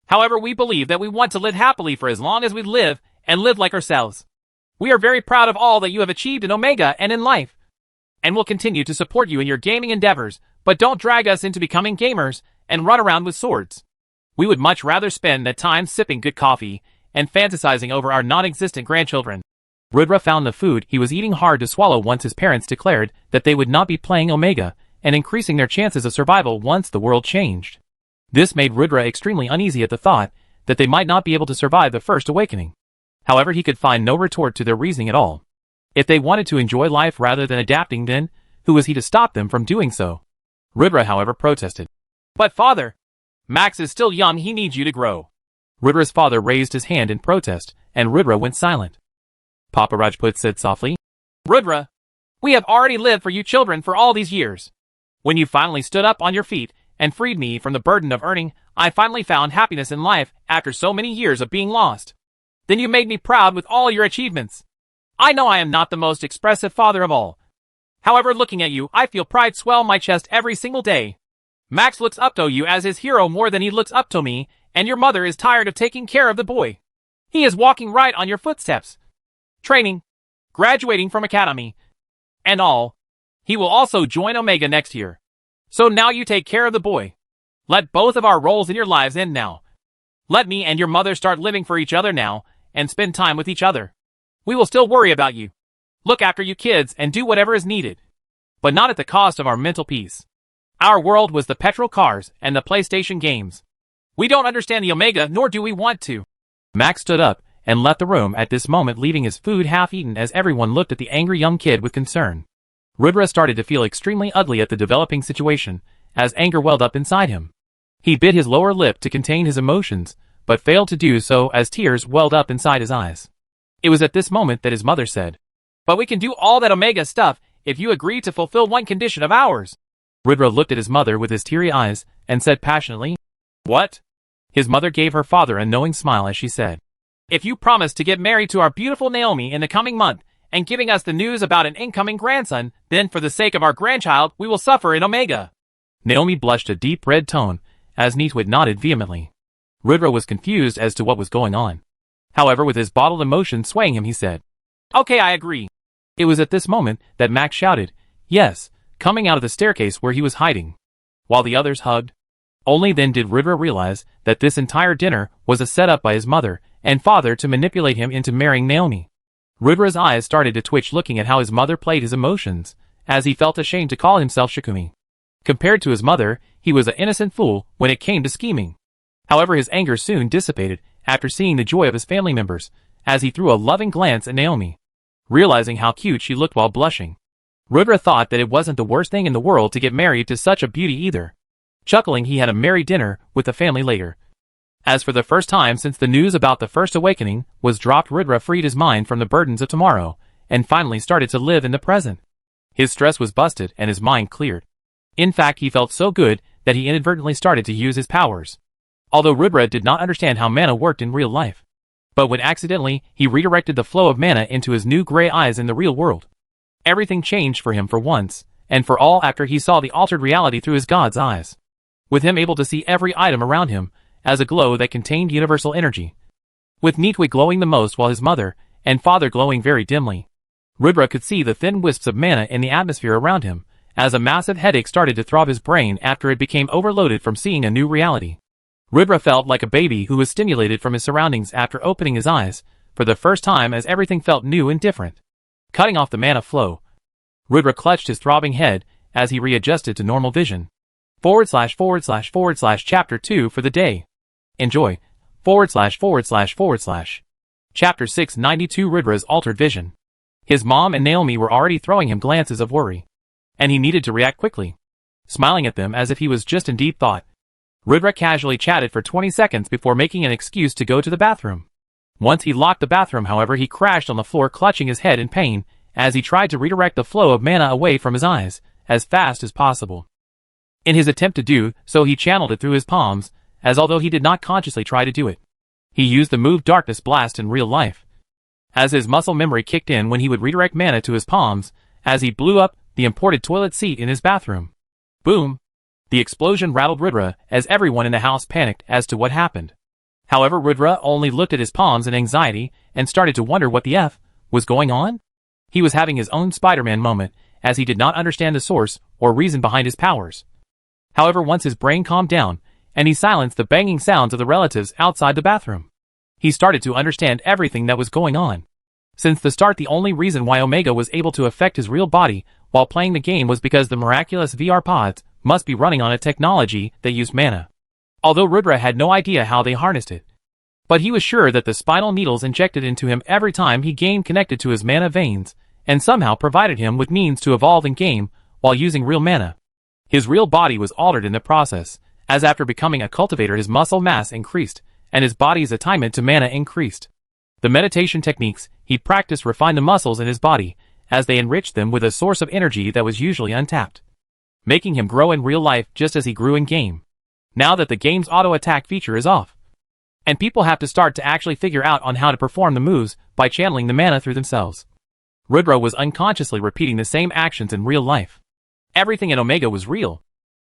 However, we believe that we want to live happily for as long as we live, and live like ourselves. We are very proud of all that you have achieved in Omega and in life, and will continue to support you in your gaming endeavors, but don't drag us into becoming gamers and run around with swords. We would much rather spend that time sipping good coffee and fantasizing over our non-existent grandchildren." Ridra found the food he was eating hard to swallow once his parents declared that they would not be playing Omega and increasing their chances of survival once the world changed. This made Ridra extremely uneasy at the thought that they might not be able to survive the first awakening. However, he could find no retort to their reasoning at all. If they wanted to enjoy life rather than adapting, then who was he to stop them from doing so? Ridra, however, protested. "But father, Max is still young, he needs you to grow." Ridra's father raised his hand in protest, and Ridra went silent. Papa Rajput said softly, "Ridra, we have already lived for you children for all these years. When you finally stood up on your feet and freed me from the burden of earning, I finally found happiness in life after so many years of being lost. Then you made me proud with all your achievements. I know I am not the most expressive father of all. However, looking at you, I feel pride swell my chest every single day. Max looks up to you as his hero more than he looks up to me, and your mother is tired of taking care of the boy. He is walking right on your footsteps. Training, graduating from academy, and all. He will also join Omega next year. So now you take care of the boy. Let both of our roles in your lives end now. Let me and your mother start living for each other now, and spend time with each other. We will still worry about you, look after you kids, and do whatever is needed, but not at the cost of our mental peace. Our world was the petrol cars and the PlayStation games. We don't understand the Omega, nor do we want to." Max stood up and left the room at this moment, leaving his food half-eaten as everyone looked at the angry young kid with concern. Ridra started to feel extremely ugly at the developing situation, as anger welled up inside him. He bit his lower lip to contain his emotions, but failed to do so as tears welled up inside his eyes. It was at this moment that his mother said, "But we can do all that Omega stuff if you agree to fulfill one condition of ours." Ridra looked at his mother with his teary eyes and said passionately, "What?" His mother gave her father a knowing smile as she said, "If you promise to get married to our beautiful Naomi in the coming month and giving us the news about an incoming grandson, then for the sake of our grandchild we will suffer in Omega." Naomi blushed a deep red tone as Neetwit nodded vehemently. Ridra was confused as to what was going on. However, with his bottled emotion swaying him, he said, "Okay, I agree." It was at this moment that Max shouted, "Yes," coming out of the staircase where he was hiding. While the others hugged, Only then did Ridra realize that this entire dinner was a setup by his mother and father to manipulate him into marrying Naomi. Ridra's eyes started to twitch looking at how his mother played his emotions, as he felt ashamed to call himself Shikumi. Compared to his mother, he was an innocent fool when it came to scheming. However, his anger soon dissipated after seeing the joy of his family members, as he threw a loving glance at Naomi, realizing how cute she looked while blushing. Ridra thought that it wasn't the worst thing in the world to get married to such a beauty either. Chuckling, he had a merry dinner with the family later. As for the first time since the news about the First Awakening was dropped, Ridra freed his mind from the burdens of tomorrow, and finally started to live in the present. His stress was busted and his mind cleared. In fact, he felt so good that he inadvertently started to use his powers. Although Ridra did not understand how mana worked in real life. But when accidentally, he redirected the flow of mana into his new gray eyes in the real world. Everything changed for him for once, and for all after he saw the altered reality through his god's eyes. With him able to see every item around him as a glow that contained universal energy. With Nitwi glowing the most while his mother and father glowing very dimly. Ridra could see the thin wisps of mana in the atmosphere around him, as a massive headache started to throb his brain after it became overloaded from seeing a new reality. Ridra felt like a baby who was stimulated from his surroundings after opening his eyes for the first time, as everything felt new and different. Cutting off the mana flow, Ridra clutched his throbbing head as he readjusted to normal vision. // Chapter 2 for the day. Enjoy. / Chapter 692 Ridra's altered vision. His mom and Naomi were already throwing him glances of worry, and he needed to react quickly. Smiling at them as if he was just in deep thought, Ridra casually chatted for 20 seconds before making an excuse to go to the bathroom. Once he locked the bathroom, however, he crashed on the floor clutching his head in pain as he tried to redirect the flow of mana away from his eyes as fast as possible. In his attempt to do so, he channeled it through his palms, as although he did not consciously try to do it. He used the move Darkness Blast in real life, as his muscle memory kicked in when he would redirect mana to his palms, as he blew up the imported toilet seat in his bathroom. Boom! The explosion rattled Ridra as everyone in the house panicked as to what happened. However, Ridra only looked at his palms in anxiety and started to wonder what the F was going on. He was having his own Spider-Man moment, as he did not understand the source or reason behind his powers. However, once his brain calmed down, and he silenced the banging sounds of the relatives outside the bathroom, he started to understand everything that was going on. Since the start, the only reason why Omega was able to affect his real body while playing the game was because the miraculous VR pods must be running on a technology that used mana. Although Ridra had no idea how they harnessed it. But he was sure that the spinal needles injected into him every time he gained connected to his mana veins, and somehow provided him with means to evolve in game while using real mana. His real body was altered in the process, as after becoming a cultivator his muscle mass increased, and his body's attachment to mana increased. The meditation techniques he practiced refined the muscles in his body, as they enriched them with a source of energy that was usually untapped, making him grow in real life just as he grew in game. Now that the game's auto-attack feature is off, and people have to start to actually figure out on how to perform the moves by channeling the mana through themselves. Ridra was unconsciously repeating the same actions in real life. Everything in Omega was real.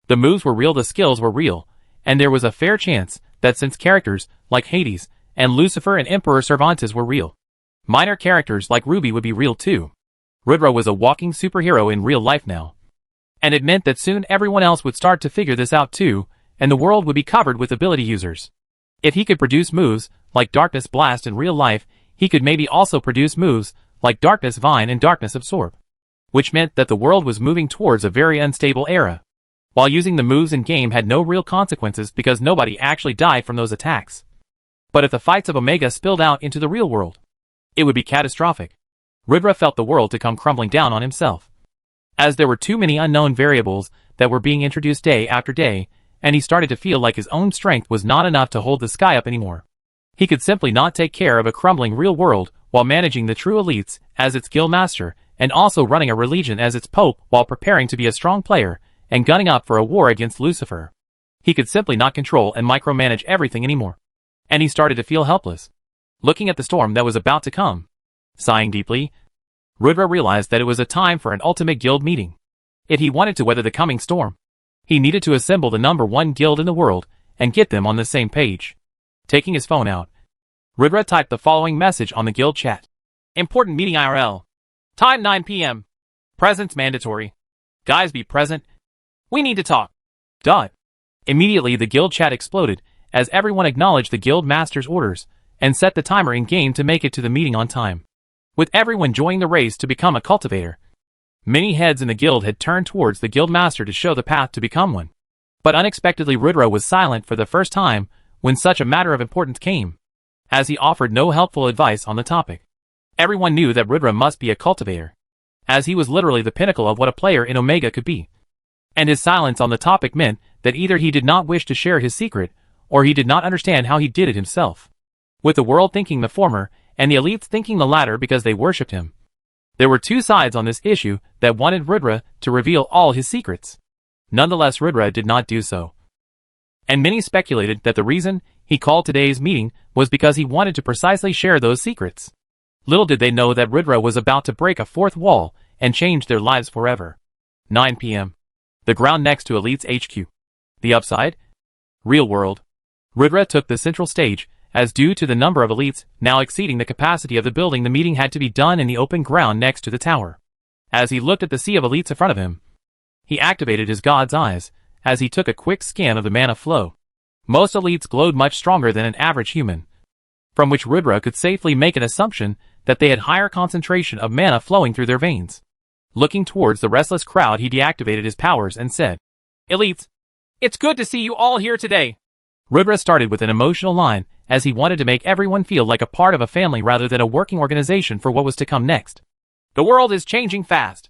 The moves were real, the skills were real, and there was a fair chance that since characters like Hades and Lucifer and Emperor Cervantes were real, minor characters like Ruby would be real too. Ridra was a walking superhero in real life now. And it meant that soon everyone else would start to figure this out too, and the world would be covered with ability users. If he could produce moves like Darkness Blast in real life, he could maybe also produce moves like Darkness Vine and Darkness Absorb, which meant that the world was moving towards a very unstable era. While using the moves in game had no real consequences because nobody actually died from those attacks. But if the fights of Omega spilled out into the real world, it would be catastrophic. Ridra felt the world to come crumbling down on himself, as there were too many unknown variables that were being introduced day after day, and he started to feel like his own strength was not enough to hold the sky up anymore. He could simply not take care of a crumbling real world while managing the true elites as its guild master, and also running a religion as its pope while preparing to be a strong player and gunning up for a war against Lucifer. He could simply not control and micromanage everything anymore. And he started to feel helpless, looking at the storm that was about to come. Sighing deeply, Ridra realized that it was a time for an ultimate guild meeting. If he wanted to weather the coming storm, he needed to assemble the #1 guild in the world and get them on the same page. Taking his phone out, Ridra typed the following message on the guild chat. Important meeting IRL. Time 9 p.m. Presence mandatory. Guys, be present. We need to talk. Dot. Immediately the guild chat exploded, as everyone acknowledged the guild master's orders, and set the timer in-game to make it to the meeting on time. With everyone joining the race to become a cultivator, many heads in the guild had turned towards the guild master to show the path to become one. But unexpectedly Rudra was silent for the first time when such a matter of importance came, as he offered no helpful advice on the topic. Everyone knew that Rudra must be a cultivator, as he was literally the pinnacle of what a player in Omega could be. And his silence on the topic meant that either he did not wish to share his secret, or he did not understand how he did it himself. With the world thinking the former, and the elites thinking the latter because they worshipped him. There were two sides on this issue that wanted Rudra to reveal all his secrets. Nonetheless, Rudra did not do so. And many speculated that the reason he called today's meeting was because he wanted to precisely share those secrets. Little did they know that Rudra was about to break a fourth wall and change their lives forever. 9 p.m. The ground next to Elite's HQ. The upside? Real world. Rudra took the central stage, as due to the number of elites now exceeding the capacity of the building, the meeting had to be done in the open ground next to the tower. As he looked at the sea of elites in front of him, he activated his god's eyes, as he took a quick scan of the mana flow. Most elites glowed much stronger than an average human, from which Rudra could safely make an assumption that they had higher concentration of mana flowing through their veins. Looking towards the restless crowd, he deactivated his powers and said, "Elites, it's good to see you all here today." Rudra started with an emotional line, as he wanted to make everyone feel like a part of a family rather than a working organization for what was to come next. The world is changing fast.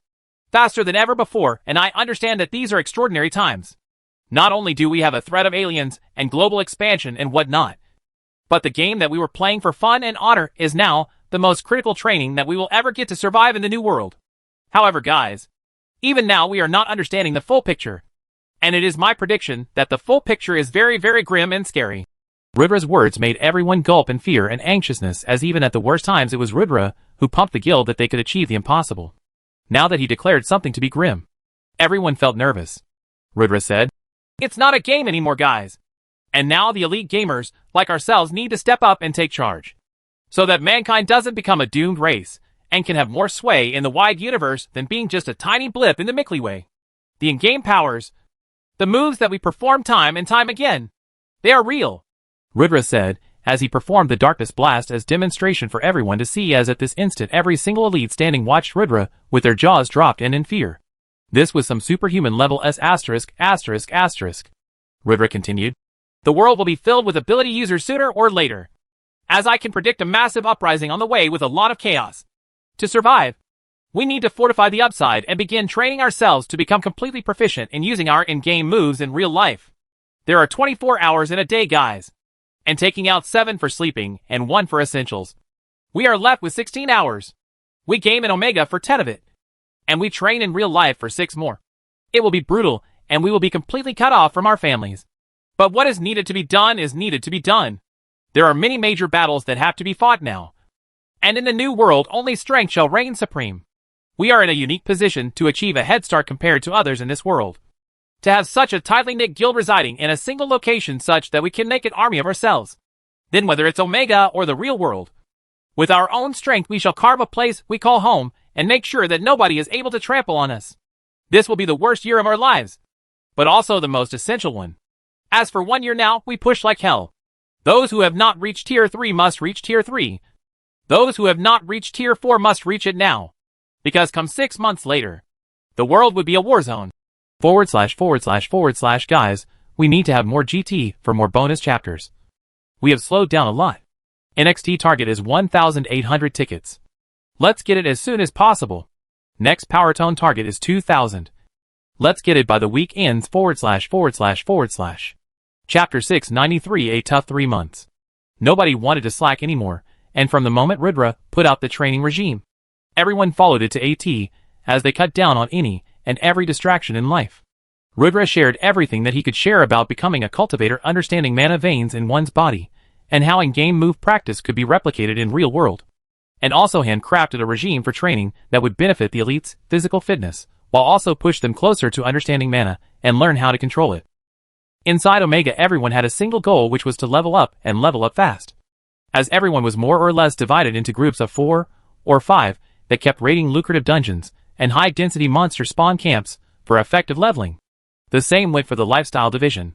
Faster than ever before, and I understand that these are extraordinary times. Not only do we have a threat of aliens and global expansion and whatnot, but the game that we were playing for fun and honor is now the most critical training that we will ever get to survive in the new world. However, guys, even now we are not understanding the full picture. And it is my prediction that the full picture is very, very grim and scary. Rudra's words made everyone gulp in fear and anxiousness, as even at the worst times it was Rudra who pumped the guild that they could achieve the impossible. Now that he declared something to be grim, everyone felt nervous. Rudra said, "It's not a game anymore, guys. And now the elite gamers, like ourselves, need to step up and take charge, so that mankind doesn't become a doomed race, and can have more sway in the wide universe than being just a tiny blip in the Mickley way. The in-game powers, the moves that we perform time and time again, they are real," Rudra said, as he performed the Darkness Blast as demonstration for everyone to see, as at this instant every single elite standing watched Rudra with their jaws dropped and in fear. This was some superhuman level S******. Rudra continued, "The world will be filled with ability users sooner or later, as I can predict a massive uprising on the way with a lot of chaos. To survive, we need to fortify the upside and begin training ourselves to become completely proficient in using our in-game moves in real life. There are 24 hours in a day, guys, and taking out 7 for sleeping and 1 for essentials. We are left with 16 hours. We game in Omega for 10 of it, and we train in real life for 6 more. It will be brutal, and we will be completely cut off from our families. But what is needed to be done is needed to be done. There are many major battles that have to be fought now, and in the new world only strength shall reign supreme. We are in a unique position to achieve a head start compared to others in this world. To have such a tightly knit guild residing in a single location such that we can make an army of ourselves. Then whether it's Omega or the real world, with our own strength we shall carve a place we call home and make sure that nobody is able to trample on us. This will be the worst year of our lives, but also the most essential one. As for 1 year now, we push like hell. Those who have not reached tier 3 must reach tier 3. Those who have not reached tier 4 must reach it now. Because come 6 months later, the world would be a war zone. // Guys, we need to have more GT for more bonus chapters. We have slowed down a lot. NXT target is 1,800 tickets. Let's get it as soon as possible. Next Powertone target is 2,000. Let's get it by the week ends // Chapter 693, a tough 3 months. Nobody wanted to slack anymore, and from the moment Rudra put out the training regime, everyone followed it to AT, as they cut down on any and every distraction in life. Rudra shared everything that he could share about becoming a cultivator, understanding mana veins in one's body, and how in-game move practice could be replicated in real world. And also handcrafted a regime for training that would benefit the elite's physical fitness, while also push them closer to understanding mana and learn how to control it. Inside Omega, everyone had a single goal, which was to level up and level up fast. As everyone was more or less divided into groups of 4 or 5 that kept raiding lucrative dungeons and high-density monster spawn camps for effective leveling. The same went for the lifestyle division.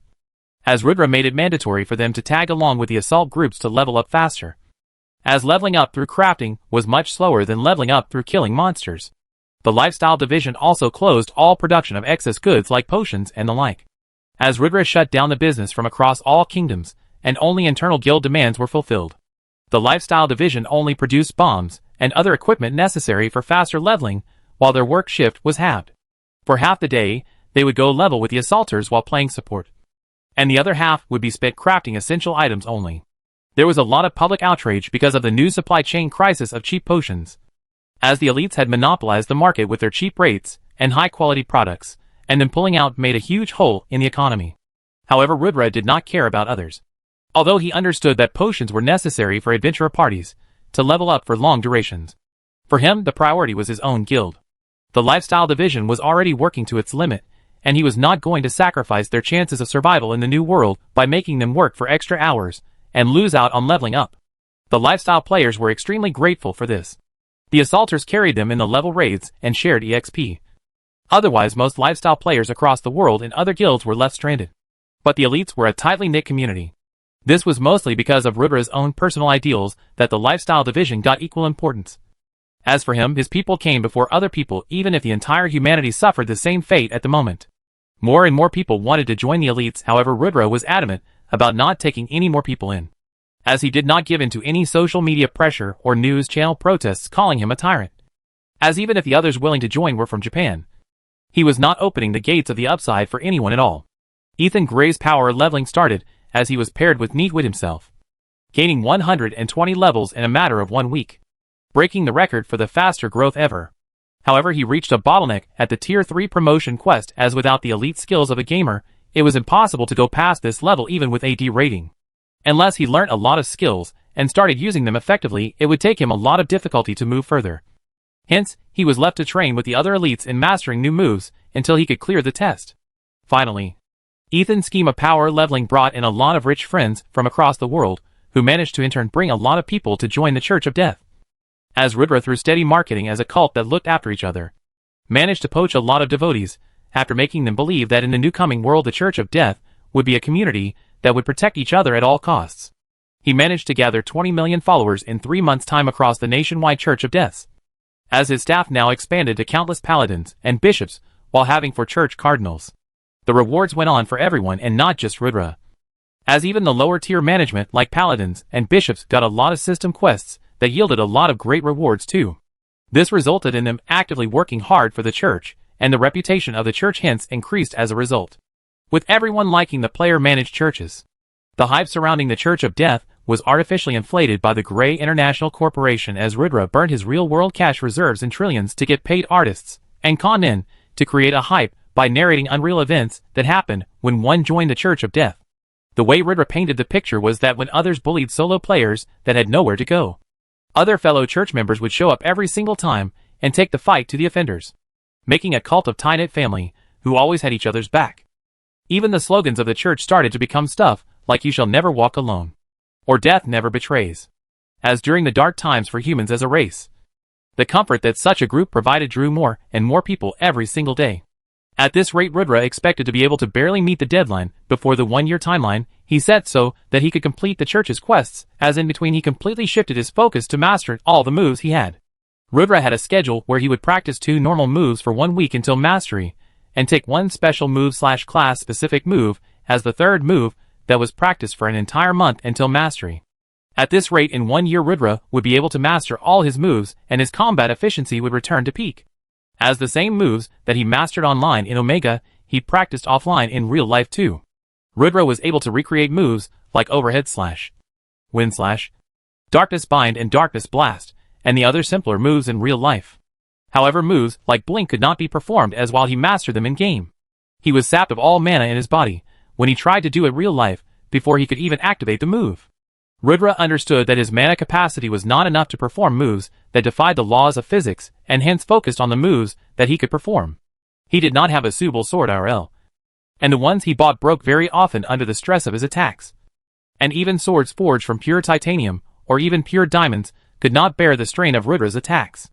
as Rudra made it mandatory for them to tag along with the assault groups to level up faster, as leveling up through crafting was much slower than leveling up through killing monsters. The lifestyle division also closed all production of excess goods like potions and the like, as Rudra shut down the business from across all kingdoms, and only internal guild demands were fulfilled. The lifestyle division only produced bombs and other equipment necessary for faster leveling, while their work shift was halved. For half the day, they would go level with the assaulters while playing support, and the other half would be spent crafting essential items only. There was a lot of public outrage because of the new supply chain crisis of cheap potions, as the elites had monopolized the market with their cheap rates and high-quality products, and then pulling out made a huge hole in the economy. However, Rudra did not care about others, although he understood that potions were necessary for adventurer parties to level up for long durations. For him, the priority was his own guild. The lifestyle division was already working to its limit, and he was not going to sacrifice their chances of survival in the new world by making them work for extra hours and lose out on leveling up. The lifestyle players were extremely grateful for this. The assaulters carried them in the level raids and shared EXP. Otherwise, most lifestyle players across the world in other guilds were left stranded. But the elites were a tightly knit community. This was mostly because of Rudra's own personal ideals that the lifestyle division got equal importance. As for him, his people came before other people, even if the entire humanity suffered the same fate at the moment. More and more people wanted to join the elites, however Rudra was adamant about not taking any more people in, as he did not give in to any social media pressure or news channel protests calling him a tyrant. As even if the others willing to join were from Japan, he was not opening the gates of the upside for anyone at all. Ethan Gray's power leveling started as he was paired with Neatwit himself, gaining 120 levels in a matter of 1 week, breaking the record for the faster growth ever. However, he reached a bottleneck at the Tier 3 promotion quest, as without the elite skills of a gamer, it was impossible to go past this level even with AD rating. Unless he learnt a lot of skills and started using them effectively, it would take him a lot of difficulty to move further. Hence, he was left to train with the other elites in mastering new moves until he could clear the test. Finally, Ethan's scheme of power leveling brought in a lot of rich friends from across the world, who managed to in turn bring a lot of people to join the Church of Death. As Rudra, through steady marketing as a cult that looked after each other, managed to poach a lot of devotees, after making them believe that in the new coming world the Church of Death would be a community that would protect each other at all costs. He managed to gather 20 million followers in 3 months' time across the nationwide Church of Deaths, as his staff now expanded to countless paladins and bishops while having 4 church cardinals. The rewards went on for everyone and not just Rudra, as even the lower tier management like paladins and bishops got a lot of system quests that yielded a lot of great rewards too. This resulted in them actively working hard for the church, and the reputation of the church hence increased as a result, with everyone liking the player-managed churches. The hype surrounding the Church of Death was artificially inflated by the Grey International Corporation, as Rudra burned his real-world cash reserves in trillions to get paid artists and con in to create a hype by narrating unreal events that happened when one joined the Church of Death. The way Rudra painted the picture was that when others bullied solo players that had nowhere to go, other fellow church members would show up every single time and take the fight to the offenders, making a cult of tight-knit family who always had each other's back. Even the slogans of the church started to become stuff like "You shall never walk alone," or "Death never betrays," as during the dark times for humans as a race, the comfort that such a group provided drew more and more people every single day. At this rate, Rudra expected to be able to barely meet the deadline before the 1-year timeline he set so that he could complete the church's quests, as in between he completely shifted his focus to master all the moves he had. Rudra had a schedule where he would practice 2 normal moves for 1 week until mastery, and take 1 special move/class specific move as the 3rd move that was practiced for an entire month until mastery. At this rate, in 1 year Rudra would be able to master all his moves and his combat efficiency would return to peak, as the same moves that he mastered online in Omega, he practiced offline in real life too. Rudra was able to recreate moves like Overhead Slash, Wind Slash, Darkness Bind and Darkness Blast, and the other simpler moves in real life. However, moves like Blink could not be performed, as while he mastered them in-game, he was sapped of all mana in his body when he tried to do it real life before he could even activate the move. Rudra understood that his mana capacity was not enough to perform moves that defied the laws of physics, and hence focused on the moves that he could perform. He did not have a suitable sword IRL, and the ones he bought broke very often under the stress of his attacks. And even swords forged from pure titanium, or even pure diamonds, could not bear the strain of Rudra's attacks.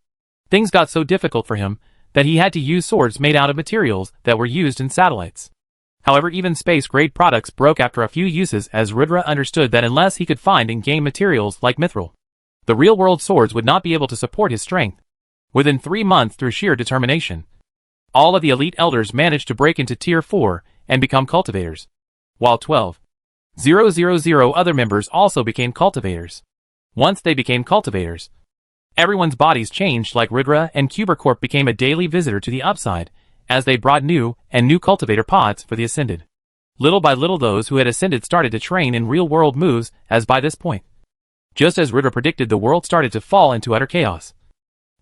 Things got so difficult for him that he had to use swords made out of materials that were used in satellites. However, even space-grade products broke after a few uses, as Rudra understood that unless he could find in-game materials like mithril, the real-world swords would not be able to support his strength. Within 3 months, through sheer determination, all of the elite elders managed to break into Tier 4 and become cultivators, while 12,000 other members also became cultivators. Once they became cultivators, everyone's bodies changed, like Rudra and Cubercorp became a daily visitor to the upside, as they brought new cultivator pods for the ascended. Little by little, those who had ascended started to train in real-world moves, as by this point, just as Rudra predicted, the world started to fall into utter chaos.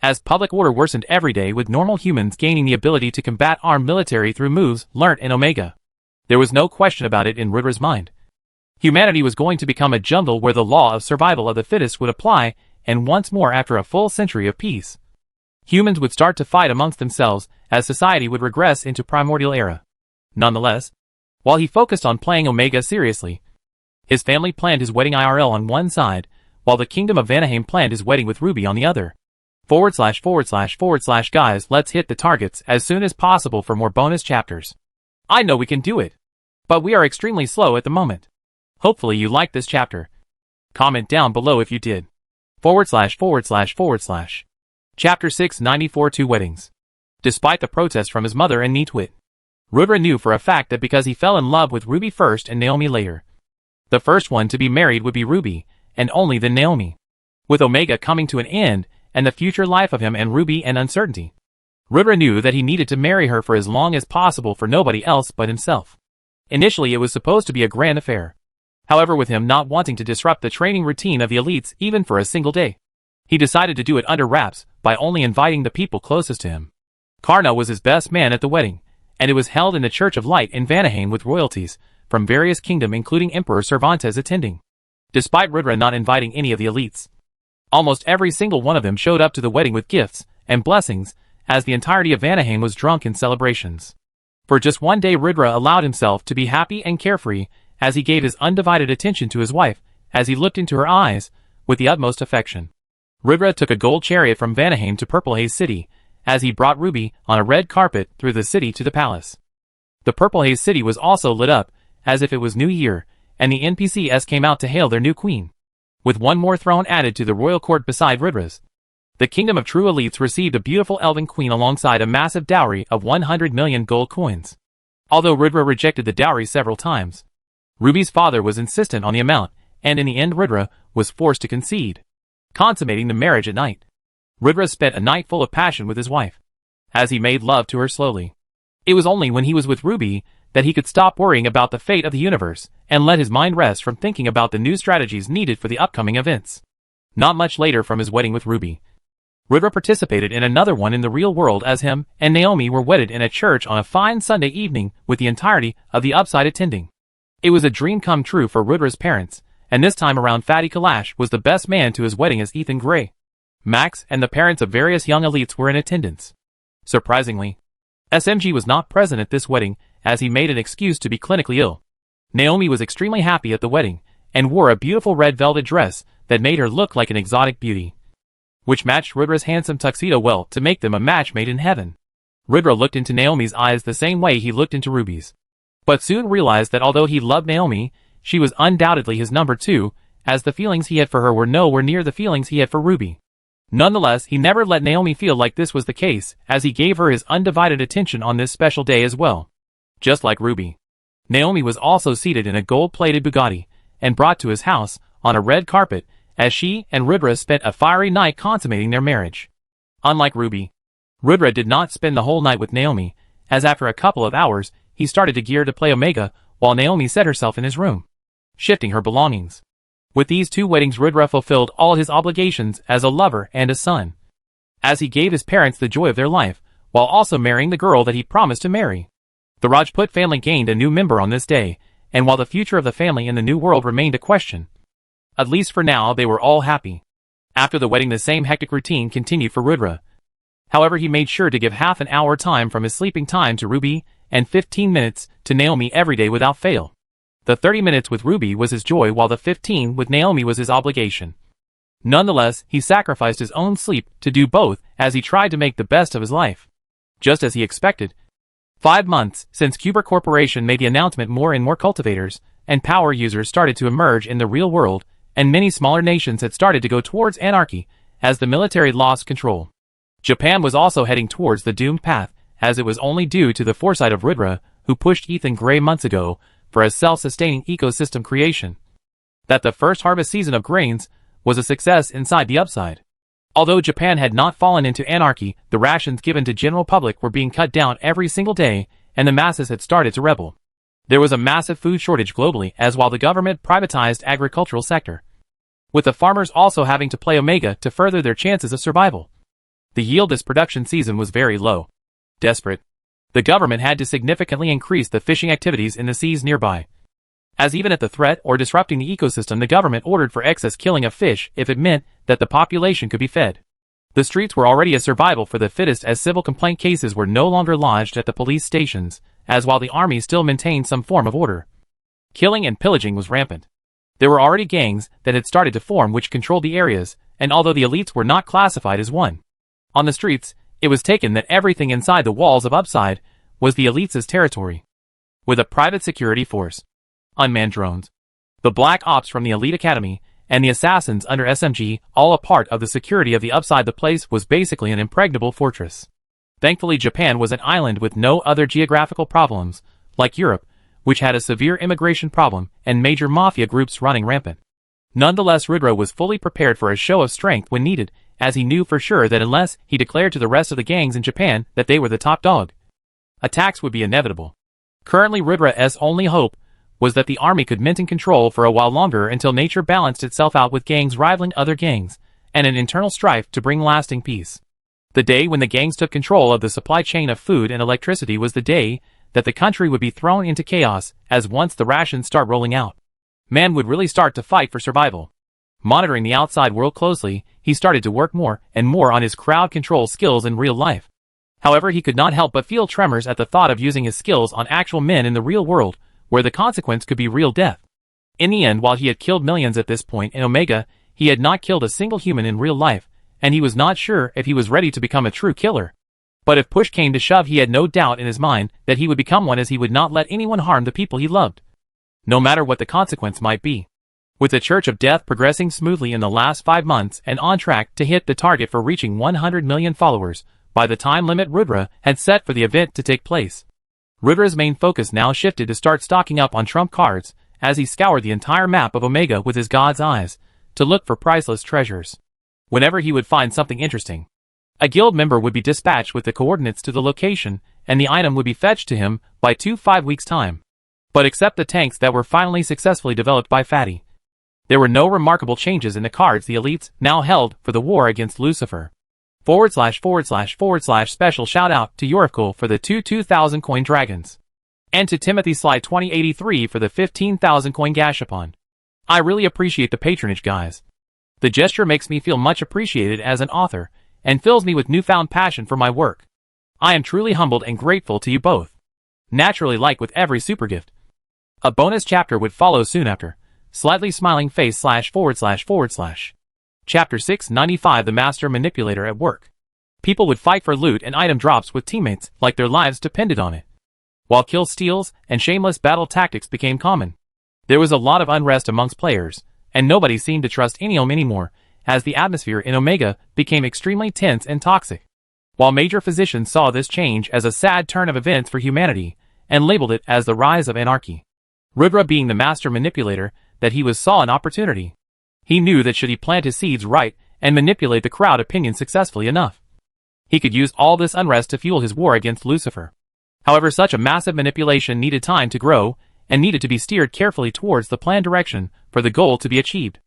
As public order worsened every day, with normal humans gaining the ability to combat armed military through moves learnt in Omega, there was no question about it in Rudra's mind. Humanity was going to become a jungle where the law of survival of the fittest would apply, and once more, after a full century of peace, humans would start to fight amongst themselves, as society would regress into primordial era. Nonetheless, while he focused on playing Omega seriously, his family planned his wedding IRL on one side, while the Kingdom of Vanaheim planned his wedding with Ruby on the other. // Guys, let's hit the targets as soon as possible for more bonus chapters. I know we can do it, but we are extremely slow at the moment. Hopefully you liked this chapter. Comment down below if you did. // Chapter 694, 2 Weddings. Despite the protest from his mother and Neatwit, Rudra knew for a fact that because he fell in love with Ruby first and Naomi later, the first one to be married would be Ruby, and only then Naomi. With Omega coming to an end, and the future life of him and Ruby an uncertainty, Rudra knew that he needed to marry her for as long as possible, for nobody else but himself. Initially it was supposed to be a grand affair. However, with him not wanting to disrupt the training routine of the elites even for a single day, he decided to do it under wraps by only inviting the people closest to him. Karna was his best man at the wedding, and it was held in the Church of Light in Vanaheim, with royalties from various kingdoms including Emperor Cervantes attending. Despite Rudra not inviting any of the elites, almost every single one of them showed up to the wedding with gifts and blessings, as the entirety of Vanaheim was drunk in celebrations. For just one day, Rudra allowed himself to be happy and carefree, as he gave his undivided attention to his wife, as he looked into her eyes with the utmost affection. Rudra took a gold chariot from Vanaheim to Purple Haze City, as he brought Ruby on a red carpet through the city to the palace. The Purple Haze City was also lit up, as if it was New Year, and the NPCs came out to hail their new queen, with one more throne added to the royal court beside Rudra's. The Kingdom of True Elites received a beautiful elven queen alongside a massive dowry of 100 million gold coins. Although Rudra rejected the dowry several times, Ruby's father was insistent on the amount, and in the end Rudra was forced to concede, consummating the marriage at night. Rudra spent a night full of passion with his wife, as he made love to her slowly. It was only when he was with Ruby that he could stop worrying about the fate of the universe and let his mind rest from thinking about the new strategies needed for the upcoming events. Not much later from his wedding with Ruby, Rudra participated in another one in the real world, as him and Naomi were wedded in a church on a fine Sunday evening with the entirety of the upside attending. It was a dream come true for Rudra's parents, and this time around Fatty Kalash was the best man to his wedding, as Ethan Gray, Max, and the parents of various young elites were in attendance. Surprisingly, SMG was not present at this wedding, as he made an excuse to be clinically ill. Naomi was extremely happy at the wedding, and wore a beautiful red velvet dress that made her look like an exotic beauty, which matched Rudra's handsome tuxedo well to make them a match made in heaven. Rudra looked into Naomi's eyes the same way he looked into Ruby's, but soon realized that although he loved Naomi, she was undoubtedly his number two, as the feelings he had for her were nowhere near the feelings he had for Ruby. Nonetheless, he never let Naomi feel like this was the case, as he gave her his undivided attention on this special day as well. Just like Ruby, Naomi was also seated in a gold-plated Bugatti, and brought to his house on a red carpet, as she and Rudra spent a fiery night consummating their marriage. Unlike Ruby, Rudra did not spend the whole night with Naomi, as after a couple of hours, he started to gear to play Omega, while Naomi set herself in his room, shifting her belongings. With these two weddings, Rudra fulfilled all his obligations as a lover and a son, as he gave his parents the joy of their life, while also marrying the girl that he promised to marry. The Rajput family gained a new member on this day, and while the future of the family in the new world remained a question, at least for now they were all happy. After the wedding, the same hectic routine continued for Rudra. However, he made sure to give half an hour time from his sleeping time to Ruby, and 15 minutes to Naomi every day without fail. The 30 minutes with Ruby was his joy, while the 15 with Naomi was his obligation. Nonetheless, he sacrificed his own sleep to do both, as he tried to make the best of his life. Just as he expected, 5 months since Cuber Corporation made the announcement, more and more cultivators and power users started to emerge in the real world, and many smaller nations had started to go towards anarchy as the military lost control. Japan was also heading towards the doomed path, as it was only due to the foresight of Ridra, who pushed Ethan Gray months ago for a self-sustaining ecosystem creation, that the first harvest season of grains was a success inside the upside. Although Japan had not fallen into anarchy, the rations given to general public were being cut down every single day, and the masses had started to rebel. There was a massive food shortage globally, as while the government privatized agricultural sector, with the farmers also having to play Omega to further their chances of survival. The yield this production season was very low. Desperate, the government had to significantly increase the fishing activities in the seas nearby, as even at the threat or disrupting the ecosystem, the government ordered for excess killing of fish if it meant that the population could be fed. The streets were already a survival for the fittest, as civil complaint cases were no longer lodged at the police stations, as while the army still maintained some form of order, killing and pillaging was rampant. There were already gangs that had started to form which controlled the areas, and although the elites were not classified as one on the streets, it was taken that everything inside the walls of Upside was the elites' territory, with a private security force, unmanned drones, the Black Ops from the Elite Academy, and the assassins under SMG, all a part of the security of the Upside. The place was basically an impregnable fortress. Thankfully, Japan was an island with no other geographical problems, like Europe, which had a severe immigration problem and major mafia groups running rampant. Nonetheless, Ridra was fully prepared for a show of strength when needed, as he knew for sure that unless he declared to the rest of the gangs in Japan that they were the top dog, attacks would be inevitable. Currently, Ridra's only hope was that the army could maintain control for a while longer until nature balanced itself out with gangs rivaling other gangs, and an internal strife to bring lasting peace. The day when the gangs took control of the supply chain of food and electricity was the day that the country would be thrown into chaos, as once the rations start rolling out, man would really start to fight for survival. Monitoring the outside world closely, he started to work more and more on his crowd control skills in real life. However, he could not help but feel tremors at the thought of using his skills on actual men in the real world, where the consequence could be real death. In the end, while he had killed millions at this point in Omega, he had not killed a single human in real life, and he was not sure if he was ready to become a true killer. But if push came to shove, he had no doubt in his mind that he would become one, as he would not let anyone harm the people he loved, no matter what the consequence might be. With the Church of Death progressing smoothly in the last 5 months and on track to hit the target for reaching 100 million followers by the time limit Ridra had set for the event to take place, Ridra's main focus now shifted to start stocking up on trump cards, as he scoured the entire map of Omega with his god's eyes to look for priceless treasures. Whenever he would find something interesting, a guild member would be dispatched with the coordinates to the location, and the item would be fetched to him by 5 weeks' time. But except the tanks that were finally successfully developed by Fatty, there were no remarkable changes in the cards the elites now held for the war against Lucifer. // Special shout out to Yorifcool for the 2,000 coin dragons, and to Timothy Sly 2083 for the 15,000 coin Gashapon. I really appreciate the patronage, guys. The gesture makes me feel much appreciated as an author, and fills me with newfound passion for my work. I am truly humbled and grateful to you both. Naturally, like with every super gift, a bonus chapter would follow soon after. Slightly smiling face / Chapter 695, The Master Manipulator at Work. People would fight for loot and item drops with teammates like their lives depended on it, while kill steals and shameless battle tactics became common. There was a lot of unrest amongst players, and nobody seemed to trust anyone anymore, as the atmosphere in Omega became extremely tense and toxic. While major physicians saw this change as a sad turn of events for humanity, and labeled it as the rise of anarchy, Ridra, being the master manipulator that he was, saw an opportunity. He knew that should he plant his seeds right and manipulate the crowd opinion successfully enough, he could use all this unrest to fuel his war against Lucifer. However, such a massive manipulation needed time to grow, and needed to be steered carefully towards the planned direction for the goal to be achieved.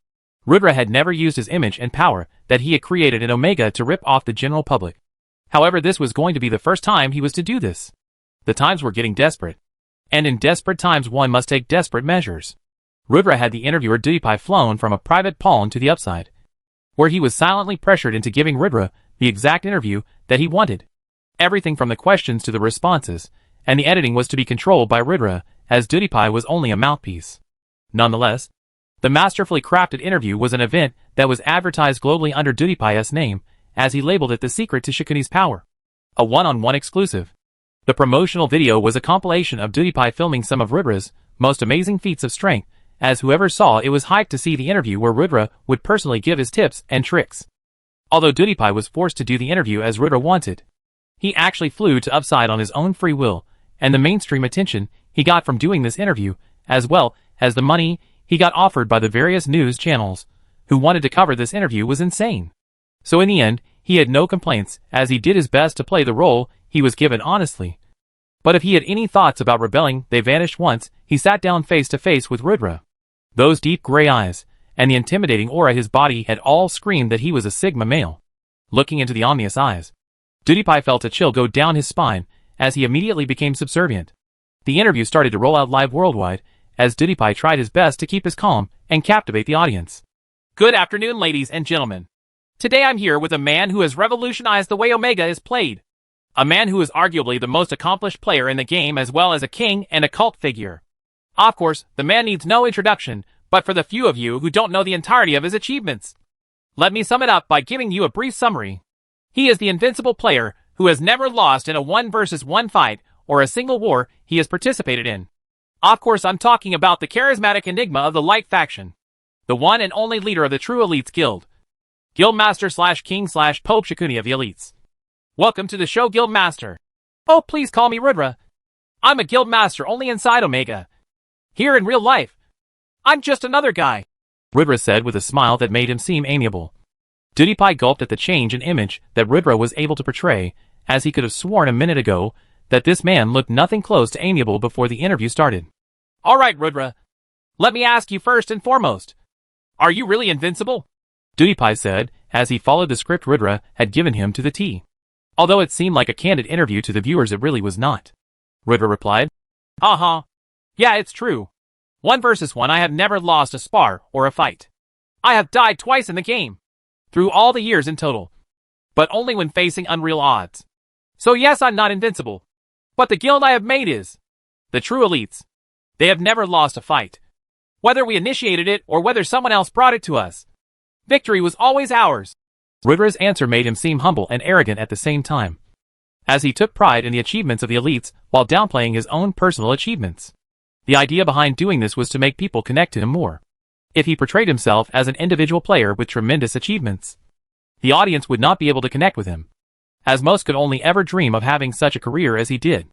Ridra had never used his image and power that he had created in Omega to rip off the general public. However, this was going to be the first time he was to do this. The times were getting desperate, and in desperate times one must take desperate measures. Ridra had the interviewer DutyPie flown from a private pawn to the Upside, where he was silently pressured into giving Ridra the exact interview that he wanted. Everything from the questions to the responses, and the editing was to be controlled by Ridra, as DutyPie was only a mouthpiece. Nonetheless, the masterfully crafted interview was an event that was advertised globally under DutyPie's name, as he labeled it the secret to Shikuni's power. A one-on-one exclusive. The promotional video was a compilation of PewDiePie filming some of Ribra's most amazing feats of strength, as whoever saw it was hyped to see the interview where Ribra would personally give his tips and tricks. Although PewDiePie was forced to do the interview as Ribra wanted, he actually flew to Upside on his own free will, and the mainstream attention he got from doing this interview, as well as the money he got offered by the various news channels who wanted to cover this interview, was insane. So in the end, he had no complaints, as he did his best to play the role he was given honestly. But if he had any thoughts about rebelling, they vanished once he sat down face to face with Ribra. Those deep gray eyes and the intimidating aura his body had all screamed that he was a Sigma male. Looking into the ominous eyes, PewDiePie felt a chill go down his spine as he immediately became subservient. The interview started to roll out live worldwide as PewDiePie tried his best to keep his calm and captivate the audience. Good afternoon, ladies and gentlemen. Today I'm here with a man who has revolutionized the way Omega is played. A man who is arguably the most accomplished player in the game, as well as a king and a cult figure. Of course, the man needs no introduction, but for the few of you who don't know the entirety of his achievements, let me sum it up by giving you a brief summary. He is the invincible player who has never lost in a 1 versus 1 fight or a single war he has participated in. Of course, I'm talking about the charismatic enigma of the Light faction. The one and only leader of the True Elites Guild. Guildmaster / King / Pope Shikuni of the Elites. Welcome to the show, Guildmaster. Oh, please call me Rudra. I'm a Guildmaster only inside Omega. Here in real life, I'm just another guy, Rudra said with a smile that made him seem amiable. PewDiePie gulped at the change in image that Rudra was able to portray, as he could have sworn a minute ago that this man looked nothing close to amiable before the interview started. Alright, Rudra. Let me ask you first and foremost. Are you really invincible? PewDiePie said, as he followed the script Rudra had given him to the T. Although it seemed like a candid interview to the viewers, it really was not. Rudra replied. Yeah, it's true. 1 versus 1, I have never lost a spar or a fight. I have died twice in the game. Through all the years in total. But only when facing unreal odds. So yes, I'm not invincible. But the guild I have made is the True Elites. They have never lost a fight. Whether we initiated it or whether someone else brought it to us, victory was always ours. Rudra's answer made him seem humble and arrogant at the same time, as he took pride in the achievements of the elites while downplaying his own personal achievements. The idea behind doing this was to make people connect to him more. If he portrayed himself as an individual player with tremendous achievements, the audience would not be able to connect with him, as most could only ever dream of having such a career as he did.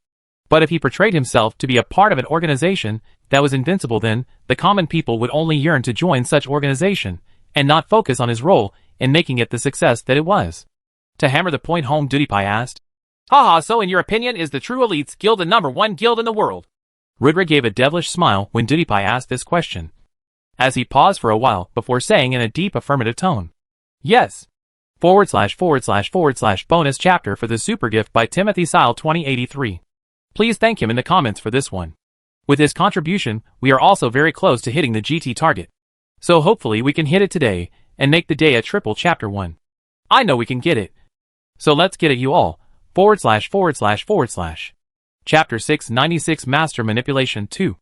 But if he portrayed himself to be a part of an organization that was invincible, then the common people would only yearn to join such organization and not focus on his role in making it the success that it was. To hammer the point home, PewDiePie asked, So in your opinion, is the True Elites Guild the #1 guild in the world? Rudra gave a devilish smile when PewDiePie asked this question, as he paused for a while before saying in a deep affirmative tone, Yes. / bonus chapter for the super gift by Timothy Sile 2083. Please thank him in the comments for this one. With his contribution, we are also very close to hitting the GT target. So hopefully we can hit it today and make the day a triple chapter 1. I know we can get it. So let's get it, you all. / Chapter 696 Master Manipulation 2.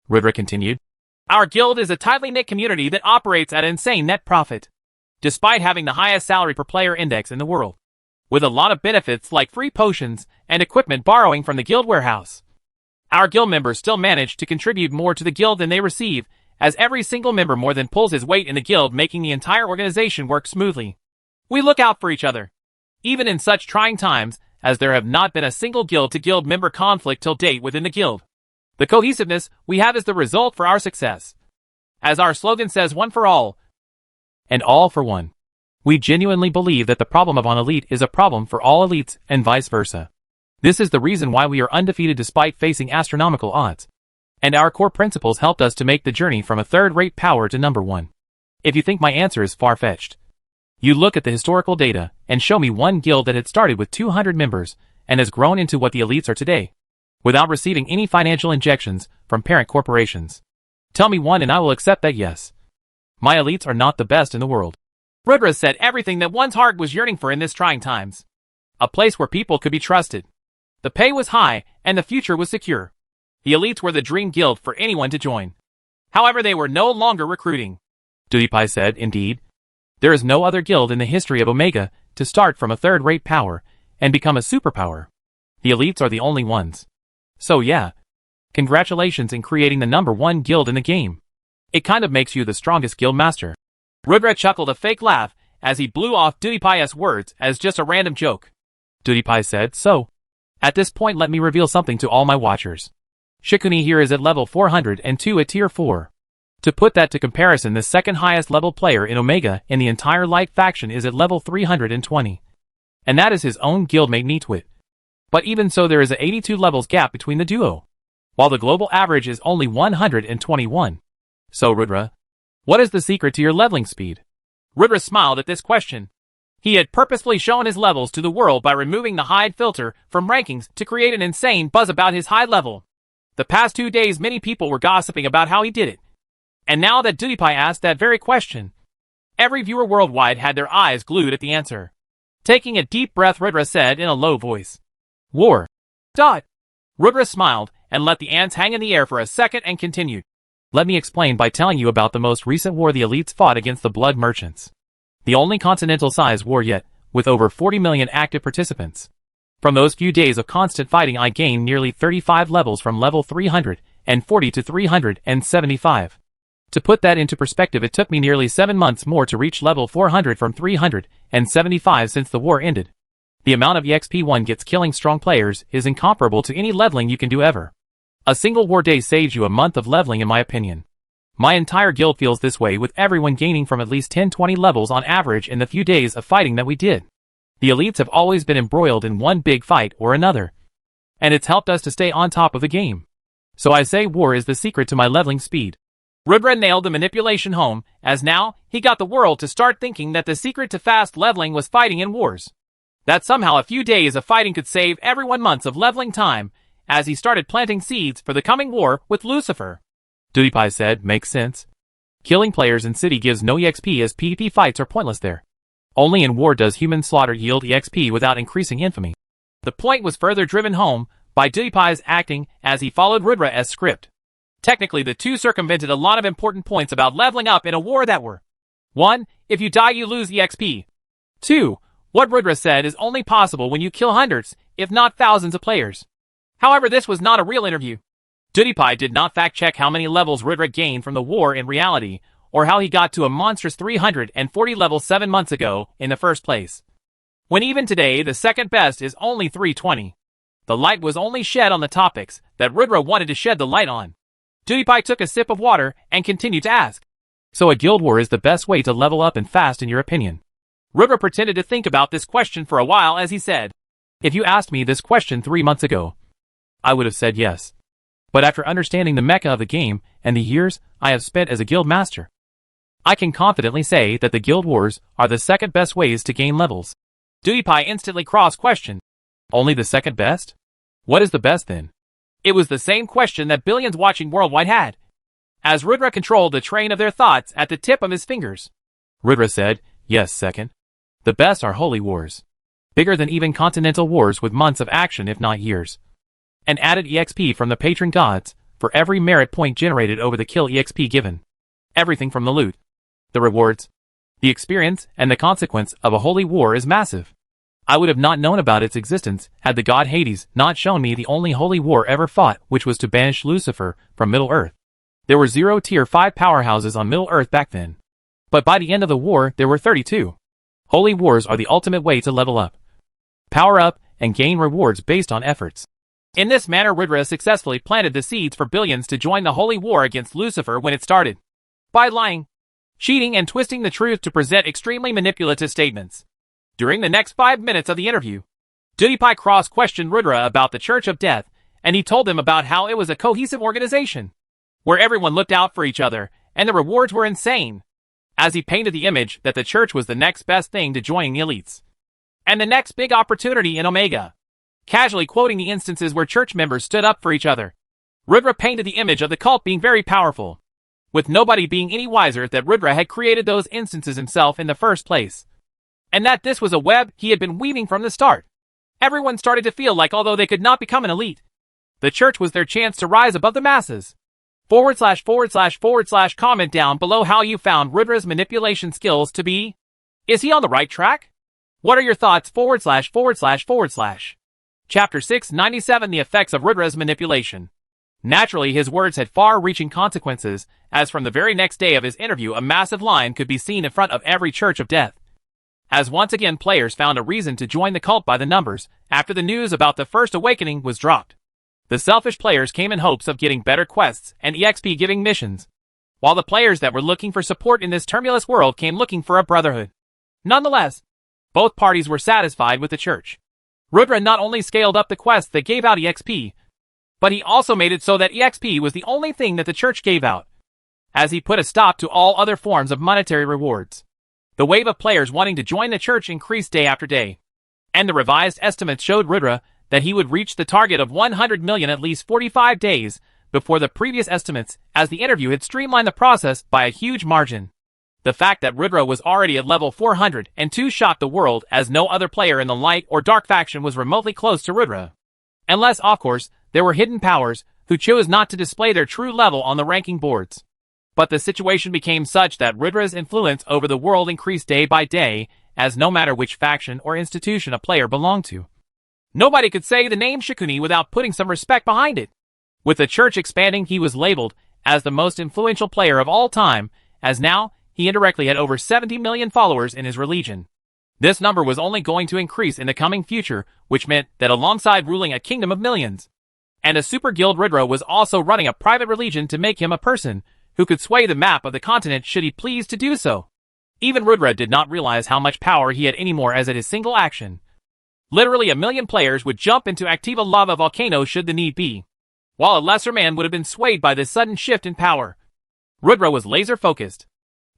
Rudra continued. Our guild is a tightly knit community that operates at insane net profit, despite having the highest salary per player index in the world, with a lot of benefits like free potions and equipment borrowing from the guild warehouse. Our guild members still manage to contribute more to the guild than they receive, as every single member more than pulls his weight in the guild, making the entire organization work smoothly. We look out for each other, even in such trying times, as there have not been a single guild-to-guild member conflict till date within the guild. The cohesiveness we have is the result for our success. As our slogan says, one for all, and all for one. We genuinely believe that the problem of an elite is a problem for all elites, and vice versa. This is the reason why we are undefeated despite facing astronomical odds. And our core principles helped us to make the journey from a third-rate power to #1. If you think my answer is far-fetched, you look at the historical data and show me one guild that had started with 200 members and has grown into what the elites are today, without receiving any financial injections from parent corporations. Tell me one and I will accept that yes. My elites are not the best in the world. Rudra said everything that one's heart was yearning for in this trying times. A place where people could be trusted. The pay was high and the future was secure. The elites were the dream guild for anyone to join. However, they were no longer recruiting. PewDiePie said, Indeed. There is no other guild in the history of Omega to start from a third-rate power and become a superpower. The elites are the only ones. So yeah. Congratulations in creating the #1 guild in the game. It kind of makes you the strongest guild master. Rudra chuckled a fake laugh as he blew off PewDiePie's words as just a random joke. PewDiePie said, so. At this point let me reveal something to all my watchers. Shikuni here is at level 402 at tier 4. To put that to comparison, the second highest level player in Omega in the entire Light faction is at level 320. And that is his own guildmate Neatwit. But even so there is a 82 levels gap between the duo, while the global average is only 121. So Rudra, what is the secret to your leveling speed? Rudra smiled at this question. He had purposefully shown his levels to the world by removing the hide filter from rankings to create an insane buzz about his high level. The past 2 days many people were gossiping about how he did it. And now that PewDiePie asked that very question, every viewer worldwide had their eyes glued at the answer. Taking a deep breath, Rudra said in a low voice, War. Rudra smiled and let the ants hang in the air for a second and continued. Let me explain by telling you about the most recent war the elites fought against the Blood Merchants. The only continental-sized war yet, with over 40 million active participants. From those few days of constant fighting I gained nearly 35 levels from level 340 to 375. To put that into perspective, it took me nearly 7 months more to reach level 400 from 375 since the war ended. The amount of EXP one gets killing strong players is incomparable to any leveling you can do ever. A single war day saves you a month of leveling in my opinion. My entire guild feels this way, with everyone gaining from at least 10-20 levels on average in the few days of fighting that we did. The elites have always been embroiled in one big fight or another, and it's helped us to stay on top of the game. So I say war is the secret to my leveling speed. Rudra nailed the manipulation home, as now he got the world to start thinking that the secret to fast leveling was fighting in wars. That somehow a few days of fighting could save everyone months of leveling time, as he started planting seeds for the coming war with Lucifer. PewDiePie said, makes sense. Killing players in city gives no EXP as PvP fights are pointless there. Only in war does human slaughter yield EXP without increasing infamy. The point was further driven home by PewDiePie's acting as he followed Rudra's script. Technically, the two circumvented a lot of important points about leveling up in a war that were 1. If you die you lose EXP. 2. What Rudra said is only possible when you kill hundreds, if not thousands of players. However, this was not a real interview. PewDiePie did not fact-check how many levels Rudra gained from the war in reality, or how he got to a monstrous 340 level 7 months ago in the first place. When even today the second best is only 320. The light was only shed on the topics that Rudra wanted to shed the light on. PewDiePie took a sip of water and continued to ask. So a guild war is the best way to level up and fast in your opinion? Rudra pretended to think about this question for a while as he said, if you asked me this question 3 months ago, I would have said yes. But after understanding the mecha of the game and the years I have spent as a guild master, I can confidently say that the guild wars are the second best ways to gain levels. PewDiePie instantly cross-questioned. Only the second best? What is the best then? It was the same question that billions watching worldwide had, as Rudra controlled the train of their thoughts at the tip of his fingers. Rudra said, yes, second. The best are holy wars. Bigger than even continental wars with months of action if not years. And added EXP from the patron gods for every merit point generated over the kill EXP given. Everything from the loot, the rewards, the experience, and the consequence of a holy war is massive. I would have not known about its existence had the god Hades not shown me the only holy war ever fought, which was to banish Lucifer from Middle-earth. There were 0 tier 5 powerhouses on Middle-earth back then. But by the end of the war, there were 32. Holy wars are the ultimate way to level up, power up, and gain rewards based on efforts. In this manner, Rudra successfully planted the seeds for billions to join the holy war against Lucifer when it started. By lying, cheating, and twisting the truth to present extremely manipulative statements. During the next 5 minutes of the interview, PewDiePie cross-questioned Rudra about the Church of Death, and he told him about how it was a cohesive organization, where everyone looked out for each other, and the rewards were insane, as he painted the image that the church was the next best thing to joining the elites, and the next big opportunity in Omega. Casually quoting the instances where church members stood up for each other, Rudra painted the image of the cult being very powerful, with nobody being any wiser that Rudra had created those instances himself in the first place, and that this was a web he had been weaving from the start. Everyone started to feel like although they could not become an elite, the church was their chance to rise above the masses. // Comment down below how you found Rudra's manipulation skills to be. Is he on the right track? What are your thoughts? // Chapter 697 The Effects of Rudra's Manipulation. Naturally, his words had far-reaching consequences, as from the very next day of his interview a massive line could be seen in front of every Church of Death. As once again players found a reason to join the cult by the numbers, after the news about the First Awakening was dropped. The selfish players came in hopes of getting better quests and EXP-giving missions, while the players that were looking for support in this tumultuous world came looking for a brotherhood. Nonetheless, both parties were satisfied with the Church. Rudra not only scaled up the quests that gave out EXP, but he also made it so that EXP was the only thing that the Church gave out, as he put a stop to all other forms of monetary rewards. The wave of players wanting to join the Church increased day after day, and the revised estimates showed Rudra that he would reach the target of 100 million at least 45 days before the previous estimates, as the interview had streamlined the process by a huge margin. The fact that Rudra was already at level 402 shocked the world, as no other player in the light or dark faction was remotely close to Rudra. Unless, of course, there were hidden powers who chose not to display their true level on the ranking boards. But the situation became such that Rudra's influence over the world increased day by day, as no matter which faction or institution a player belonged to, nobody could say the name Shikuni without putting some respect behind it. With the Church expanding, he was labeled as the most influential player of all time, as now he indirectly had over 70 million followers in his religion. This number was only going to increase in the coming future, which meant that alongside ruling a kingdom of millions, and a super guild, Rudra was also running a private religion to make him a person who could sway the map of the continent should he please to do so. Even Rudra did not realize how much power he had anymore, as at his single action, literally 1 million players would jump into activa lava volcano should the need be, while a lesser man would have been swayed by this sudden shift in power. Rudra was laser-focused.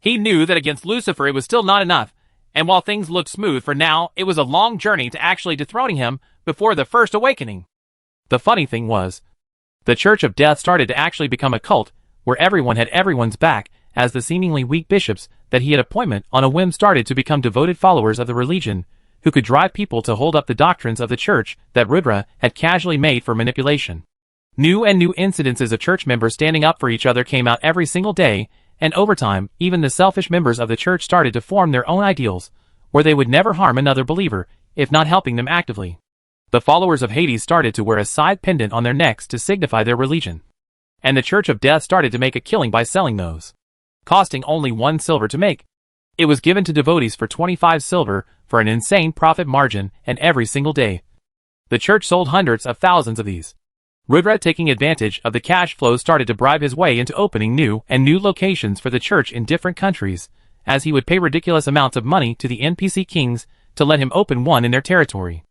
He knew that against Lucifer it was still not enough, and while things looked smooth for now, it was a long journey to actually dethroning him before the First Awakening. The funny thing was, the Church of Death started to actually become a cult, where everyone had everyone's back, as the seemingly weak bishops that he had appointed on a whim started to become devoted followers of the religion, who could drive people to hold up the doctrines of the Church that Rudra had casually made for manipulation. New incidences of Church members standing up for each other came out every single day, and over time, even the selfish members of the Church started to form their own ideals, where they would never harm another believer, if not helping them actively. The followers of Hades started to wear a side pendant on their necks to signify their religion, and the Church of Death started to make a killing by selling those, costing only 1 silver to make. It was given to devotees for 25 silver for an insane profit margin, and every single day, the Church sold hundreds of thousands of these. Rudra, taking advantage of the cash flow, started to bribe his way into opening new locations for the Church in different countries, as he would pay ridiculous amounts of money to the NPC kings to let him open one in their territory.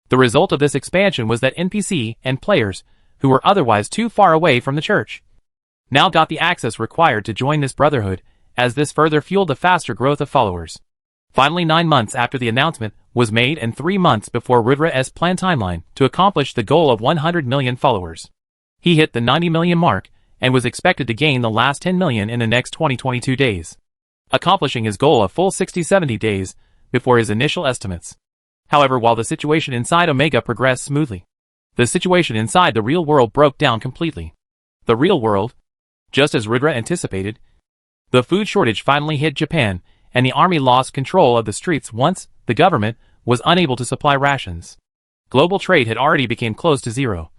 The result of this expansion was that NPC and players, who were otherwise too far away from the Church, now got the access required to join this brotherhood, as this further fueled the faster growth of followers. Finally, 9 months after the announcement was made and 3 months before Rudra's planned timeline to accomplish the goal of 100 million followers, he hit the 90 million mark and was expected to gain the last 10 million in the next 22 days, accomplishing his goal a full 60-70 days before his initial estimates. However, while the situation inside Omega progressed smoothly, the situation inside the real world broke down completely. The real world, just as Rudra anticipated, the food shortage finally hit Japan, and the army lost control of the streets once the government was unable to supply rations. Global trade had already become close to zero,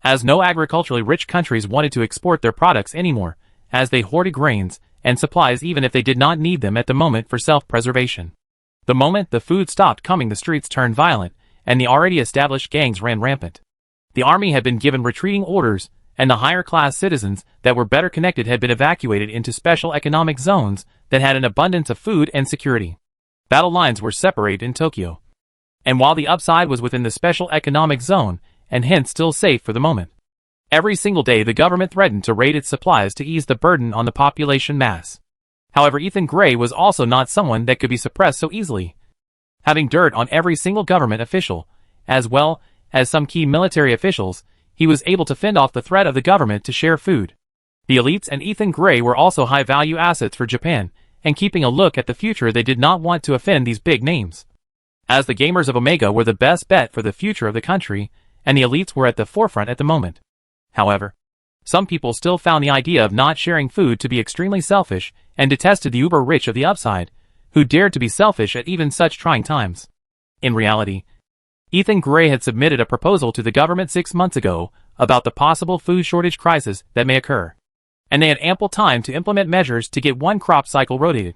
as no agriculturally rich countries wanted to export their products anymore, as they hoarded grains and supplies even if they did not need them at the moment for self-preservation. The moment the food stopped coming, the streets turned violent, and the already established gangs ran rampant. The army had been given retreating orders, and the higher-class citizens that were better connected had been evacuated into special economic zones that had an abundance of food and security. Battle lines were separated in Tokyo, and while the upside was within the special economic zone, and hence still safe for the moment, every single day the government threatened to raid its supplies to ease the burden on the population mass. However, Ethan Gray was also not someone that could be suppressed so easily, having dirt on every single government official, as well as some key military officials. He was able to fend off the threat of the government to share food. The elites and Ethan Gray were also high-value assets for Japan, and keeping a look at the future, they did not want to offend these big names, as the gamers of Omega were the best bet for the future of the country, and the elites were at the forefront at the moment. However, some people still found the idea of not sharing food to be extremely selfish, and detested the uber-rich of the upside, who dared to be selfish at even such trying times. In reality, Ethan Gray had submitted a proposal to the government 6 months ago about the possible food shortage crisis that may occur, and they had ample time to implement measures to get one crop cycle rotated.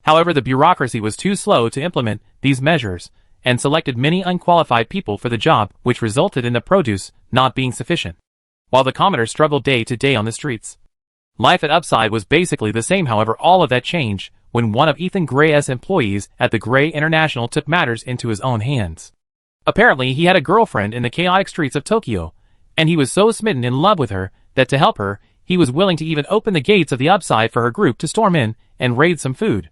However, the bureaucracy was too slow to implement these measures and selected many unqualified people for the job, which resulted in the produce not being sufficient, while the commoner struggled day to day on the streets. Life at Upside was basically the same. However, all of that changed when one of Ethan Gray's employees at the Gray International took matters into his own hands. Apparently, he had a girlfriend in the chaotic streets of Tokyo, and he was so smitten in love with her that to help her, he was willing to even open the gates of the Upside for her group to storm in and raid some food.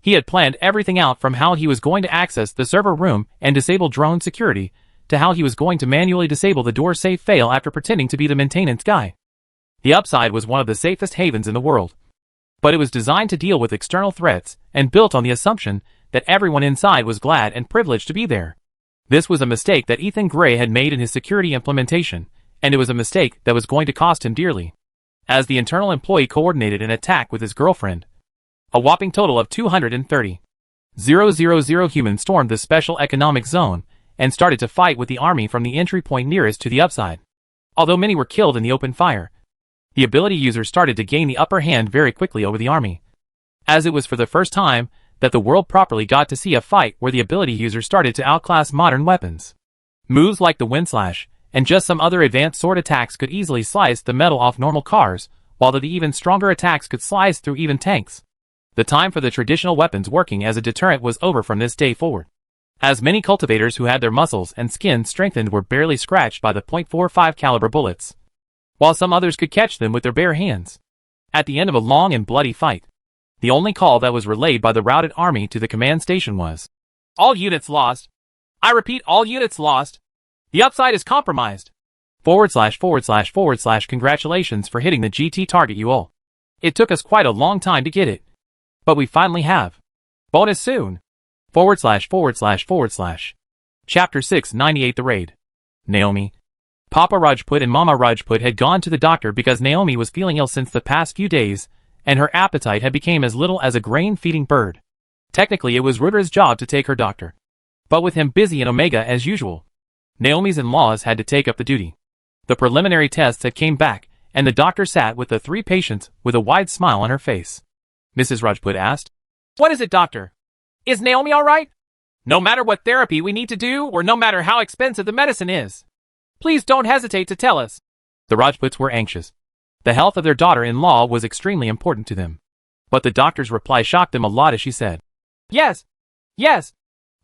He had planned everything out, from how he was going to access the server room and disable drone security, to how he was going to manually disable the door safe fail after pretending to be the maintenance guy. The Upside was one of the safest havens in the world, but it was designed to deal with external threats and built on the assumption that everyone inside was glad and privileged to be there. This was a mistake that Ethan Gray had made in his security implementation, and it was a mistake that was going to cost him dearly. As the internal employee coordinated an attack with his girlfriend, a whopping total of 230,000 humans stormed the special economic zone and started to fight with the army from the entry point nearest to the Upside. Although many were killed in the open fire, the ability users started to gain the upper hand very quickly over the army, as it was for the first time that the world properly got to see a fight where the ability users started to outclass modern weapons. Moves like the wind slash and just some other advanced sword attacks could easily slice the metal off normal cars, while the even stronger attacks could slice through even tanks. The time for the traditional weapons working as a deterrent was over from this day forward, as many cultivators who had their muscles and skin strengthened were barely scratched by the .45 caliber bullets, while some others could catch them with their bare hands. At the end of a long and bloody fight, the only call that was relayed by the routed army to the command station was, "All units lost. I repeat, all units lost. The Upside is compromised. // Congratulations for hitting the GT target, you all. It took us quite a long time to get it, but we finally have. Bonus soon. / Chapter 698 The Raid. Naomi. Papa Rajput and Mama Rajput had gone to the doctor because Naomi was feeling ill since the past few days, and her appetite had become as little as a grain-feeding bird. Technically, it was Rudra's job to take her doctor, but with him busy in Omega as usual, Naomi's in-laws had to take up the duty. The preliminary tests had came back, and the doctor sat with the 3 patients with a wide smile on her face. Mrs. Rajput asked, "What is it, doctor? Is Naomi all right? No matter what therapy we need to do, or no matter how expensive the medicine is, please don't hesitate to tell us." The Rajputs were anxious. The health of their daughter-in-law was extremely important to them, but the doctor's reply shocked them a lot as she said, Yes,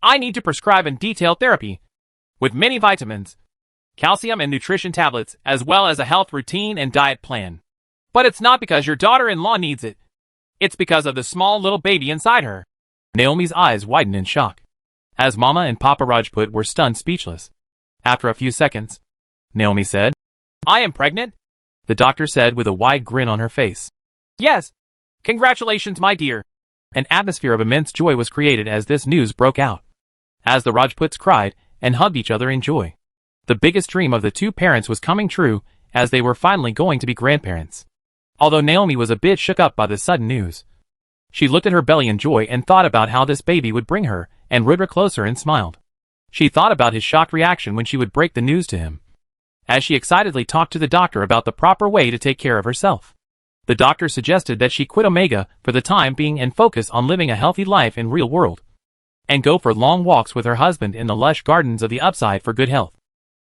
I need to prescribe and detailed therapy, with many vitamins, calcium and nutrition tablets, as well as a health routine and diet plan. But it's not because your daughter-in-law needs it. It's because of the small little baby inside her." Naomi's eyes widened in shock, as Mama and Papa Rajput were stunned speechless. After a few seconds, Naomi said, "I am pregnant," the doctor said with a wide grin on her face. "Yes. Congratulations, my dear." An atmosphere of immense joy was created as this news broke out, as the Rajputs cried and hugged each other in joy. The biggest dream of the 2 parents was coming true, as they were finally going to be grandparents. Although Naomi was a bit shook up by the sudden news, she looked at her belly in joy and thought about how this baby would bring her and Rudra closer and smiled. She thought about his shocked reaction when she would break the news to him, as she excitedly talked to the doctor about the proper way to take care of herself. The doctor suggested that she quit Omega for the time being and focus on living a healthy life in real world, and go for long walks with her husband in the lush gardens of the Upside for good health.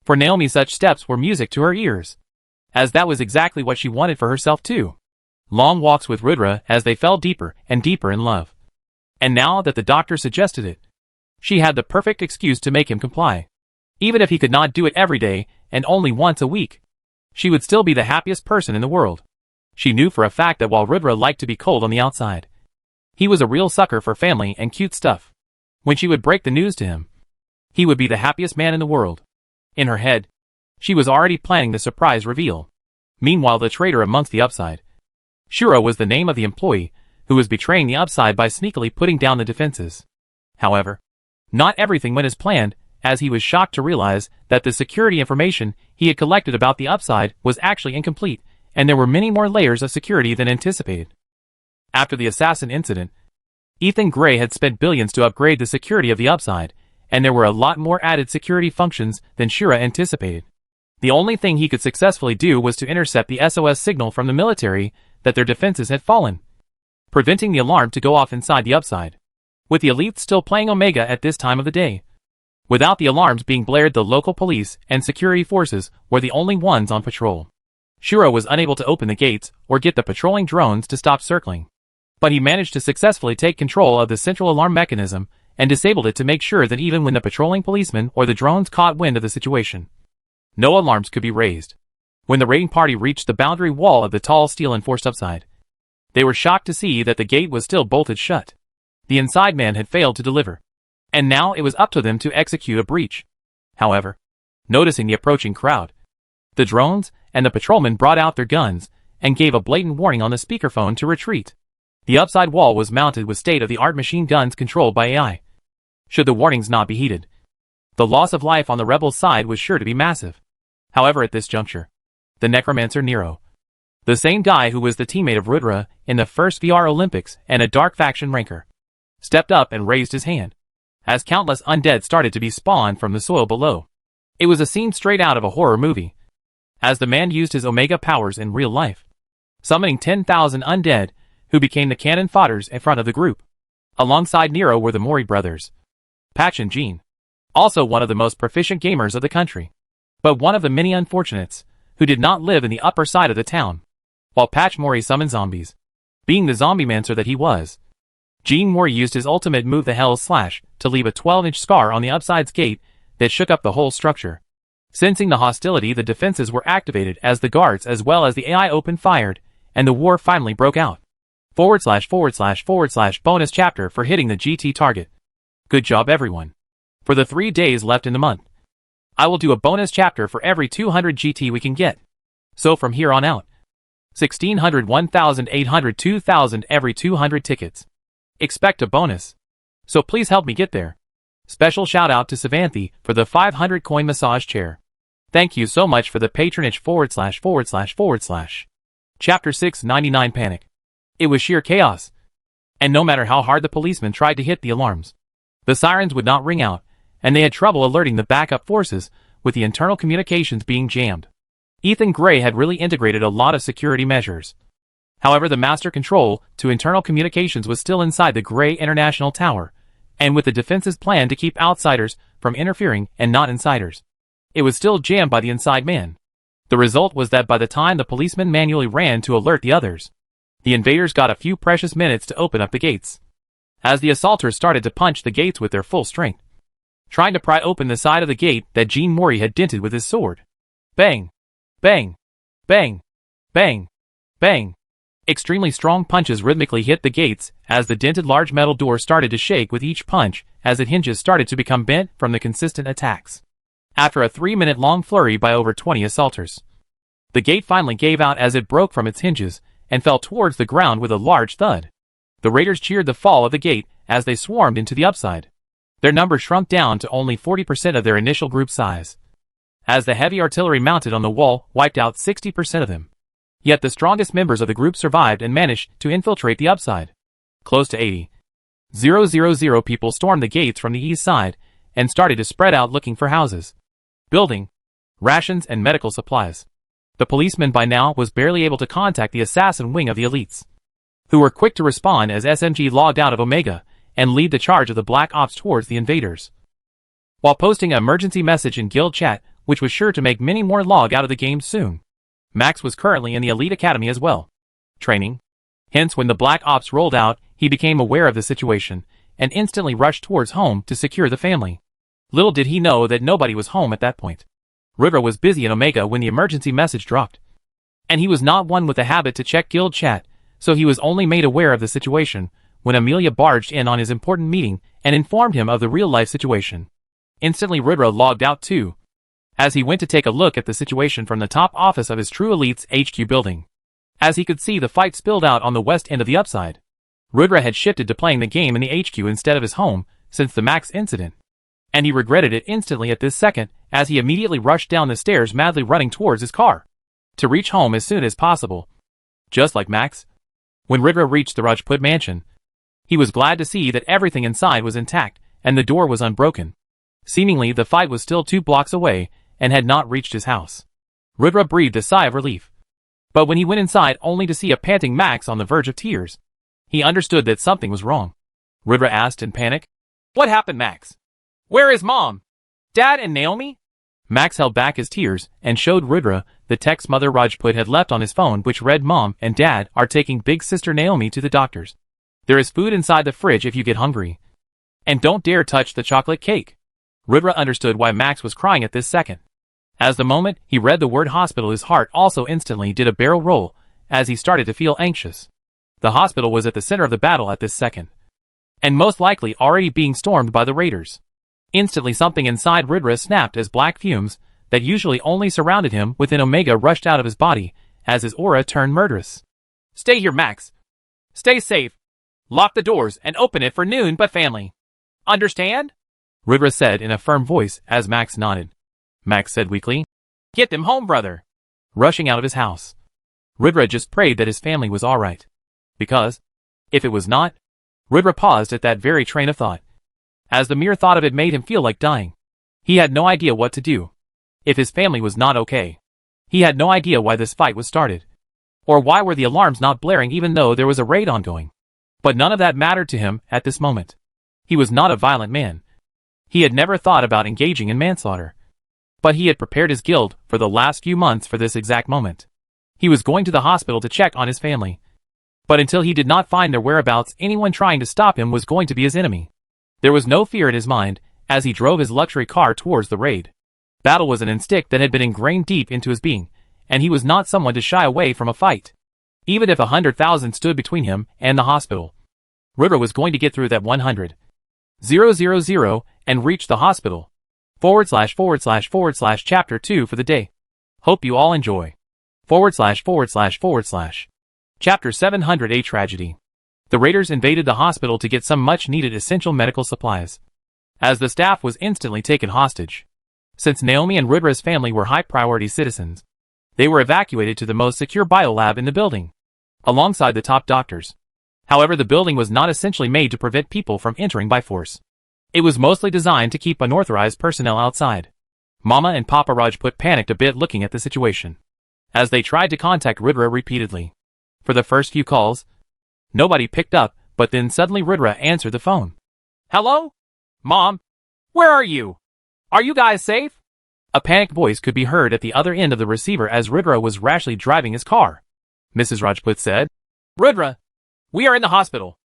For Naomi, such steps were music to her ears, as that was exactly what she wanted for herself too. Long walks with Rudra as they fell deeper and deeper in love. And now that the doctor suggested it, she had the perfect excuse to make him comply. Even if he could not do it every day and only once a week, she would still be the happiest person in the world. She knew for a fact that while Rudra liked to be cold on the outside, he was a real sucker for family and cute stuff. When she would break the news to him, he would be the happiest man in the world. In her head, she was already planning the surprise reveal. Meanwhile, the traitor amongst the Upside, Shura, was the name of the employee who was betraying the Upside by sneakily putting down the defenses. However, not everything went as planned, as he was shocked to realize that the security information he had collected about the Upside was actually incomplete, and there were many more layers of security than anticipated. After the assassin incident, Ethan Gray had spent billions to upgrade the security of the Upside, and there were a lot more added security functions than Shura anticipated. The only thing he could successfully do was to intercept the SOS signal from the military that their defenses had fallen, preventing the alarm to go off inside the upside. With the elites still playing Omega at this time of the day. Without the alarms being blared, the local police and security forces were the only ones on patrol. Shura was unable to open the gates or get the patrolling drones to stop circling. But he managed to successfully take control of the central alarm mechanism and disabled it to make sure that even when the patrolling policemen or the drones caught wind of the situation, no alarms could be raised. When the raiding party reached the boundary wall of the tall steel-enforced upside, they were shocked to see that the gate was still bolted shut. The inside man had failed to deliver, and now it was up to them to execute a breach. However, noticing the approaching crowd, the drones and the patrolmen brought out their guns and gave a blatant warning on the speakerphone to retreat. The upside wall was mounted with state-of-the-art machine guns controlled by AI. Should the warnings not be heeded, the loss of life on the rebels' side was sure to be massive. However, at this juncture, the necromancer Nero, the same guy who was the teammate of Rudra in the first VR Olympics and a dark faction ranker, stepped up and raised his hand, as countless undead started to be spawned from the soil below. It was a scene straight out of a horror movie, as the man used his Omega powers in real life, summoning 10,000 undead who became the cannon fodders in front of the group. Alongside Nero were the Mori brothers, Patch and Jean, also one of the most proficient gamers of the country, but one of the many unfortunates who did not live in the upper side of the town. While Patch Mori summoned zombies, being the zombie-mancer that he was, Jean Mori used his ultimate move, the Hell's Slash, to leave a 12-inch scar on the upside's gate that shook up the whole structure. Sensing the hostility, the defenses were activated as the guards as well as the AI opened fired, and the war finally broke out. / bonus chapter for hitting the GT target. Good job everyone. For the 3 days left in the month, I will do a bonus chapter for every 200 GT we can get. So from here on out, 1600, 1800, 2000 every 200 tickets. Expect a bonus. So please help me get there. Special shout out to Savanthi for the 500 coin massage chair. Thank you so much for the patronage / Chapter 699 Panic. It was sheer chaos. And no matter how hard the policemen tried to hit the alarms, the sirens would not ring out, and they had trouble alerting the backup forces with the internal communications being jammed. Ethan Gray had really integrated a lot of security measures. However, the master control to internal communications was still inside the Gray International Tower, and with the defense's plan to keep outsiders from interfering and not insiders, it was still jammed by the inside man. The result was that by the time the policemen manually ran to alert the others, the invaders got a few precious minutes to open up the gates. As the assaulters started to punch the gates with their full strength, trying to pry open the side of the gate that Jean Mori had dented with his sword. Bang! Bang! Bang! Bang! Bang! Extremely strong punches rhythmically hit the gates as the dented large metal door started to shake with each punch as its hinges started to become bent from the consistent attacks. After a 3-minute-long flurry by over 20 assaulters, the gate finally gave out as it broke from its hinges and fell towards the ground with a large thud. The raiders cheered the fall of the gate as they swarmed into the upside. Their number shrunk down to only 40% of their initial group size, as the heavy artillery mounted on the wall wiped out 60% of them. Yet the strongest members of the group survived and managed to infiltrate the upside. Close to 80,000 people stormed the gates from the east side and started to spread out looking for houses, building, rations and medical supplies. The policeman by now was barely able to contact the assassin wing of the elites, who were quick to respond as SMG logged out of Omega and lead the charge of the Black Ops towards the invaders. While posting an emergency message in guild chat, which was sure to make many more log out of the game soon. Max was currently in the Elite Academy as well, training. Hence, when the Black Ops rolled out, he became aware of the situation and instantly rushed towards home to secure the family. Little did he know that nobody was home at that point. Rudra was busy in Omega when the emergency message dropped, and he was not one with the habit to check guild chat, so he was only made aware of the situation when Amelia barged in on his important meeting and informed him of the real-life situation. Instantly Rudra logged out too, as he went to take a look at the situation from the top office of his True Elite's HQ building. As he could see, the fight spilled out on the west end of the upside. Rudra had shifted to playing the game in the HQ instead of his home since the Max incident, and he regretted it instantly at this second as he immediately rushed down the stairs, madly running towards his car to reach home as soon as possible. Just like Max, when Rudra reached the Rajput mansion, he was glad to see that everything inside was intact and the door was unbroken. Seemingly, the fight was still 2 blocks away and had not reached his house. Rudra breathed a sigh of relief. But when he went inside only to see a panting Max on the verge of tears, he understood that something was wrong. Rudra asked in panic. What happened, Max? Where is Mom? Dad and Naomi? Max held back his tears and showed Rudra the text Mother Rajput had left on his phone, which read, Mom and Dad are taking big sister Naomi to the doctors. There is food inside the fridge if you get hungry. And don't dare touch the chocolate cake. Rudra understood why Max was crying at this second. As the moment he read the word hospital, his heart also instantly did a barrel roll as he started to feel anxious. The hospital was at the center of the battle at this second, and most likely already being stormed by the raiders. Instantly something inside Rudra snapped as black fumes that usually only surrounded him within Omega rushed out of his body as his aura turned murderous. Stay here, Max. Stay safe. Lock the doors and open it for noon but family. Understand? Rudra said in a firm voice as Max nodded. Max said weakly, Get them home, brother. Rushing out of his house. Rudra just prayed that his family was alright. Because, if it was not, Rudra paused at that very train of thought, as the mere thought of it made him feel like dying. He had no idea what to do. If his family was not okay, he had no idea why this fight was started, or why were the alarms not blaring even though there was a raid ongoing. But none of that mattered to him at this moment. He was not a violent man. He had never thought about engaging in manslaughter. But he had prepared his guild for the last few months for this exact moment. He was going to the hospital to check on his family. But until he did not find their whereabouts, anyone trying to stop him was going to be his enemy. There was no fear in his mind as he drove his luxury car towards the raid. Battle was an instinct that had been ingrained deep into his being, and he was not someone to shy away from a fight. Even if 100,000 stood between him and the hospital, Rudra was going to get through that 100,000 and reach the hospital. // chapter 2 for the day. Hope you all enjoy. // Chapter 700 A Tragedy. The raiders invaded the hospital to get some much-needed essential medical supplies, as the staff was instantly taken hostage. Since Naomi and Rudra's family were high-priority citizens, they were evacuated to the most secure biolab in the building, alongside the top doctors. However, the building was not essentially made to prevent people from entering by force. It was mostly designed to keep unauthorized personnel outside. Mama and Papa Rajput panicked a bit looking at the situation, as they tried to contact Rudra repeatedly. For the first few calls, nobody picked up, but then suddenly Rudra answered the phone. Hello? Mom? Where are you? Are you guys safe? A panicked voice could be heard at the other end of the receiver as Rudra was rashly driving his car. Mrs. Rajput said, Rudra, we are in the hospital.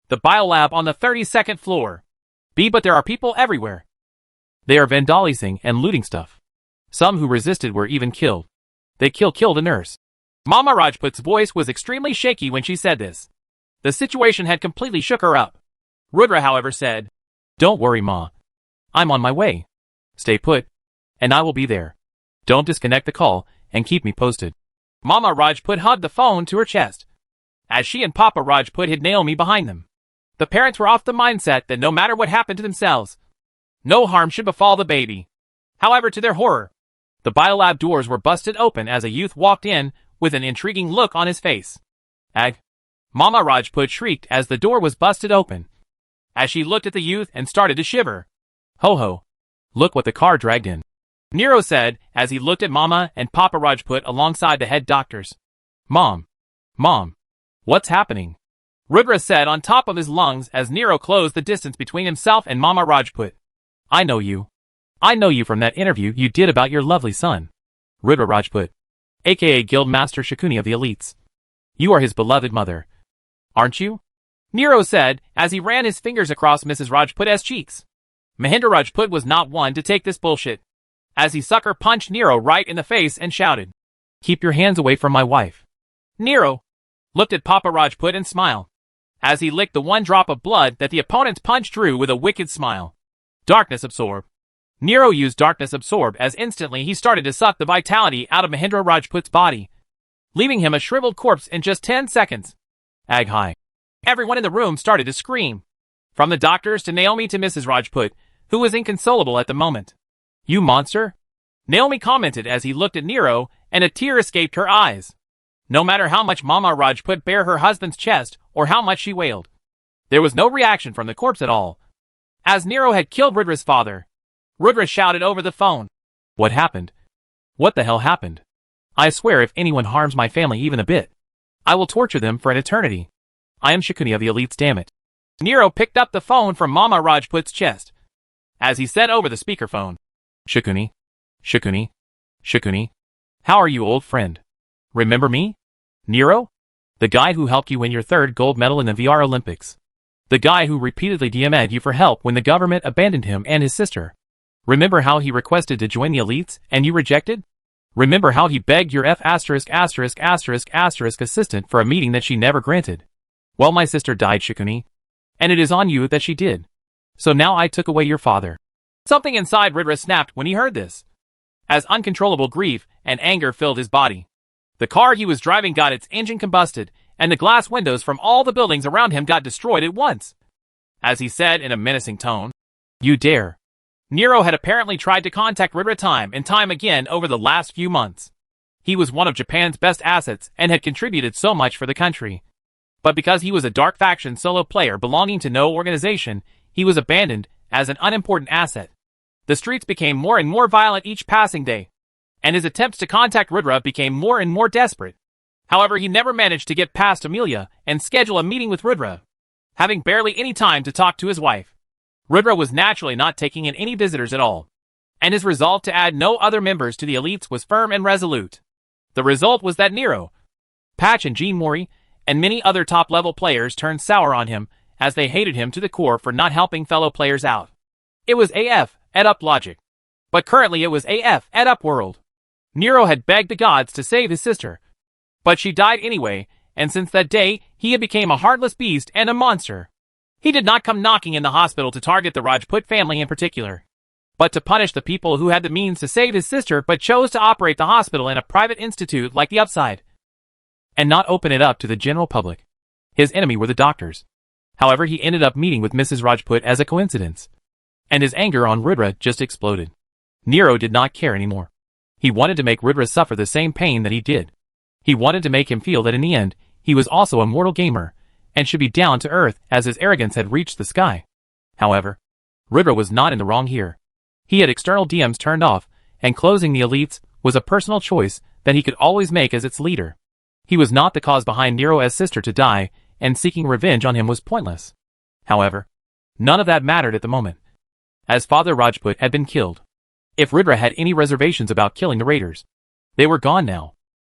The biolab on the 32nd floor. But there are people everywhere. They are vandalizing and looting stuff. Some who resisted were even killed. They killed a nurse. Mama Rajput's voice was extremely shaky when she said this. The situation had completely shook her up. Rudra, however, said, Don't worry, Ma. I'm on my way. Stay put, and I will be there. Don't disconnect the call, and keep me posted. Mama Rajput hugged the phone to her chest, as she and Papa Rajput hid Naomi behind them. The parents were off the mindset that no matter what happened to themselves, no harm should befall the baby. However, to their horror, the biolab doors were busted open as a youth walked in with an intriguing look on his face. Ag! Mama Rajput shrieked as the door was busted open, as she looked at the youth and started to shiver. Ho ho! Look what the car dragged in. Nero said as he looked at Mama and Papa Rajput alongside the head doctors. Mom! What's happening? Rudra said on top of his lungs as Nero closed the distance between himself and Mama Rajput. I know you. I know you from that interview you did about your lovely son, Rudra Rajput, aka Guildmaster Shakuni of the Elites. You are his beloved mother, aren't you? Nero said as he ran his fingers across Mrs. Rajput's cheeks. Mahendra Rajput was not one to take this bullshit, as he sucker punched Nero right in the face and shouted, Keep your hands away from my wife. Nero looked at Papa Rajput and smiled, as he licked the one drop of blood that the opponent's punch drew with a wicked smile. Darkness Absorb. Nero used Darkness Absorb as instantly he started to suck the vitality out of Mahendra Rajput's body, leaving him a shriveled corpse in just 10 seconds. Ag hi. Everyone in the room started to scream, from the doctors to Naomi to Mrs. Rajput, who was inconsolable at the moment. You monster? Naomi commented as he looked at Nero, and a tear escaped her eyes. No matter how much Mama Rajput bare her husband's chest, or how much she wailed, there was no reaction from the corpse at all, as Nero had killed Rudra's father. Rudra shouted over the phone. What happened? What the hell happened? I swear if anyone harms my family even a bit, I will torture them for an eternity. I am Shikuni of the elites, damn it. Nero picked up the phone from Mama Rajput's chest, as he said over the speakerphone. Shikuni? Shikuni? Shikuni? How are you, old friend? Remember me? Nero? The guy who helped you win your third gold medal in the VR Olympics. The guy who repeatedly DM'd you for help when the government abandoned him and his sister. Remember how he requested to join the elites and you rejected? Remember how he begged your assistant for a meeting that she never granted? Well, my sister died, Shikuni. And it is on you that she did. So now I took away your father. Something inside Rudra snapped when he heard this, as uncontrollable grief and anger filled his body. The car he was driving got its engine combusted, and the glass windows from all the buildings around him got destroyed at once. As he said in a menacing tone, "You dare." Nero had apparently tried to contact Rudra time and time again over the last few months. He was one of Japan's best assets and had contributed so much for the country. But because he was a dark faction solo player belonging to no organization, he was abandoned as an unimportant asset. The streets became more and more violent each passing day, and his attempts to contact Rudra became more and more desperate. However, he never managed to get past Amelia and schedule a meeting with Rudra, having barely any time to talk to his wife. Rudra was naturally not taking in any visitors at all, and his resolve to add no other members to the elites was firm and resolute. The result was that Nero, Patch and Jean Mori, and many other top-level players turned sour on him as they hated him to the core for not helping fellow players out. It was AF, ed up logic. But currently it was AF, ed up world. Nero had begged the gods to save his sister, but she died anyway, and since that day, he had become a heartless beast and a monster. He did not come knocking in the hospital to target the Rajput family in particular, but to punish the people who had the means to save his sister but chose to operate the hospital in a private institute like the Upside, and not open it up to the general public. His enemy were the doctors. However, he ended up meeting with Mrs. Rajput as a coincidence, and his anger on Rudra just exploded. Nero did not care anymore. He wanted to make Rudra suffer the same pain that he did. He wanted to make him feel that in the end, he was also a mortal gamer, and should be down to earth as his arrogance had reached the sky. However, Rudra was not in the wrong here. He had external DMs turned off, and closing the elites was a personal choice that he could always make as its leader. He was not the cause behind Nero's sister to die, and seeking revenge on him was pointless. However, none of that mattered at the moment, as Father Rajput had been killed. If Rudra had any reservations about killing the raiders, they were gone now.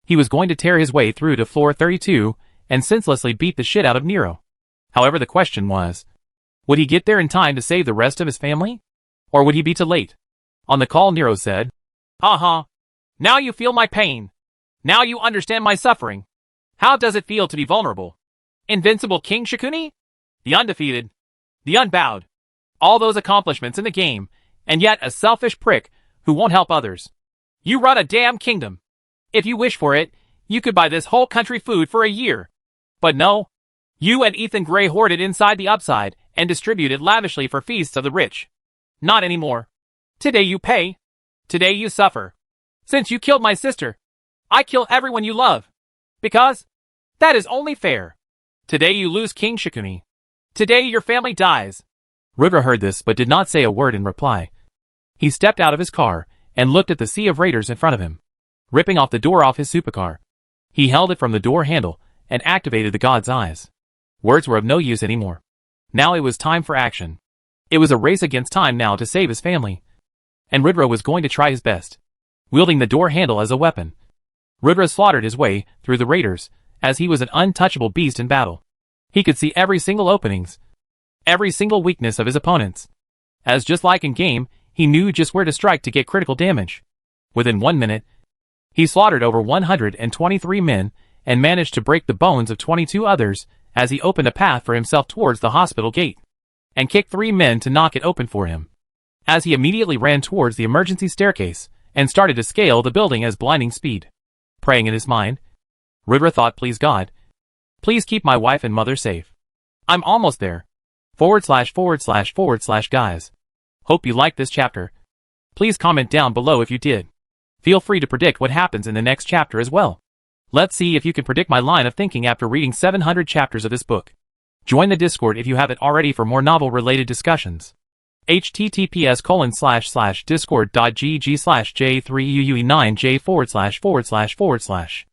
He was going to tear his way through to floor 32 and senselessly beat the shit out of Nero. However, the question was, would he get there in time to save the rest of his family? Or would he be too late? On the call, Nero said, Now you feel my pain. Now you understand my suffering. How does it feel to be vulnerable? Invincible King Shikuni? The undefeated. The unbowed. All those accomplishments in the game, and yet a selfish prick who won't help others. You run a damn kingdom. If you wish for it, you could buy this whole country food for a year. But no. You and Ethan Gray hoarded inside the Upside and distributed lavishly for feasts of the rich. Not anymore. Today you pay. Today you suffer. Since you killed my sister, I kill everyone you love. Because that is only fair. Today you lose King Shikuni. Today your family dies. Rudra heard this but did not say a word in reply. He stepped out of his car and looked at the sea of raiders in front of him, ripping off the door off his supercar. He held it from the door handle and activated the god's eyes. Words were of no use anymore. Now it was time for action. It was a race against time now to save his family. And Rudra was going to try his best, wielding the door handle as a weapon. Rudra slaughtered his way through the raiders, as he was an untouchable beast in battle. He could see every single openings, every single weakness of his opponents. As just like in game, he knew just where to strike to get critical damage. Within 1 minute, he slaughtered over 123 men and managed to break the bones of 22 others as he opened a path for himself towards the hospital gate, and kicked 3 men to knock it open for him. As he immediately ran towards the emergency staircase and started to scale the building at blinding speed. Praying in his mind, Rudra thought, please God, please keep my wife and mother safe. I'm almost there. // guys. Hope you liked this chapter. Please comment down below if you did. Feel free to predict what happens in the next chapter as well. Let's see if you can predict my line of thinking after reading 700 chapters of this book. Join the Discord if you haven't already for more novel-related discussions. https://discord.gg/j3uue9j//